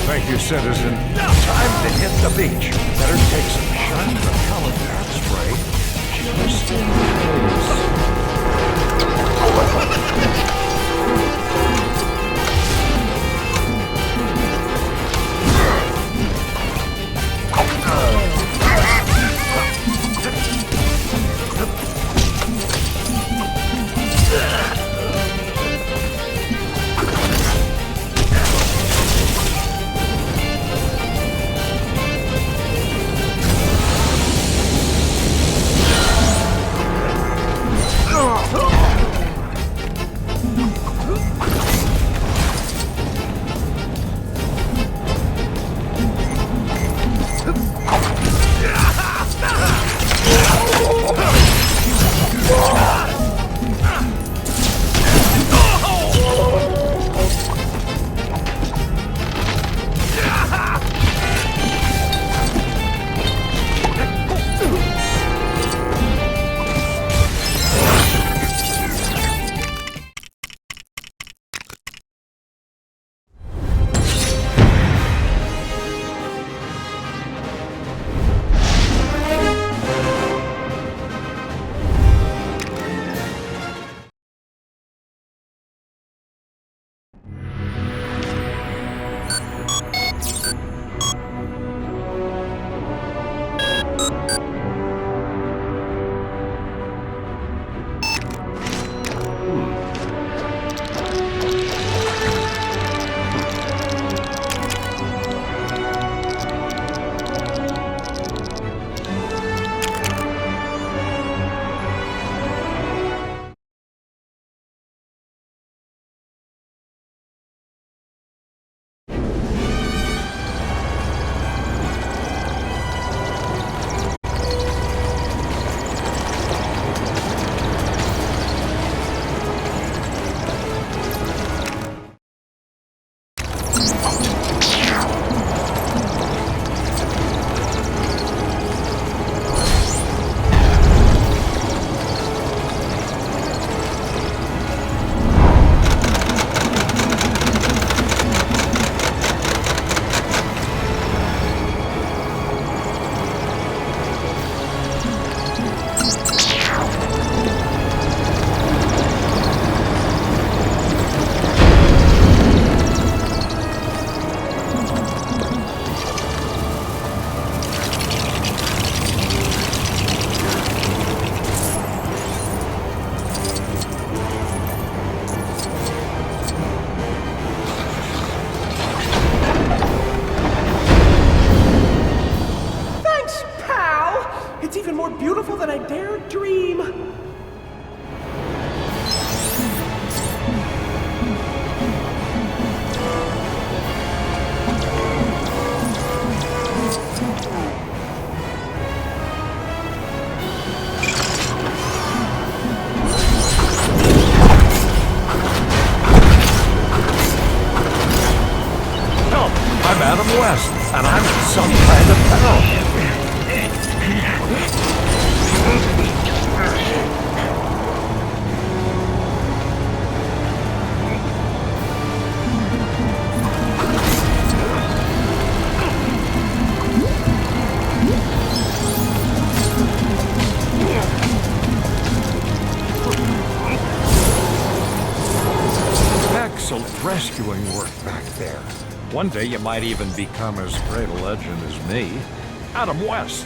Thank you, citizen. Time to hit the beach. Better take some shot repellent spray just in case. And I'm some kind of pal. Excellent rescuing work back there. One day you might even become as great a legend as me, Adam West.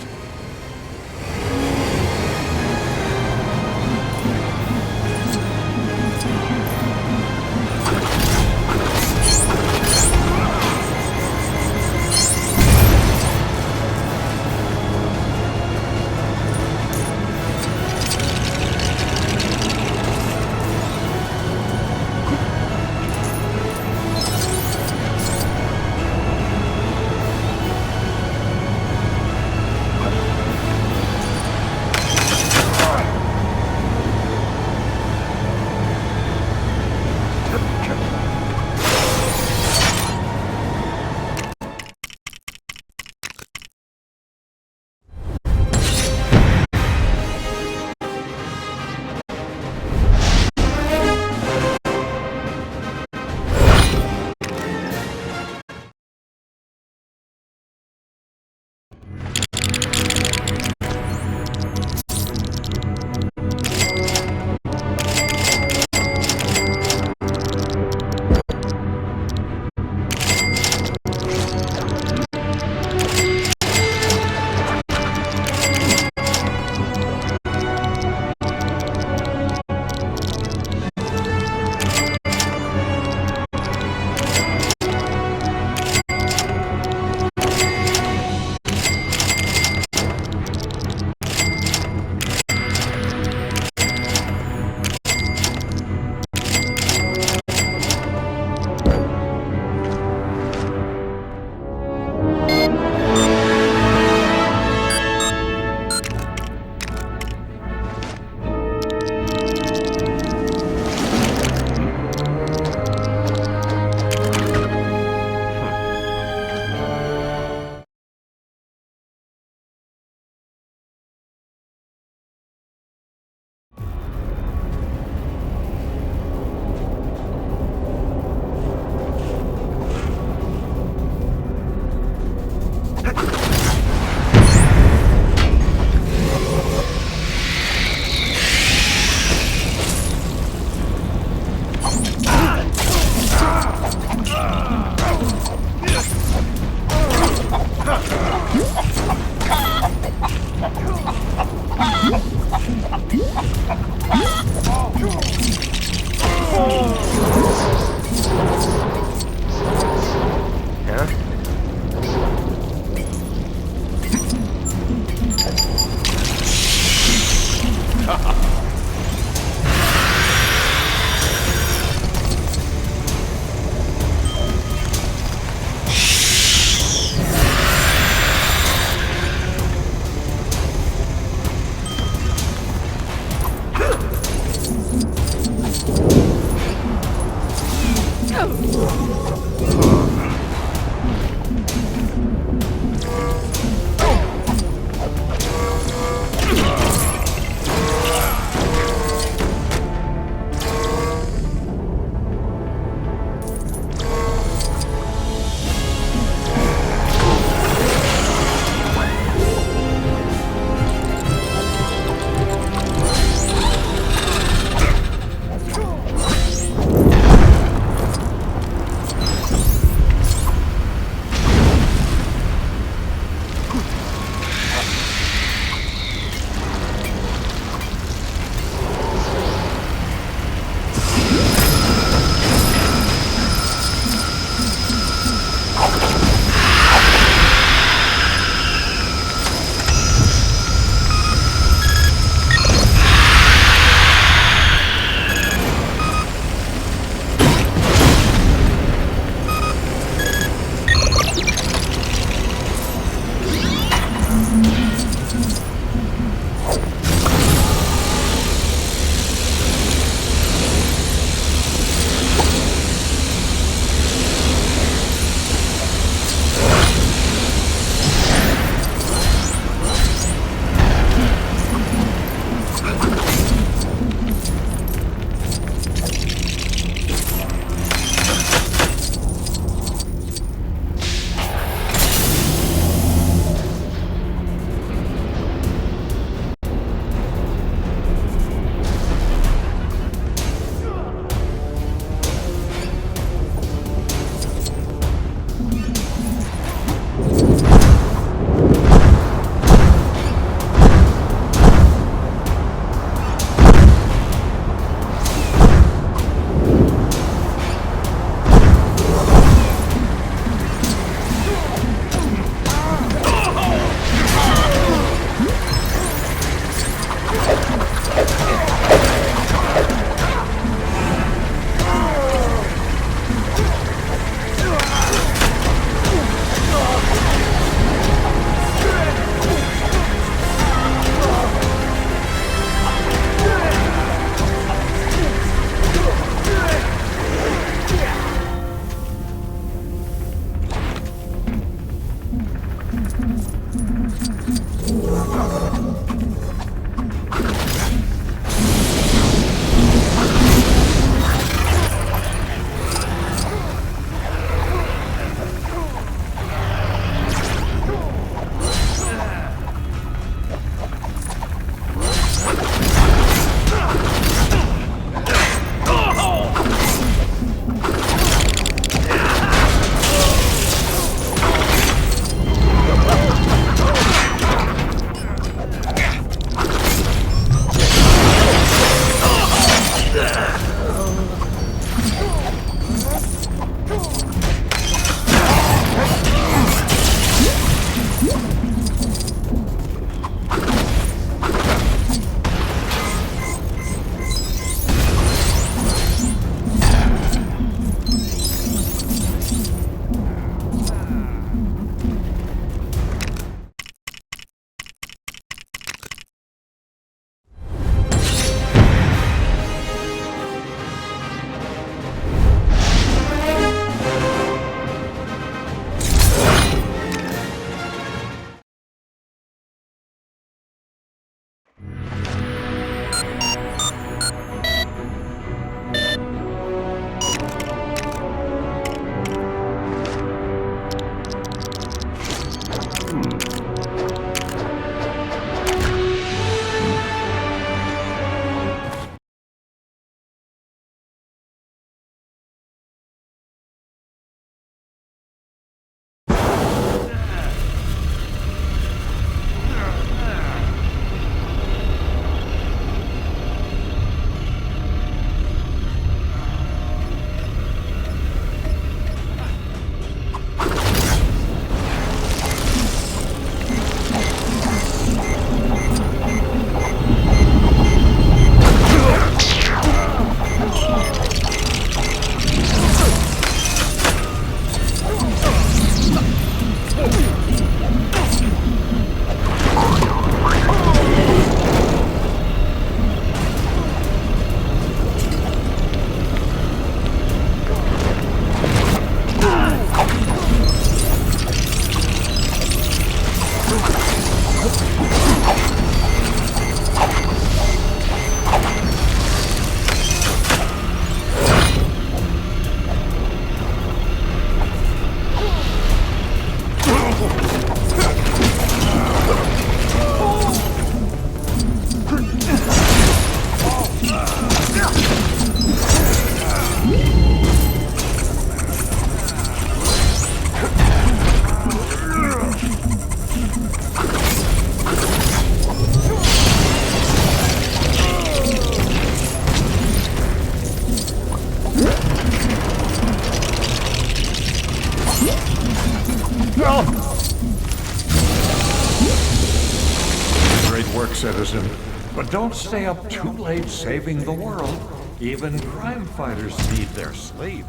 citizen. But don't stay up too late saving the world. Even crime fighters need their sleep.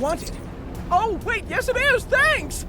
wanted. Oh, wait, yes it is! Thanks!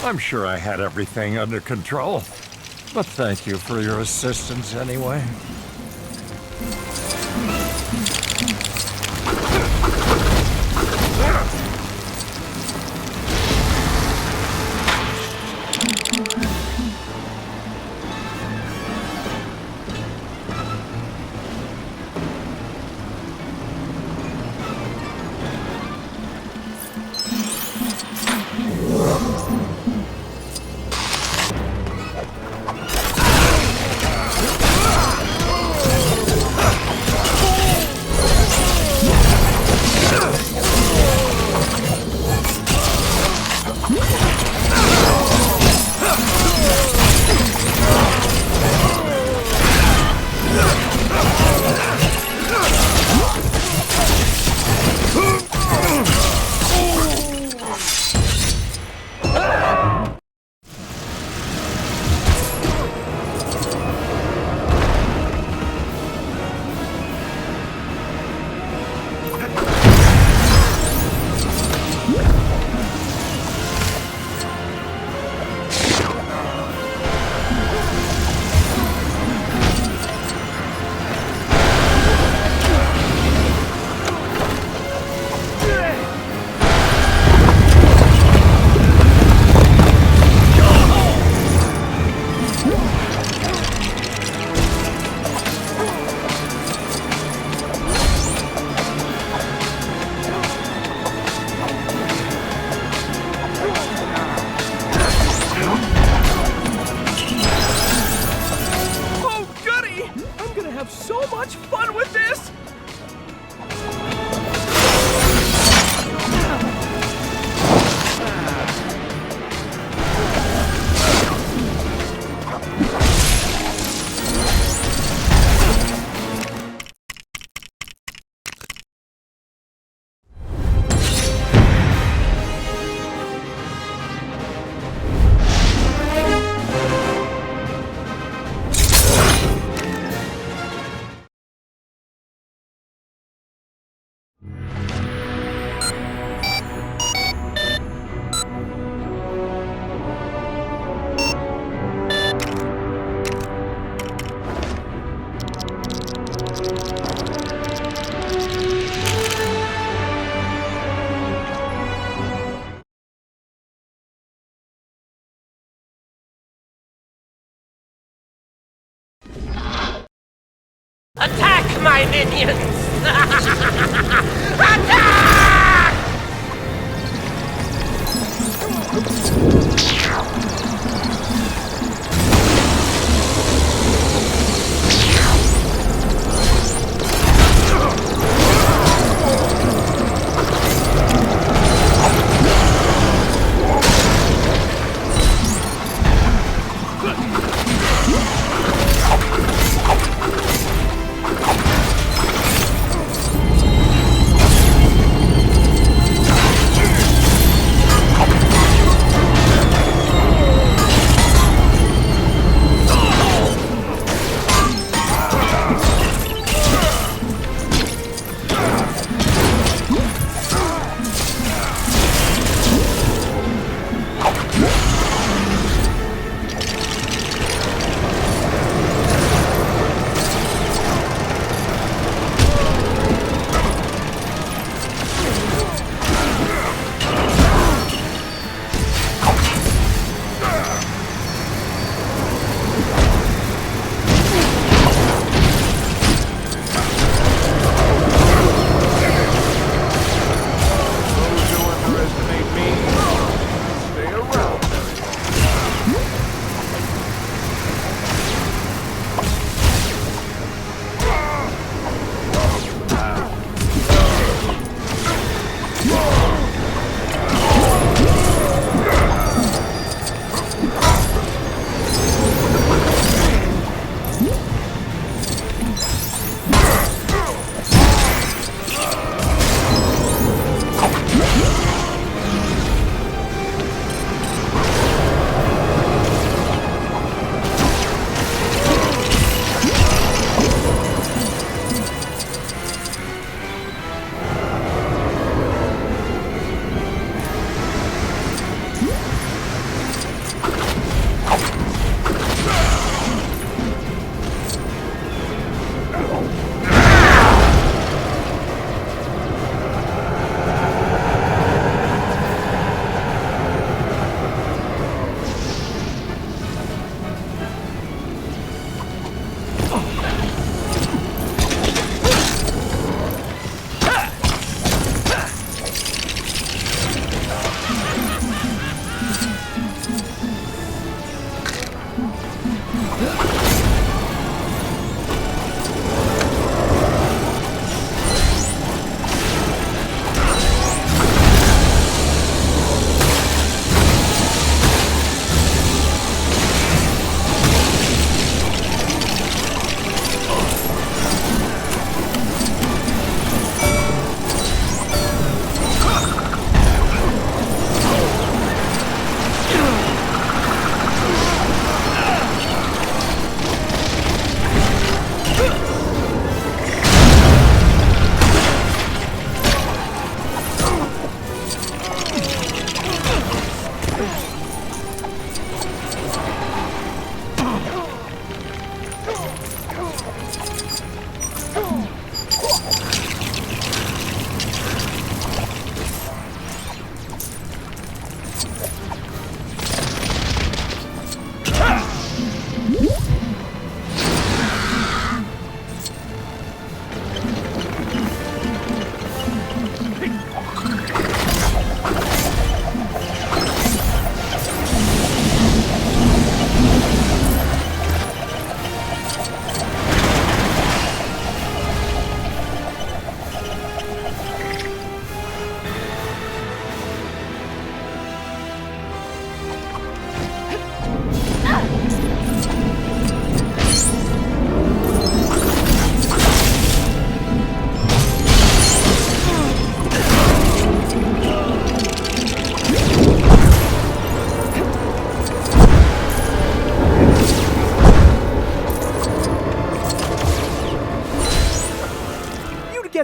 I'm sure I had everything under control. But thank you for your assistance anyway. Attack, my minions!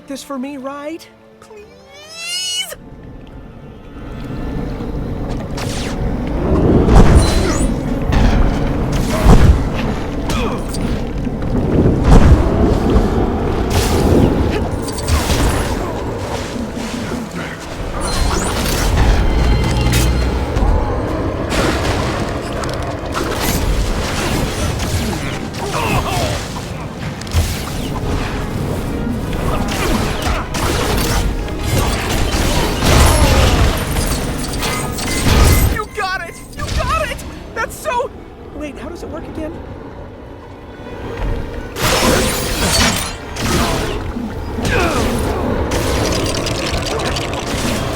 this for me, right? Wait, how does it work again?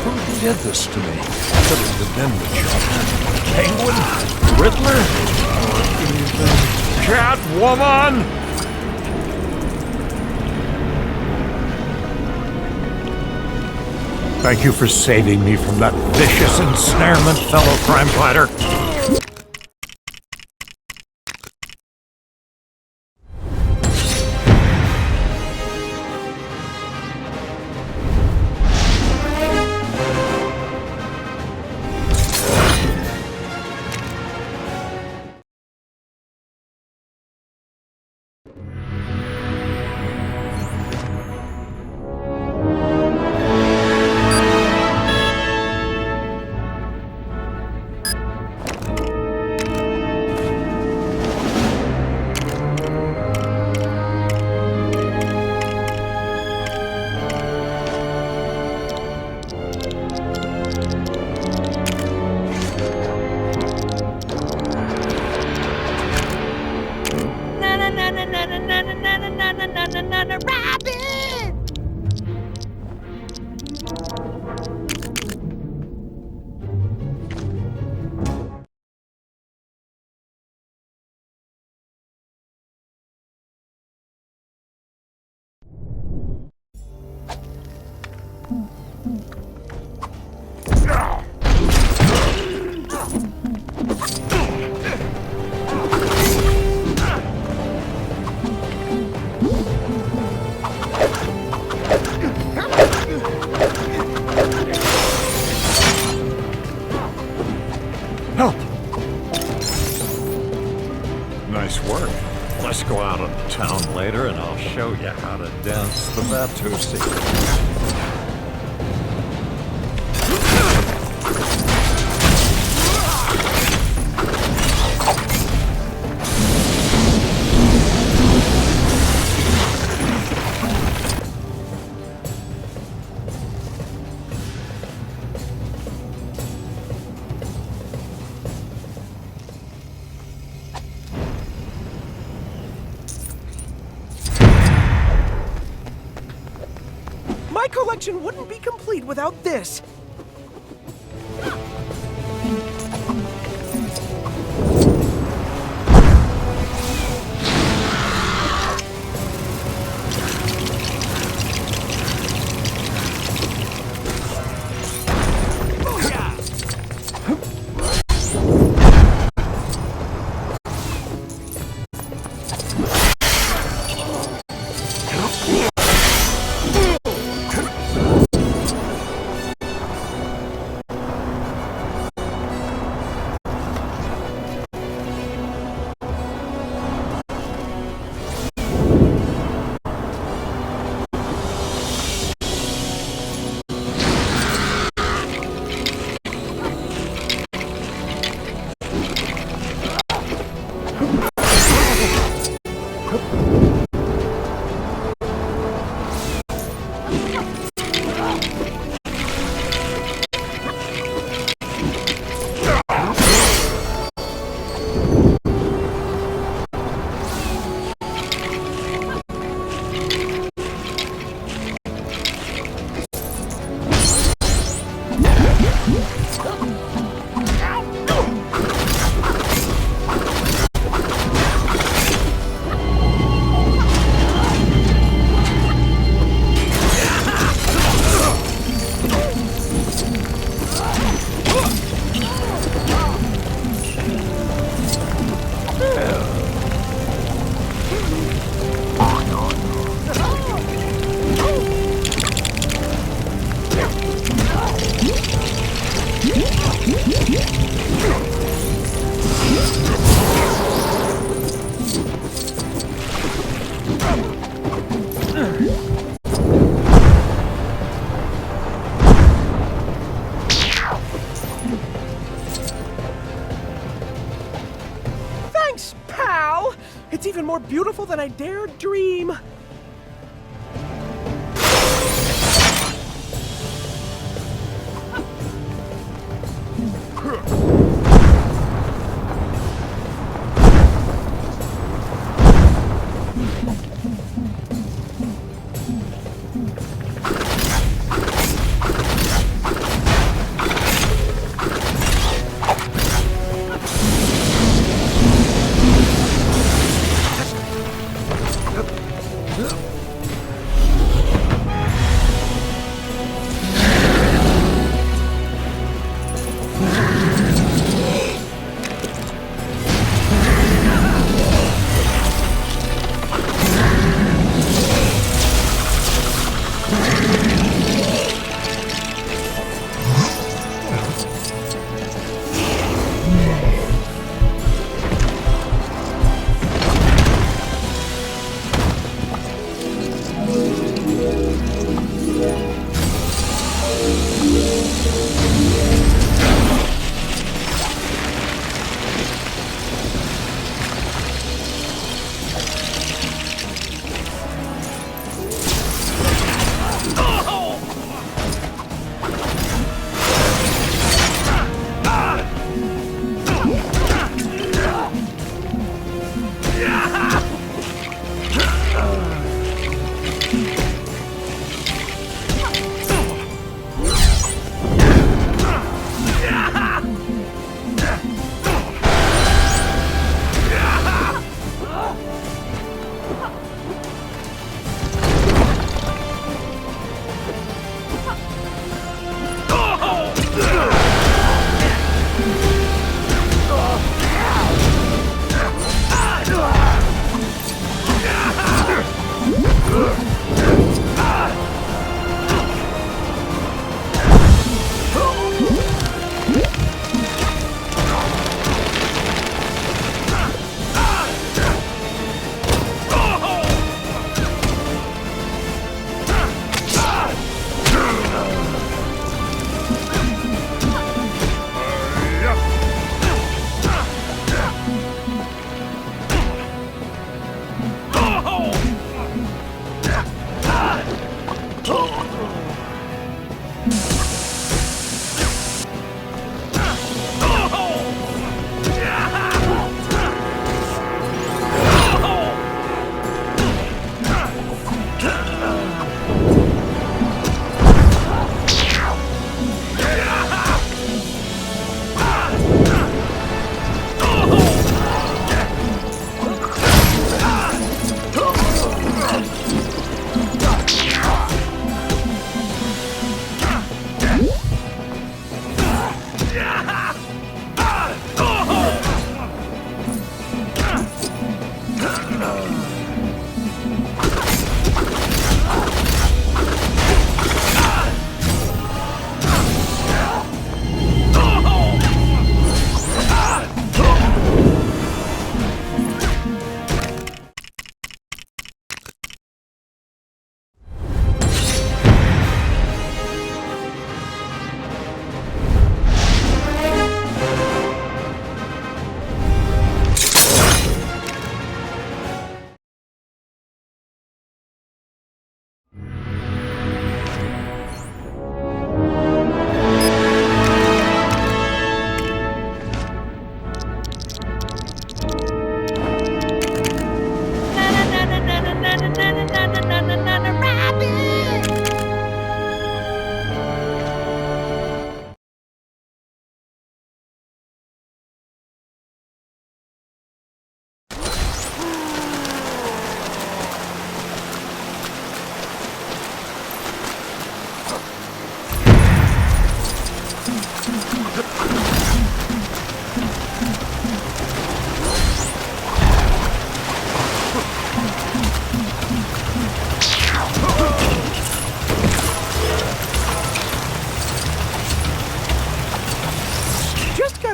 Who did this to me? Could it have been the Joker? Penguin? Riddler? Or even Catwoman? Thank you for saving me from that vicious ensnarement, fellow crime fighter. Help! Nice work. Let's go out on the town later and I'll show you how to dance the Batusi. My collection wouldn't be complete without this. It's even more beautiful than I dared dream.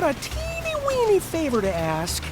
got a teeny-weeny favor to ask.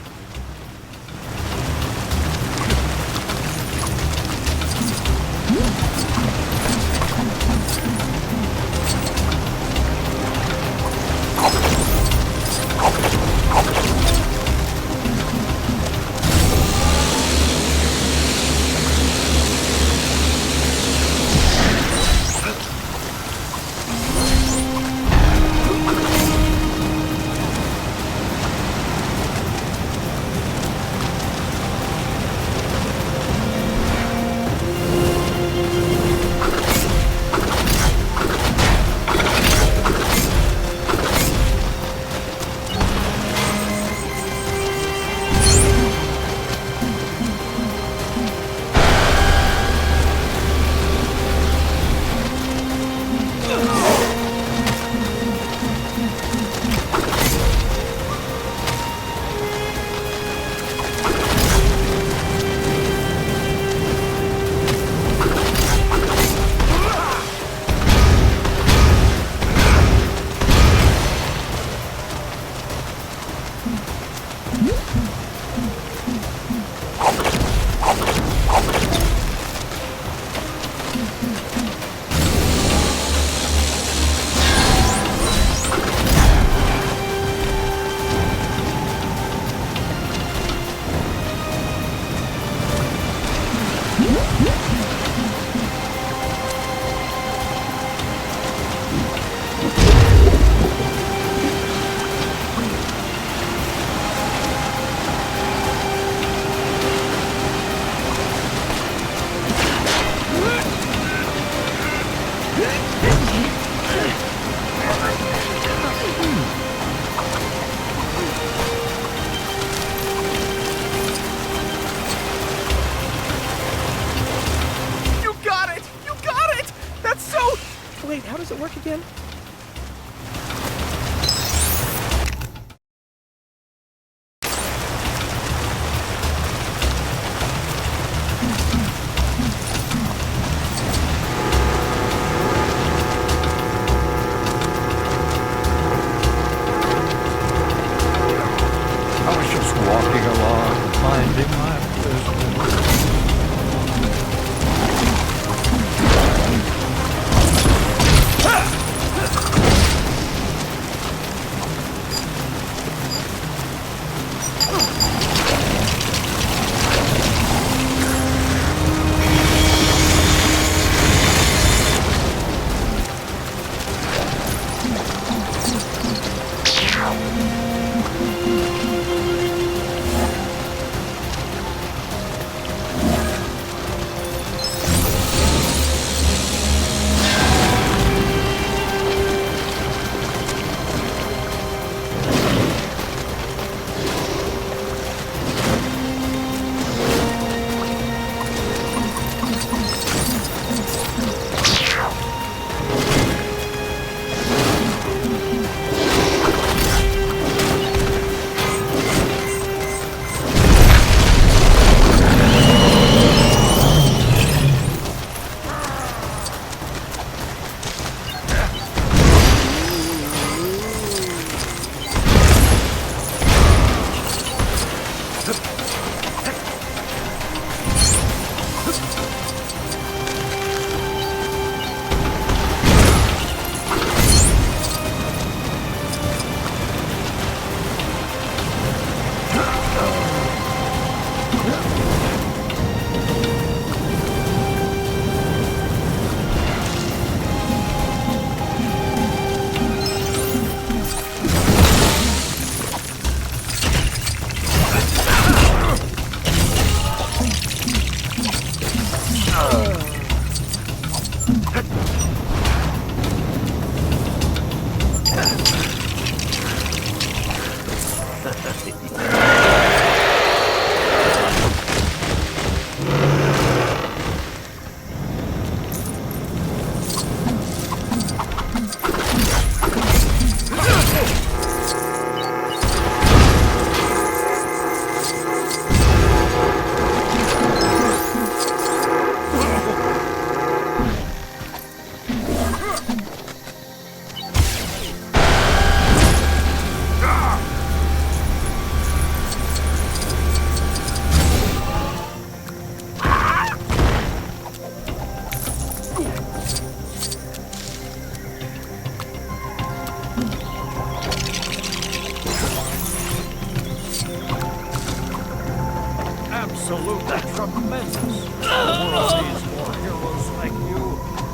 Absolutely tremendous. The world needs more heroes like you.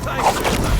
Thanks for that.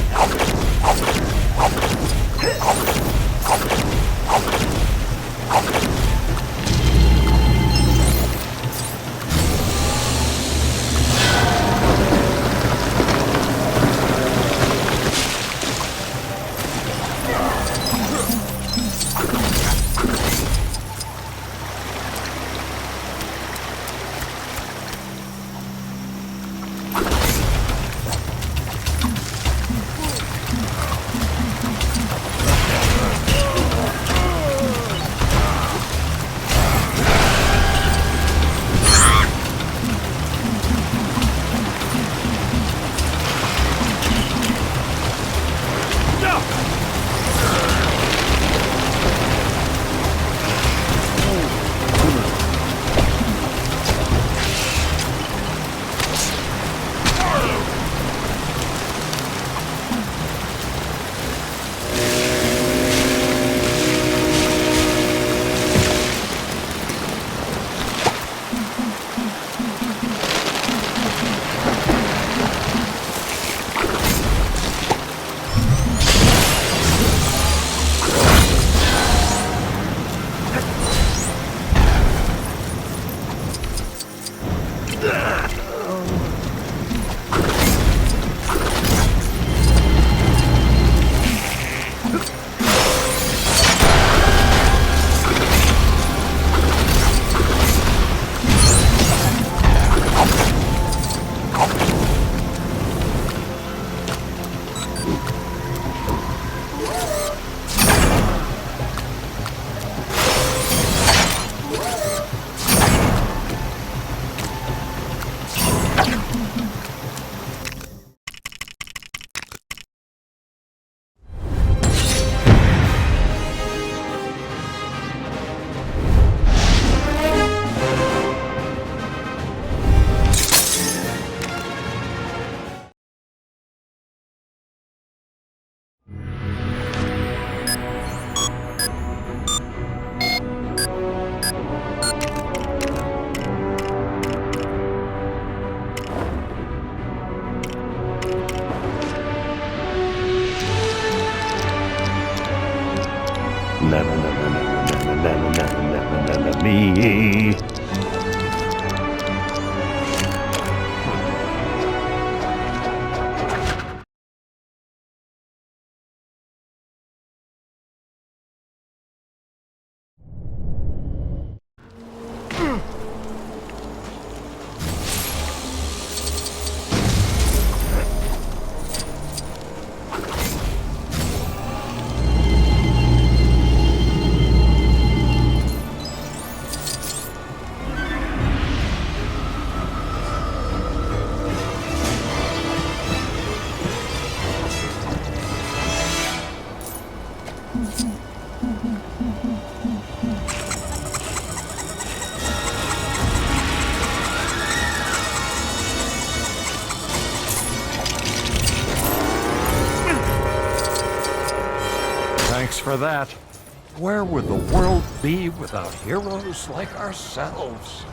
Me. Thanks for that. Where would the world be without heroes like ourselves?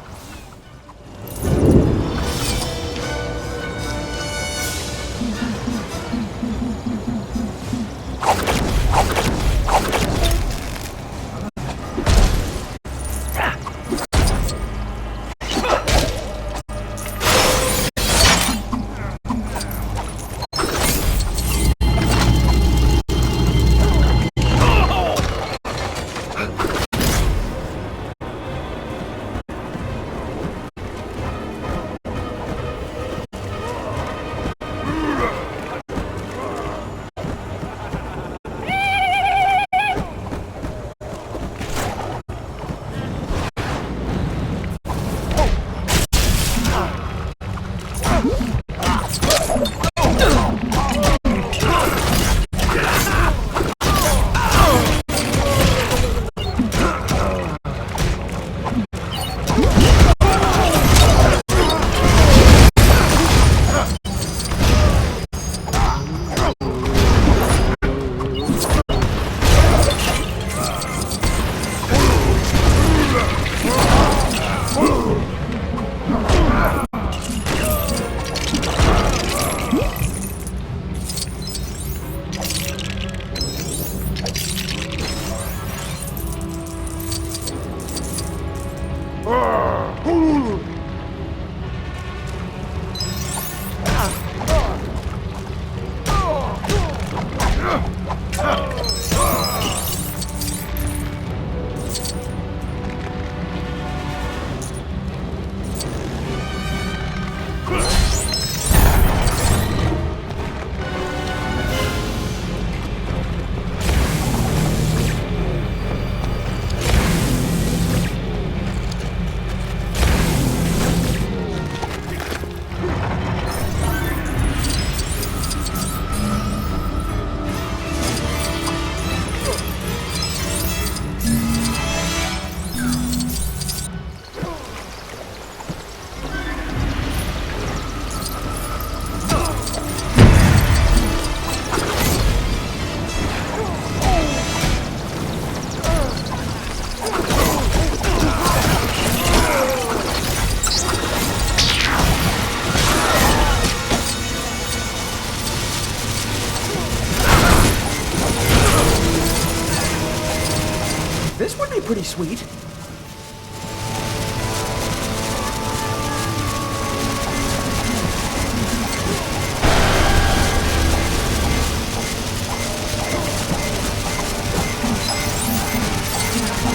pretty sweet.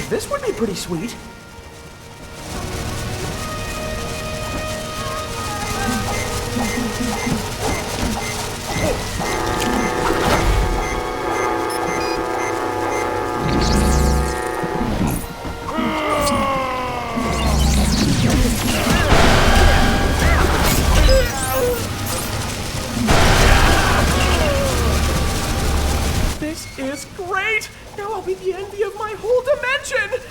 This would be pretty sweet. This is great! Now I'll be the envy of my whole dimension!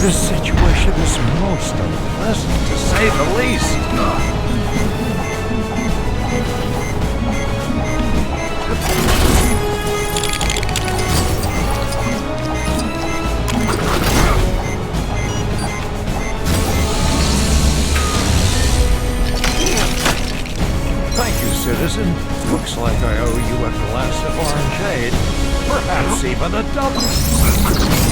This situation is most unpleasant, to say the least. Thank you, citizen. Looks like I owe you a glass of orangeade. Perhaps even a double.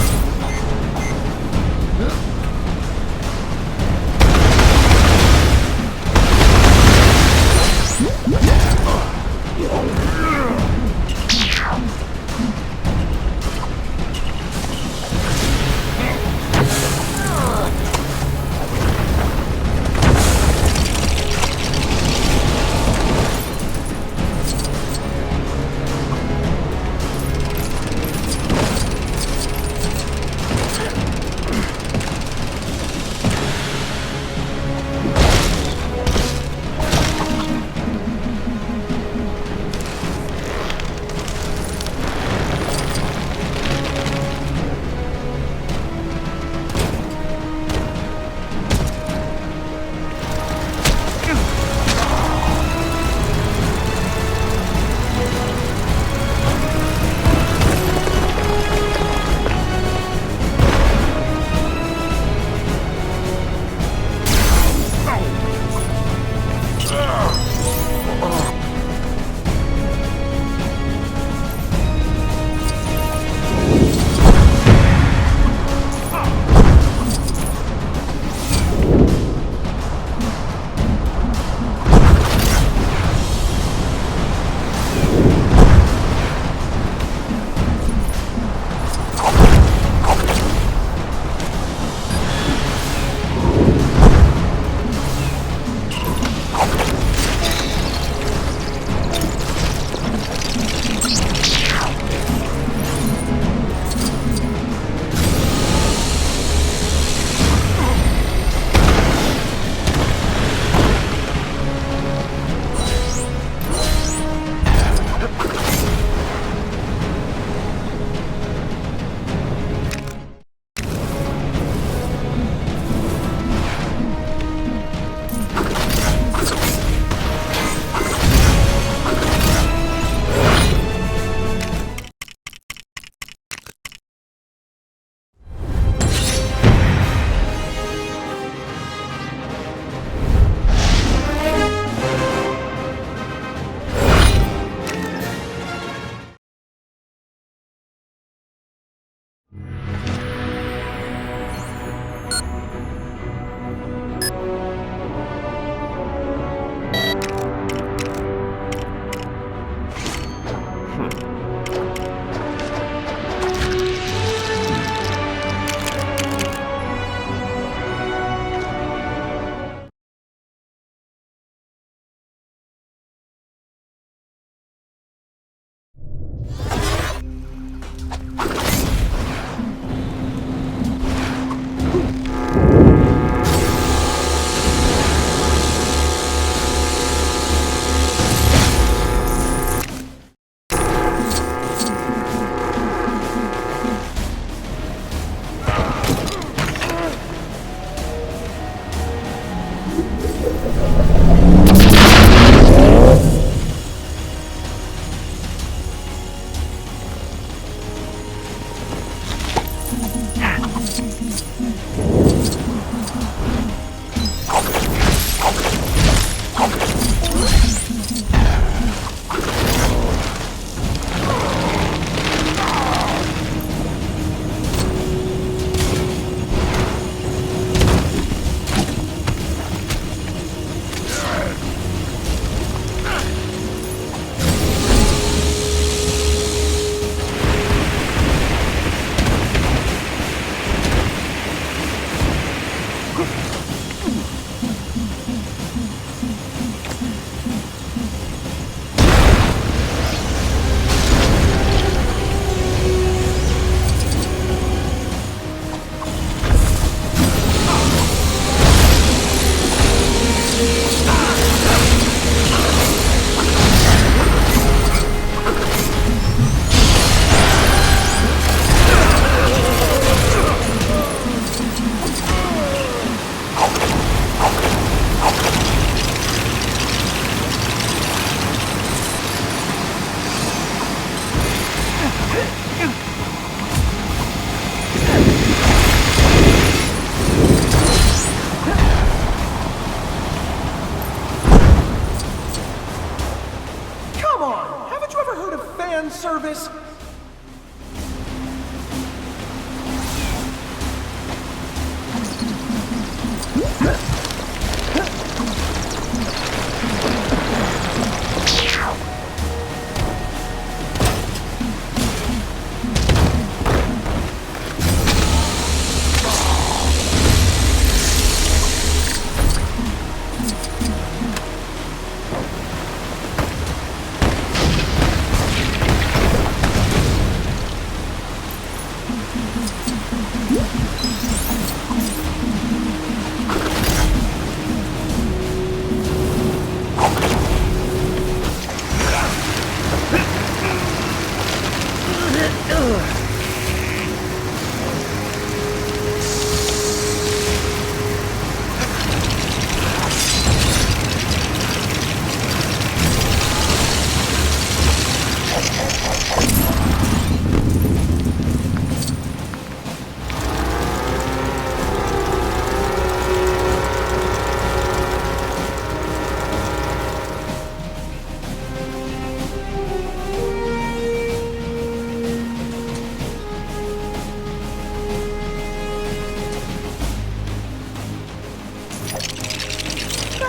fan service.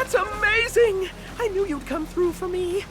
That's amazing! I knew you'd come through for me.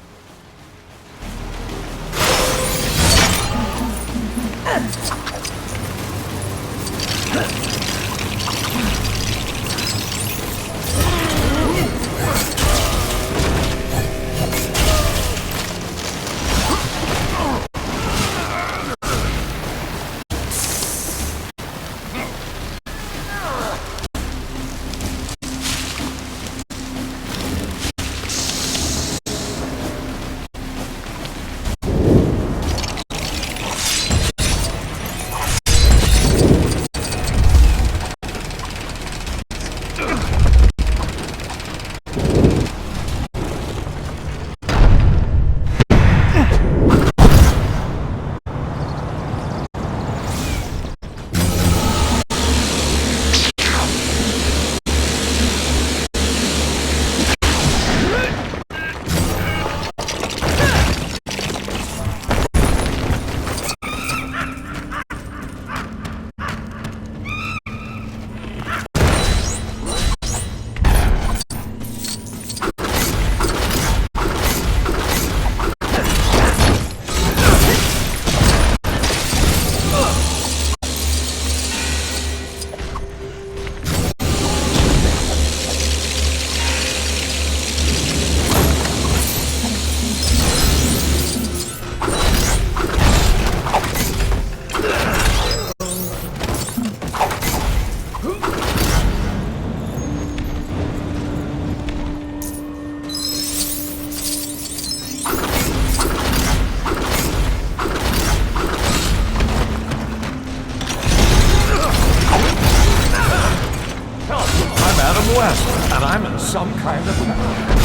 West, and I'm in some kind of power.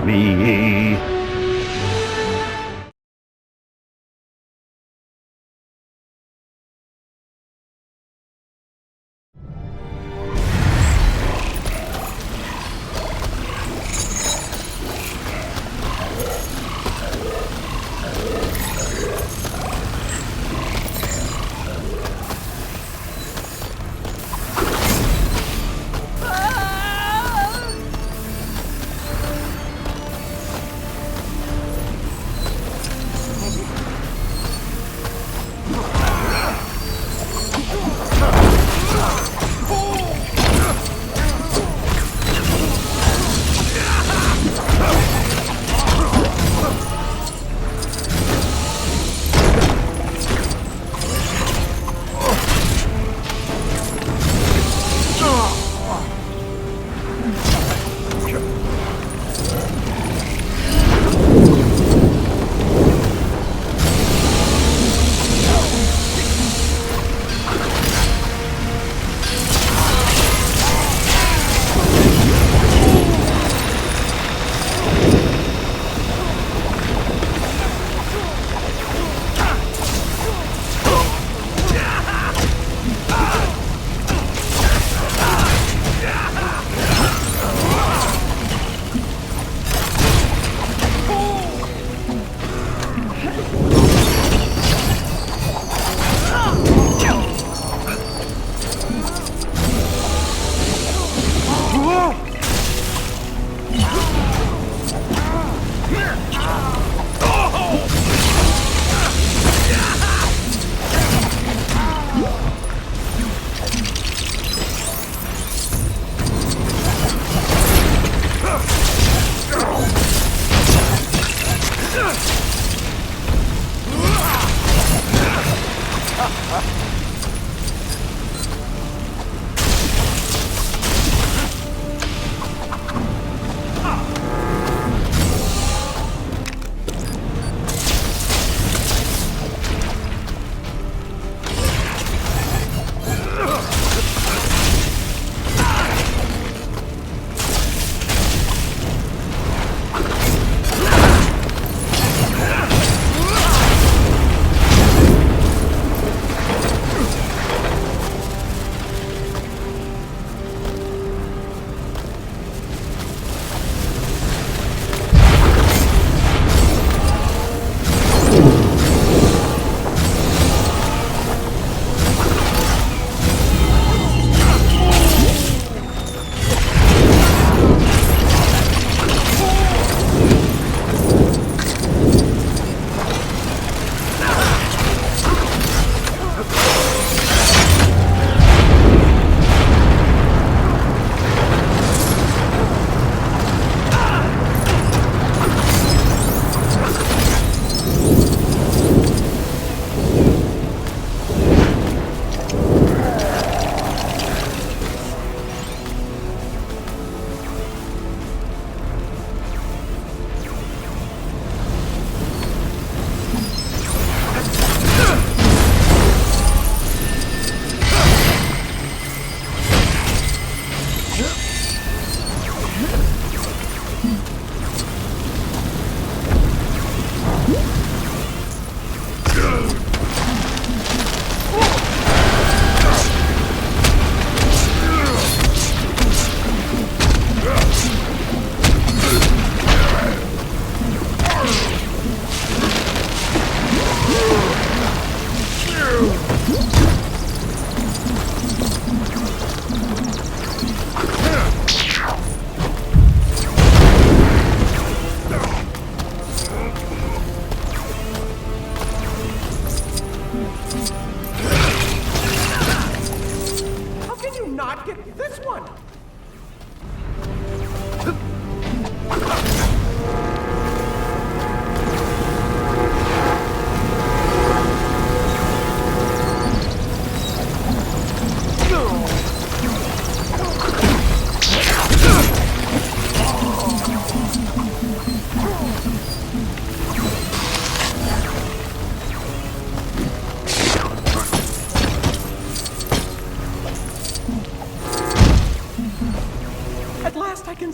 me.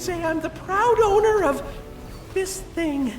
say I'm the proud owner of this thing.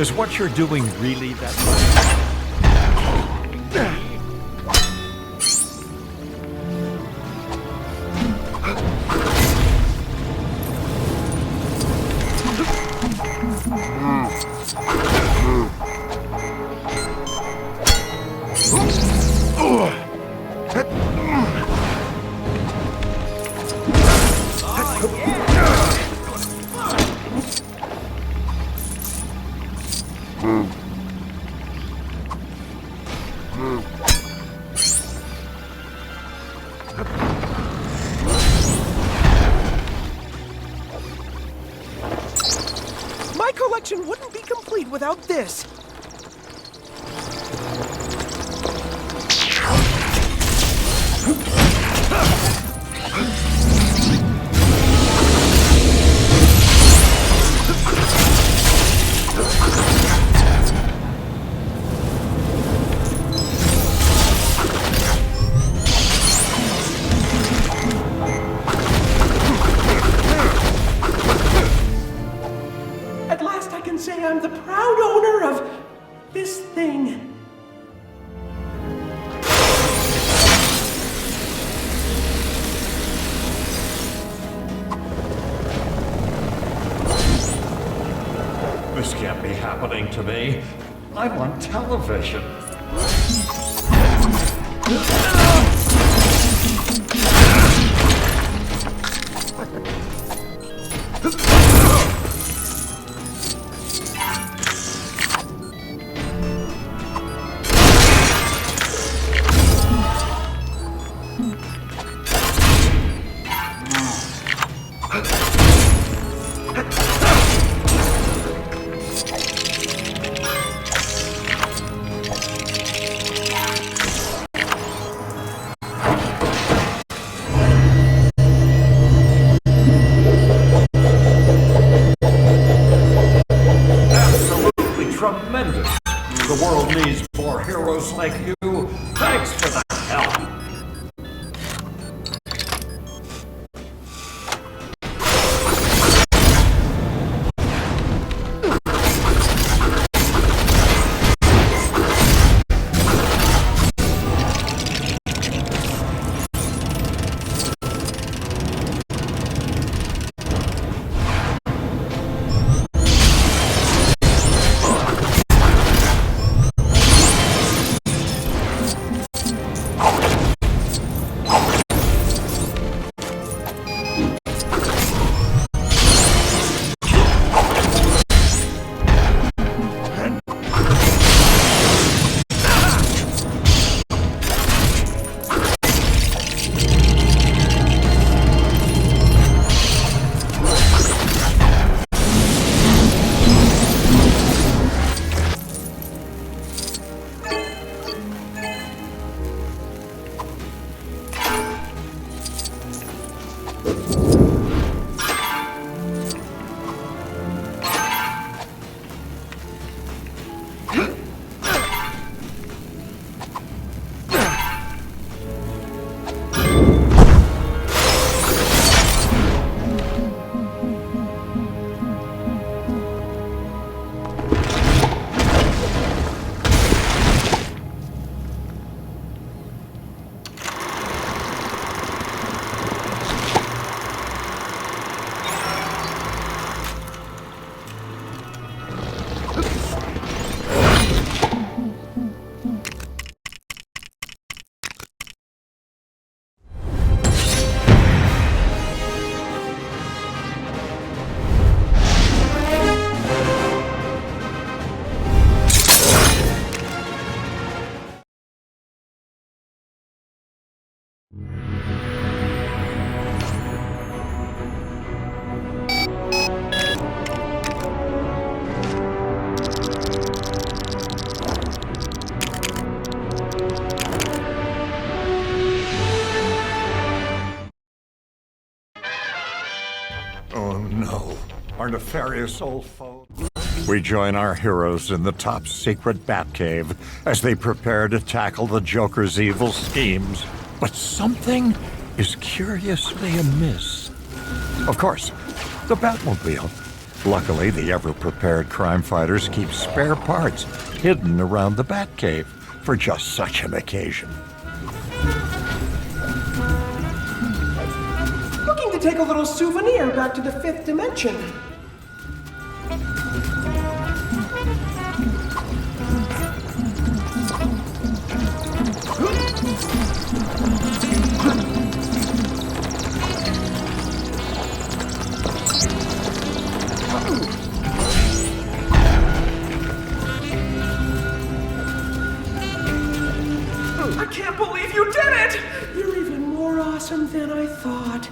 Is what you're doing really that much? My collection wouldn't be complete complete without this. At last I can say I'm the proud owner of this thing. This can't be happening to me. I'm on television. Tremendous. The world needs more heroes like you. Thanks for the help. Oh no, our nefarious old foe. We join our heroes in the top secret Batcave as they prepare to tackle the Joker's evil schemes. But something is curiously amiss. Of course, the Batmobile. Luckily, the ever-prepared crime fighters keep spare parts hidden around the Batcave for just such an occasion. Looking to take a little souvenir back to the 5th dimension. I can't believe you did it! You're even more awesome than I thought.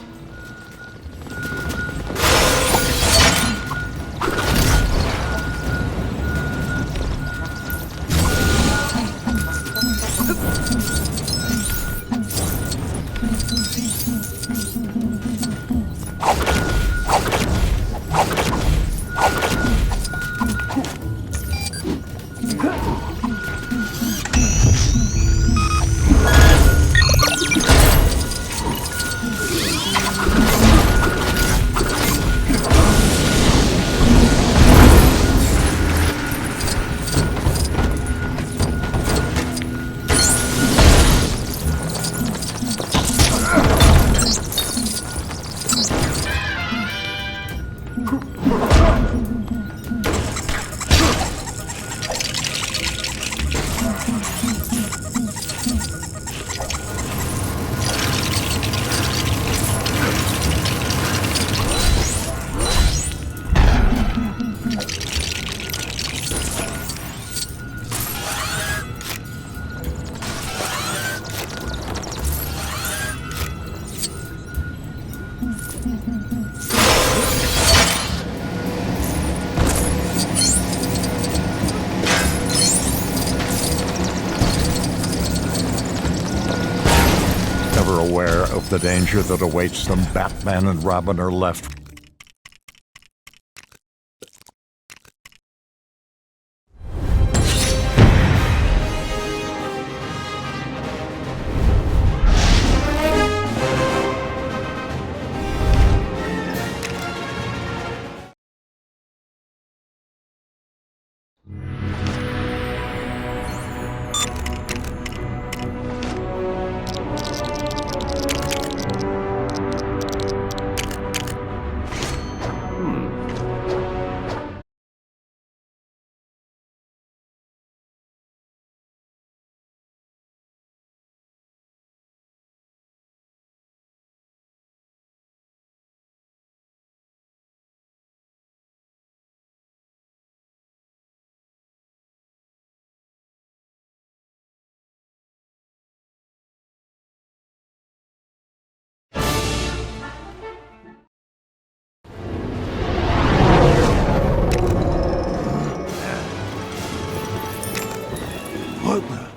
Ever aware of the danger that awaits them, Batman and Robin are left. What the?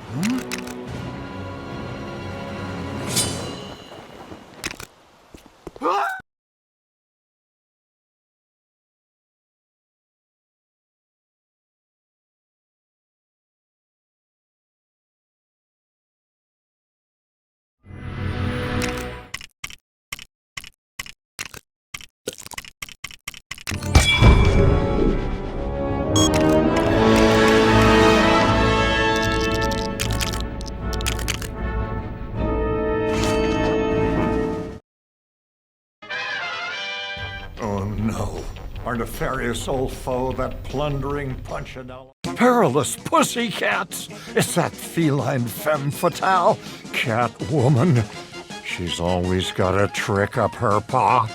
Oh no. Our nefarious old foe, that plundering punchinella. Perilous pussycats! It's that feline femme fatale, Catwoman. She's always got a trick up her paw.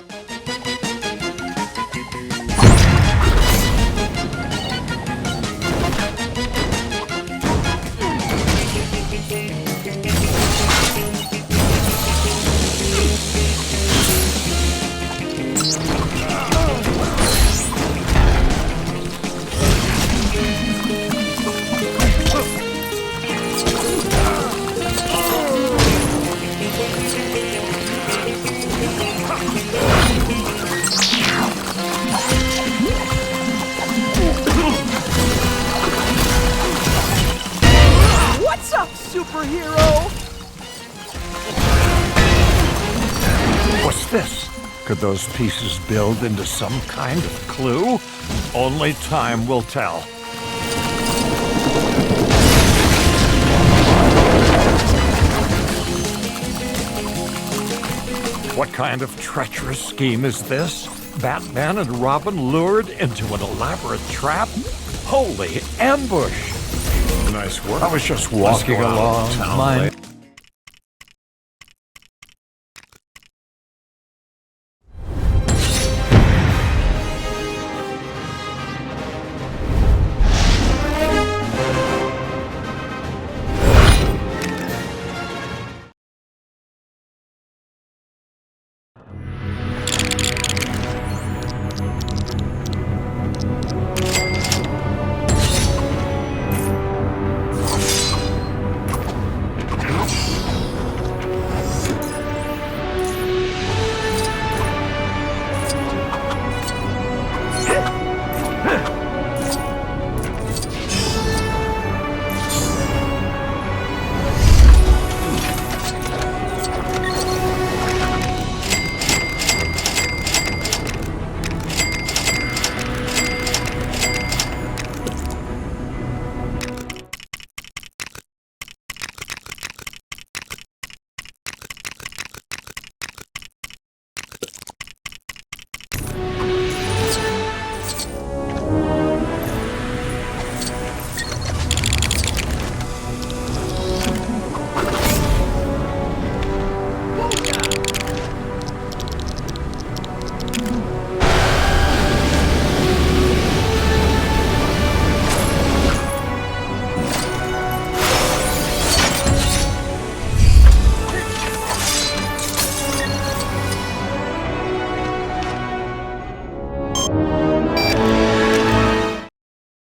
What's up, superhero? What's this? Could those pieces build into some kind of clue? Only time will tell. What kind of treacherous scheme is this? Batman and Robin lured into an elaborate trap? Holy ambush! Nice work. I was just walking along. My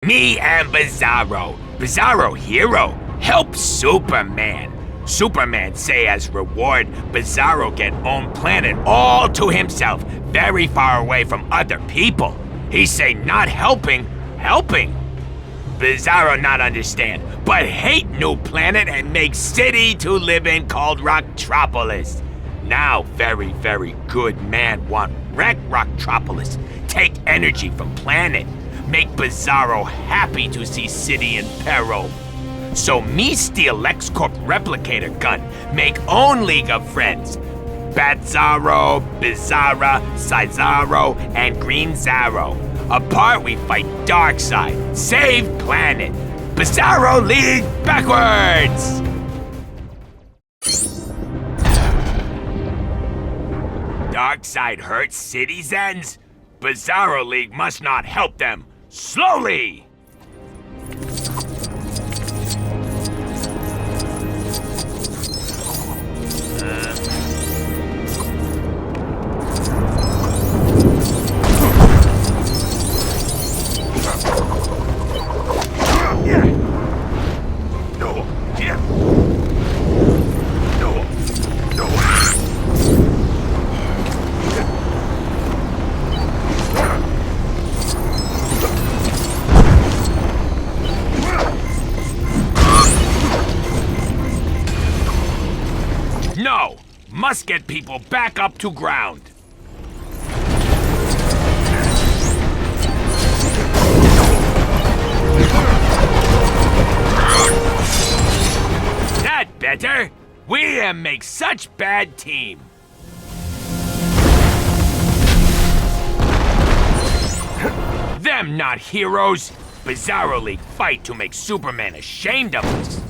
Me and Bizarro. Bizarro hero. Help Superman. Superman say as reward, Bizarro get own planet all to himself, very far away from other people. He say not helping. Bizarro not understand, but hate new planet and make city to live in called Rocktropolis. Now very, very good man want wreck Rocktropolis, take energy from planet, make Bizarro happy to see city in peril. So me steal LexCorp replicator gun, make own League of Friends. Batzarro, Bizarra, Cesaro, and Green Zarro. Apart we fight Darkseid, save planet. Bizarro League backwards! Darkseid hurts citizens? Bizarro League must not help them. Slowly! No! Must get people back up to ground. That better? We make such bad team. Them not heroes. Bizarro League fight to make Superman ashamed of us.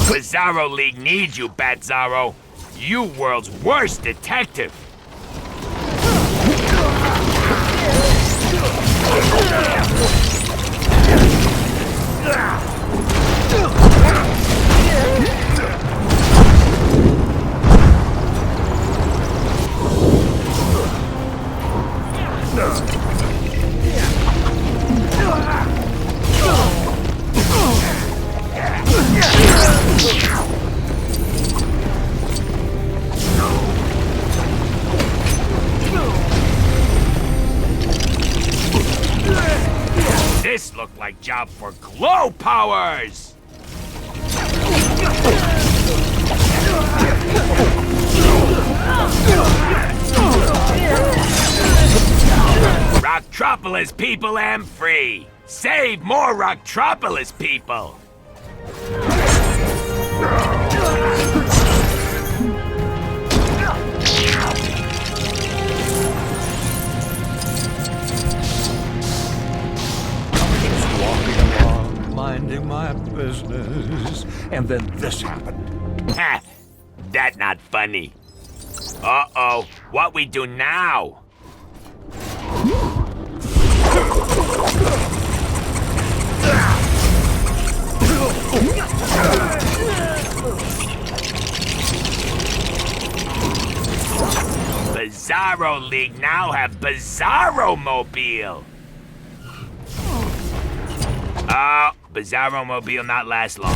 Bizarro League needs you, Batzarro. You world's worst detective. This looked like job for glow powers! Rocktropolis people am free! Save more Rocktropolis people! Minding my business, and then this happened. Ha! That not funny. Uh-oh, what we do now? Bizarro League now have Bizarro Mobile. Oh, Bizarro Mobile not last long.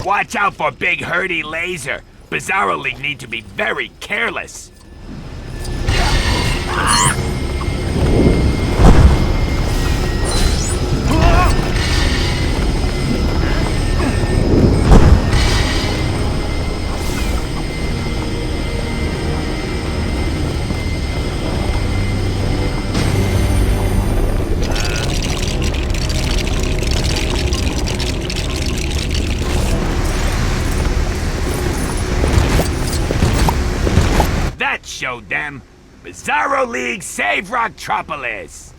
Watch out for Big Hurdy Laser. Bizarro League need to be very careless. Showed them. Bizarro League save Rocktropolis!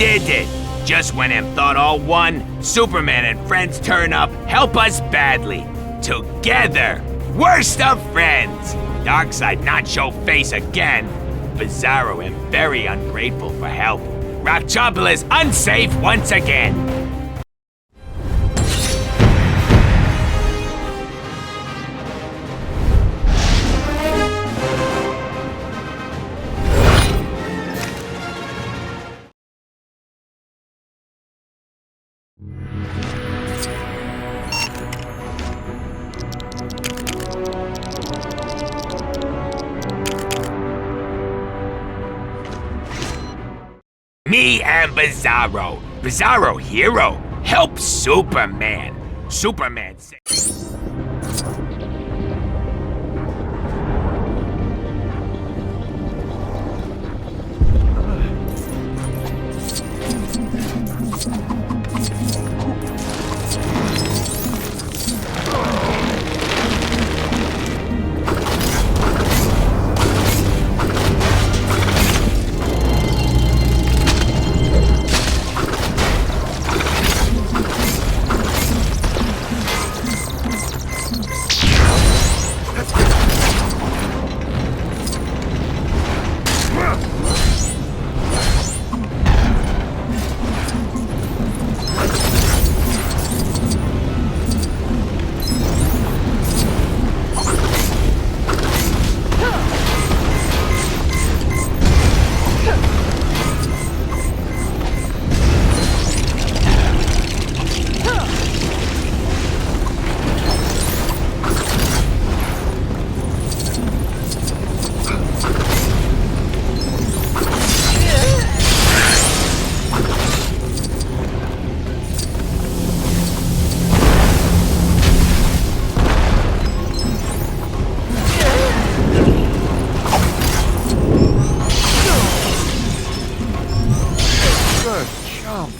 did it! Just when him thought all won, Superman and friends turn up, help us badly. Together, worst of friends. Darkseid not show face again. Bizarro am very ungrateful for help. Rocktropolis unsafe once again. Me and Bizarro. Bizarro hero. Help Superman. Superman say.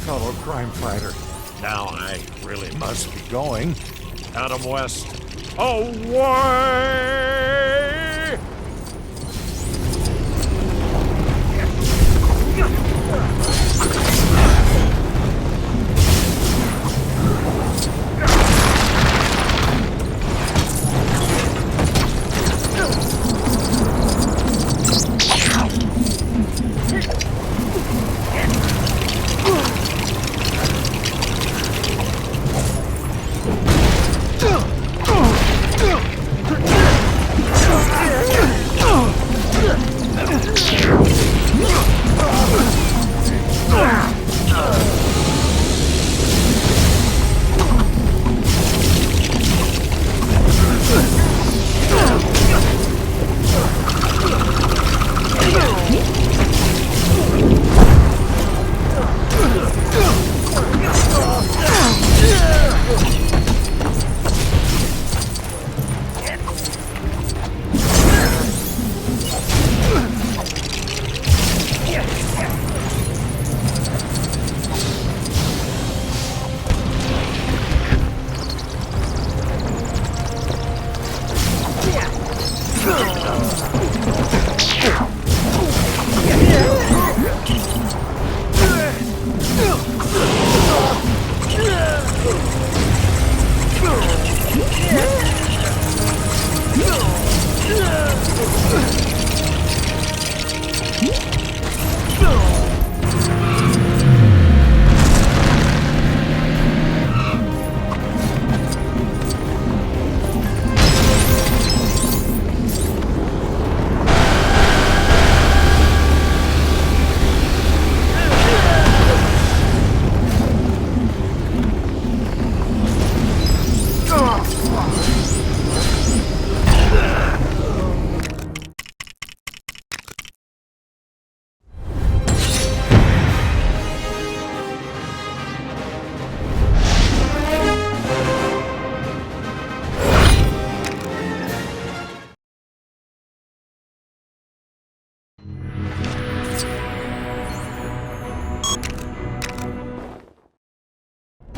Fellow crime fighter. Now I really must be going. Adam West, away!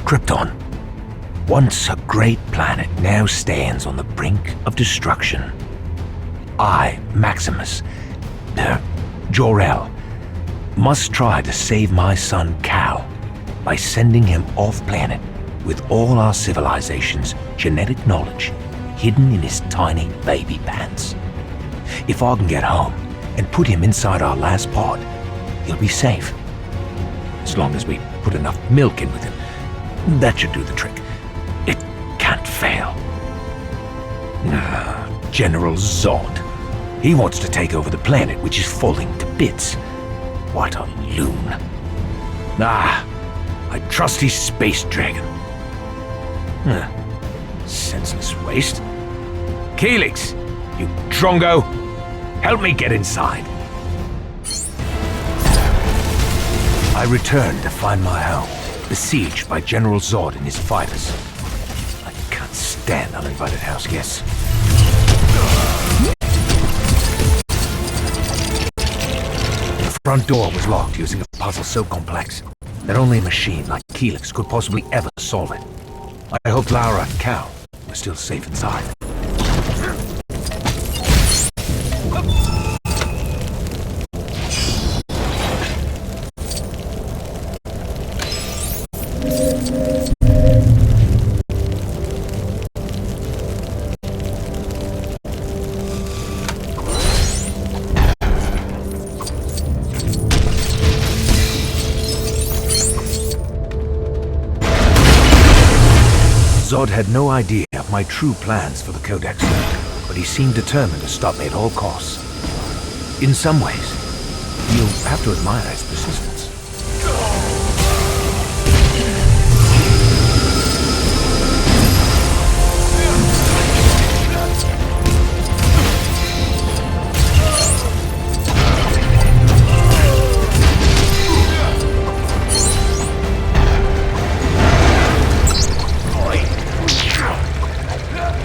Krypton, once a great planet, now stands on the brink of destruction. I, Maximus, Jor-El, must try to save my son Cal by sending him off-planet with all our civilization's genetic knowledge hidden in his tiny baby pants. If I can get home and put him inside our last pod, he'll be safe. As long as we put enough milk in with him, that should do the trick. It can't fail. General Zod. He wants to take over the planet, which is falling to bits. What a loon. I trust his space dragon. Senseless waste. Caelix, you drongo, help me get inside. I returned to find my home, besieged by General Zod and his fighters. I can't stand uninvited house guests. The front door was locked using a puzzle so complex that only a machine like Caelix could possibly ever solve it. I hoped Lara and Cal were still safe inside. Zod had no idea of my true plans for the Codex, but he seemed determined to stop me at all costs. In some ways, you'll have to admire his persistence.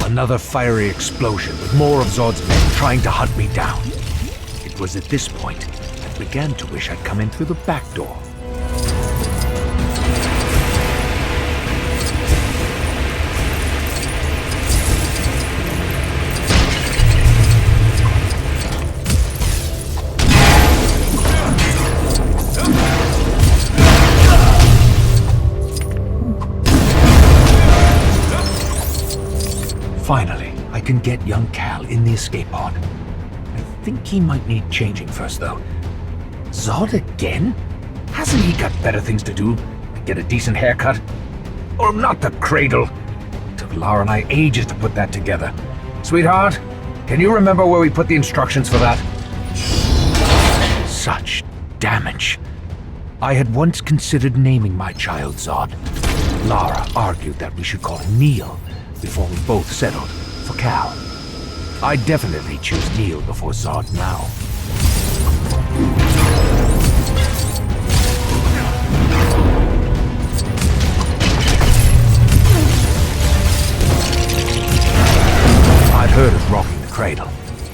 Another fiery explosion with more of Zod's men trying to hunt me down. It was at this point I began to wish I'd come in through the back door. Finally, I can get young Cal in the escape pod. I think he might need changing first, though. Zod again? Hasn't he got better things to do? Get a decent haircut? Or not the cradle? Took Lara and I ages to put that together. Sweetheart, can you remember where we put the instructions for that? Such damage. I had once considered naming my child Zod. Lara argued that we should call him Neil, before we both settled for Cal. I definitely choose Neil before Zod now. I'd heard of rocking the cradle,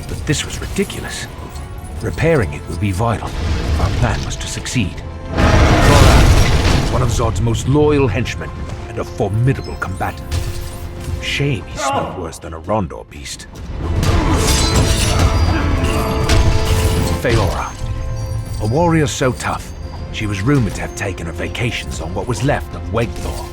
but this was ridiculous. Repairing it would be vital if our plan was to succeed. Zod, one of Zod's most loyal henchmen and a formidable combatant. Shame he smelled worse than a Rondor beast. Feora. A warrior so tough, she was rumored to have taken her vacations on what was left of Wegthor.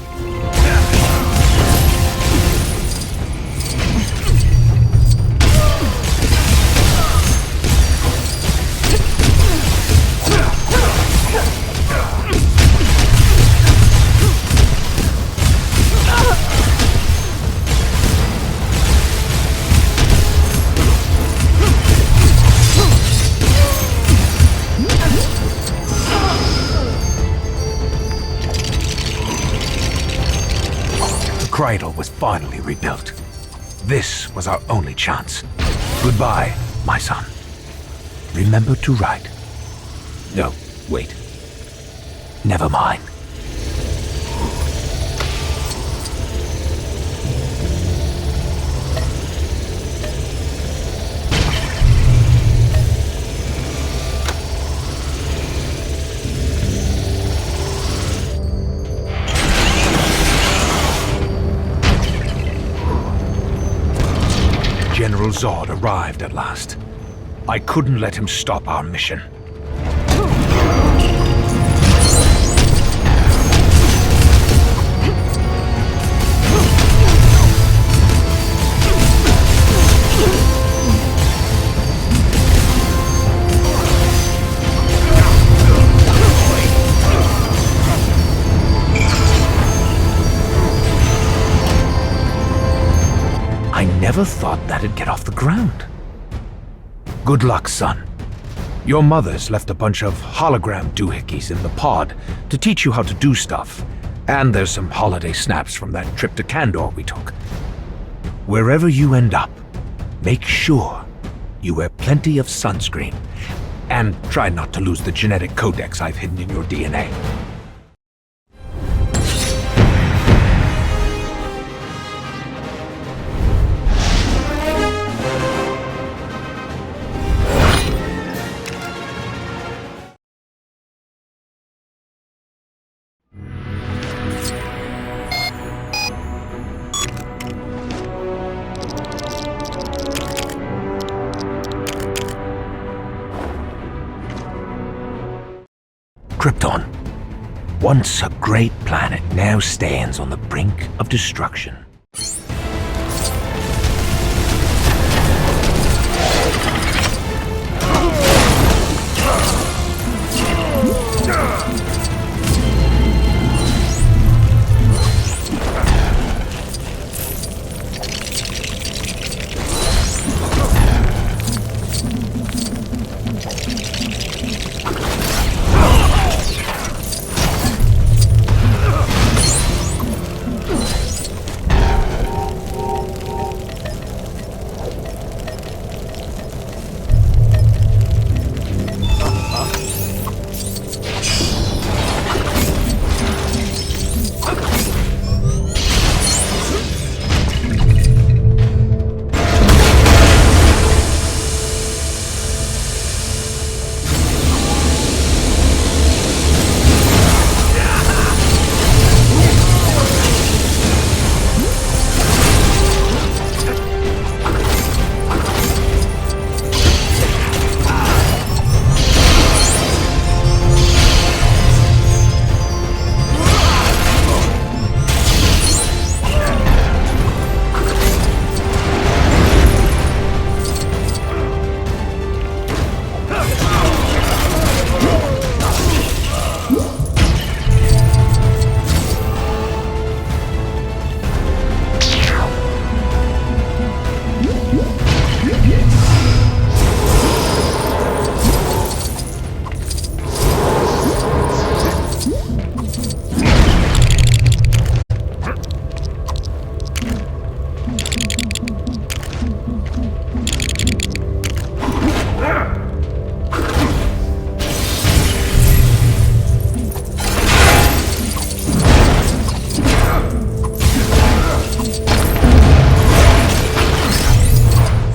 The cradle was finally rebuilt. This was our only chance. Goodbye, my son. Remember to write. No, wait. Never mind. General Zod arrived at last. I couldn't let him stop our mission. ground. Good luck, son. Your mother's left a bunch of hologram doohickeys in the pod to teach you how to do stuff, and there's some holiday snaps from that trip to Kandor we took. Wherever you end up, make sure you wear plenty of sunscreen, and try not to lose the genetic codex I've hidden in your DNA. Krypton, once a great planet, now stands on the brink of destruction.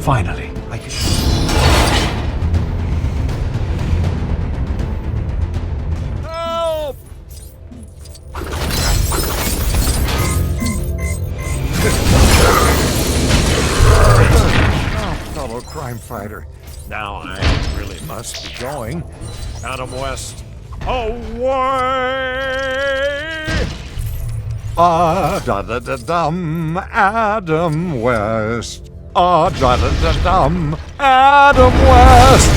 Finally, I can... Help! Oh, fellow crime fighter. Now I really must be going. Adam West, away! Da-da-da-dum, Adam West. Da-da-da-dum, Adam West.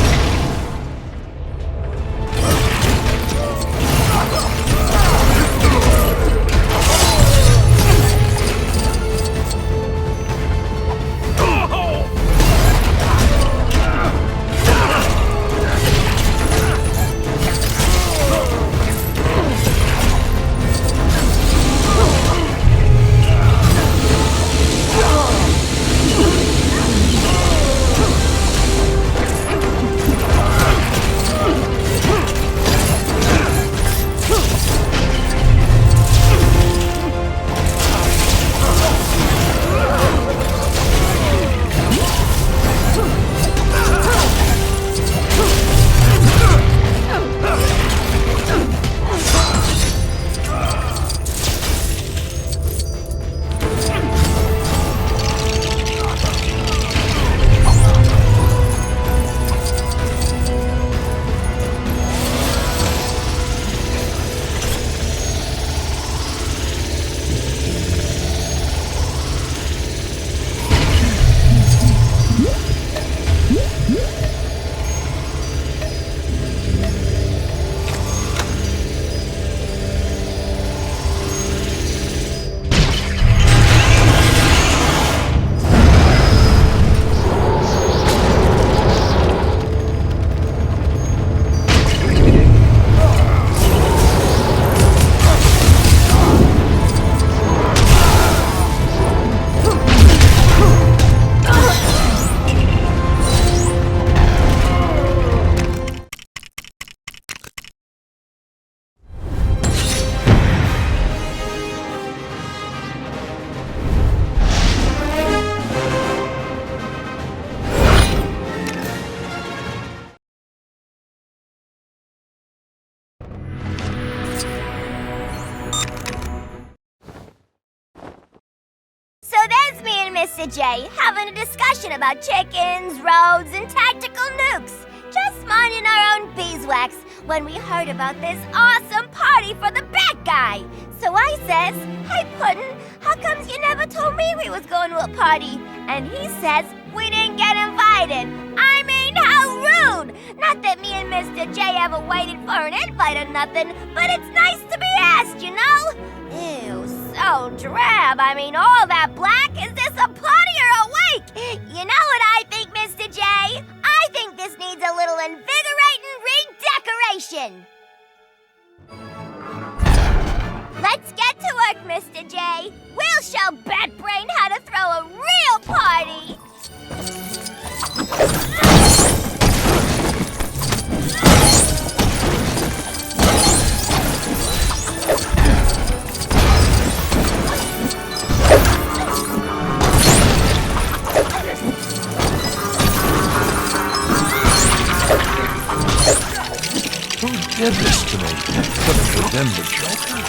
Mr. J, having a discussion about chickens, roads, and tactical nukes. Just minding our own beeswax when we heard about this awesome party for the bad guy. So I says, "Hey, Puddin', how comes you never told me we was going to a party?" And he says, "We didn't get invited." I mean, how rude! Not that me and Mr. J ever waited for an invite or nothing, but it's nice to be asked, you know? Ew, so drab. I mean, all that black? Is this a party or a wake? You know what I think, Mr. J? I think this needs a little invigorating redecoration. Let's get to work, Mr. J. We'll show Batbrain how to throw a real party. Who did this to me? Could have been the Joker.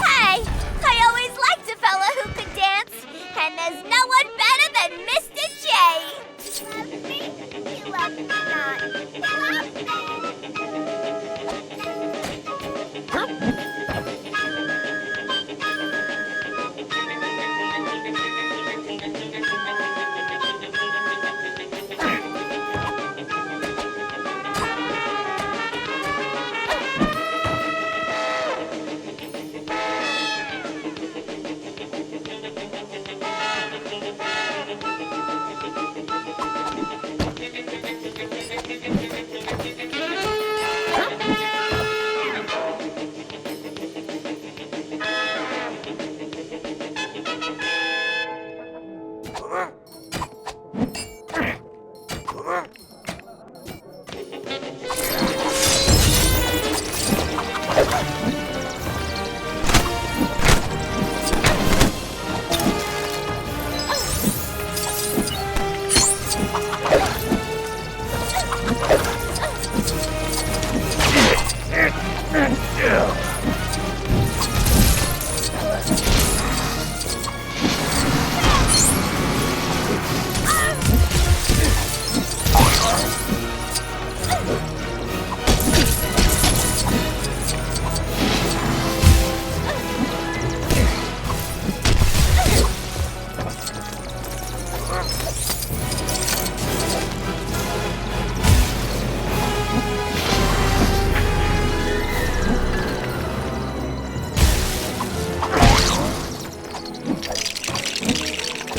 Hey, I always liked a fella who could dance, and there's no one better than Mr. J. Love me? You love me not. You love me.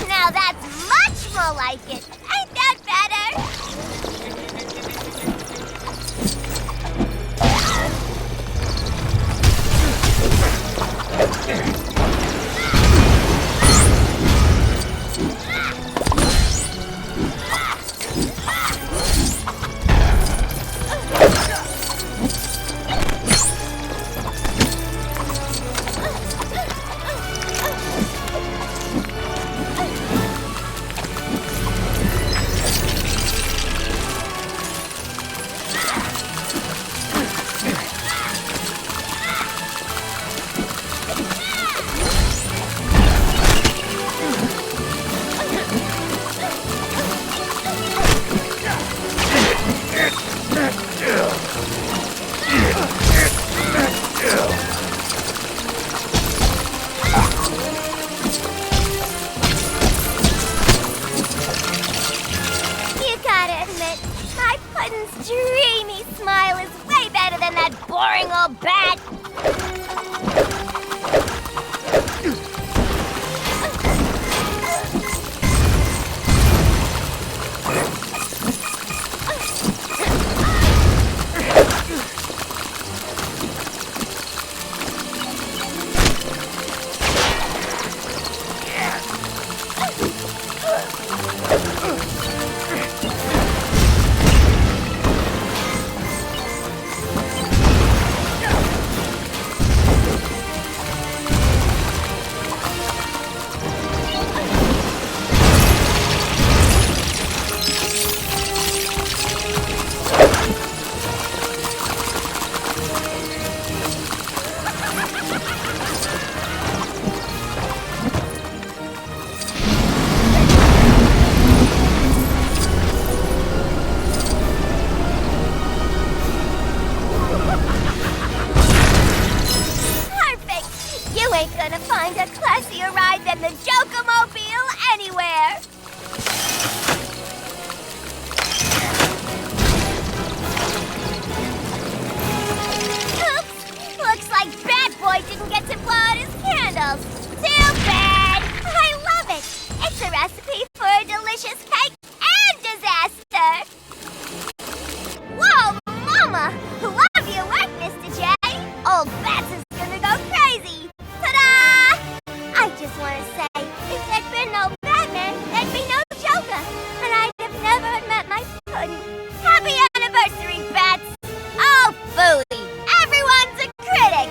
Now that's much more like it. Ain't that better? You gotta admit, my Puddin's dreamy smile is way better than that boring old bat. delicious cake and disaster! Whoa, Mama! Love your work, Mr. J! Old Bats is gonna go crazy! Ta-da! I just want to say, if there'd been no Batman, there'd be no Joker, and I'd have never met my pudding. Happy anniversary, Bats! Oh, fooey! Everyone's a critic!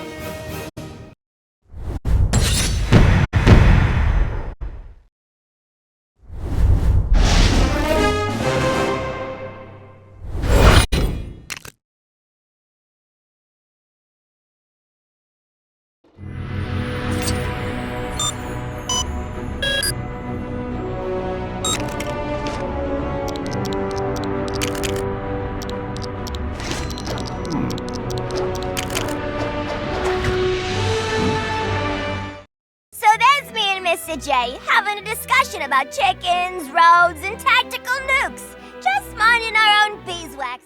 Mr. J, having a discussion about chickens, roads, and tactical nukes. Just minding our own beeswax.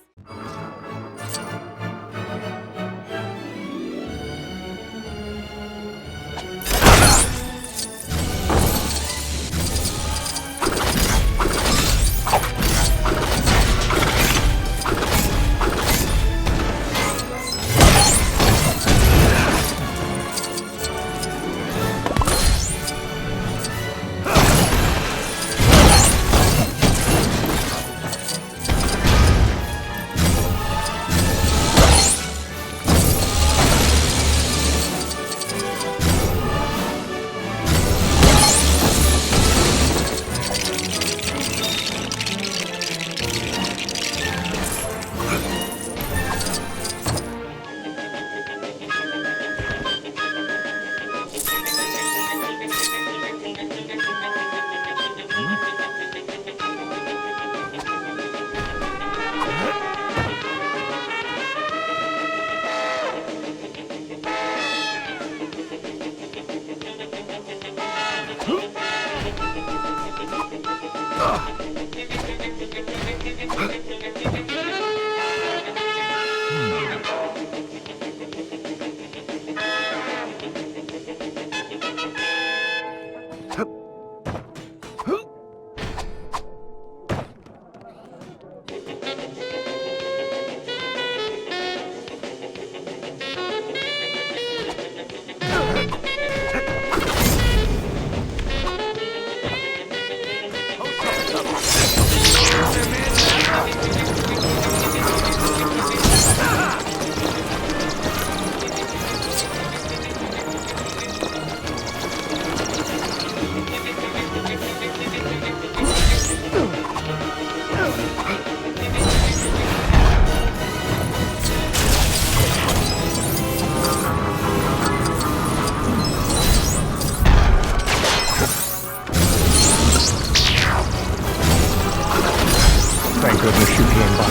Thank goodness you came by.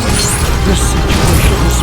This situation is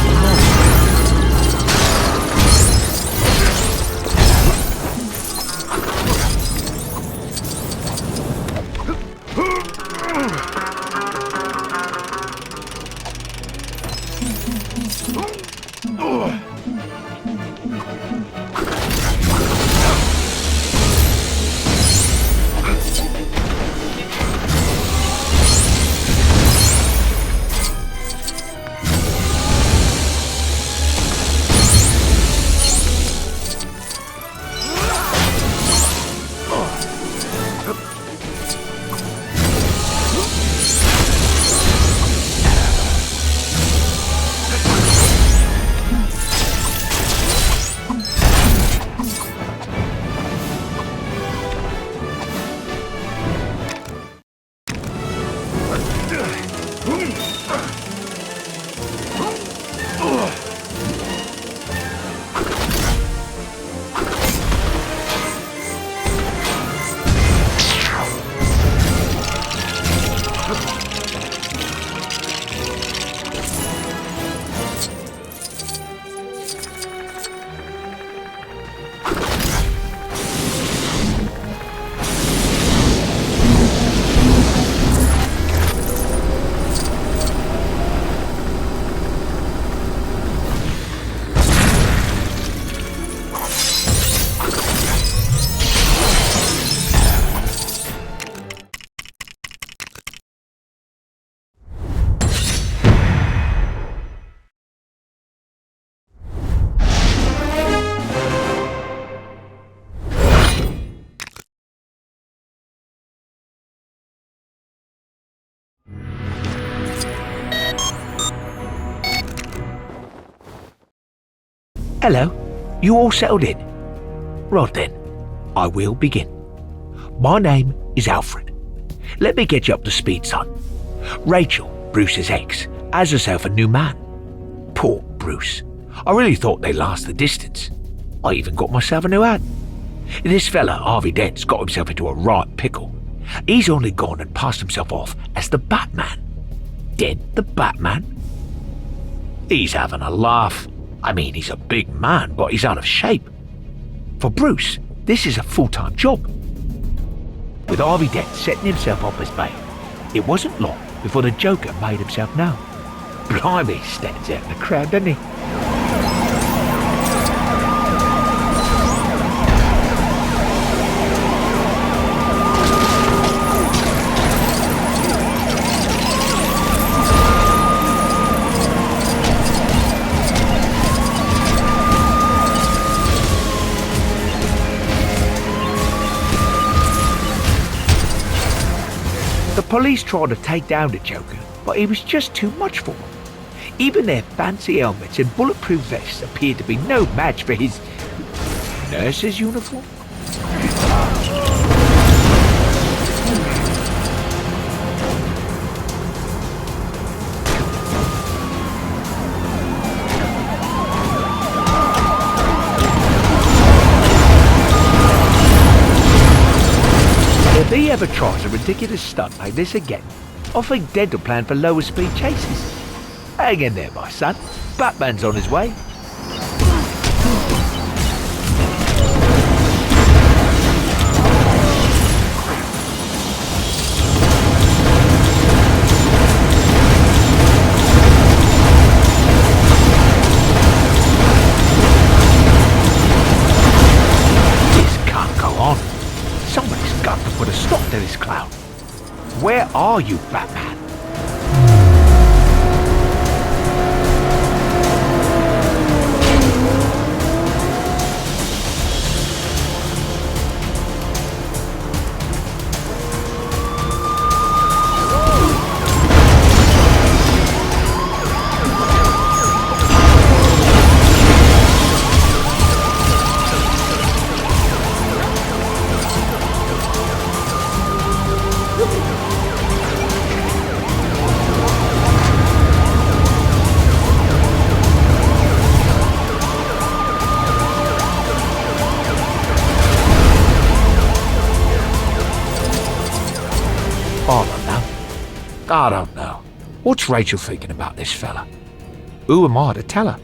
Hello, you all settled in? Right then, I will begin. My name is Alfred. Let me get you up to speed, son. Rachel, Bruce's ex, has herself a new man. Poor Bruce. I really thought they'd last the distance. I even got myself a new hat. This fella, Harvey Dent's got himself into a right pickle. He's only gone and passed himself off as the Batman. Dent the Batman? He's having a laugh. I mean, he's a big man, but he's out of shape. For Bruce, this is a full-time job. With Harvey Dent setting himself up as bail, it wasn't long before the Joker made himself known. Blimey, he stands out in the crowd, doesn't he? The police tried to take down the Joker, but he was just too much for them. Even their fancy helmets and bulletproof vests appeared to be no match for his nurse's uniform. If he ever tries a ridiculous stunt like this again, I think Dent will plan for lower speed chases. Hang in there, my son. Batman's on his way. This can't go on. Somebody's got to put a stop to this clown. Where are you, Batman? I don't know. What's Rachel thinking about this fella? Who am I to tell her?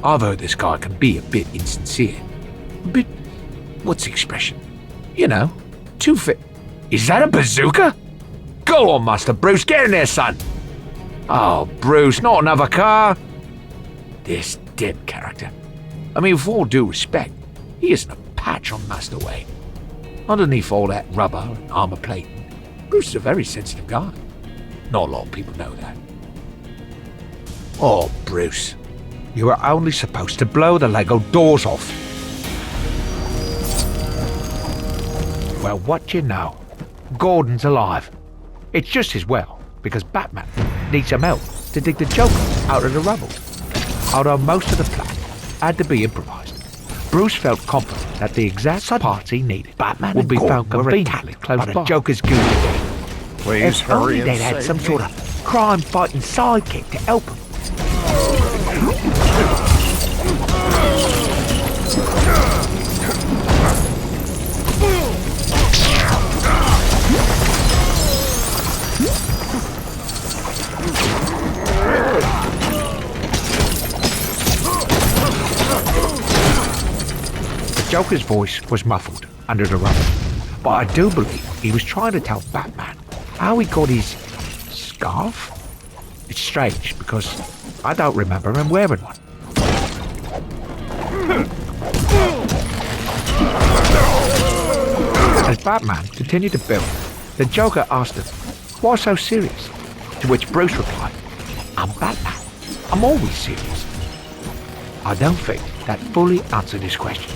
I've heard this guy can be a bit insincere. A bit... what's the expression? You know, too fit. Is that a bazooka? Go on, Master Bruce, get in there, son! Oh, Bruce, not another car! This Dent character. I mean, with all due respect, he isn't a patch on Master Wayne. Underneath all that rubber and armor plating, Bruce is a very sensitive guy. Not a lot of people know that. Oh, Bruce, you were only supposed to blow the Lego doors off. Well, what you know? Gordon's alive. It's just as well, because Batman needs some help to dig the Joker out of the rubble. Although most of the plan had to be improvised, Bruce felt confident that the exact parts he needed Batman would be found conveniently close by the Joker's goon game. Please if only hurry and they'd had save some me. sort of crime-fighting sidekick to help him. The Joker's voice was muffled under the rubber, but I do believe he was trying to tell Batman how he got his scarf. It's strange because I don't remember him wearing one. As Batman continued to build, the Joker asked him, "Why so serious?" To which Bruce replied, "I'm Batman. I'm always serious." I don't think that fully answered his question.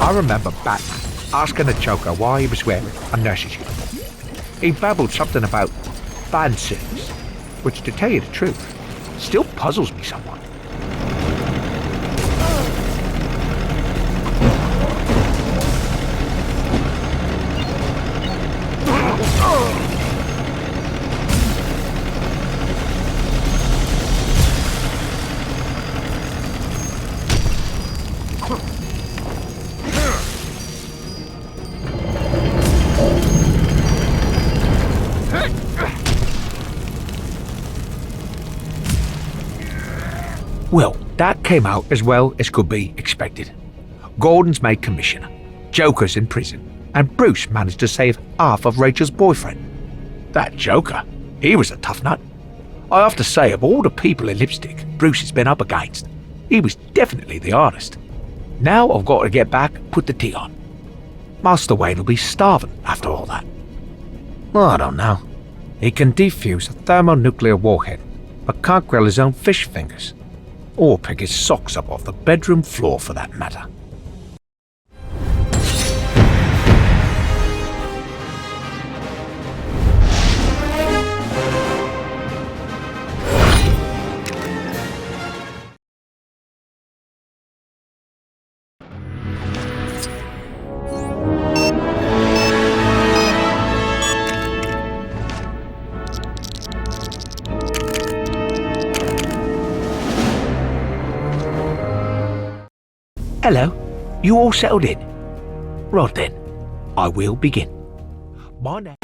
I remember Batman asking the Joker why he was wearing a nurse's uniform. He babbled something about fan service, which, to tell you the truth, still puzzles me somewhat. Well, that came out as well as could be expected. Gordon's made commissioner, Joker's in prison, and Bruce managed to save half of Rachel's boyfriend. That Joker, he was a tough nut. I have to say, of all the people in Lipstick Bruce has been up against, he was definitely the hardest. Now I've got to get back and put the tea on. Master Wayne will be starving after all that. I don't know. He can defuse a thermonuclear warhead, but can't grill his own fish fingers. Or pick his socks up off the bedroom floor for that matter. Hello, you all settled in? Right then, I will begin. My name...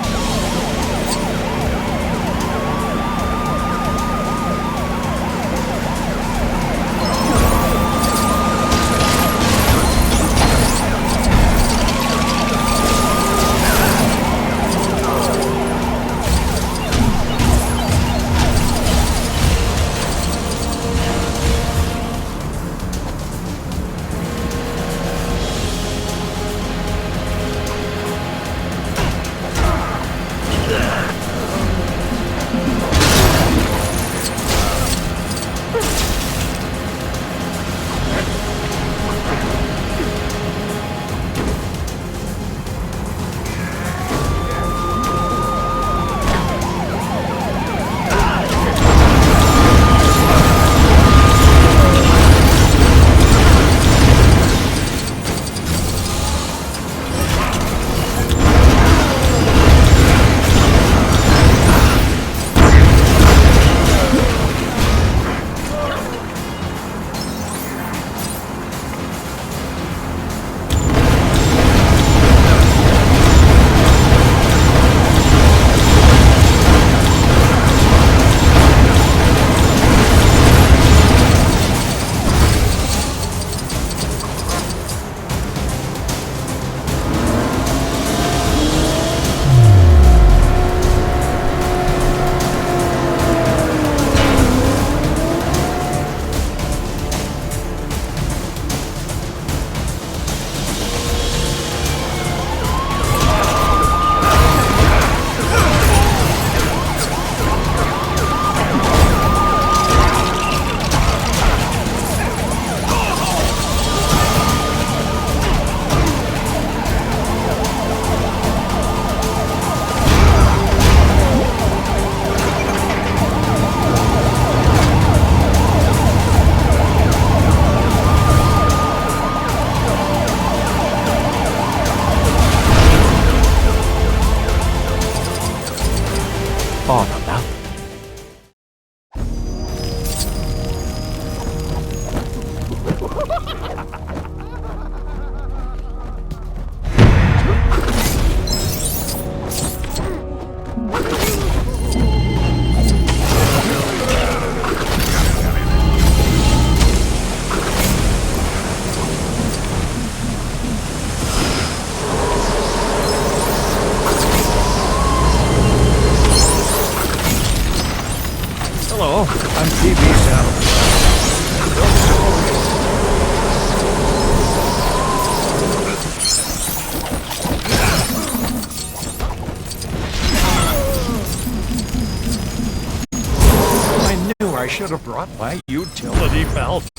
I should have brought my utility belt.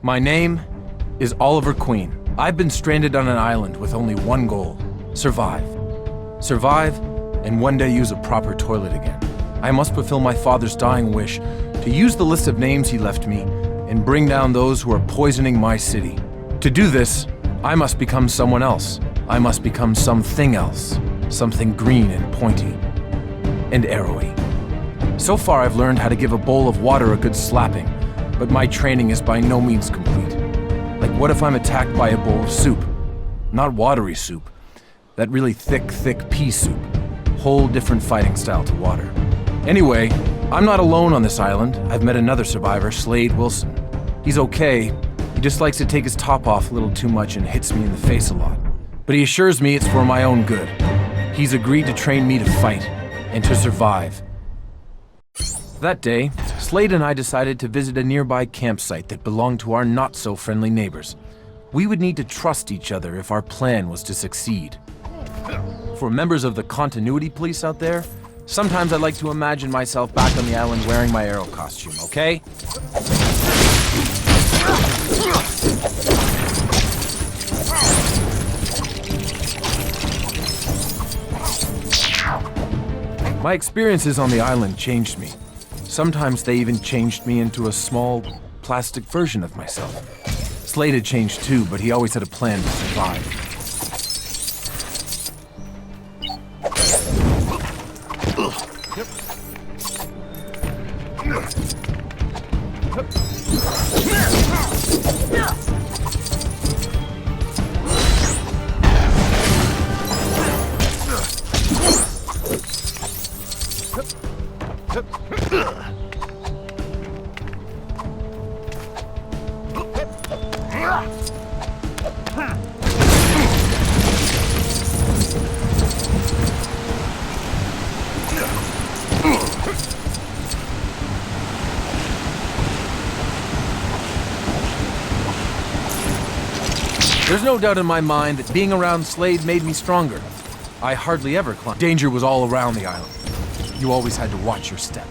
My name is Oliver Queen. I've been stranded on an island with only one goal: survive. Survive, and one day use a proper toilet again. I must fulfill my father's dying wish to use the list of names he left me and bring down those who are poisoning my city. To do this, I must become someone else. I must become something else. Something green and pointy and arrowy. So far, I've learned how to give a bowl of water a good slapping, but my training is by no means complete. Like, what if I'm attacked by a bowl of soup? Not watery soup. That really thick pea soup. Whole different fighting style to water. Anyway, I'm not alone on this island. I've met another survivor, Slade Wilson. He's okay. He just likes to take his top off a little too much and hits me in the face a lot. But he assures me it's for my own good. He's agreed to train me to fight and to survive. That day, Slade and I decided to visit a nearby campsite that belonged to our not-so-friendly neighbors. We would need to trust each other if our plan was to succeed. For members of the continuity police out there, sometimes I like to imagine myself back on the island wearing my arrow costume, okay? My experiences on the island changed me. Sometimes they even changed me into a small, plastic version of myself. Slade had changed too, but he always had a plan to survive. There's no doubt in my mind that being around Slade made me stronger. I hardly ever climbed. Danger was all around the island. You always had to watch your step.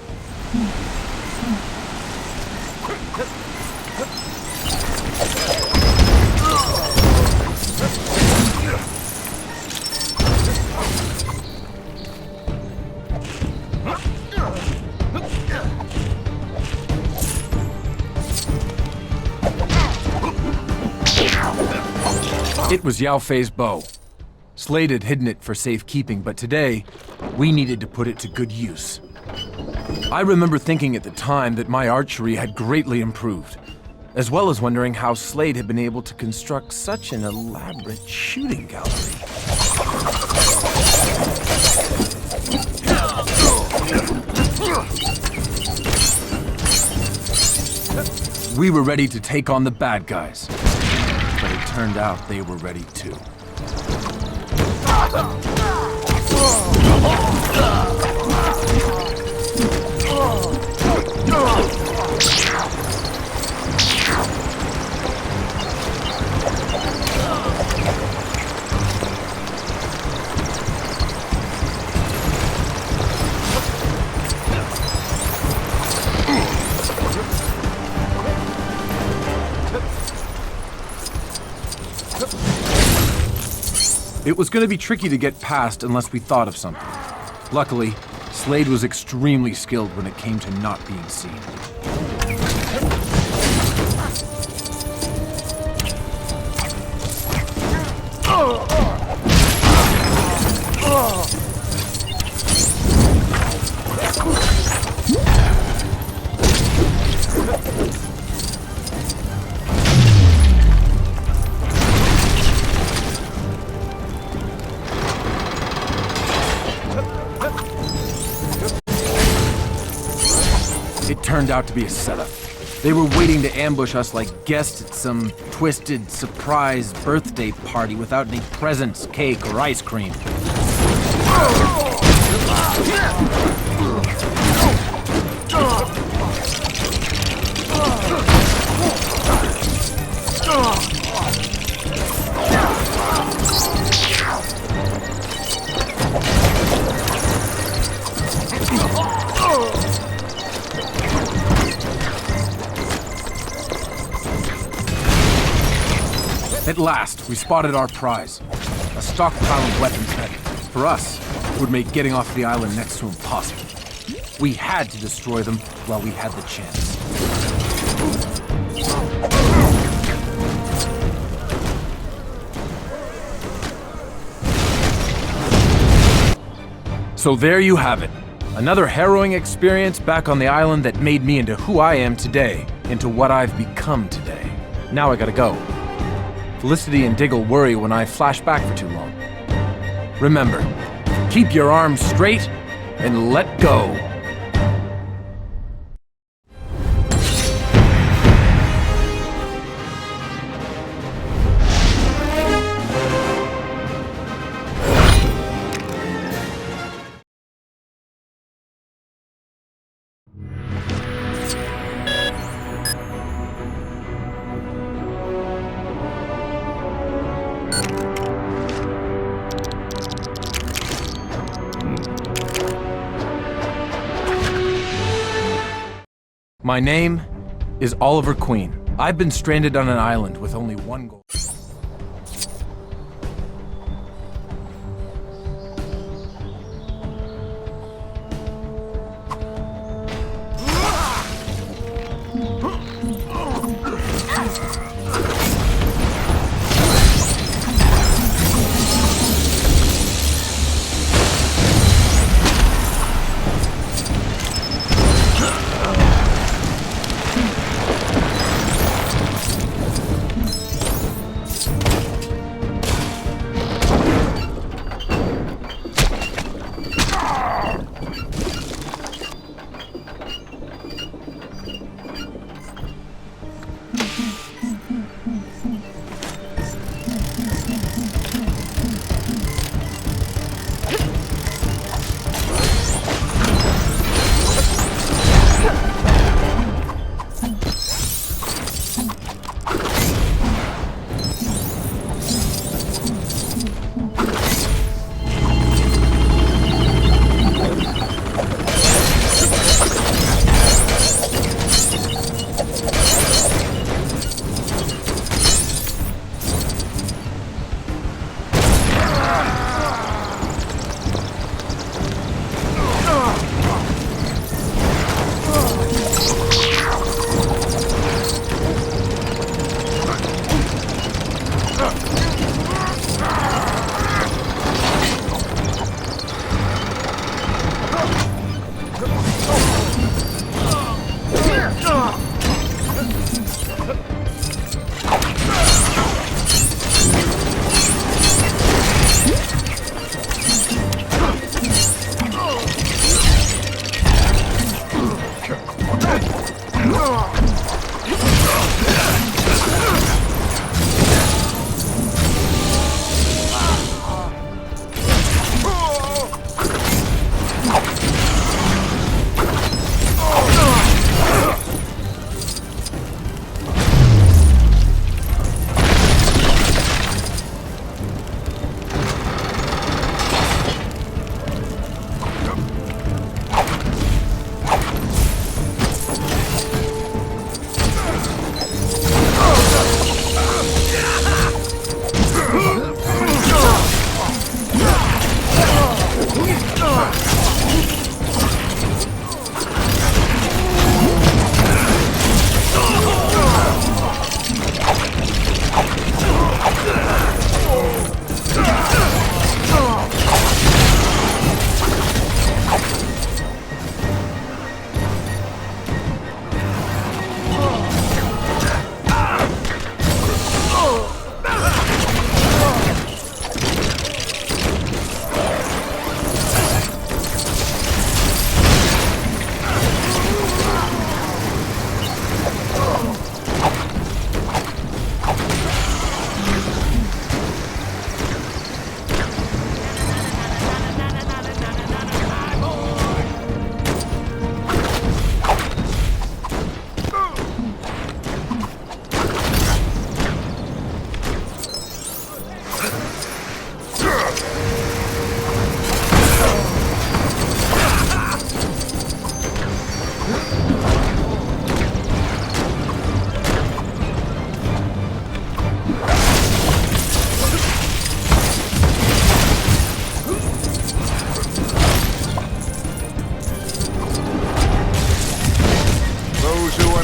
It was Yao Fei's bow. Slade had hidden it for safekeeping, but today, we needed to put it to good use. I remember thinking at the time that my archery had greatly improved, as well as wondering how Slade had been able to construct such an elaborate shooting gallery. We were ready to take on the bad guys. But it turned out they were ready too. It was going to be tricky to get past unless we thought of something. Luckily, Slade was extremely skilled when it came to not being seen. It turned out to be a setup. They were waiting to ambush us like guests at some twisted surprise birthday party without any presents, cake, or ice cream. At last, we spotted our prize. A stockpile of weapons that, for us, would make getting off the island next to impossible. We had to destroy them while we had the chance. So there you have it. Another harrowing experience back on the island that made me into who I am today, into what I've become today. Now I gotta go. Felicity and Diggle worry when I flash back for too long. Remember, keep your arms straight and let go. My name is Oliver Queen. I've been stranded on an island with only one goal.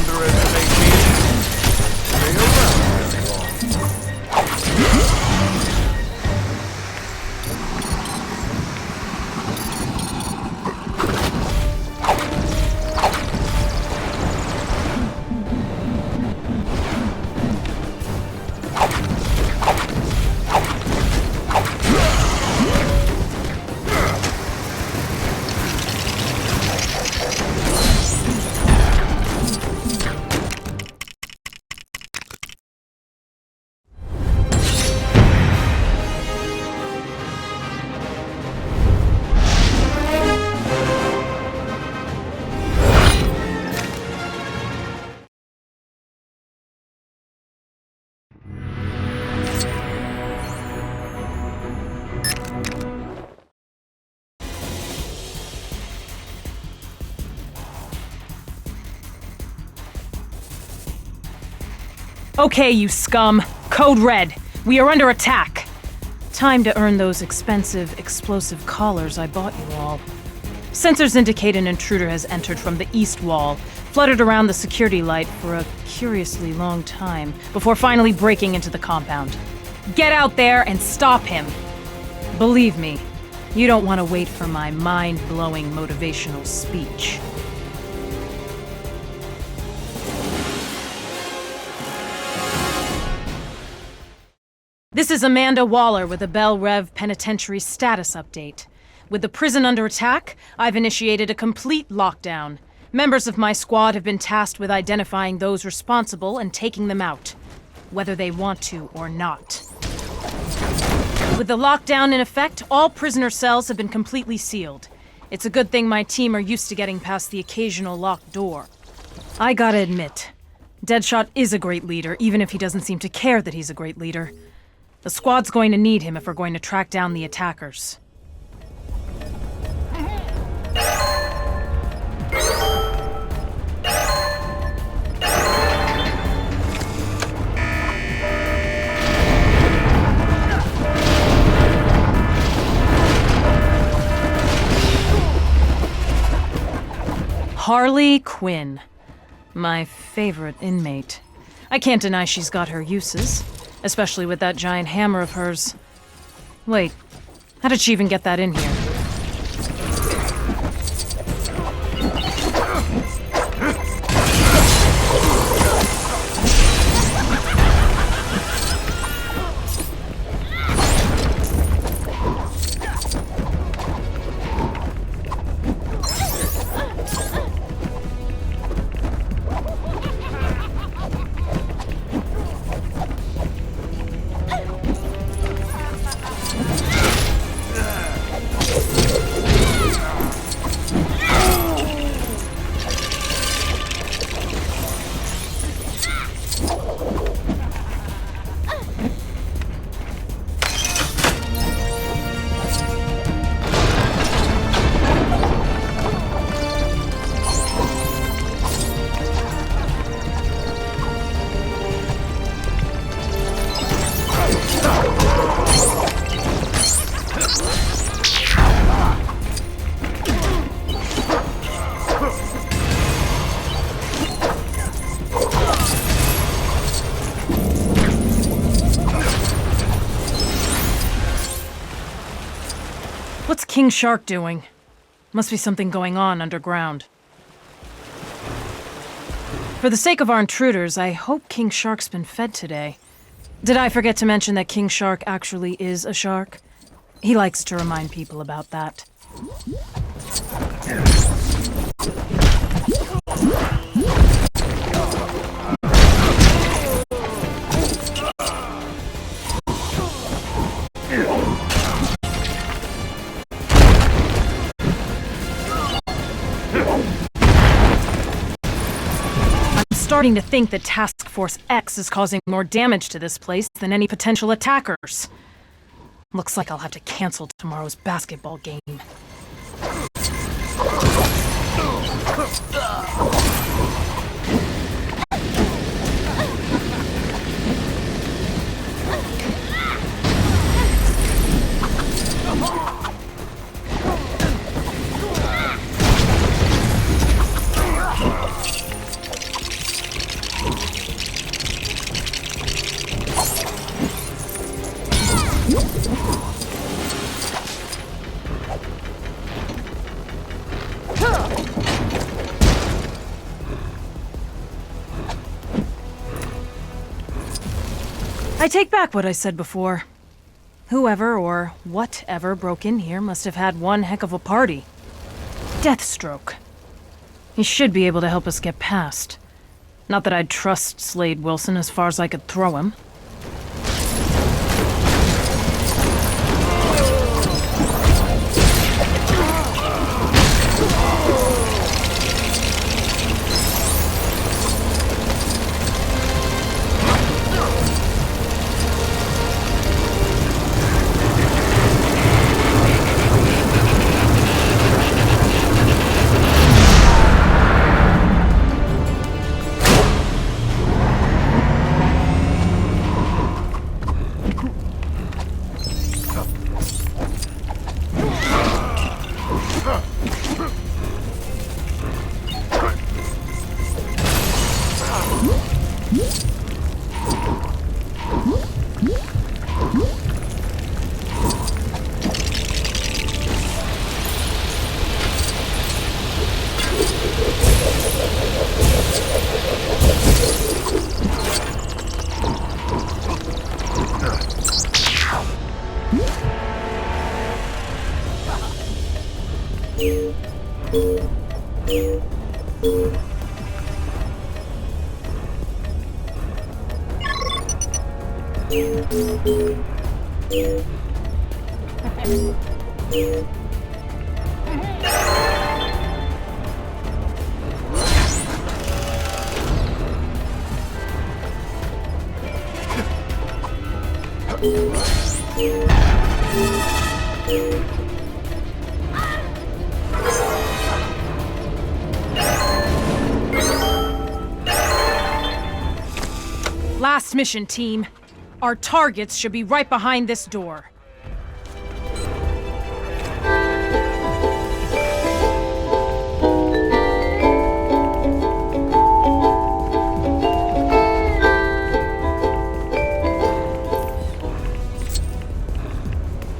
underestimate me. Stay around very long. Okay, you scum. Code Red. We are under attack. Time to earn those expensive, explosive collars I bought you all. Sensors indicate an intruder has entered from the east wall, fluttered around the security light for a curiously long time, before finally breaking into the compound. Get out there and stop him. Believe me, you don't want to wait for my mind-blowing motivational speech. This is Amanda Waller with a Bell Rev Penitentiary status update. With the prison under attack, I've initiated a complete lockdown. Members of my squad have been tasked with identifying those responsible and taking them out, whether they want to or not. With the lockdown in effect, all prisoner cells have been completely sealed. It's a good thing my team are used to getting past the occasional locked door. I gotta admit, Deadshot is a great leader, even if he doesn't seem to care that he's a great leader. The squad's going to need him if we're going to track down the attackers. Harley Quinn. My favorite inmate. I can't deny she's got her uses. Especially with that giant hammer of hers. Wait, how did she even get that in here? What's King Shark doing? Must be something going on underground. For the sake of our intruders, I hope King Shark's been fed today. Did I forget to mention that King Shark actually is a shark? He likes to remind people about that. I'm starting to think that Task Force X is causing more damage to this place than any potential attackers. Looks like I'll have to cancel tomorrow's basketball game. I take back what I said before. Whoever or whatever broke in here must have had one heck of a party. Deathstroke. He should be able to help us get past. Not that I'd trust Slade Wilson as far as I could throw him. Last mission, team. Our targets should be right behind this door.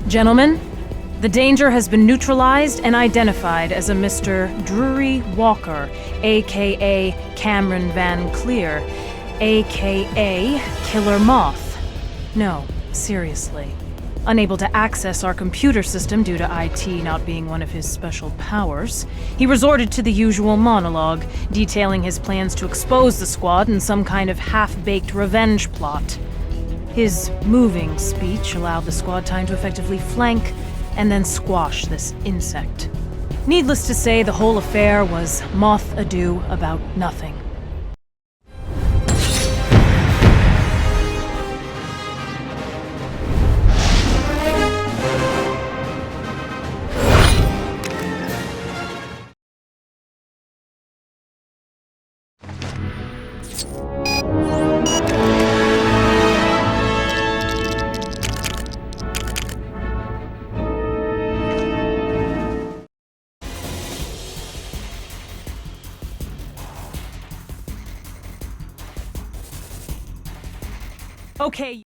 Gentlemen, the danger has been neutralized and identified as a Mr. Drury Walker, aka Cameron Van Clear, aka Killer Moth. No, seriously. Unable to access our computer system due to IT not being one of his special powers, he resorted to the usual monologue, detailing his plans to expose the squad in some kind of half-baked revenge plot. His moving speech allowed the squad time to effectively flank and then squash this insect. Needless to say, the whole affair was moth ado about nothing. Okay.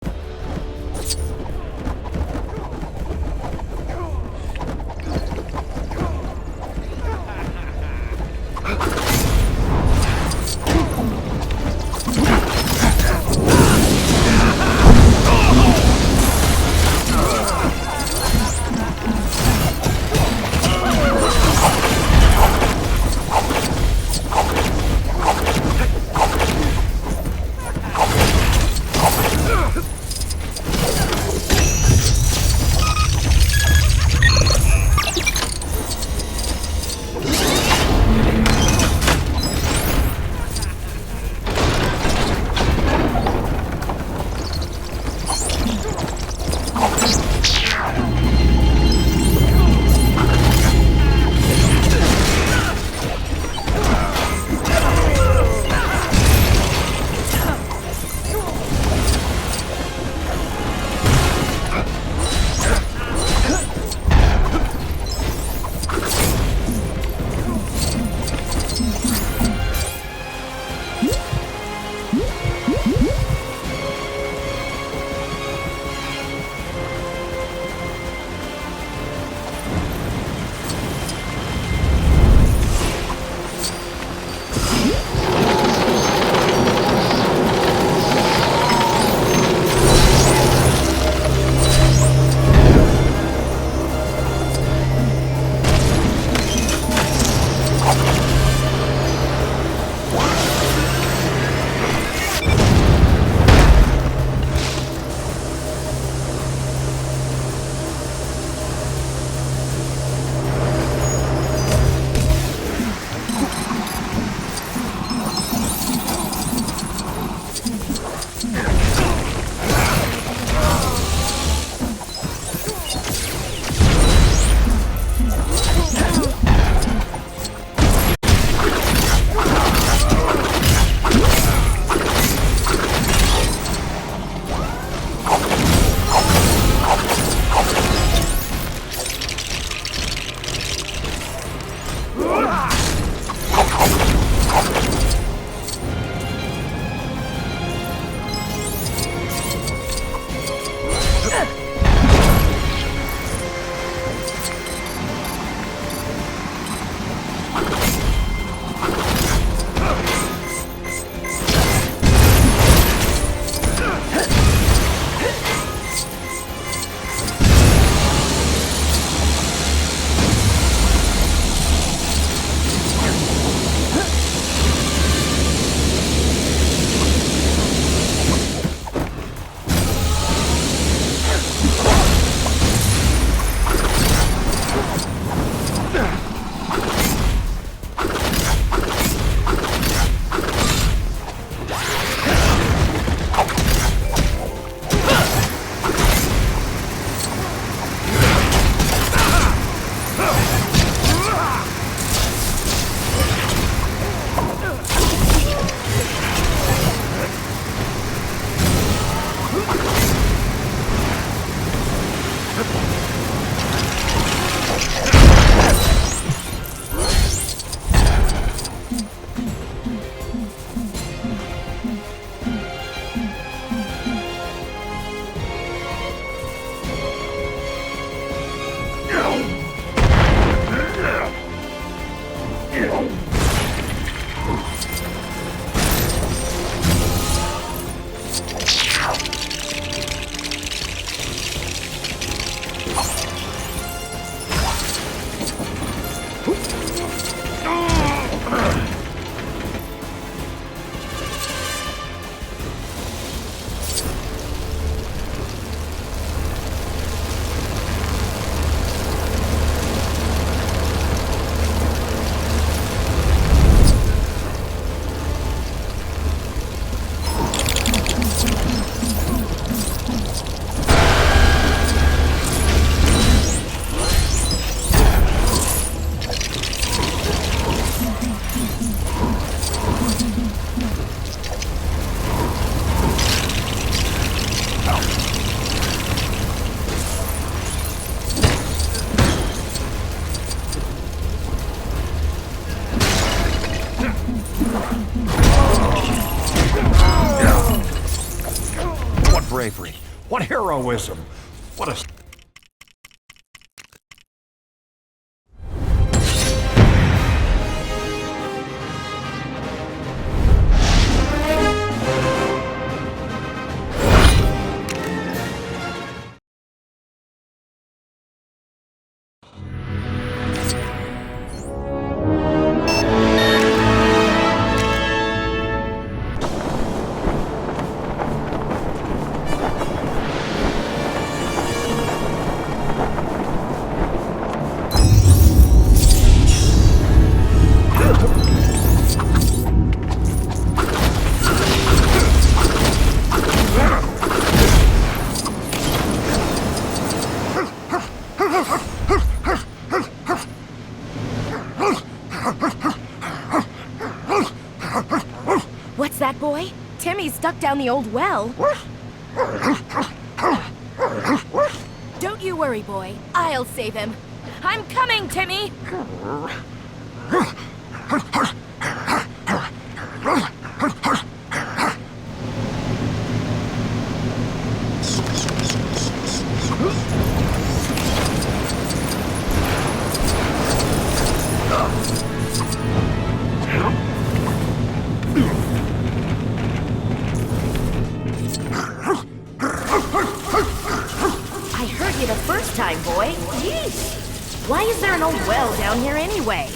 bravery! What heroism! What a... What's that, boy? Timmy's stuck down the old well. Don't you worry, boy. I'll save him. I'm coming, Timmy! I heard you the first time, boy. Jeez. Why is there an old well down here anyway?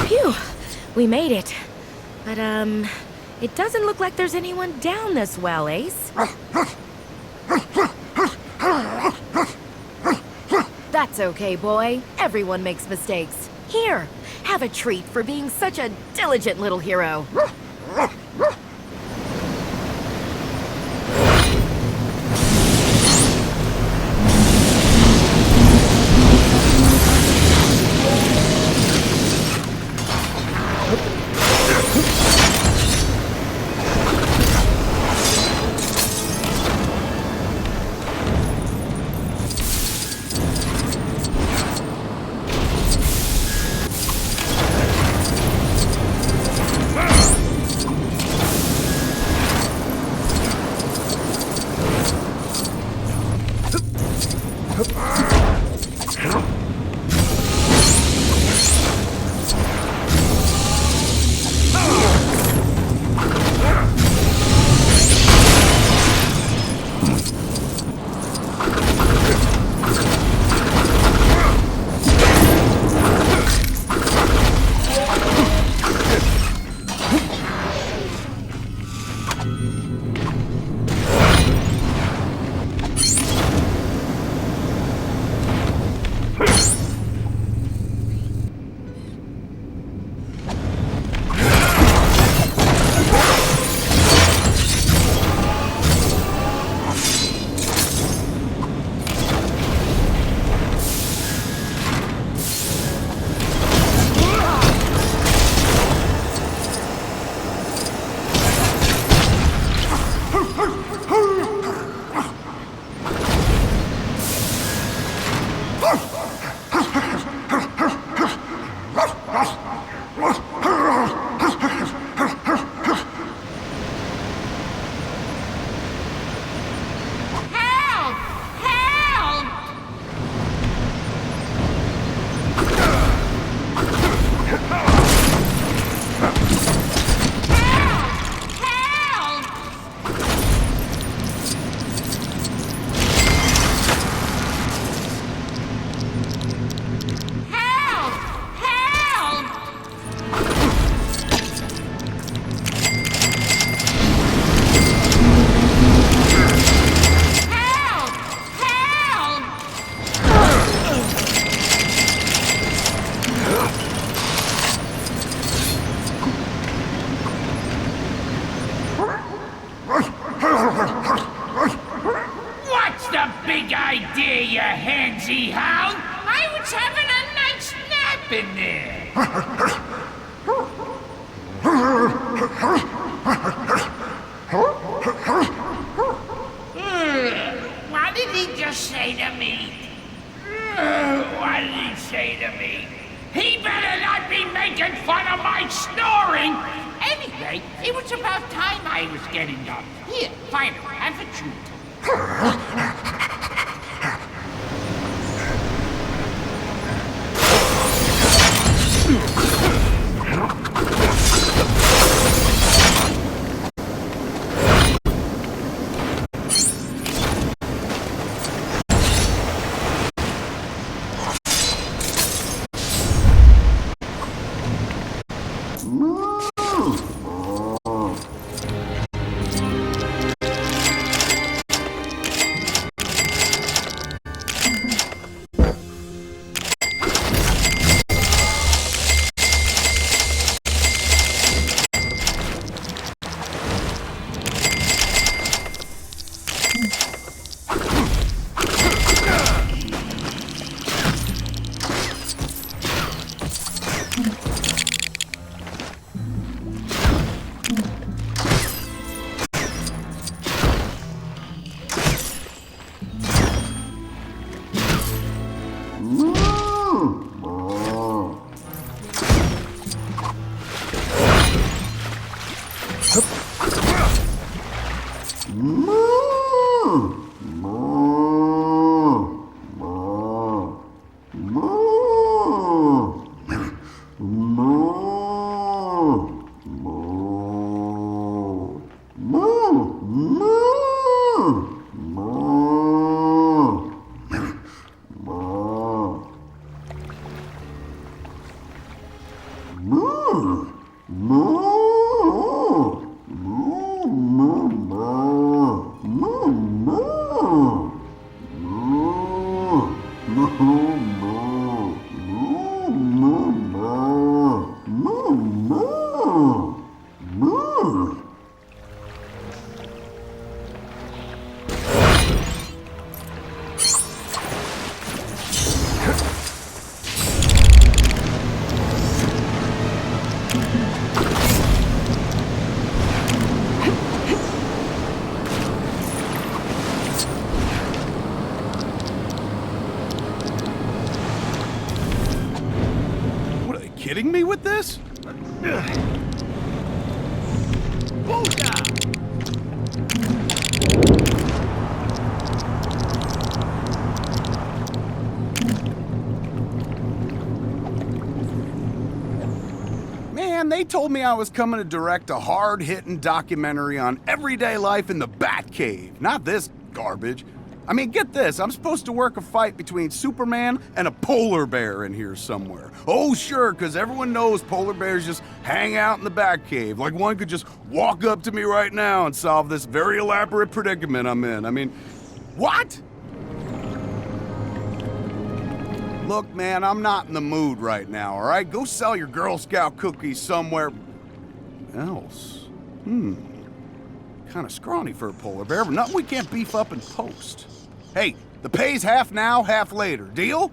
Phew, we made it. But, it doesn't look like there's anyone down this well, Ace. That's okay, boy. Everyone makes mistakes. Here, have a treat for being such a diligent little hero. big idea, you handsy hound. I was having a nice nap in there. What did he just say to me? What did he say to me? He better not be making fun of my snoring! Anyway, it was about time I was getting up. Here, finally, have a treat. Kidding me with this? Man, they told me I was coming to direct a hard-hitting documentary on everyday life in the Batcave, not this garbage. I mean, get this, I'm supposed to work a fight between Superman and a polar bear in here somewhere. Oh, sure, because everyone knows polar bears just hang out in the Batcave. Like one could just walk up to me right now and solve this very elaborate predicament I'm in. I mean, what? Look, man, I'm not in the mood right now, all right? Go sell your Girl Scout cookies somewhere else. Kind of scrawny for a polar bear, but nothing we can't beef up in post. Hey, the pay's half now, half later. Deal?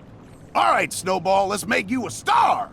All right, Snowball, let's make you a star!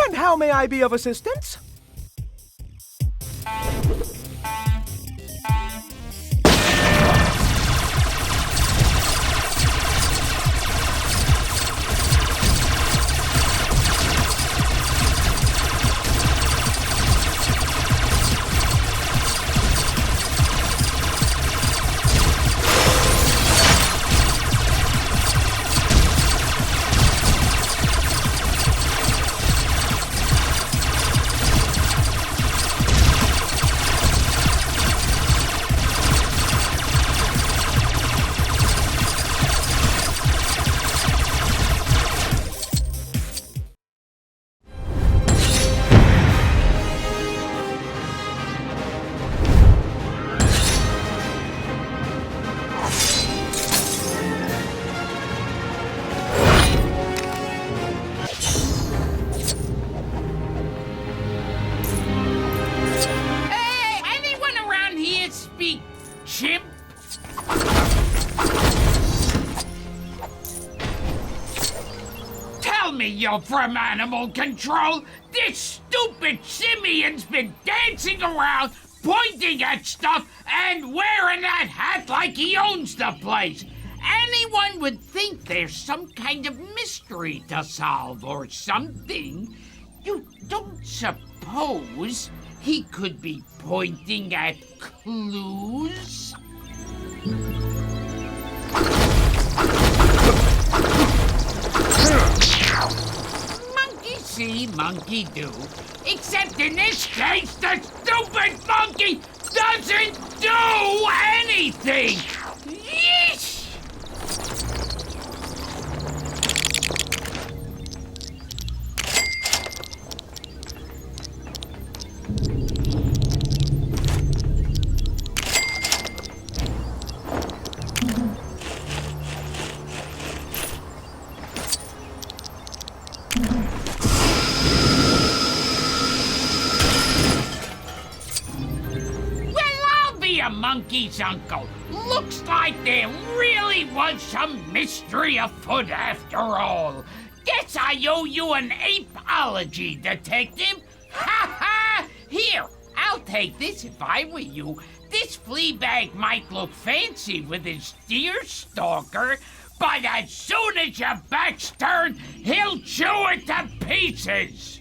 And how may I be of assistance? Chimp? Tell me you're from animal control! This stupid simian's been dancing around, pointing at stuff and wearing that hat like he owns the place. Anyone would think there's some kind of mystery to solve or something. You don't suppose he could be pointing at clues? Monkey see, monkey do. Except in this case, the stupid monkey doesn't do anything! Yeesh! Monkey's uncle. Looks like there really was some mystery afoot after all. Guess I owe you an apeology, detective. Ha ha! Here, I'll take this if I were you. This flea bag might look fancy with his deer stalker, but as soon as your back's turned, he'll chew it to pieces.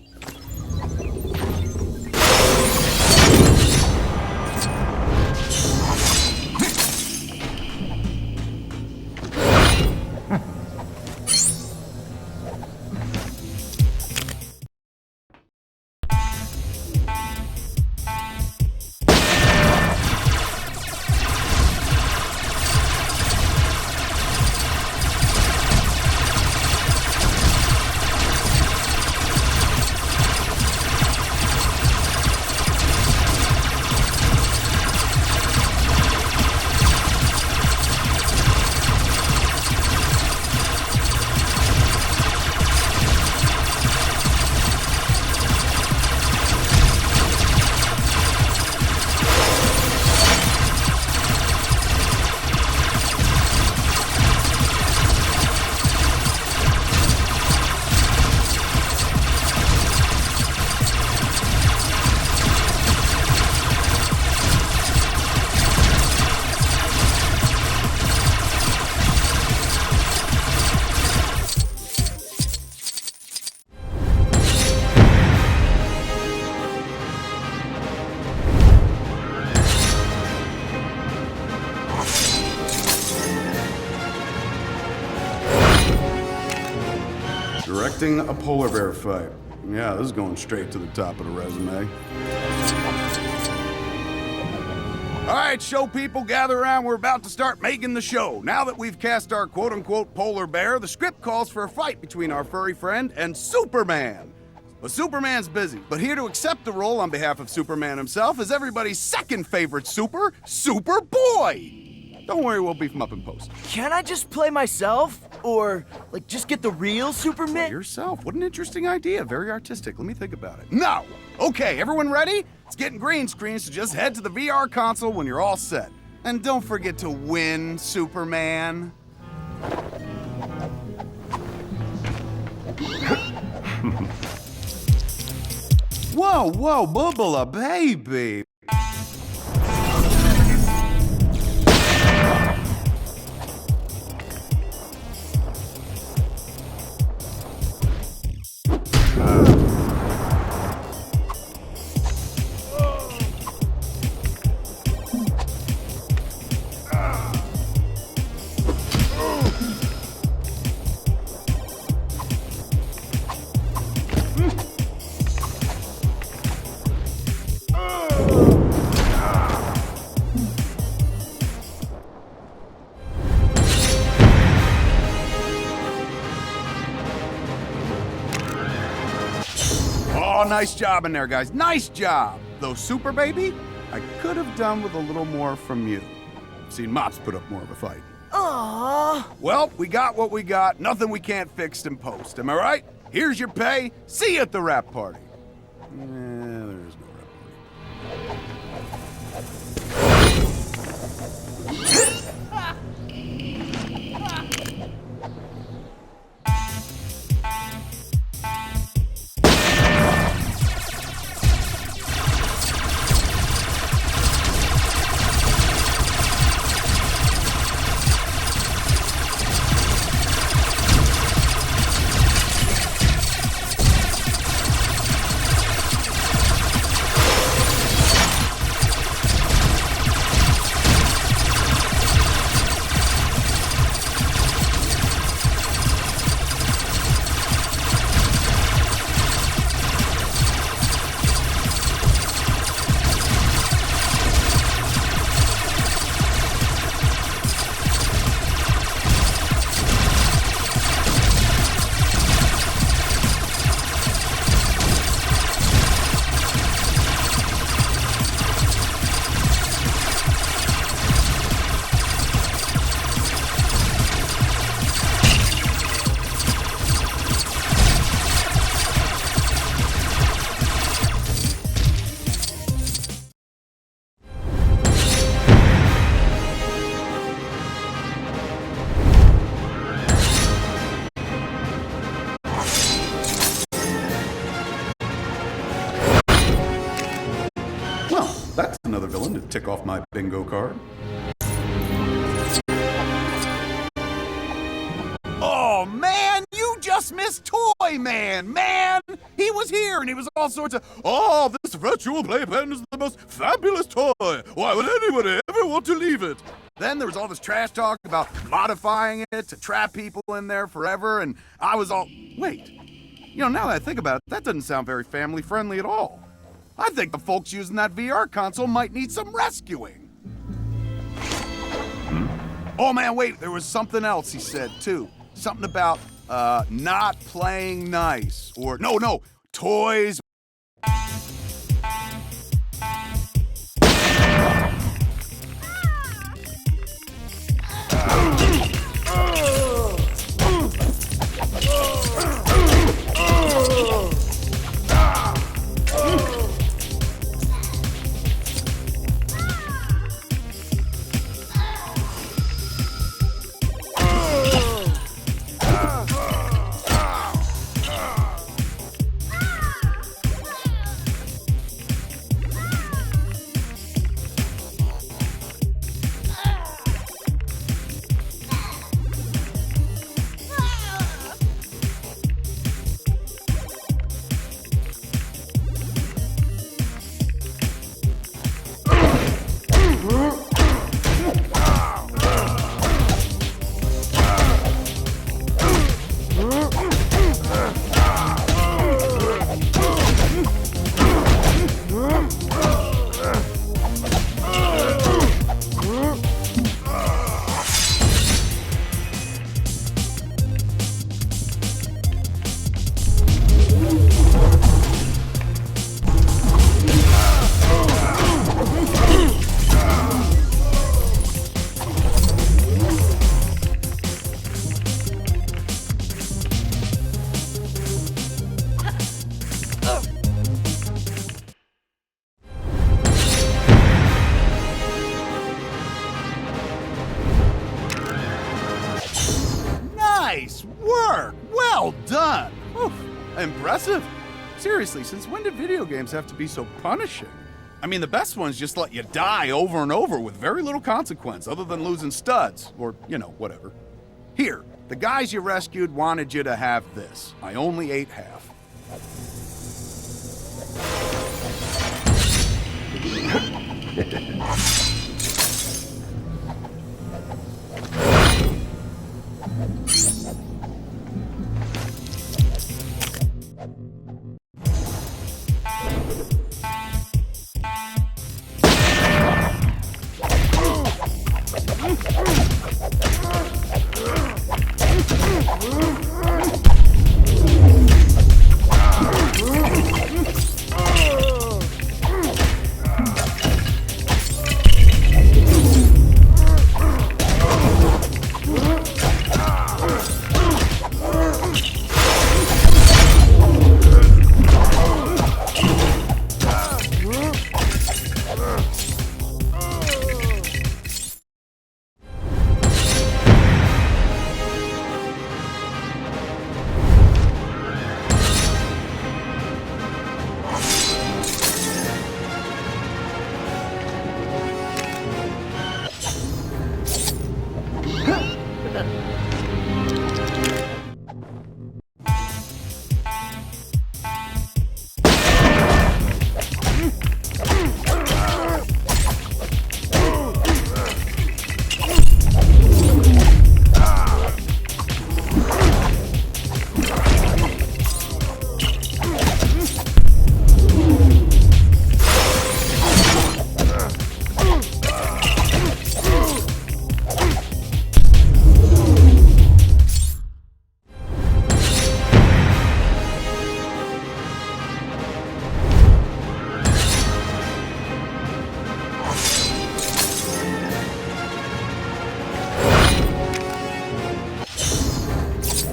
Directing a polar bear fight. Yeah, this is going straight to the top of the resume. All right, show people, gather around. We're about to start making the show. Now that we've cast our quote-unquote polar bear, the script calls for a fight between our furry friend and Superman. But Superman's busy. But here to accept the role on behalf of Superman himself is everybody's second favorite Superboy. Don't worry, we'll beef him up in post. Can I just play myself? Or, like, just get the real Superman? Play yourself? What an interesting idea. Very artistic. Let me think about it. No! Okay, everyone ready? It's getting green screen, so just head to the VR console when you're all set. And don't forget to win, Superman. Whoa, whoa, Bubba, baby. Oh, nice job in there, guys. Nice job. Though Super Baby, I could have done with a little more from you. I've seen Mops put up more of a fight. Aww. Well, we got what we got. Nothing we can't fix in post. Am I right? Here's your pay. See you at the rap party. There is no rap party. another villain to tick off my bingo card. Oh, man, you just missed Toy Man, man! He was here, and he was all sorts of, oh, this virtual playpen is the most fabulous toy. Why would anybody ever want to leave it? Then there was all this trash talk about modifying it to trap people in there forever, and I was all, wait. You know, now that I think about it, that doesn't sound very family-friendly at all. I think the folks using that VR console might need some rescuing. Oh, man, wait, there was something else he said, too. Something about, not playing nice, or, no, toys. Nice work! Well done! Oof, impressive. Seriously, since when did video games have to be so punishing? I mean, the best ones just let you die over and over with very little consequence, other than losing studs, or, you know, whatever. Here, the guys you rescued wanted you to have this. I only ate half.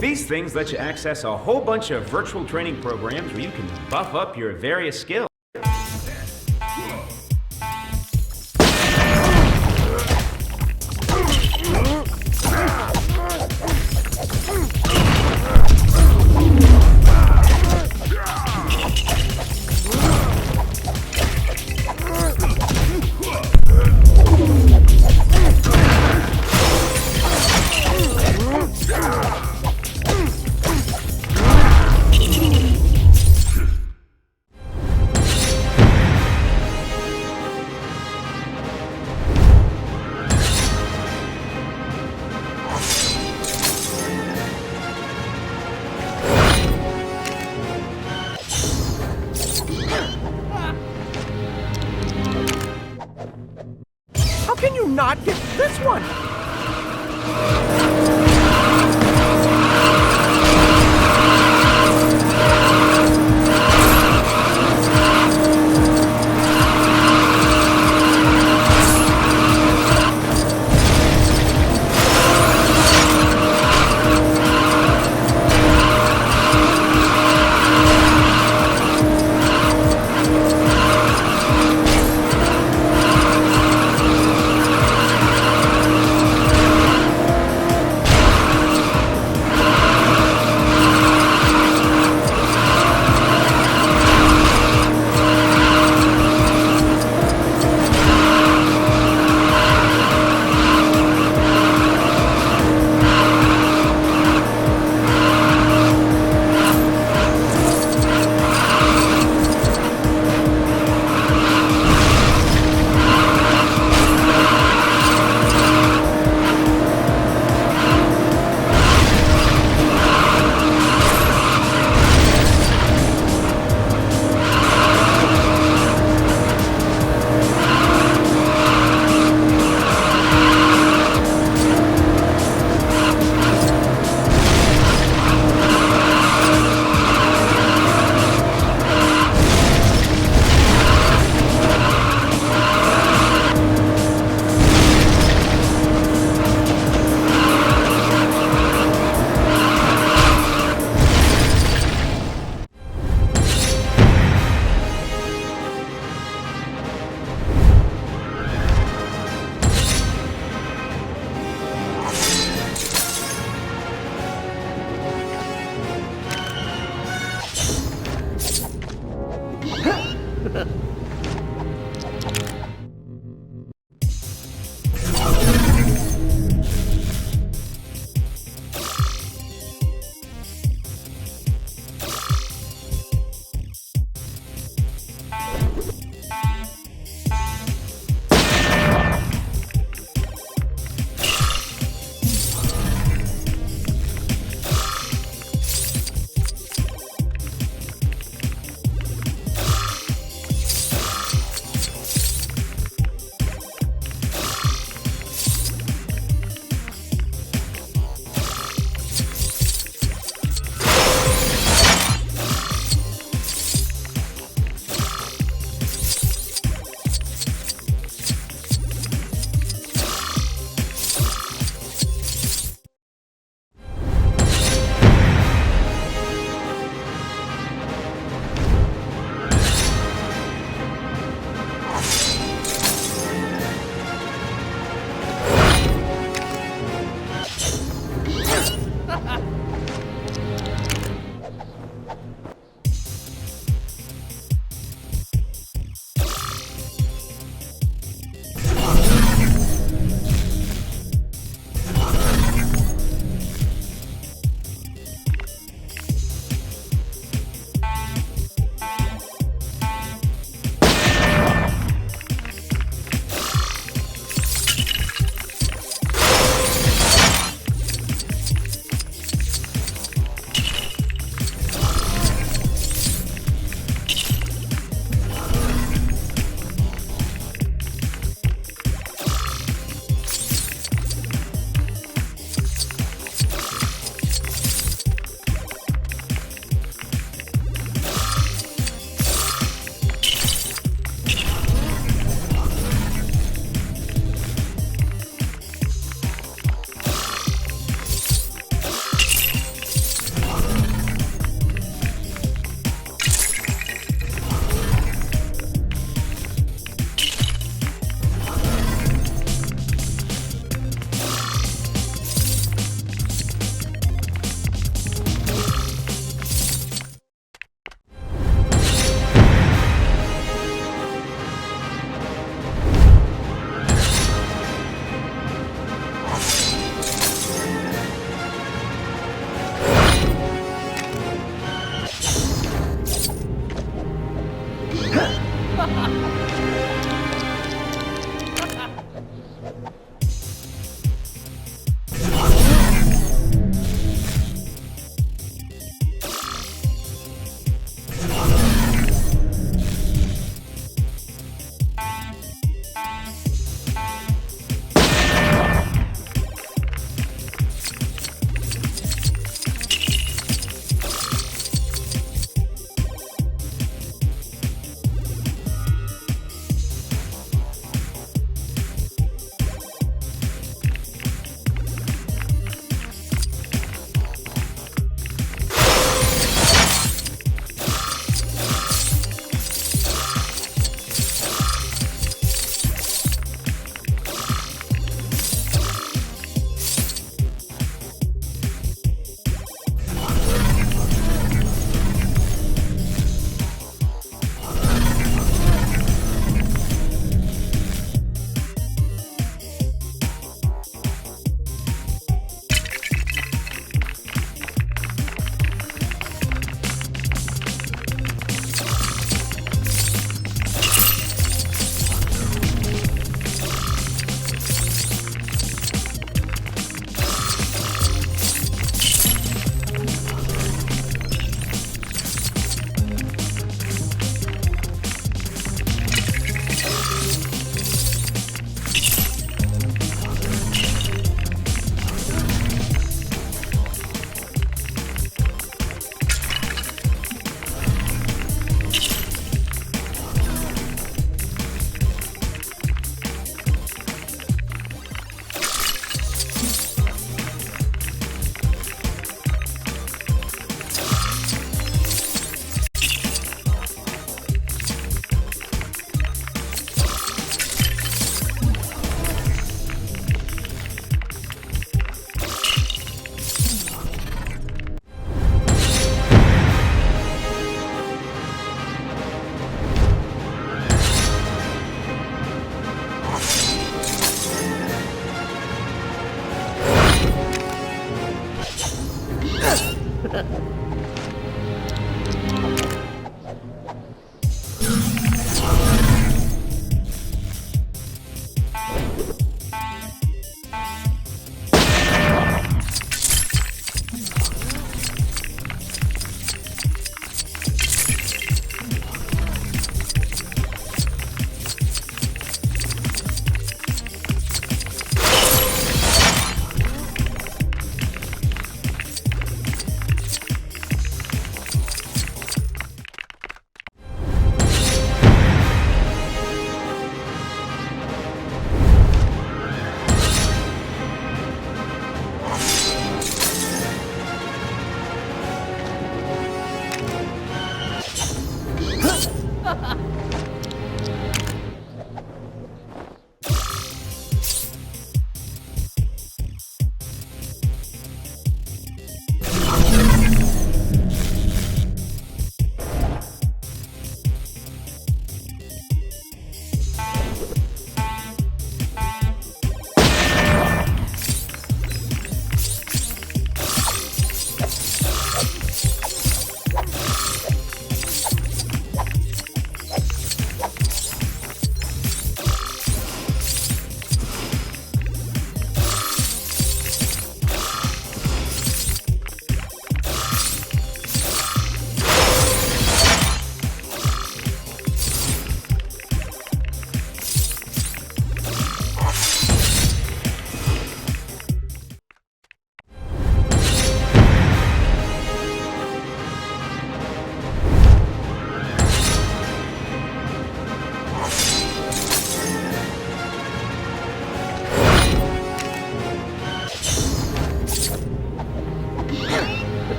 These things let you access a whole bunch of virtual training programs where you can buff up your various skills. can you not get this one?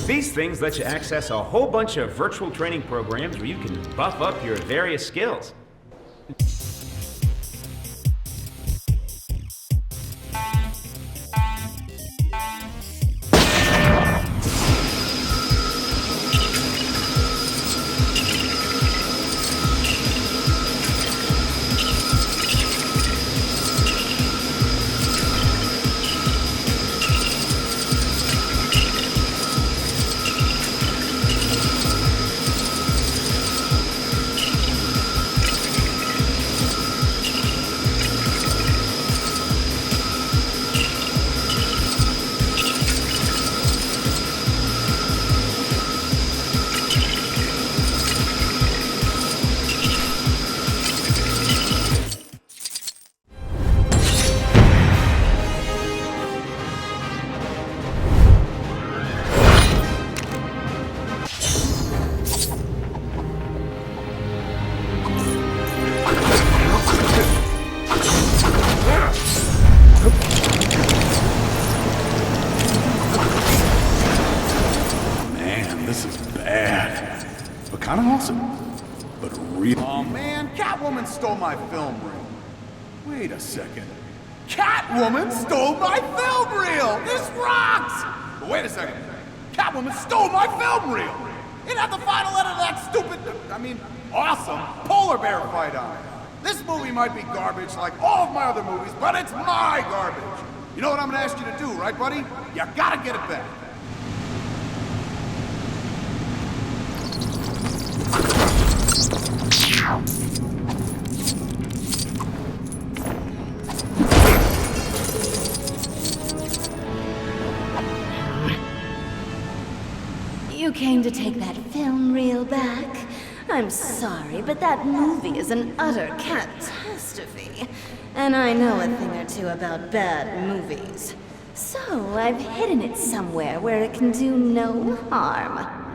These things let you access a whole bunch of virtual training programs where you can buff up your various skills. Kind of awesome, but real. Oh man, Catwoman stole my film reel. Wait a second. Catwoman stole my film reel! This rocks! But wait a second. Catwoman stole my film reel! It had the final edit of that stupid, awesome polar bear fight on it. This movie might be garbage like all of my other movies, but it's my garbage. You know what I'm gonna ask you to do, right, buddy? You gotta get it back. You came to take that film reel back? I'm sorry, but that movie is an utter catastrophe. And I know a thing or two about bad movies. So I've hidden it somewhere where it can do no harm.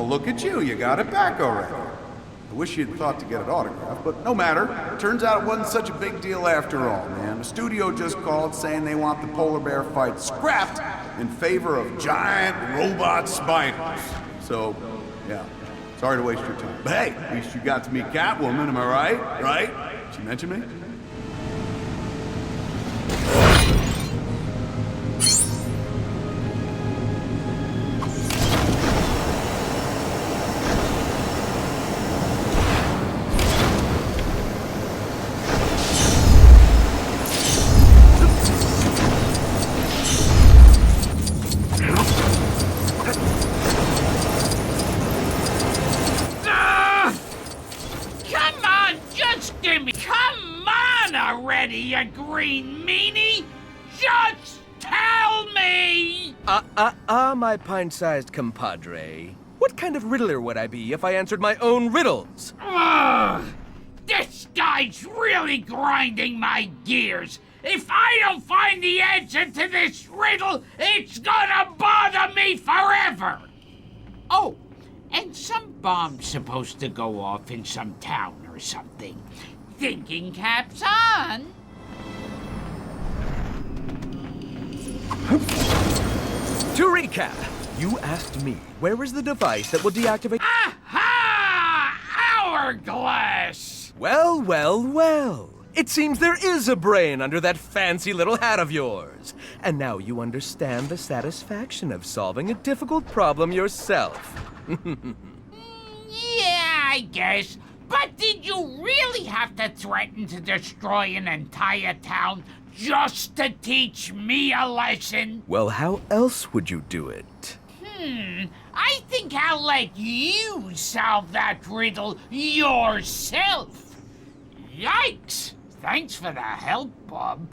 Look at you got it back already. I wish you'd thought to get it autographed, but no matter. Turns out it wasn't such a big deal after all, man. The studio just called saying they want the polar bear fight scrapped in favor of giant robot spiders. So, yeah, sorry to waste your time. But hey, at least you got to meet Catwoman, am I right? Right? Did she mention me? You green meanie! Just tell me! My pint-sized compadre. What kind of riddler would I be if I answered my own riddles? Ugh! This guy's really grinding my gears. If I don't find the answer to this riddle, it's gonna bother me forever! Oh, and some bomb's supposed to go off in some town or something. Thinking cap's on. To recap, you asked me, where is the device that will deactivate— Aha! Hourglass! Well. It seems there is a brain under that fancy little hat of yours. And now you understand the satisfaction of solving a difficult problem yourself. Yeah, I guess. But did you really have to threaten to destroy an entire town just to teach me a lesson? Well, how else would you do it? I think I'll let you solve that riddle yourself. Yikes! Thanks for the help, Bob.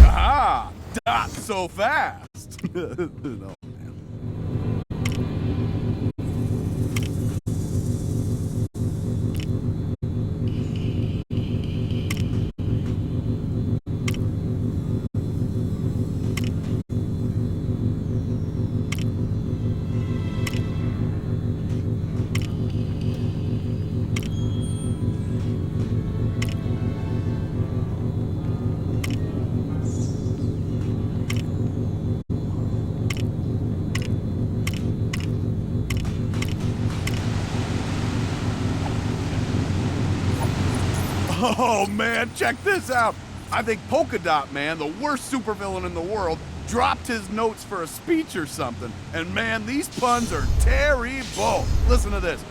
Aha! Not so fast! No. Oh man, check this out! I think Polka Dot Man, the worst supervillain in the world, dropped his notes for a speech or something. And man, these puns are terrible. Listen to this.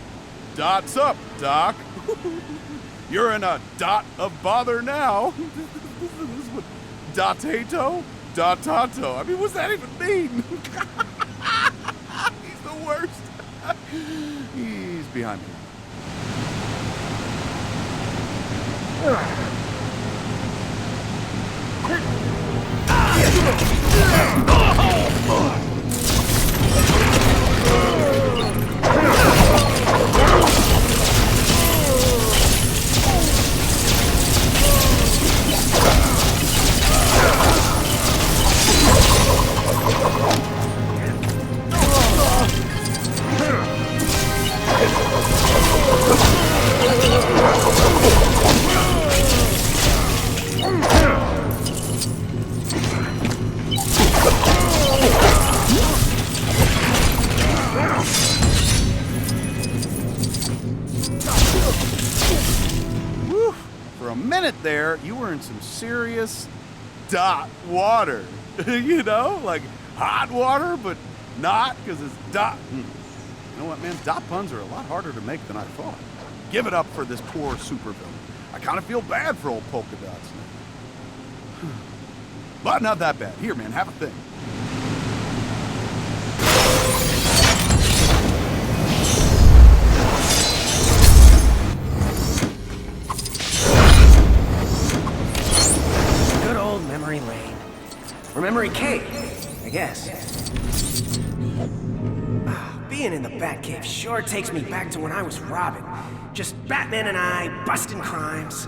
Dots up, Doc. You're in a dot of bother now. Dotato? Dotato. I mean, what's that even mean? He's the worst. He's behind me. There, you were in some serious dot water. You know, like hot water, but not because it's dot. You know what, man? Dot puns are a lot harder to make than I thought. Give it up for this poor supervillain. I kind of feel bad for old Polka Dots now. But not that bad. Here, man, have a thing. Memory lane. Or memory cave, I guess. Being in the Batcave sure takes me back to when I was Robin. Just Batman and I, busting crimes.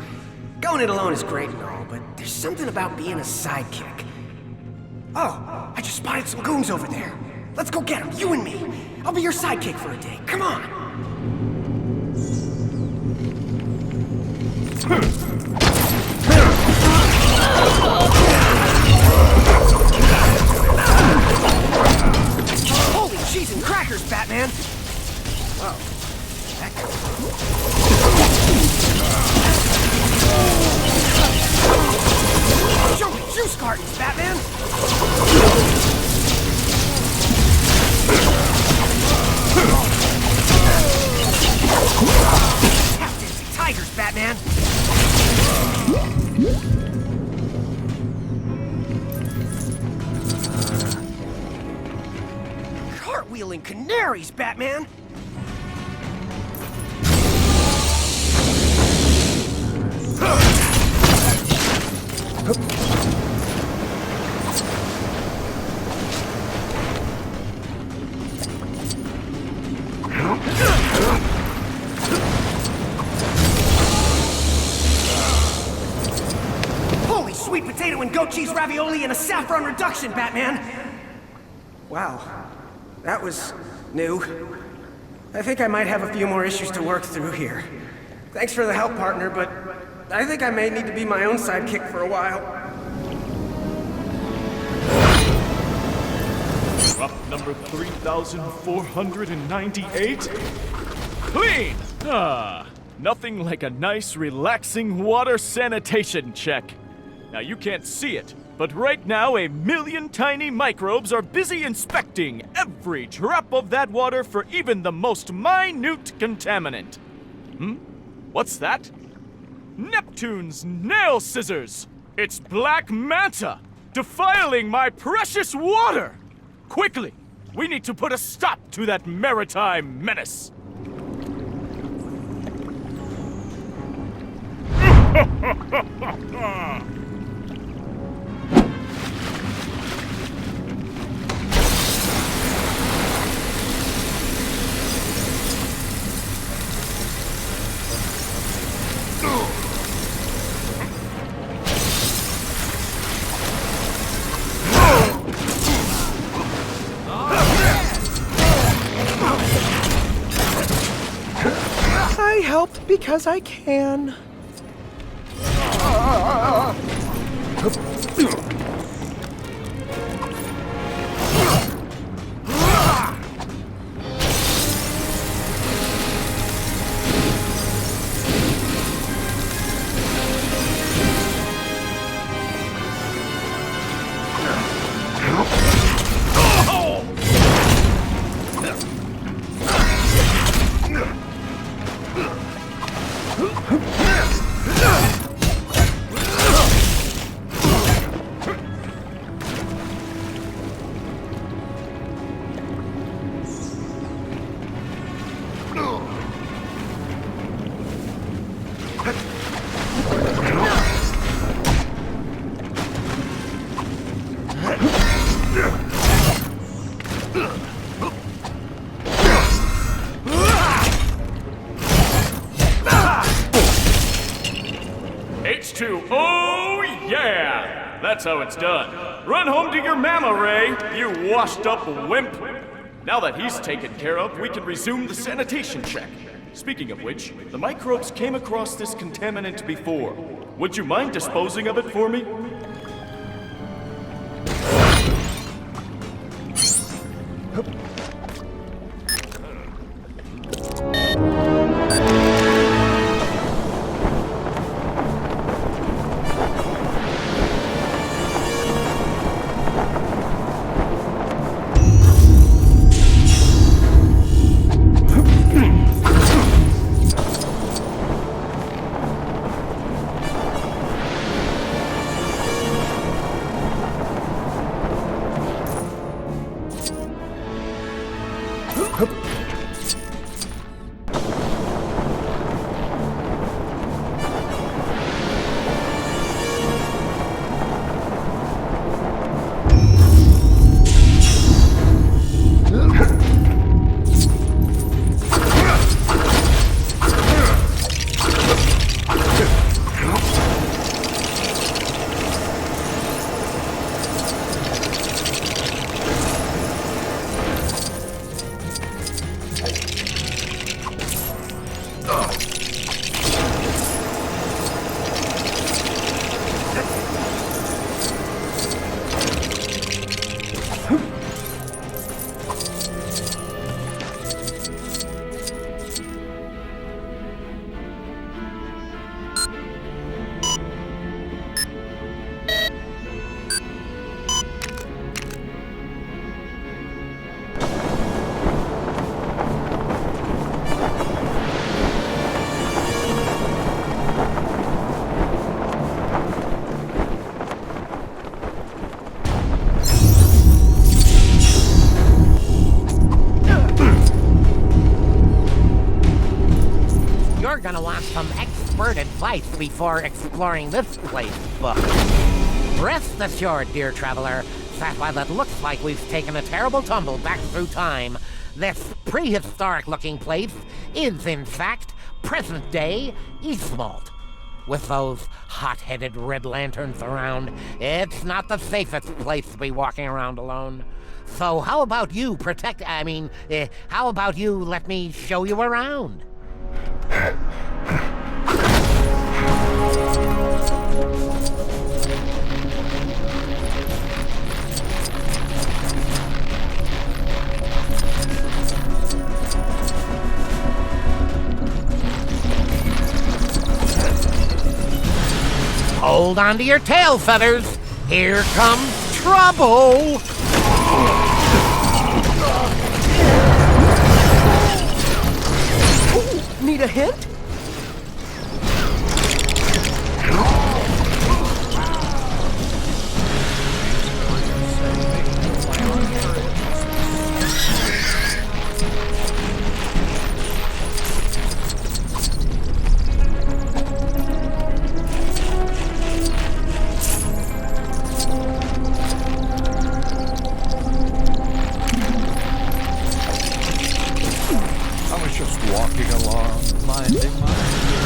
Going it alone is great and all, but there's something about being a sidekick. Oh, I just spotted some goons over there. Let's go get them, you and me. I'll be your sidekick for a day. Come on. Holy cheese and crackers, Batman! Whoa. Jumping juice cartons, Batman! Tap dancing tigers, Batman! Cartwheeling canaries, Batman! Holy sweet potato and goat cheese ravioli and a saffron reduction, Batman! Wow, that was new. I think I might have a few more issues to work through here. Thanks for the help, partner, but I think I may need to be my own sidekick for a while. Drop number 3,498? Clean! Nothing like a nice, relaxing water sanitation check. Now you can't see it, but right now 1,000,000 tiny microbes are busy inspecting every drop of that water for even the most minute contaminant. What's that? Neptune's nail scissors! It's Black Manta, defiling my precious water! Quickly, we need to put a stop to that maritime menace! I help because I can. H2, oh yeah! That's how it's done. Run home to your mama, Ray, you washed up wimp. Now that he's taken care of, we can resume the sanitation check. Speaking of which, the microbes came across this contaminant before. Would you mind disposing of it for me? You're gonna want some expert advice before exploring this place, Book. Rest assured, dear traveler, that while it looks like we've taken a terrible tumble back through time, this prehistoric-looking place is, in fact, present-day Eastmalt. With those hot-headed red lanterns around, it's not the safest place to be walking around alone. So how about you how about you let me show you around? Hold on to your tail feathers. Here comes trouble. Ooh, need a hint?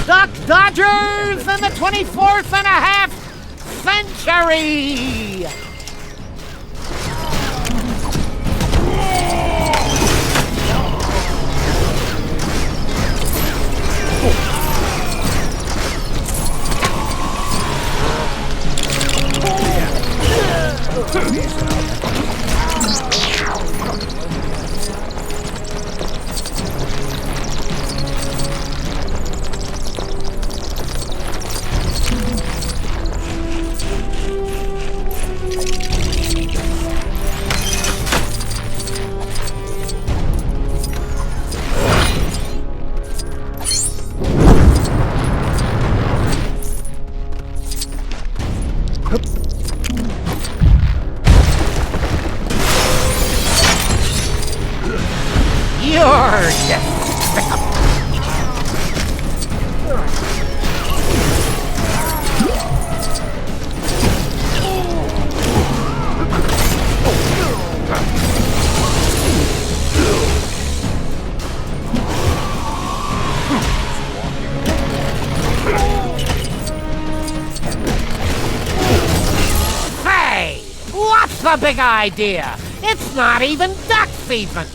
Duck Dodgers in the 24th and a half century! You're despicable. Hey, what's the big idea? It's not even duck season.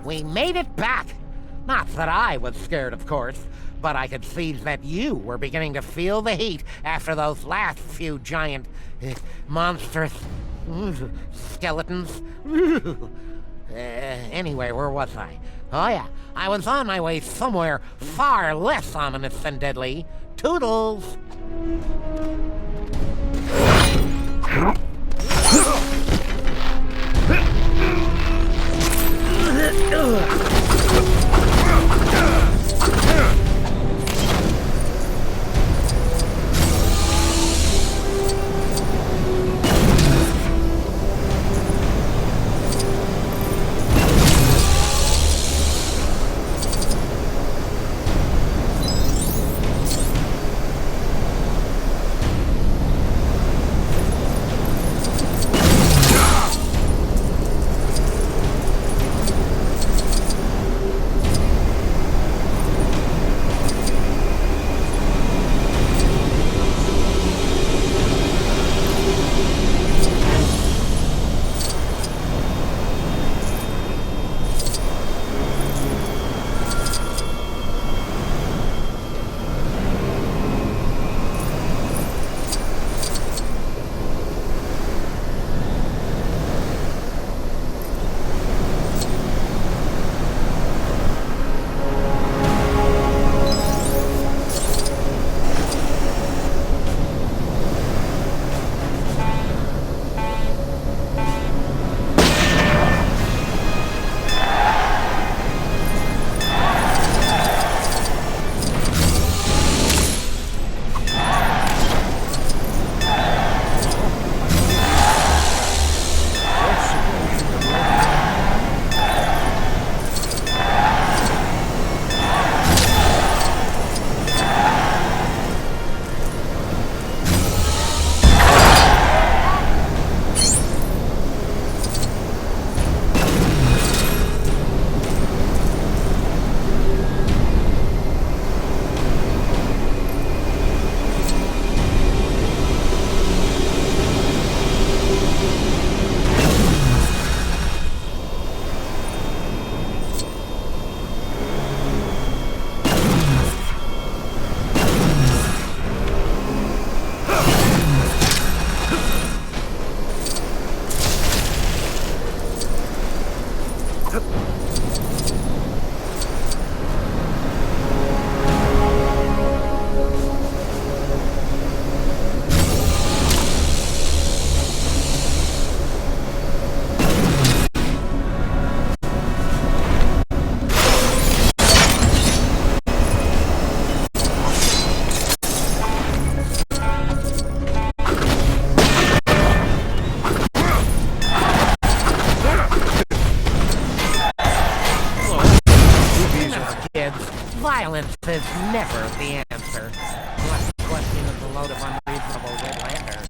We made it back. Not that I was scared, of course, but I could see that you were beginning to feel the heat after those last few giant, monstrous skeletons. Anyway, where was I? Oh yeah, I was on my way somewhere far less ominous than deadly. Toodles! Violence is never the answer. Unless the question is a load of unreasonable Redlander.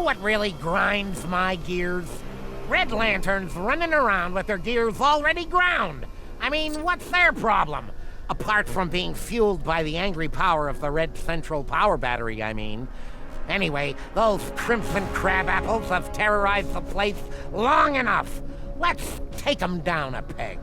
What really grinds my gears? Red Lanterns running around with their gears already ground. I mean, what's their problem? Apart from being fueled by the angry power of the Red Central Power Battery, I mean. Anyway, those Crimson Crab Apples have terrorized the place long enough. Let's take them down a peg.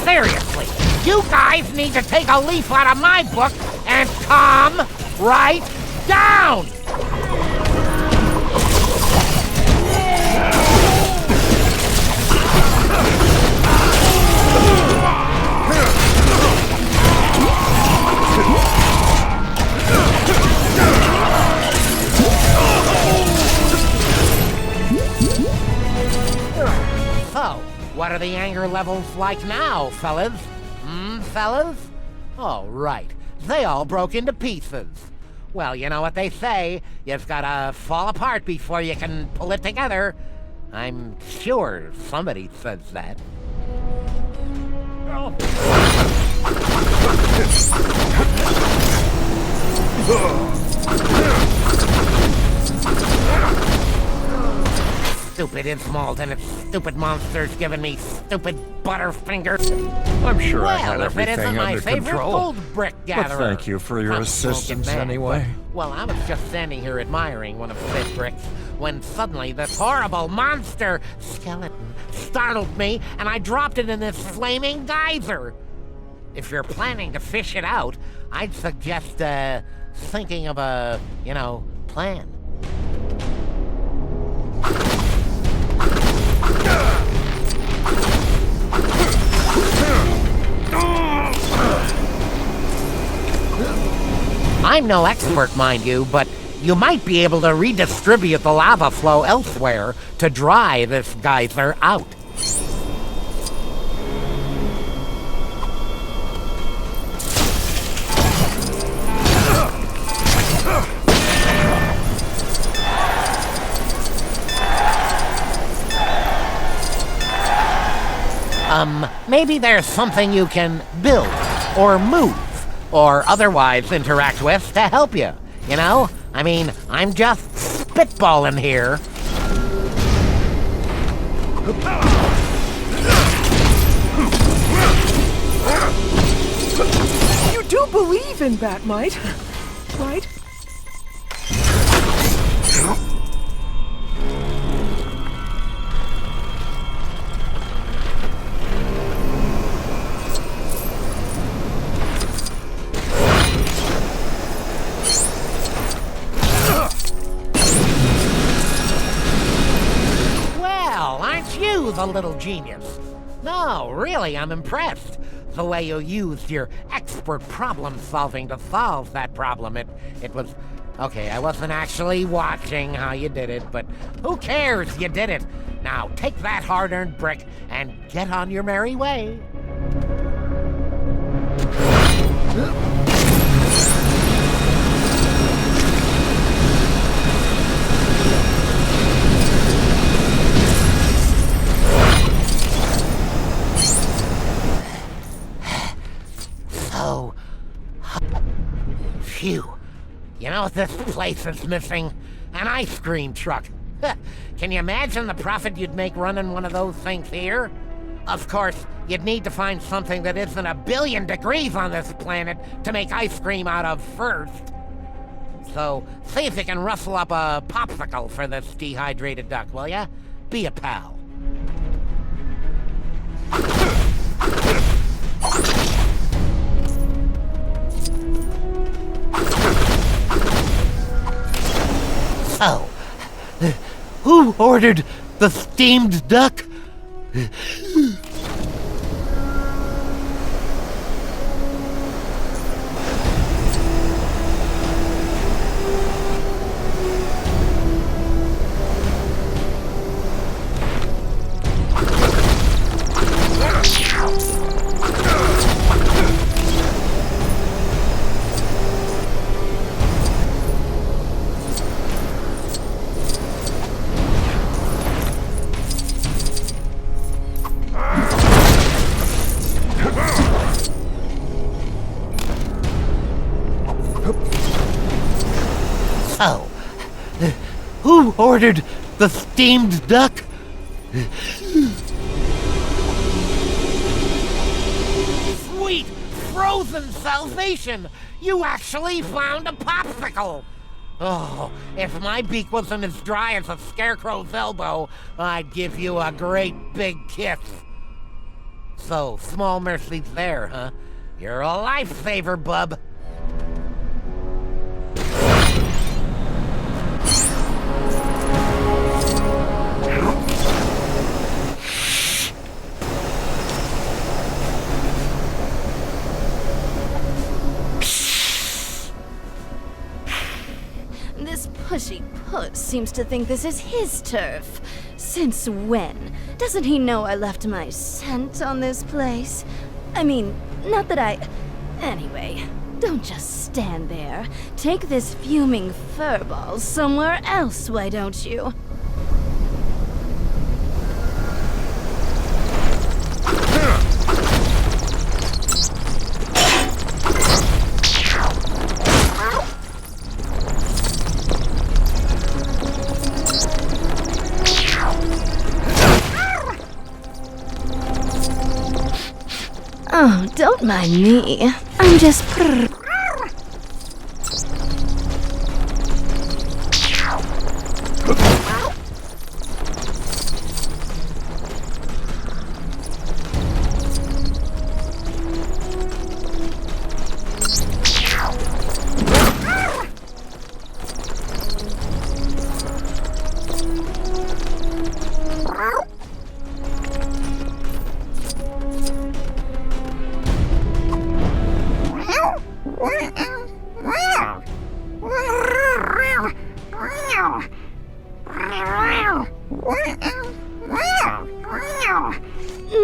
Seriously, you guys need to take a leaf out of my book and calm right down! So, what are the anger levels like now, fellas? Fellas? Oh, right. They all broke into pieces. Well, you know what they say. You've gotta fall apart before you can pull it together. I'm sure somebody says that. Stupid Ismald and its stupid monsters giving me stupid butterfingers. I'm sure I had Well, if it everything isn't my under favorite control. gold brick But gatherer. thank you for your I'm assistance smoking mad, anyway. but- well, I was just standing here admiring one of Sid bricks when suddenly this horrible monster skeleton startled me and I dropped it in this flaming geyser. If you're planning to fish it out, I'd suggest, thinking of a, plan. I'm no expert, mind you, but you might be able to redistribute the lava flow elsewhere to dry this geyser out. Maybe there's something you can build, or move, or otherwise interact with to help you, you know? I mean, I'm just spitballing here. You do believe in Batmite, right? The little genius. No, really, I'm impressed. The way you used your expert problem solving to solve that problem. It was... Okay, I wasn't actually watching how you did it, but who cares? You did it. Now, take that hard-earned brick and get on your merry way. Phew. You know what this place is missing? An ice cream truck. Can you imagine the profit you'd make running one of those things here? Of course, you'd need to find something that isn't 1 billion degrees on this planet to make ice cream out of first. So, see if you can rustle up a popsicle for this dehydrated duck, will ya? Be a pal. So, who ordered the steamed duck? So, who ordered the steamed duck? Sweet frozen salvation! You actually found a popsicle! Oh, if my beak wasn't as dry as a scarecrow's elbow, I'd give you a great big kiss. So, small mercies there, huh? You're a lifesaver, bub. This pushy puss seems to think this is his turf. Since when? Doesn't he know I left my scent on this place? I mean, not that I... Anyway, don't just stand there. Take this fuming furball somewhere else, why don't you? Oh, don't mind me. I'm just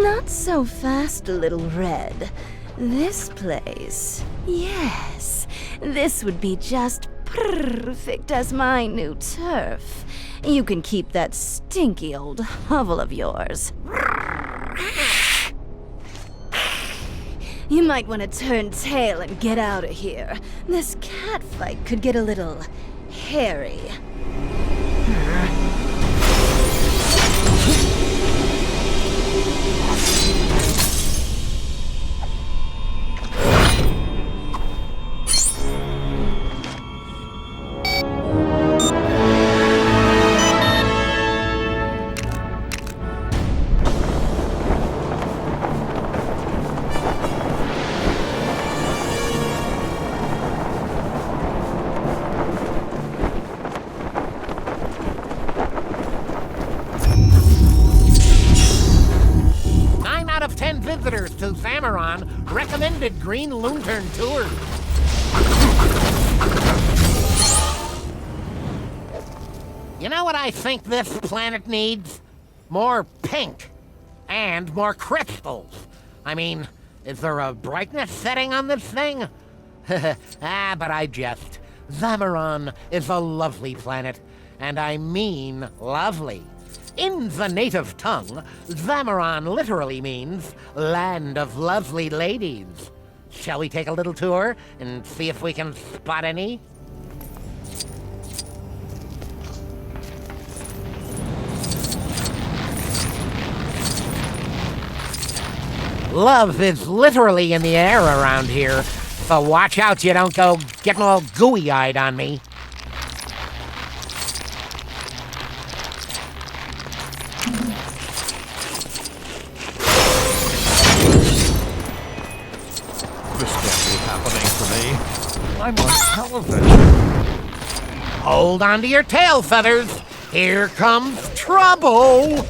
Not so fast, little red. This place, yes, this would be just perfect as my new turf. You can keep that stinky old hovel of yours. You might want to turn tail and get out of here. This cat fight could get a little hairy. Visitors to Zamaron recommended Green Lantern tours. You know what I think this planet needs? More pink. And more crystals. I mean, is there a brightness setting on this thing? But I jest. Zamaron is a lovely planet. And I mean lovely. In the native tongue, Zamaron literally means land of lovely ladies. Shall we take a little tour and see if we can spot any? Love is literally in the air around here, so watch out you don't go getting all gooey-eyed on me. This can't be happening to me. I'm on television. Hold on to your tail feathers. Here comes trouble.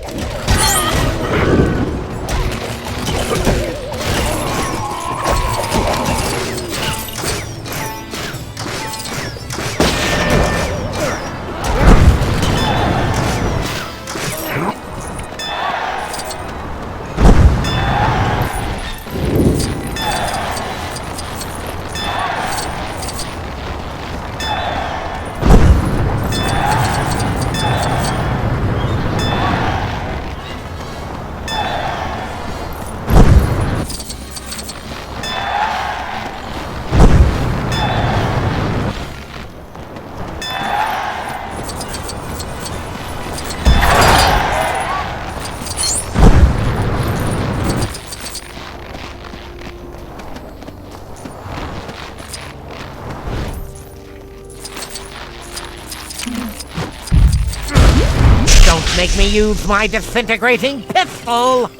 Make me use my disintegrating pistol!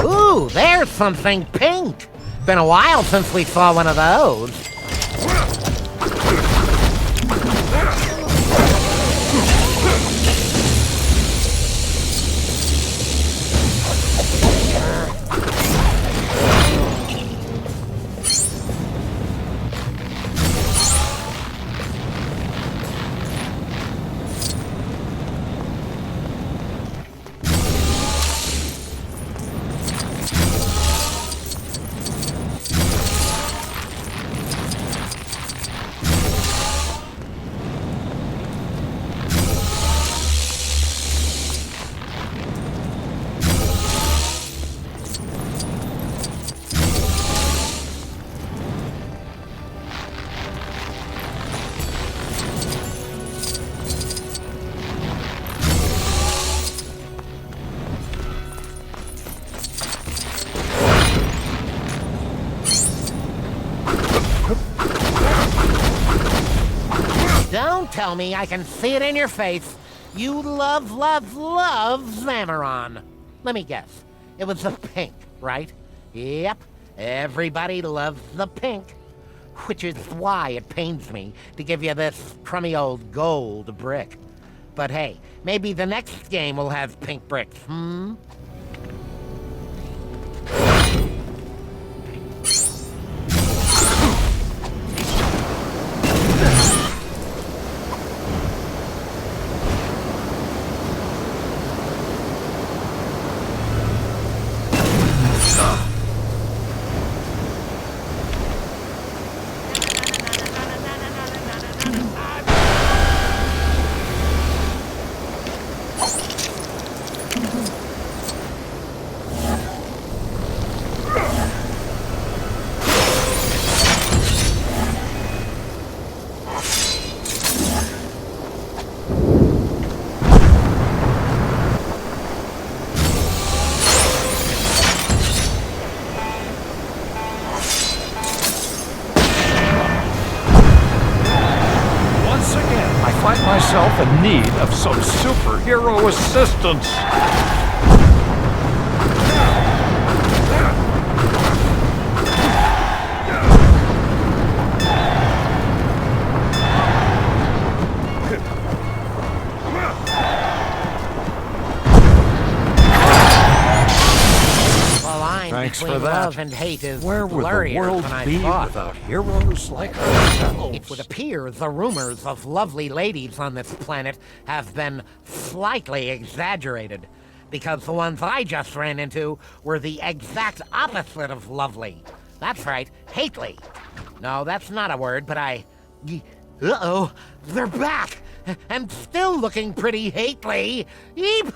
Ooh, there's something pink! Been a while since we saw one of those. Don't tell me I can see it in your face. You love, love, love Zamaron. Let me guess. It was the pink, right? Yep. Everybody loves the pink. Which is why it pains me to give you this crummy old gold brick. But hey, maybe the next game will have pink bricks, hmm? I find myself in need of some superhero assistance. Thanks for that. Love and hate is Where would the world than I be thought. without heroes like ourselves? It would appear the rumors of lovely ladies on this planet have been slightly exaggerated, because the ones I just ran into were the exact opposite of lovely. That's right, hately. No, that's not a word, but uh-oh, they're back! And still looking pretty hately. Eep!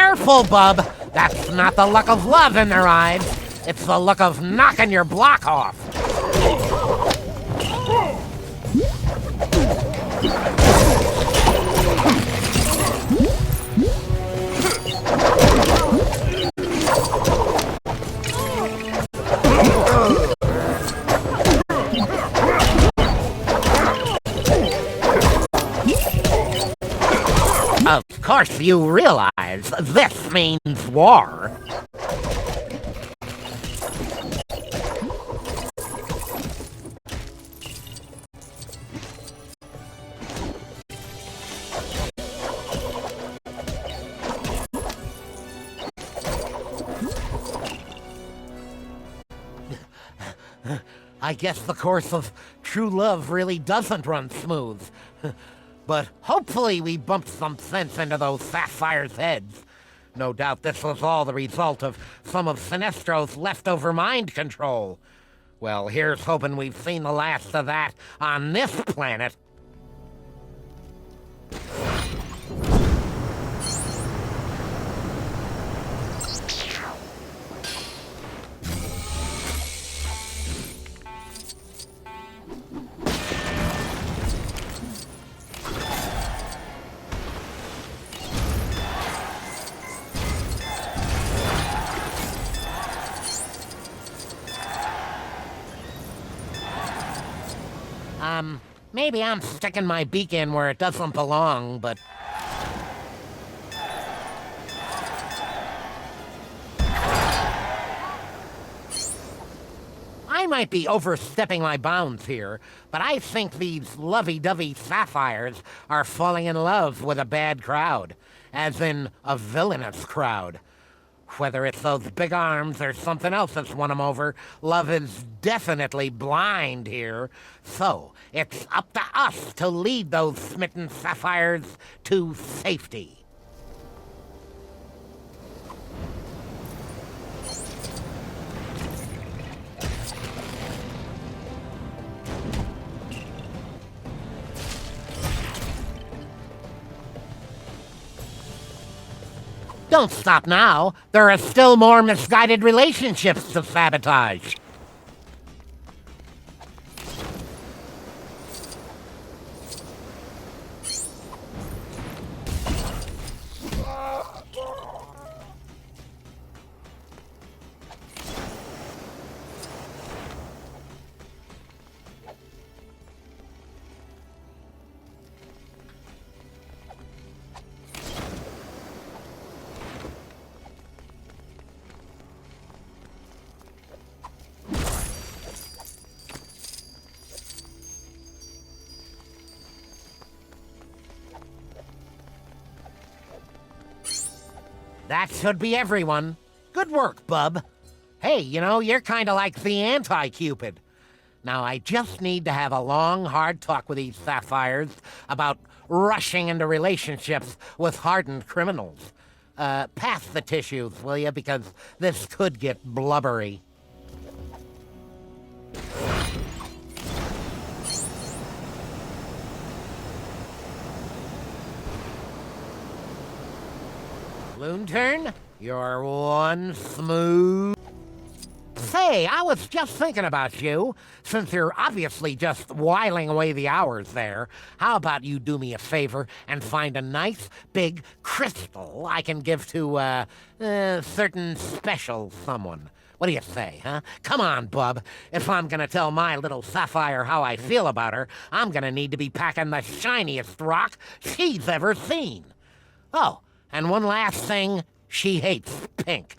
Careful, bub. That's not the look of love in their eyes. It's the look of knocking your block off. Of course you realize this means war. I guess the course of true love really doesn't run smooth. But hopefully we bumped some sense into those sapphires' heads. No doubt this was all the result of some of Sinestro's leftover mind control. Well, here's hoping we've seen the last of that on this planet. Maybe I'm sticking my beak in where it doesn't belong, but... I might be overstepping my bounds here, but I think these lovey-dovey sapphires are falling in love with a bad crowd. As in, a villainous crowd. Whether it's those big arms or something else that's won them over, love is definitely blind here. So, it's up to us to lead those smitten sapphires to safety. Don't stop now. There are still more misguided relationships to sabotage. That should be everyone. Good work, bub. Hey, you know, you're kinda like the anti-Cupid. Now, I just need to have a long, hard talk with these sapphires about rushing into relationships with hardened criminals. Pass the tissues, will you? Because this could get blubbery. Loon-turn, you're one smooth... Say, I was just thinking about you. Since you're obviously just whiling away the hours there, how about you do me a favor and find a nice, big crystal I can give to, certain special someone? What do you say, huh? Come on, bub. If I'm gonna tell my little sapphire how I feel about her, I'm gonna need to be packing the shiniest rock she's ever seen. Oh, and one last thing, she hates pink.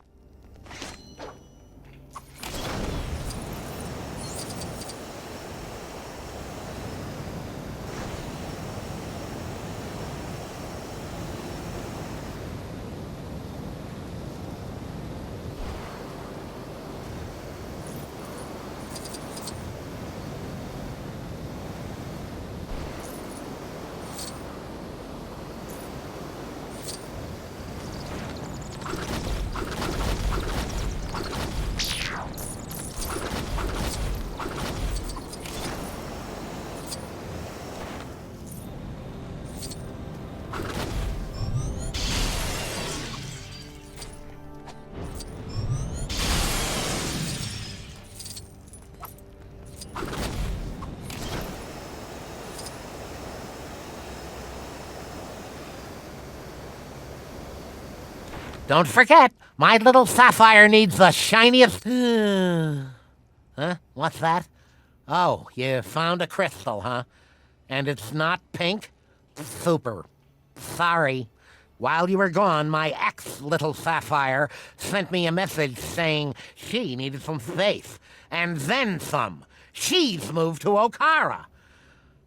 don't forget, my little sapphire needs the shiniest... Huh? What's that? Oh, you found a crystal, huh? And it's not pink? Super. Sorry. While you were gone, my ex-little sapphire sent me a message saying she needed some space, and then some. She's moved to Okara.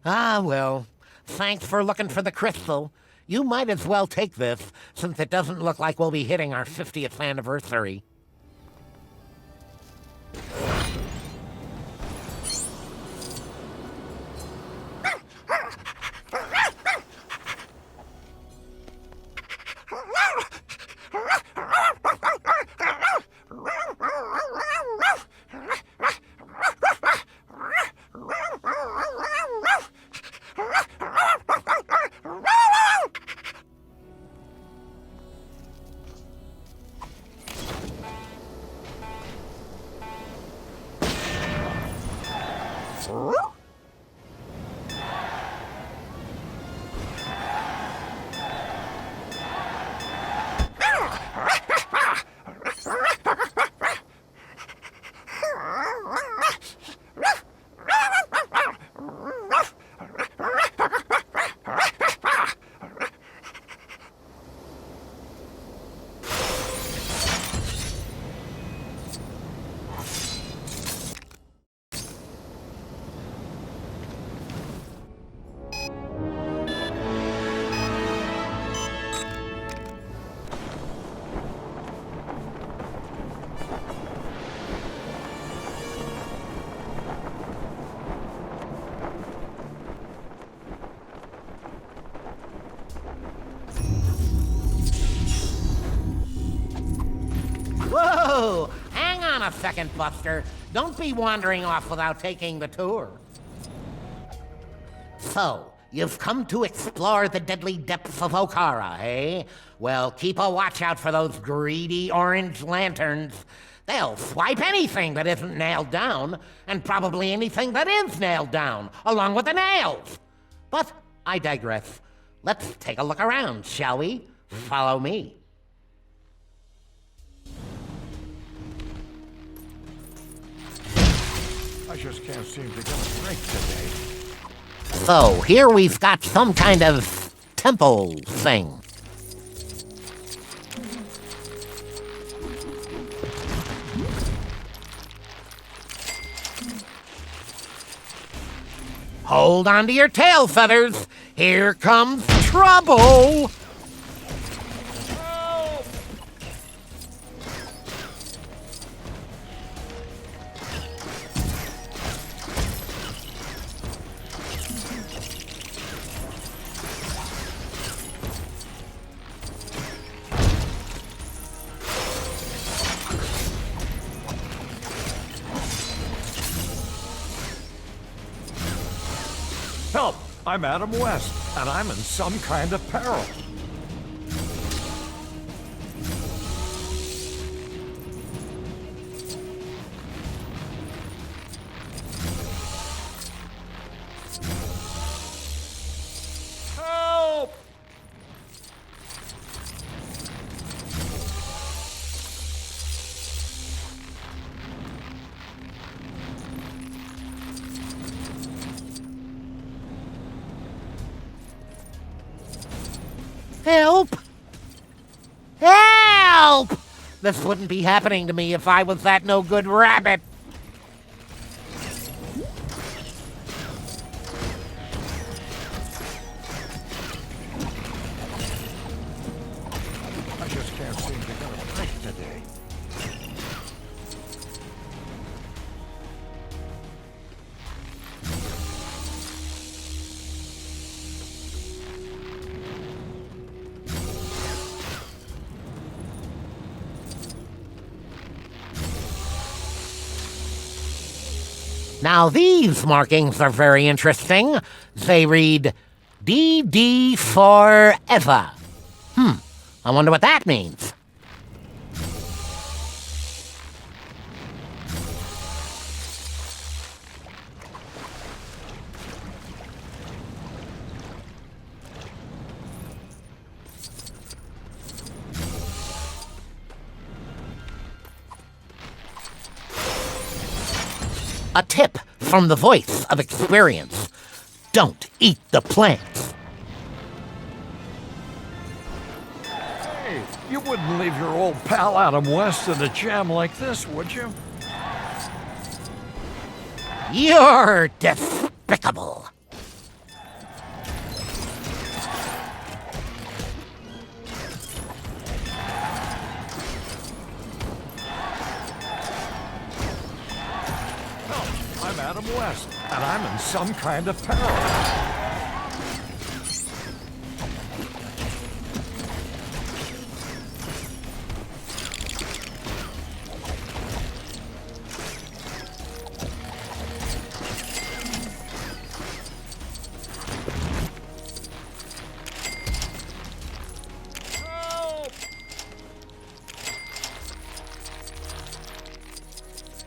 Ah, well, thanks for looking for the crystal. You might as well take this, since it doesn't look like we'll be hitting our 50th anniversary. Whoa! Hang on a second, Buster. Don't be wandering off without taking the tour. So, you've come to explore the deadly depths of Okara, eh? Well, keep a watch out for those greedy orange lanterns. They'll swipe anything that isn't nailed down, and probably anything that is nailed down, along with the nails. But I digress. Let's take a look around, shall we? Follow me. I just can't seem to get a break today. So, here we've got some kind of temple thing. Hold on to your tail feathers. Here comes trouble. Help! I'm Adam West, and I'm in some kind of peril. Help! Help! Help! This wouldn't be happening to me if I was that no-good rabbit. I just can't seem to get a break today. Now these markings are very interesting. They read, DD forever. I wonder what that means. A tip from the voice of experience. Don't eat the plants. Hey, you wouldn't leave your old pal Adam West in a jam like this, would you? You're despicable. I'm Adam West, and I'm in some kind of peril.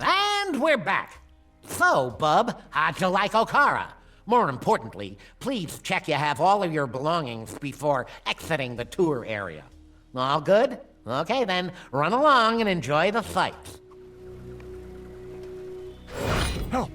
And we're back. So, bub, how'd you like Okara? More importantly, please check you have all of your belongings before exiting the tour area. All good? Okay then, run along and enjoy the sights. Help!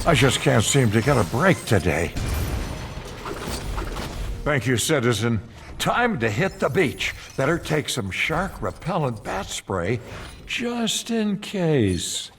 I just can't seem to get a break today. Thank you, citizen. Time to hit the beach. Better take some shark-repellent bat spray, just in case.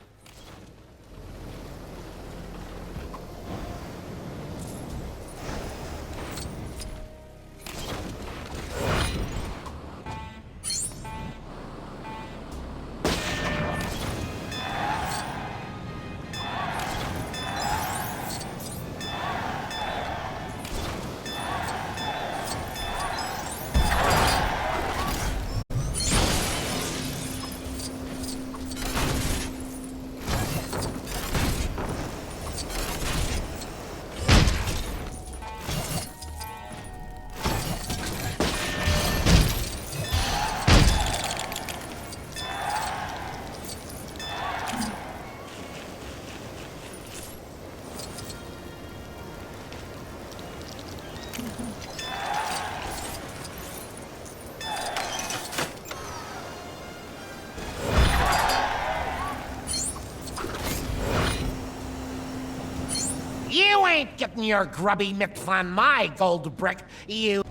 You ain't getting your grubby mitts on my gold brick, you...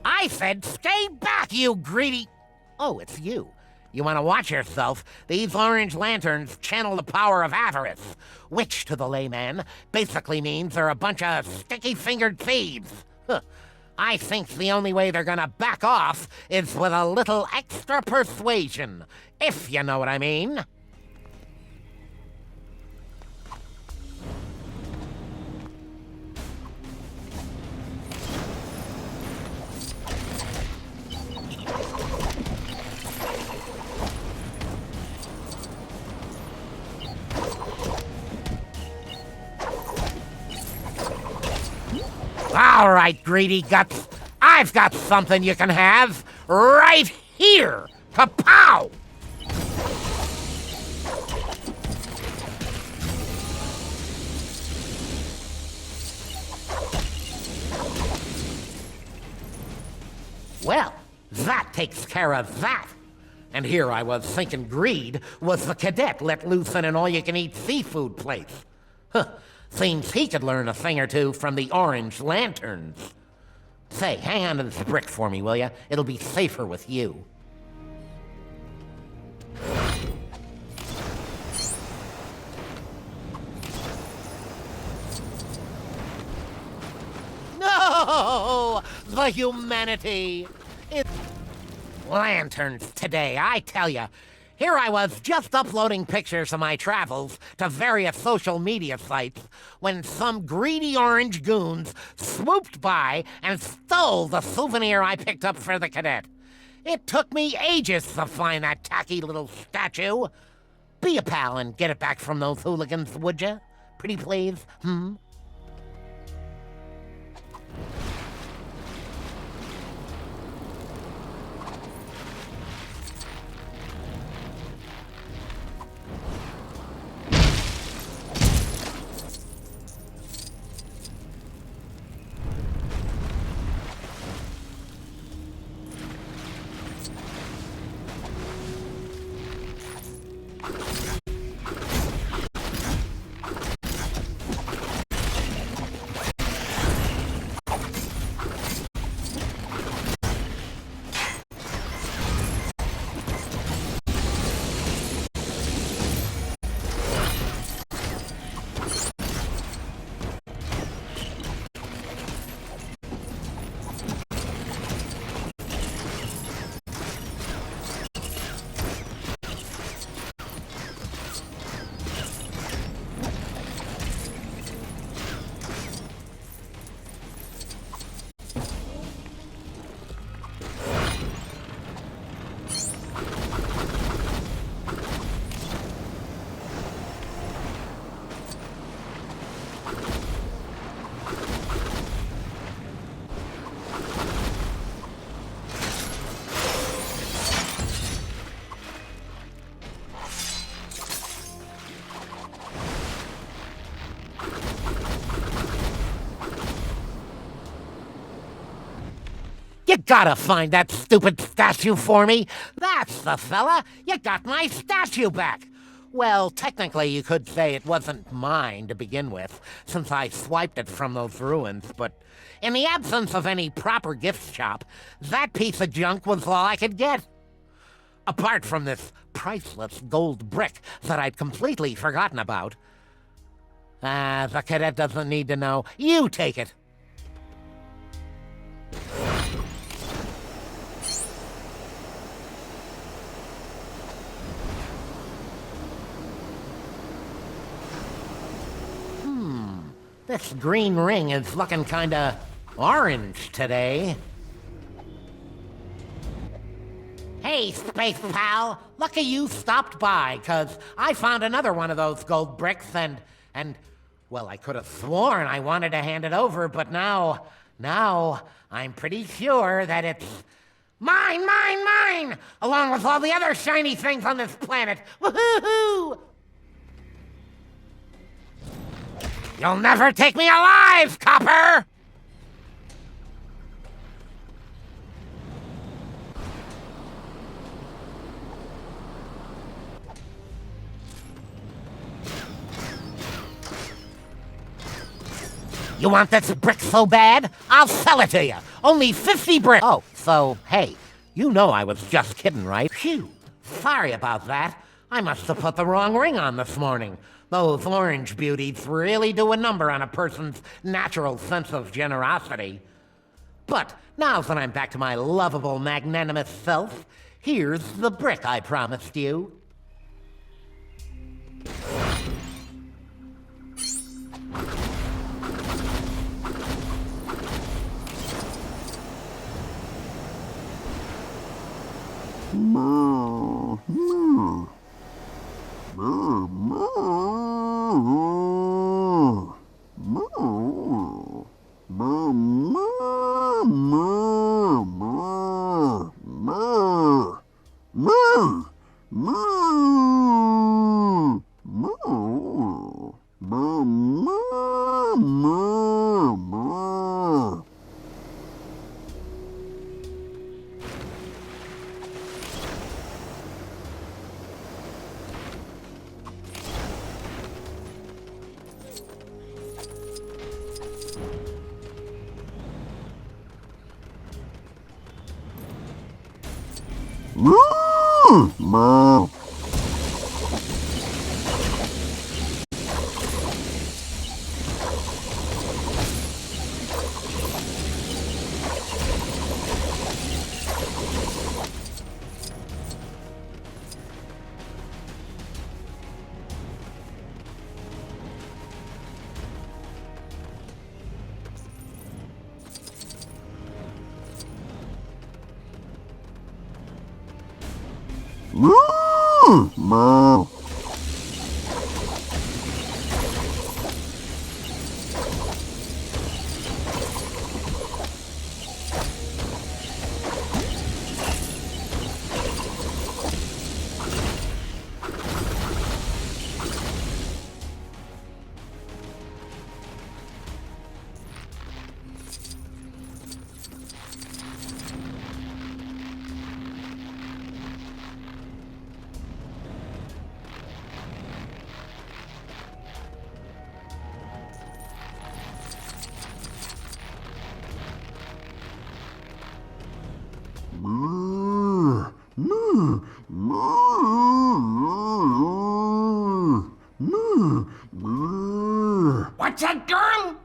I said stay back, you greedy... Oh, it's you. You want to watch yourself. These orange lanterns channel the power of avarice, which, to the layman, basically means they're a bunch of sticky-fingered thieves. Huh. I think the only way they're gonna back off is with a little extra persuasion, if you know what I mean. All right, greedy guts. I've got something you can have right here. Kapow! Well, that takes care of that. And here I was thinking greed was the cadet let loose in an all-you-can-eat seafood place. Huh. Seems he could learn a thing or two from the orange lanterns. Say, hang on to this brick for me, will ya? It'll be safer with you. No! The humanity! Lanterns today, I tell ya. Here I was just uploading pictures of my travels to various social media sites when some greedy orange goons swooped by and stole the souvenir I picked up for the cadet. It took me ages to find that tacky little statue. Be a pal and get it back from those hooligans, would ya? Pretty please, You gotta find that stupid statue for me. That's the fella. You got my statue back. Well, technically, you could say it wasn't mine to begin with, since I swiped it from those ruins, but in the absence of any proper gift shop, that piece of junk was all I could get. Apart from this priceless gold brick that I'd completely forgotten about. The cadet doesn't need to know. You take it. This green ring is looking kinda orange today. Hey, Space Pal, lucky you stopped by, 'cause I found another one of those gold bricks and, well, I could have sworn I wanted to hand it over, but now I'm pretty sure that it's mine, along with all the other shiny things on this planet. Woohoo! You'll never take me alive, copper! You want this brick so bad? I'll sell it to you. Only 50 bricks. Oh, so, hey, you know I was just kidding, right? Phew. Sorry about that. I must have put the wrong ring on this morning. Those orange beauties really do a number on a person's natural sense of generosity. But now that I'm back to my lovable, magnanimous self, here's the brick I promised you. What's that, girl?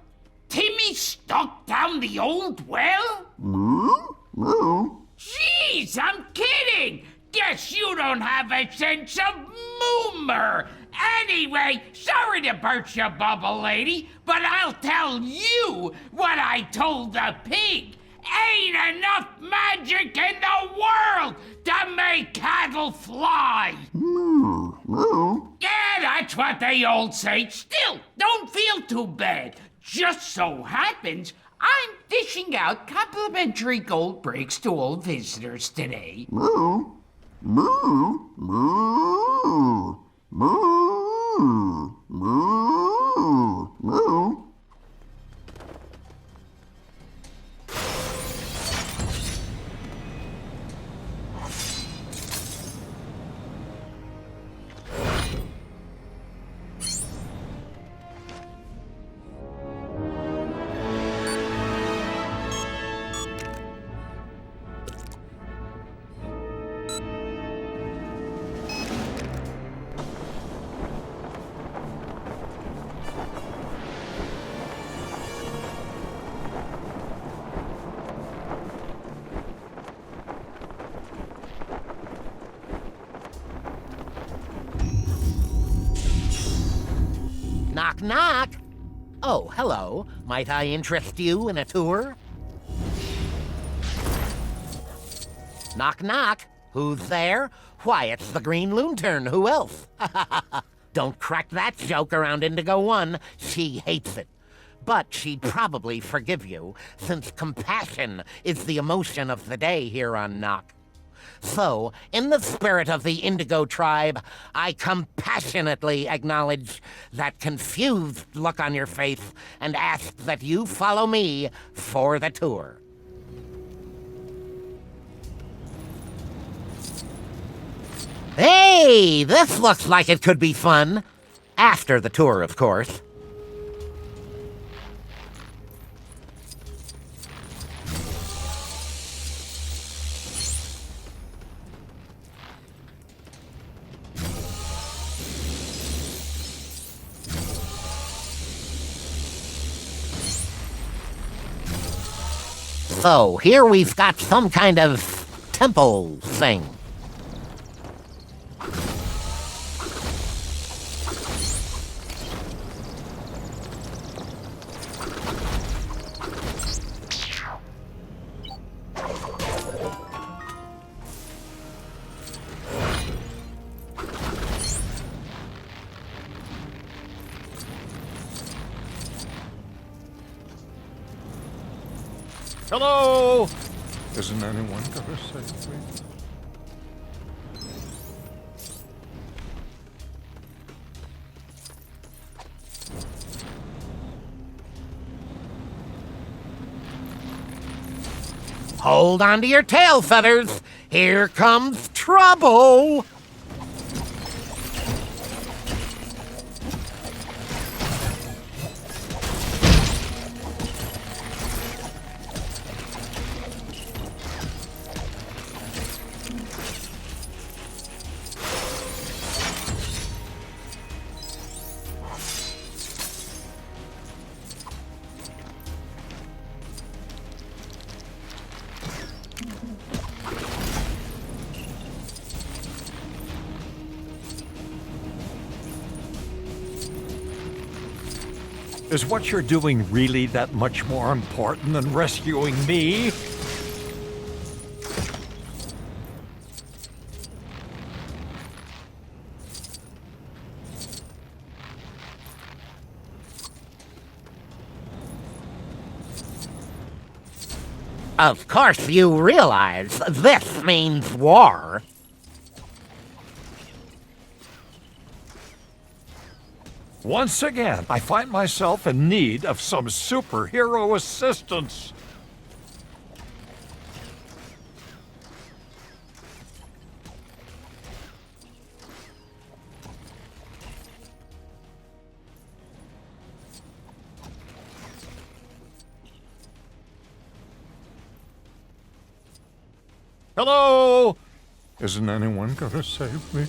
Timmy stuck down the old well? Jeez, I'm kidding! Guess you don't have a sense of humor. Anyway, sorry to burst your bubble, lady, but I'll tell you what I told the pig. Ain't enough magic in the world to make cattle fly. Yeah, that's what they all say. Still, don't feel too bad. Just so happens I'm dishing out complimentary gold breaks to all visitors today. Knock, knock. Oh, hello. Might I interest you in a tour? Knock, knock. Who's there? Why, it's the Green Lantern. Who else? Don't crack that joke around Indigo One. She hates it. But she'd probably forgive you, since compassion is the emotion of the day here on Knock. So, in the spirit of the Indigo tribe, I compassionately acknowledge that confused look on your face and ask that you follow me for the tour. Hey, this looks like it could be fun. After the tour, of course. So, here we've got some kind of temple thing. Hello! Isn't anyone gonna save me? Hold on to your tail feathers. Here comes trouble. Is what you're doing really that much more important than rescuing me? Of course you realize this means war. Once again, I find myself in need of some superhero assistance. Hello? Isn't anyone gonna save me?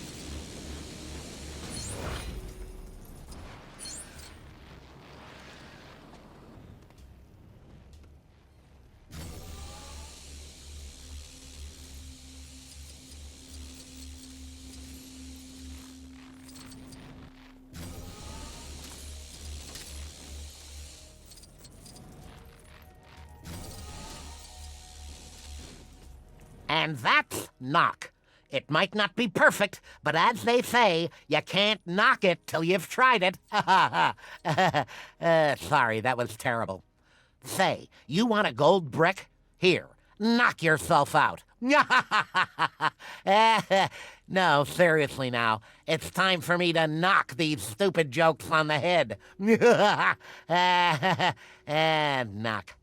And that's knock. It might not be perfect, but as they say, you can't knock it till you've tried it. Sorry, that was terrible. Say, you want a gold brick? Here, knock yourself out. No, seriously now. It's time for me to knock these stupid jokes on the head. Knock.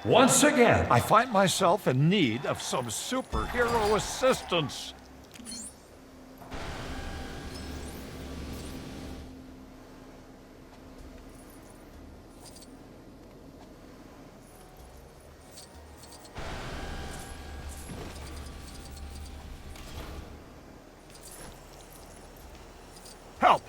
Once again, I find myself in need of some superhero assistance. Help!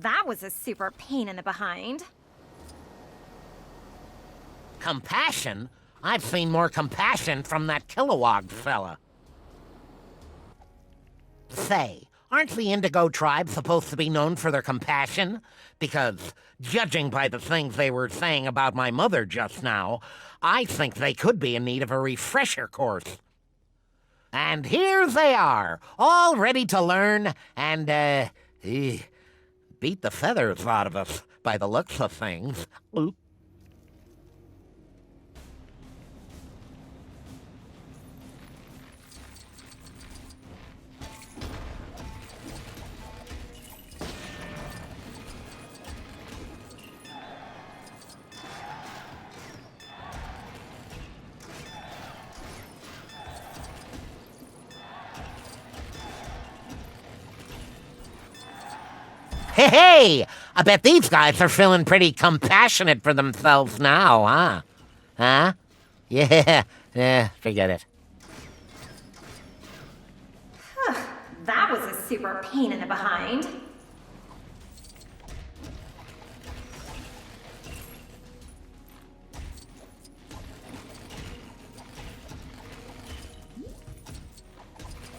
That was a super pain in the behind. Compassion? I've seen more compassion from that Kilowog fella. Say, aren't the Indigo tribe supposed to be known for their compassion? Because, judging by the things they were saying about my mother just now, I think they could be in need of a refresher course. And here they are, all ready to learn and, beat the feathers out of us by the looks of things. Oop. Hey, I bet these guys are feeling pretty compassionate for themselves now, huh? Huh? Yeah, forget it. That was a super pain in the behind.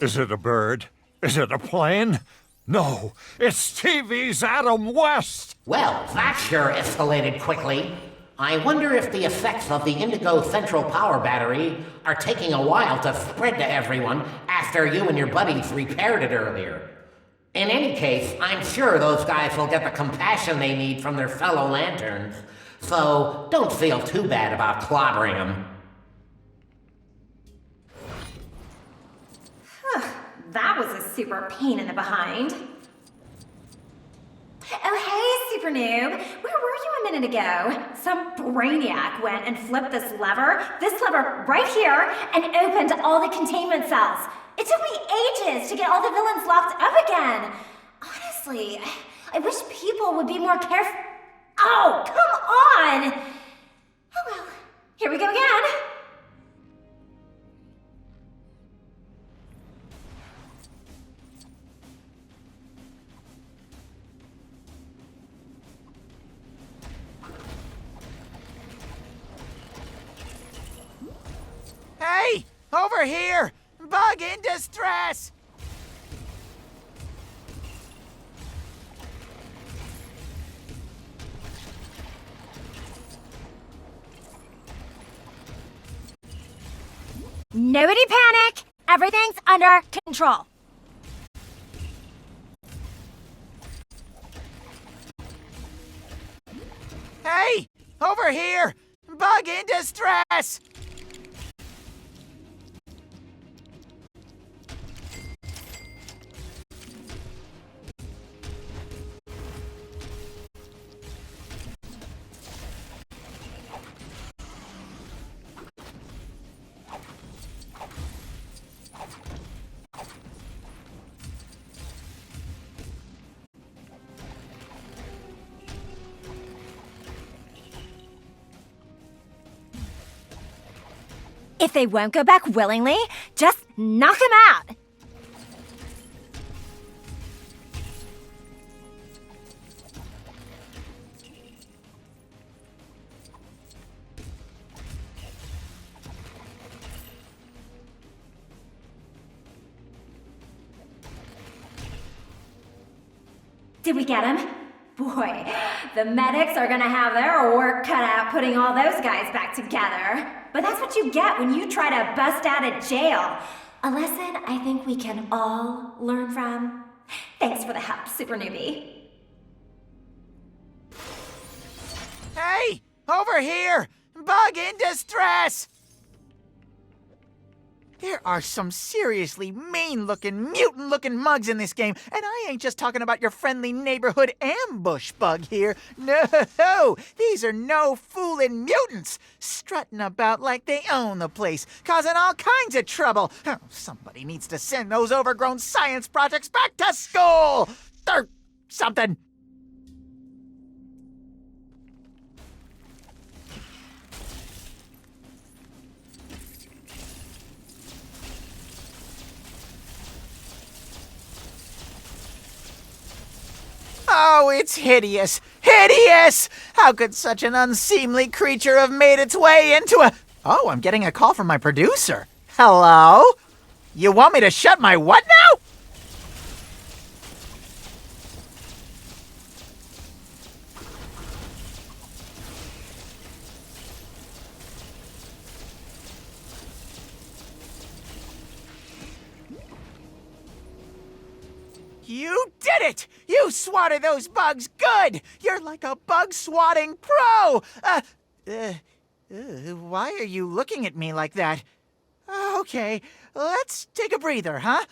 Is it a bird? Is it a plane? No, it's TV's Adam West! Well, that sure escalated quickly. I wonder if the effects of the Indigo Central Power Battery are taking a while to spread to everyone after you and your buddies repaired it earlier. In any case, I'm sure those guys will get the compassion they need from their fellow lanterns. So don't feel too bad about clobbering them. That was a super pain in the behind. Oh, hey, Super Noob. Where were you a minute ago? Some brainiac went and flipped this lever right here, and opened all the containment cells. It took me ages to get all the villains locked up again. Honestly, I wish people would be more careful. Oh, come on! Oh well, here we go again. Hey! Over here! Bug in distress! Nobody panic! Everything's under control. Hey! Over here! Bug in distress! If they won't go back willingly, just knock them out. Did we get him? Boy, the medics are gonna have their work cut out putting all those guys back together. But that's what you get when you try to bust out of jail. A lesson I think we can all learn from. Thanks for the help, Super Newbie. Hey! Over here! Bug in distress! There are some seriously mean-looking, mutant-looking mugs in this game, and I ain't just talking about your friendly neighborhood ambush bug here. No! These are no fooling mutants, strutting about like they own the place, causing all kinds of trouble. Oh, somebody needs to send those overgrown science projects back to school! Or something. Oh, it's hideous! Hideous! How could such an unseemly creature have made its way into a... Oh, I'm getting a call from my producer. Hello? You want me to shut my what now? You did it! You swatted those bugs good! You're like a bug swatting pro! Why are you looking at me like that? Okay, let's take a breather, huh?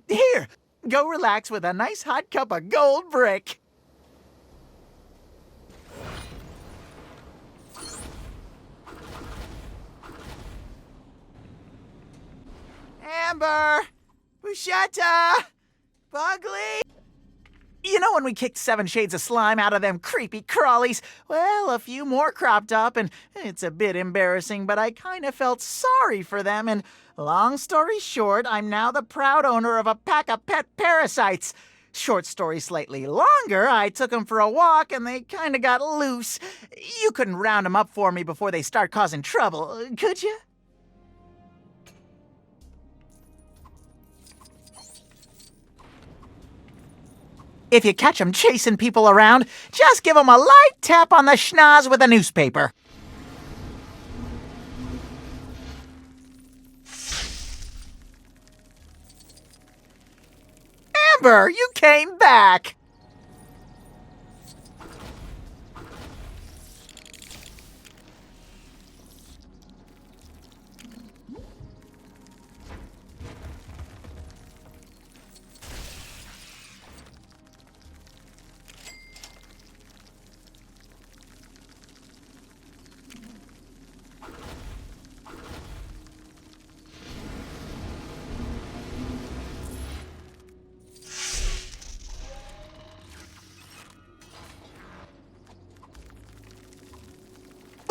Here, go relax with a nice hot cup of gold brick. Amber! Bushetta! Bugly! You know when we kicked 7 shades of slime out of them creepy crawlies? Well, a few more cropped up, and it's a bit embarrassing, but I kind of felt sorry for them, and long story short, I'm now the proud owner of a pack of pet parasites. Short story slightly longer, I took them for a walk, and they kind of got loose. You couldn't round them up for me before they start causing trouble, could you? If you catch them chasing people around, just give them a light tap on the schnoz with a newspaper. remember! You came back!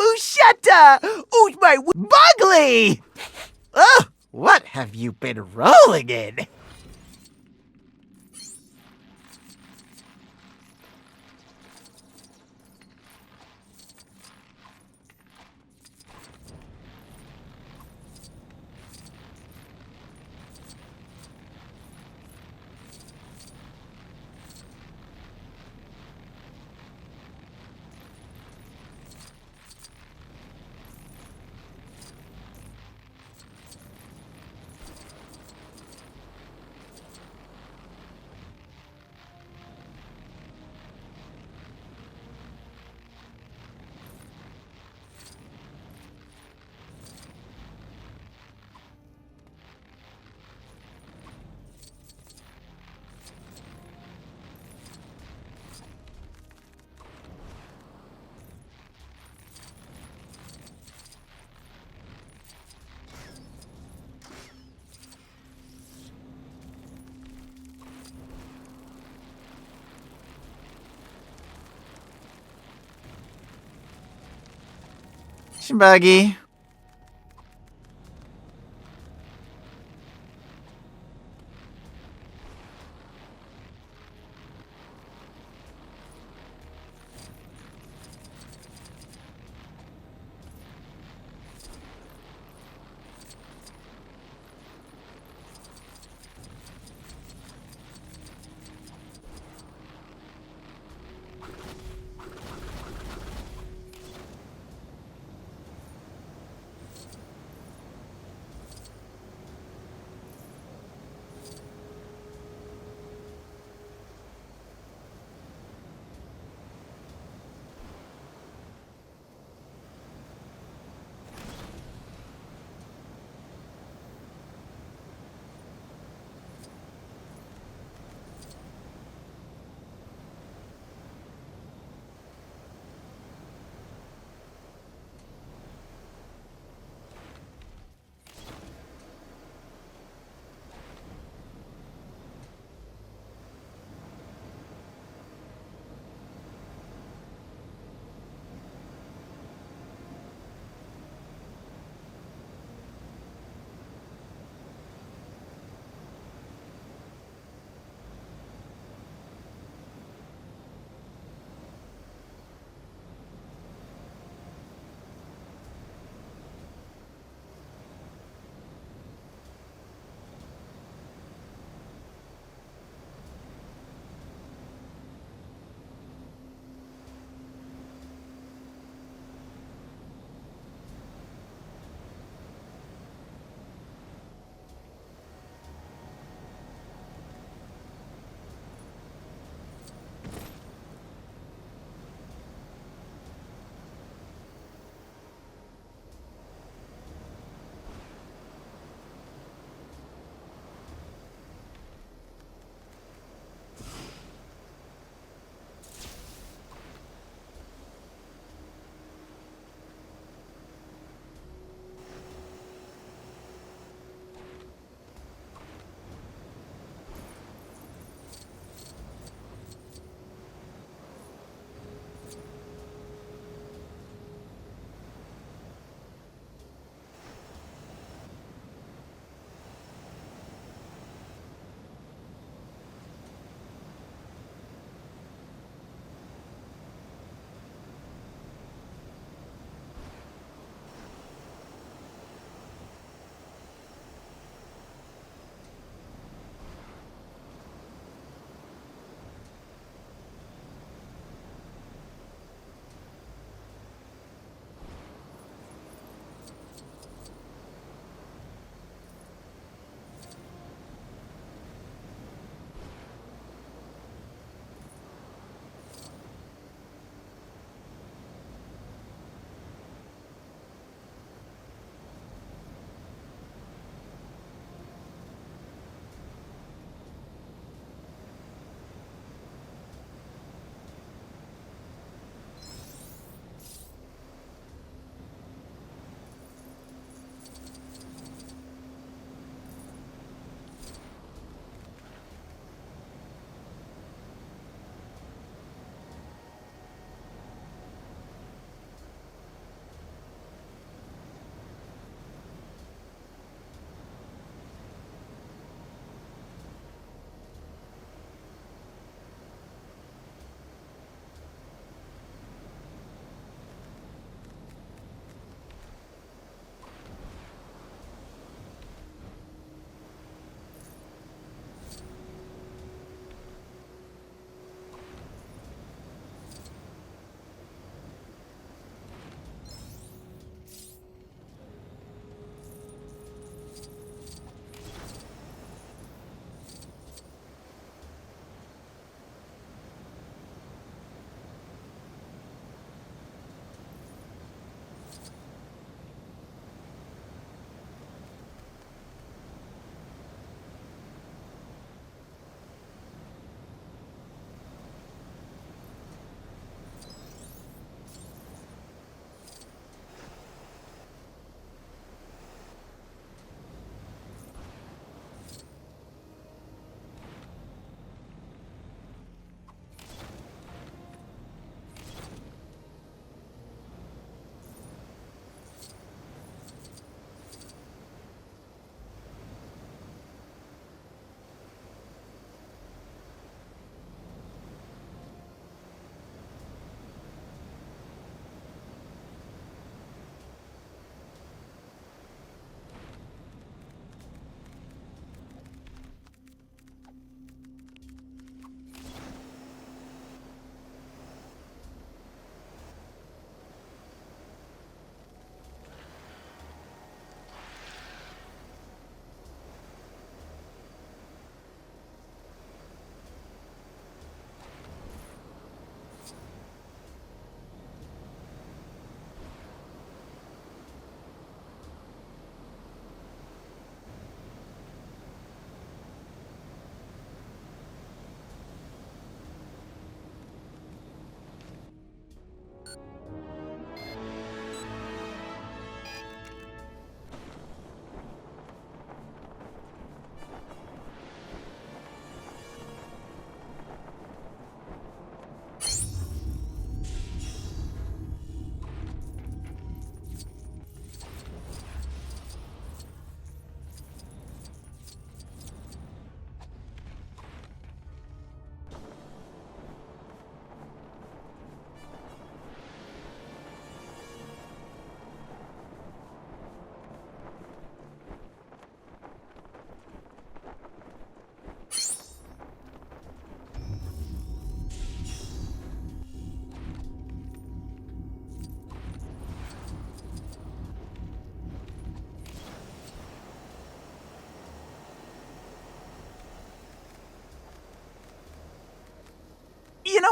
Bushetta! Oot my bugly! Oh, what have you been rolling in? Buggy.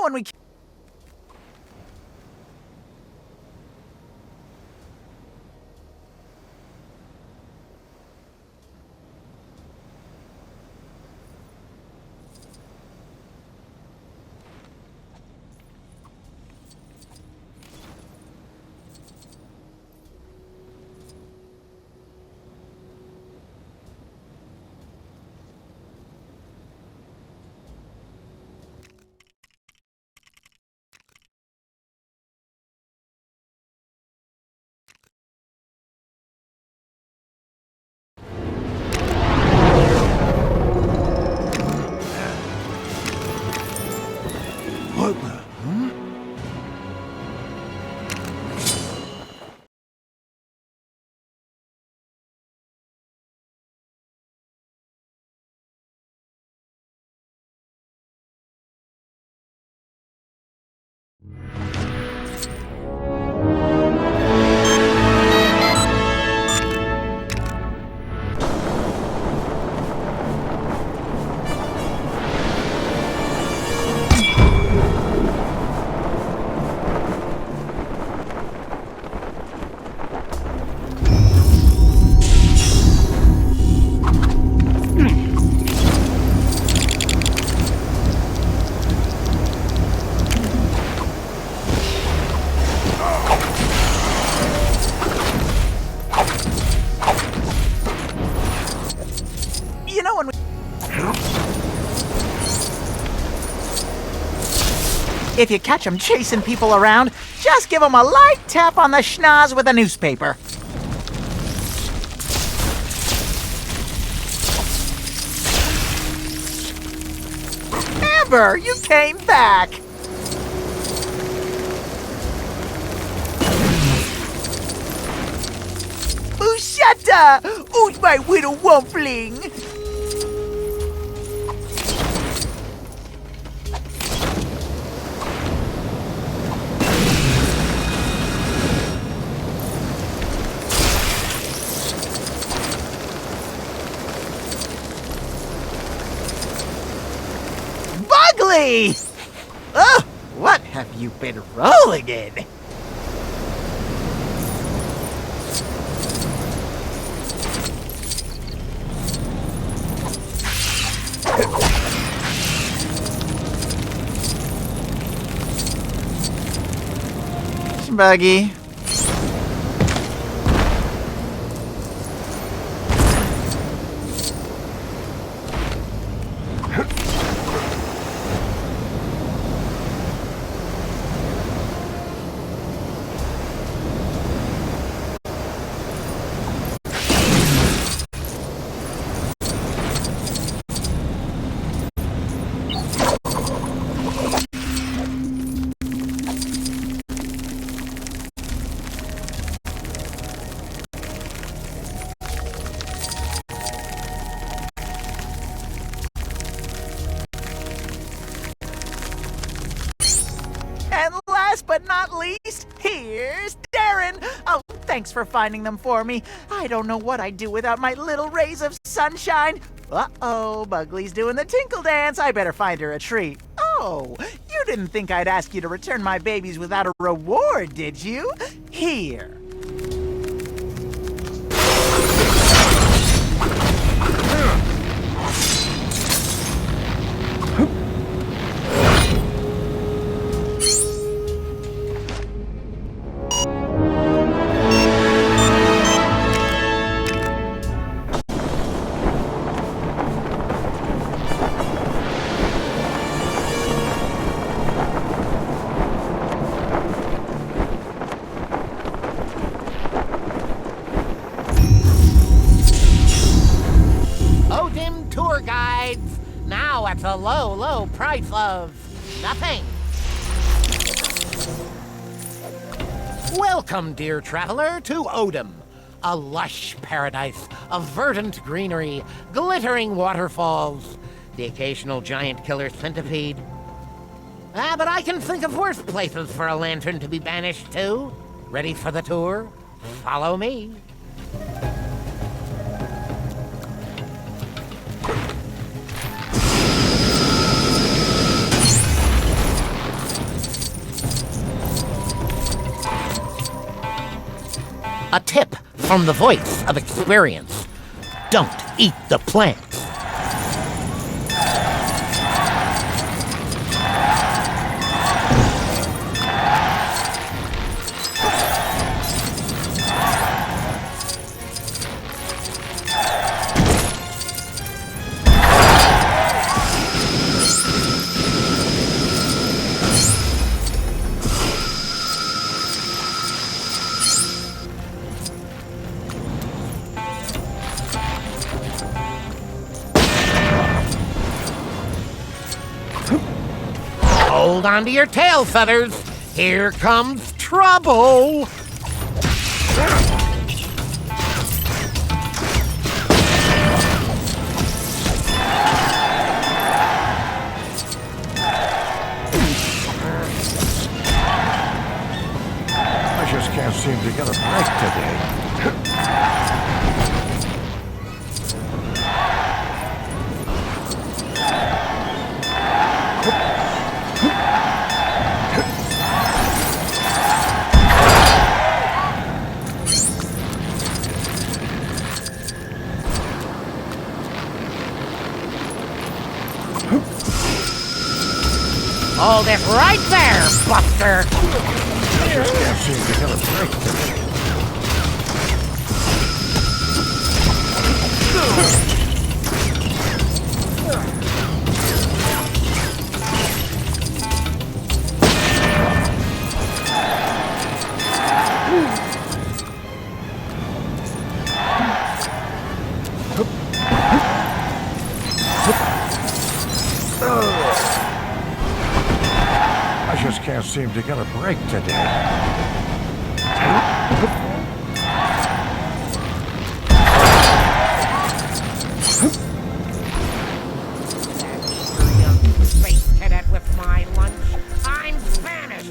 when we... What the? Huh? You know when we... If you catch them chasing people around, just give them a light tap on the schnoz with a newspaper. Amber, you came back! Bushata! Who's my little wumpling? Bugley! Oh, what have you been rolling in? Buggy. And last but not least, here's Darren. Oh, thanks for finding them for me. I don't know what I'd do without my little rays of sunshine. Uh-oh, Bugley's doing the tinkle dance. I better find her a treat. Oh, you didn't think I'd ask you to return my babies without a reward, did you? Here. Tour guides, now at a low, low price of nothing. Welcome, dear traveler, to Odom, a lush paradise of verdant greenery, glittering waterfalls, the occasional giant killer centipede. But I can think of worse places for a lantern to be banished to. Ready for the tour? Follow me. from the voice of experience. Don't eat the plants. Hold on to your tail feathers. Here comes trouble. I just can't seem to get a break today. Hold it right there, Buster. I just can't seem to get a break today. I just can't seem to get a break today. Space cadet with my lunch. I'm Spanish.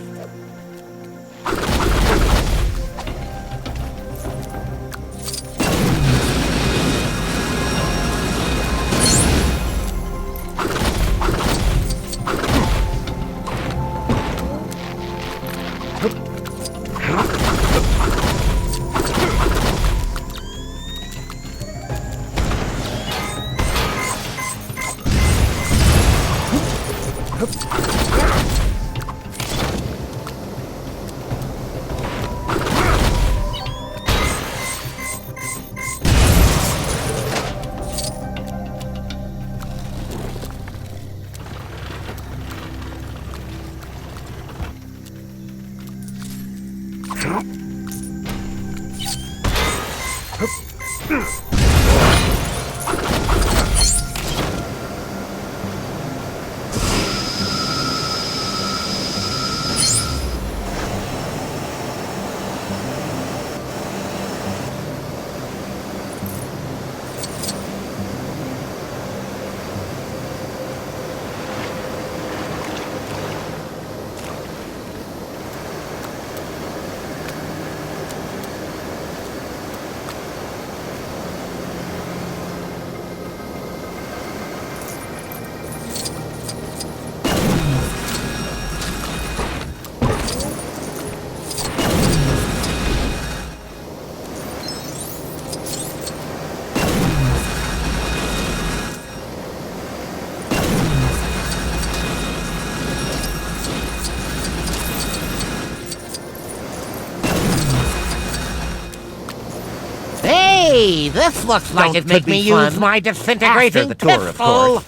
Hey, this looks like it could me use my disintegrating After the tour, pistol. of course.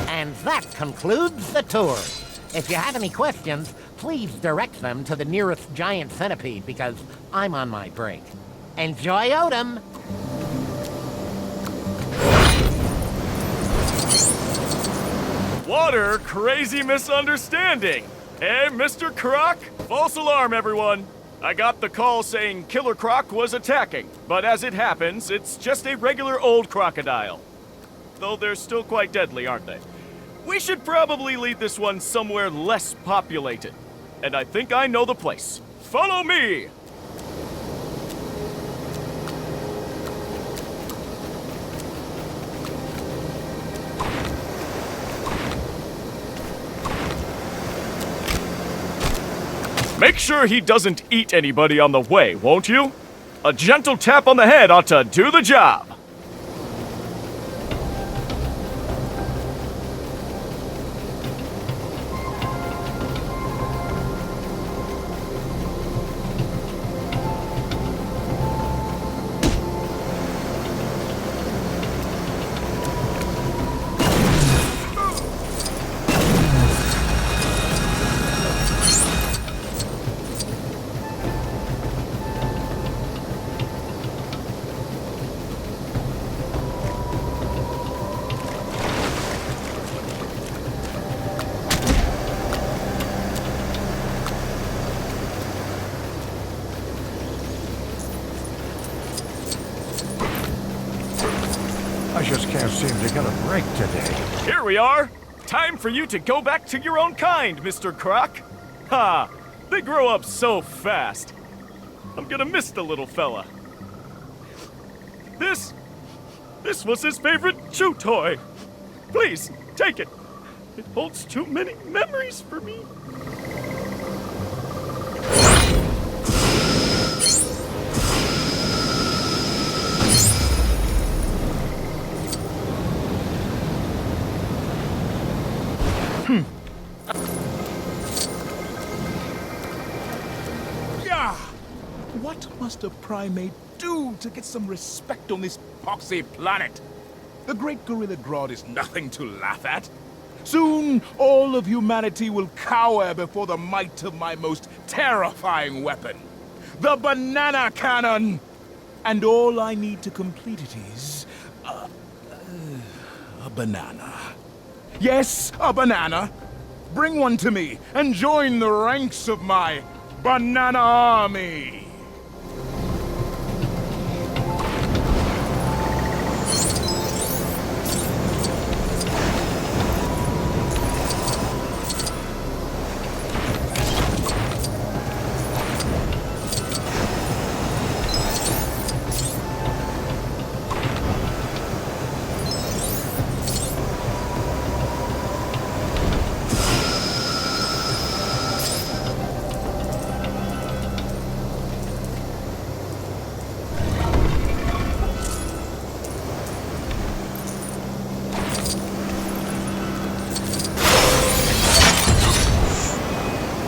And that concludes the tour. If you have any questions, please direct them to the nearest giant centipede because I'm on my break. Enjoy Odom. Water crazy misunderstanding. Hey, Mr. Croc? False alarm, everyone. I got the call saying Killer Croc was attacking, but as it happens, it's just a regular old crocodile. Though they're still quite deadly, aren't they? We should probably lead this one somewhere less populated. And I think I know the place. Follow me! Make sure he doesn't eat anybody on the way, won't you? A gentle tap on the head ought to do the job. I just can't seem to get a break today. Here we are. Time for you to go back to your own kind, Mr. Croc. Ha! They grow up so fast. I'm gonna miss the little fella. This was his favorite chew toy. Please, take it. It holds too many memories for me. Yeah! What must a primate do to get some respect on this poxy planet? The Great Gorilla Grodd is nothing to laugh at. Soon, all of humanity will cower before the might of my most terrifying weapon, the banana cannon! And all I need to complete it is... a banana. Yes, a banana! Bring one to me, and join the ranks of my banana army!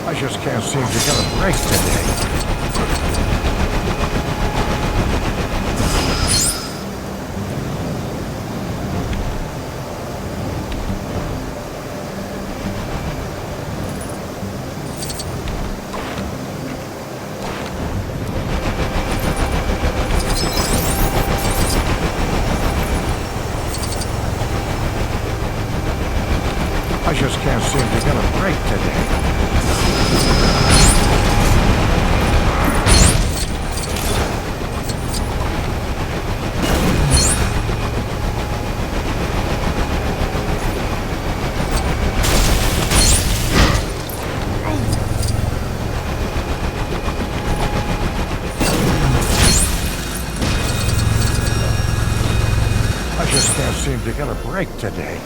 I just can't seem to get a break today. I just can't seem to get a break today. I just can't seem to get a break today.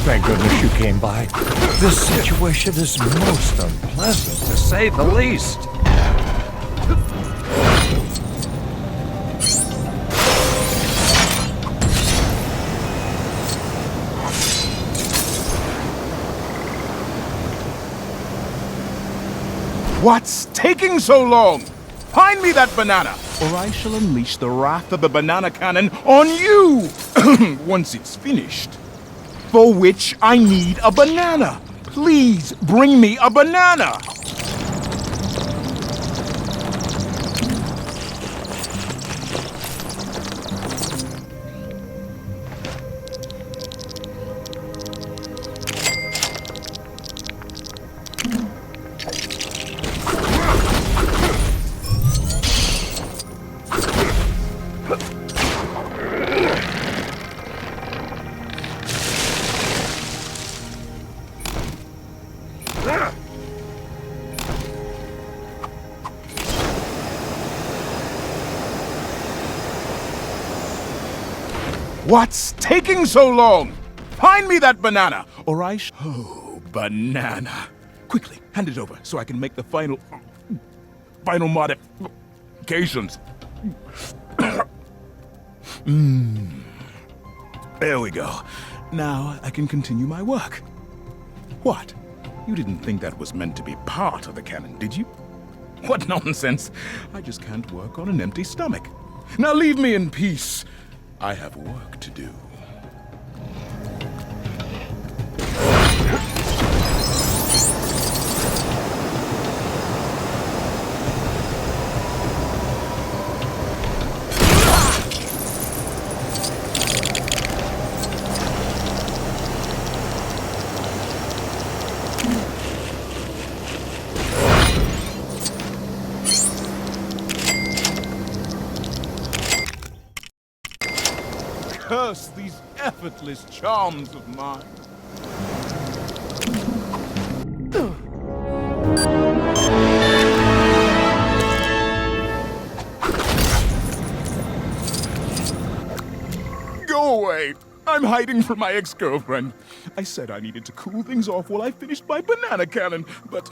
Thank goodness you came by. This situation is most unpleasant, to say the least. What's taking so long? Find me that banana, or I shall unleash the wrath of the banana cannon on you once it's finished. For which I need a banana. Please bring me a banana. What's taking so long? Find me that banana, or I Oh, banana. Quickly, hand it over so I can make the final modifications. There we go. Now I can continue my work. What? You didn't think that was meant to be part of the cannon, did you? What nonsense. I just can't work on an empty stomach. Now leave me in peace. I have work to do. Curse these effortless charms of mine. Go away! I'm hiding from my ex-girlfriend. I said I needed to cool things off while I finished my banana cannon, but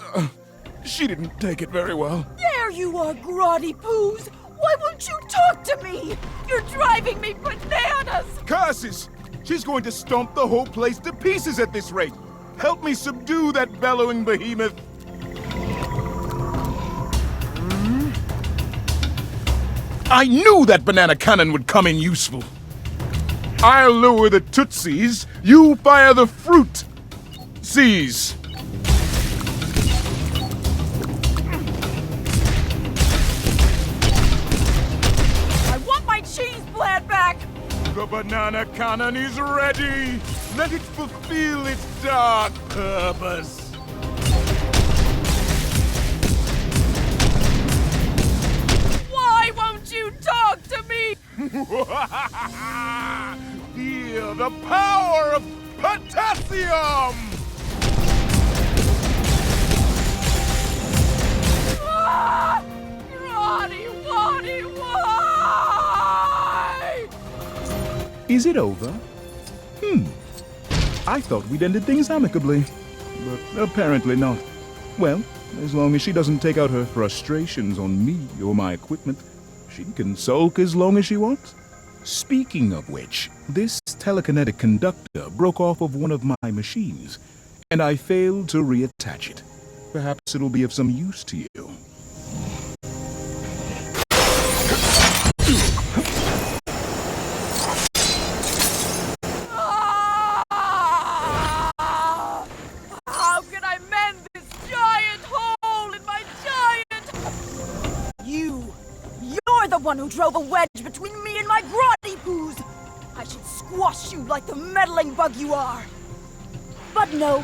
she didn't take it very well. There you are, grotty poos! Why won't you talk to me? You're driving me bananas! Curses! She's going to stomp the whole place to pieces at this rate. Help me subdue that bellowing behemoth. I knew that banana cannon would come in useful. I'll lure the tootsies, you fire the fruit. Seize. Cheese plant back! The banana cannon is ready! Let it fulfill its dark purpose! Why won't you talk to me? Feel the power of potassium! Ah! Roddy, Waddy, why? Is it over? I thought we'd ended things amicably, but apparently not. Well, as long as she doesn't take out her frustrations on me or my equipment, she can sulk as long as she wants. Speaking of which, this telekinetic conductor broke off of one of my machines, and I failed to reattach it. Perhaps it'll be of some use to you. How can I mend this giant hole in my giant... You're the one who drove a wedge between me and my grotty poos! I should squash you like the meddling bug you are! But no,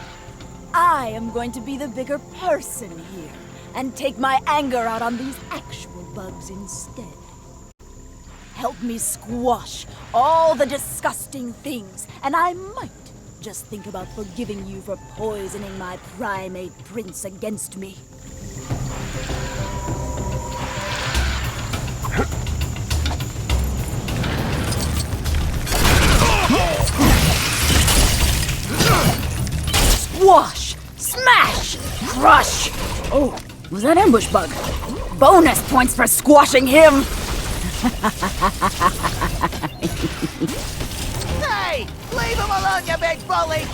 I am going to be the bigger person here, and take my anger out on these actual bugs instead. Help me squash all the disgusting things, and I might just think about forgiving you for poisoning my primate prince against me. Squash! Smash! Crush! Oh, was that ambush bug? Bonus points for squashing him! Hey! Leave him alone, you big bully!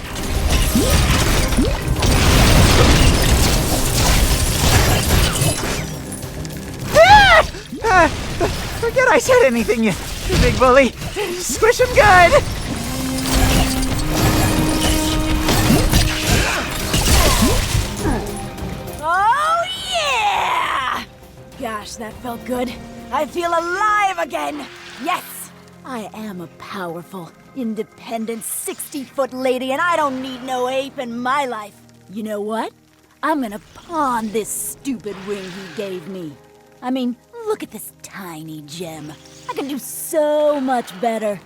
I said anything, you big bully. Squish him good. Oh, yeah! Gosh, that felt good. I feel alive again. Yes, I am a powerful, independent 60-foot lady, and I don't need no ape in my life. You know what? I'm gonna pawn this stupid ring he gave me. I mean, look at this tiny gem. I can do so much better.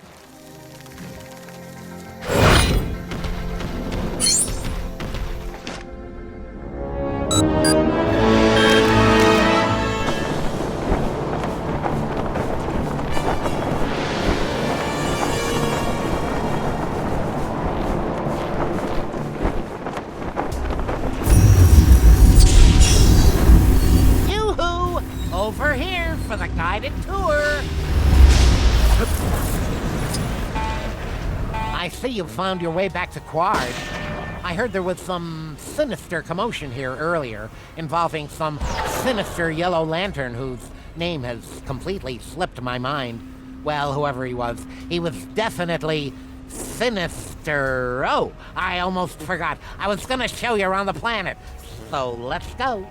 Yoo-hoo! Over here for the guided tour. I see you found your way back to Quard. I heard there was some sinister commotion here earlier involving some sinister yellow lantern whose name has completely slipped my mind. Well, whoever he was definitely sinister. Oh, I almost forgot. I was gonna show you around the planet. So let's go.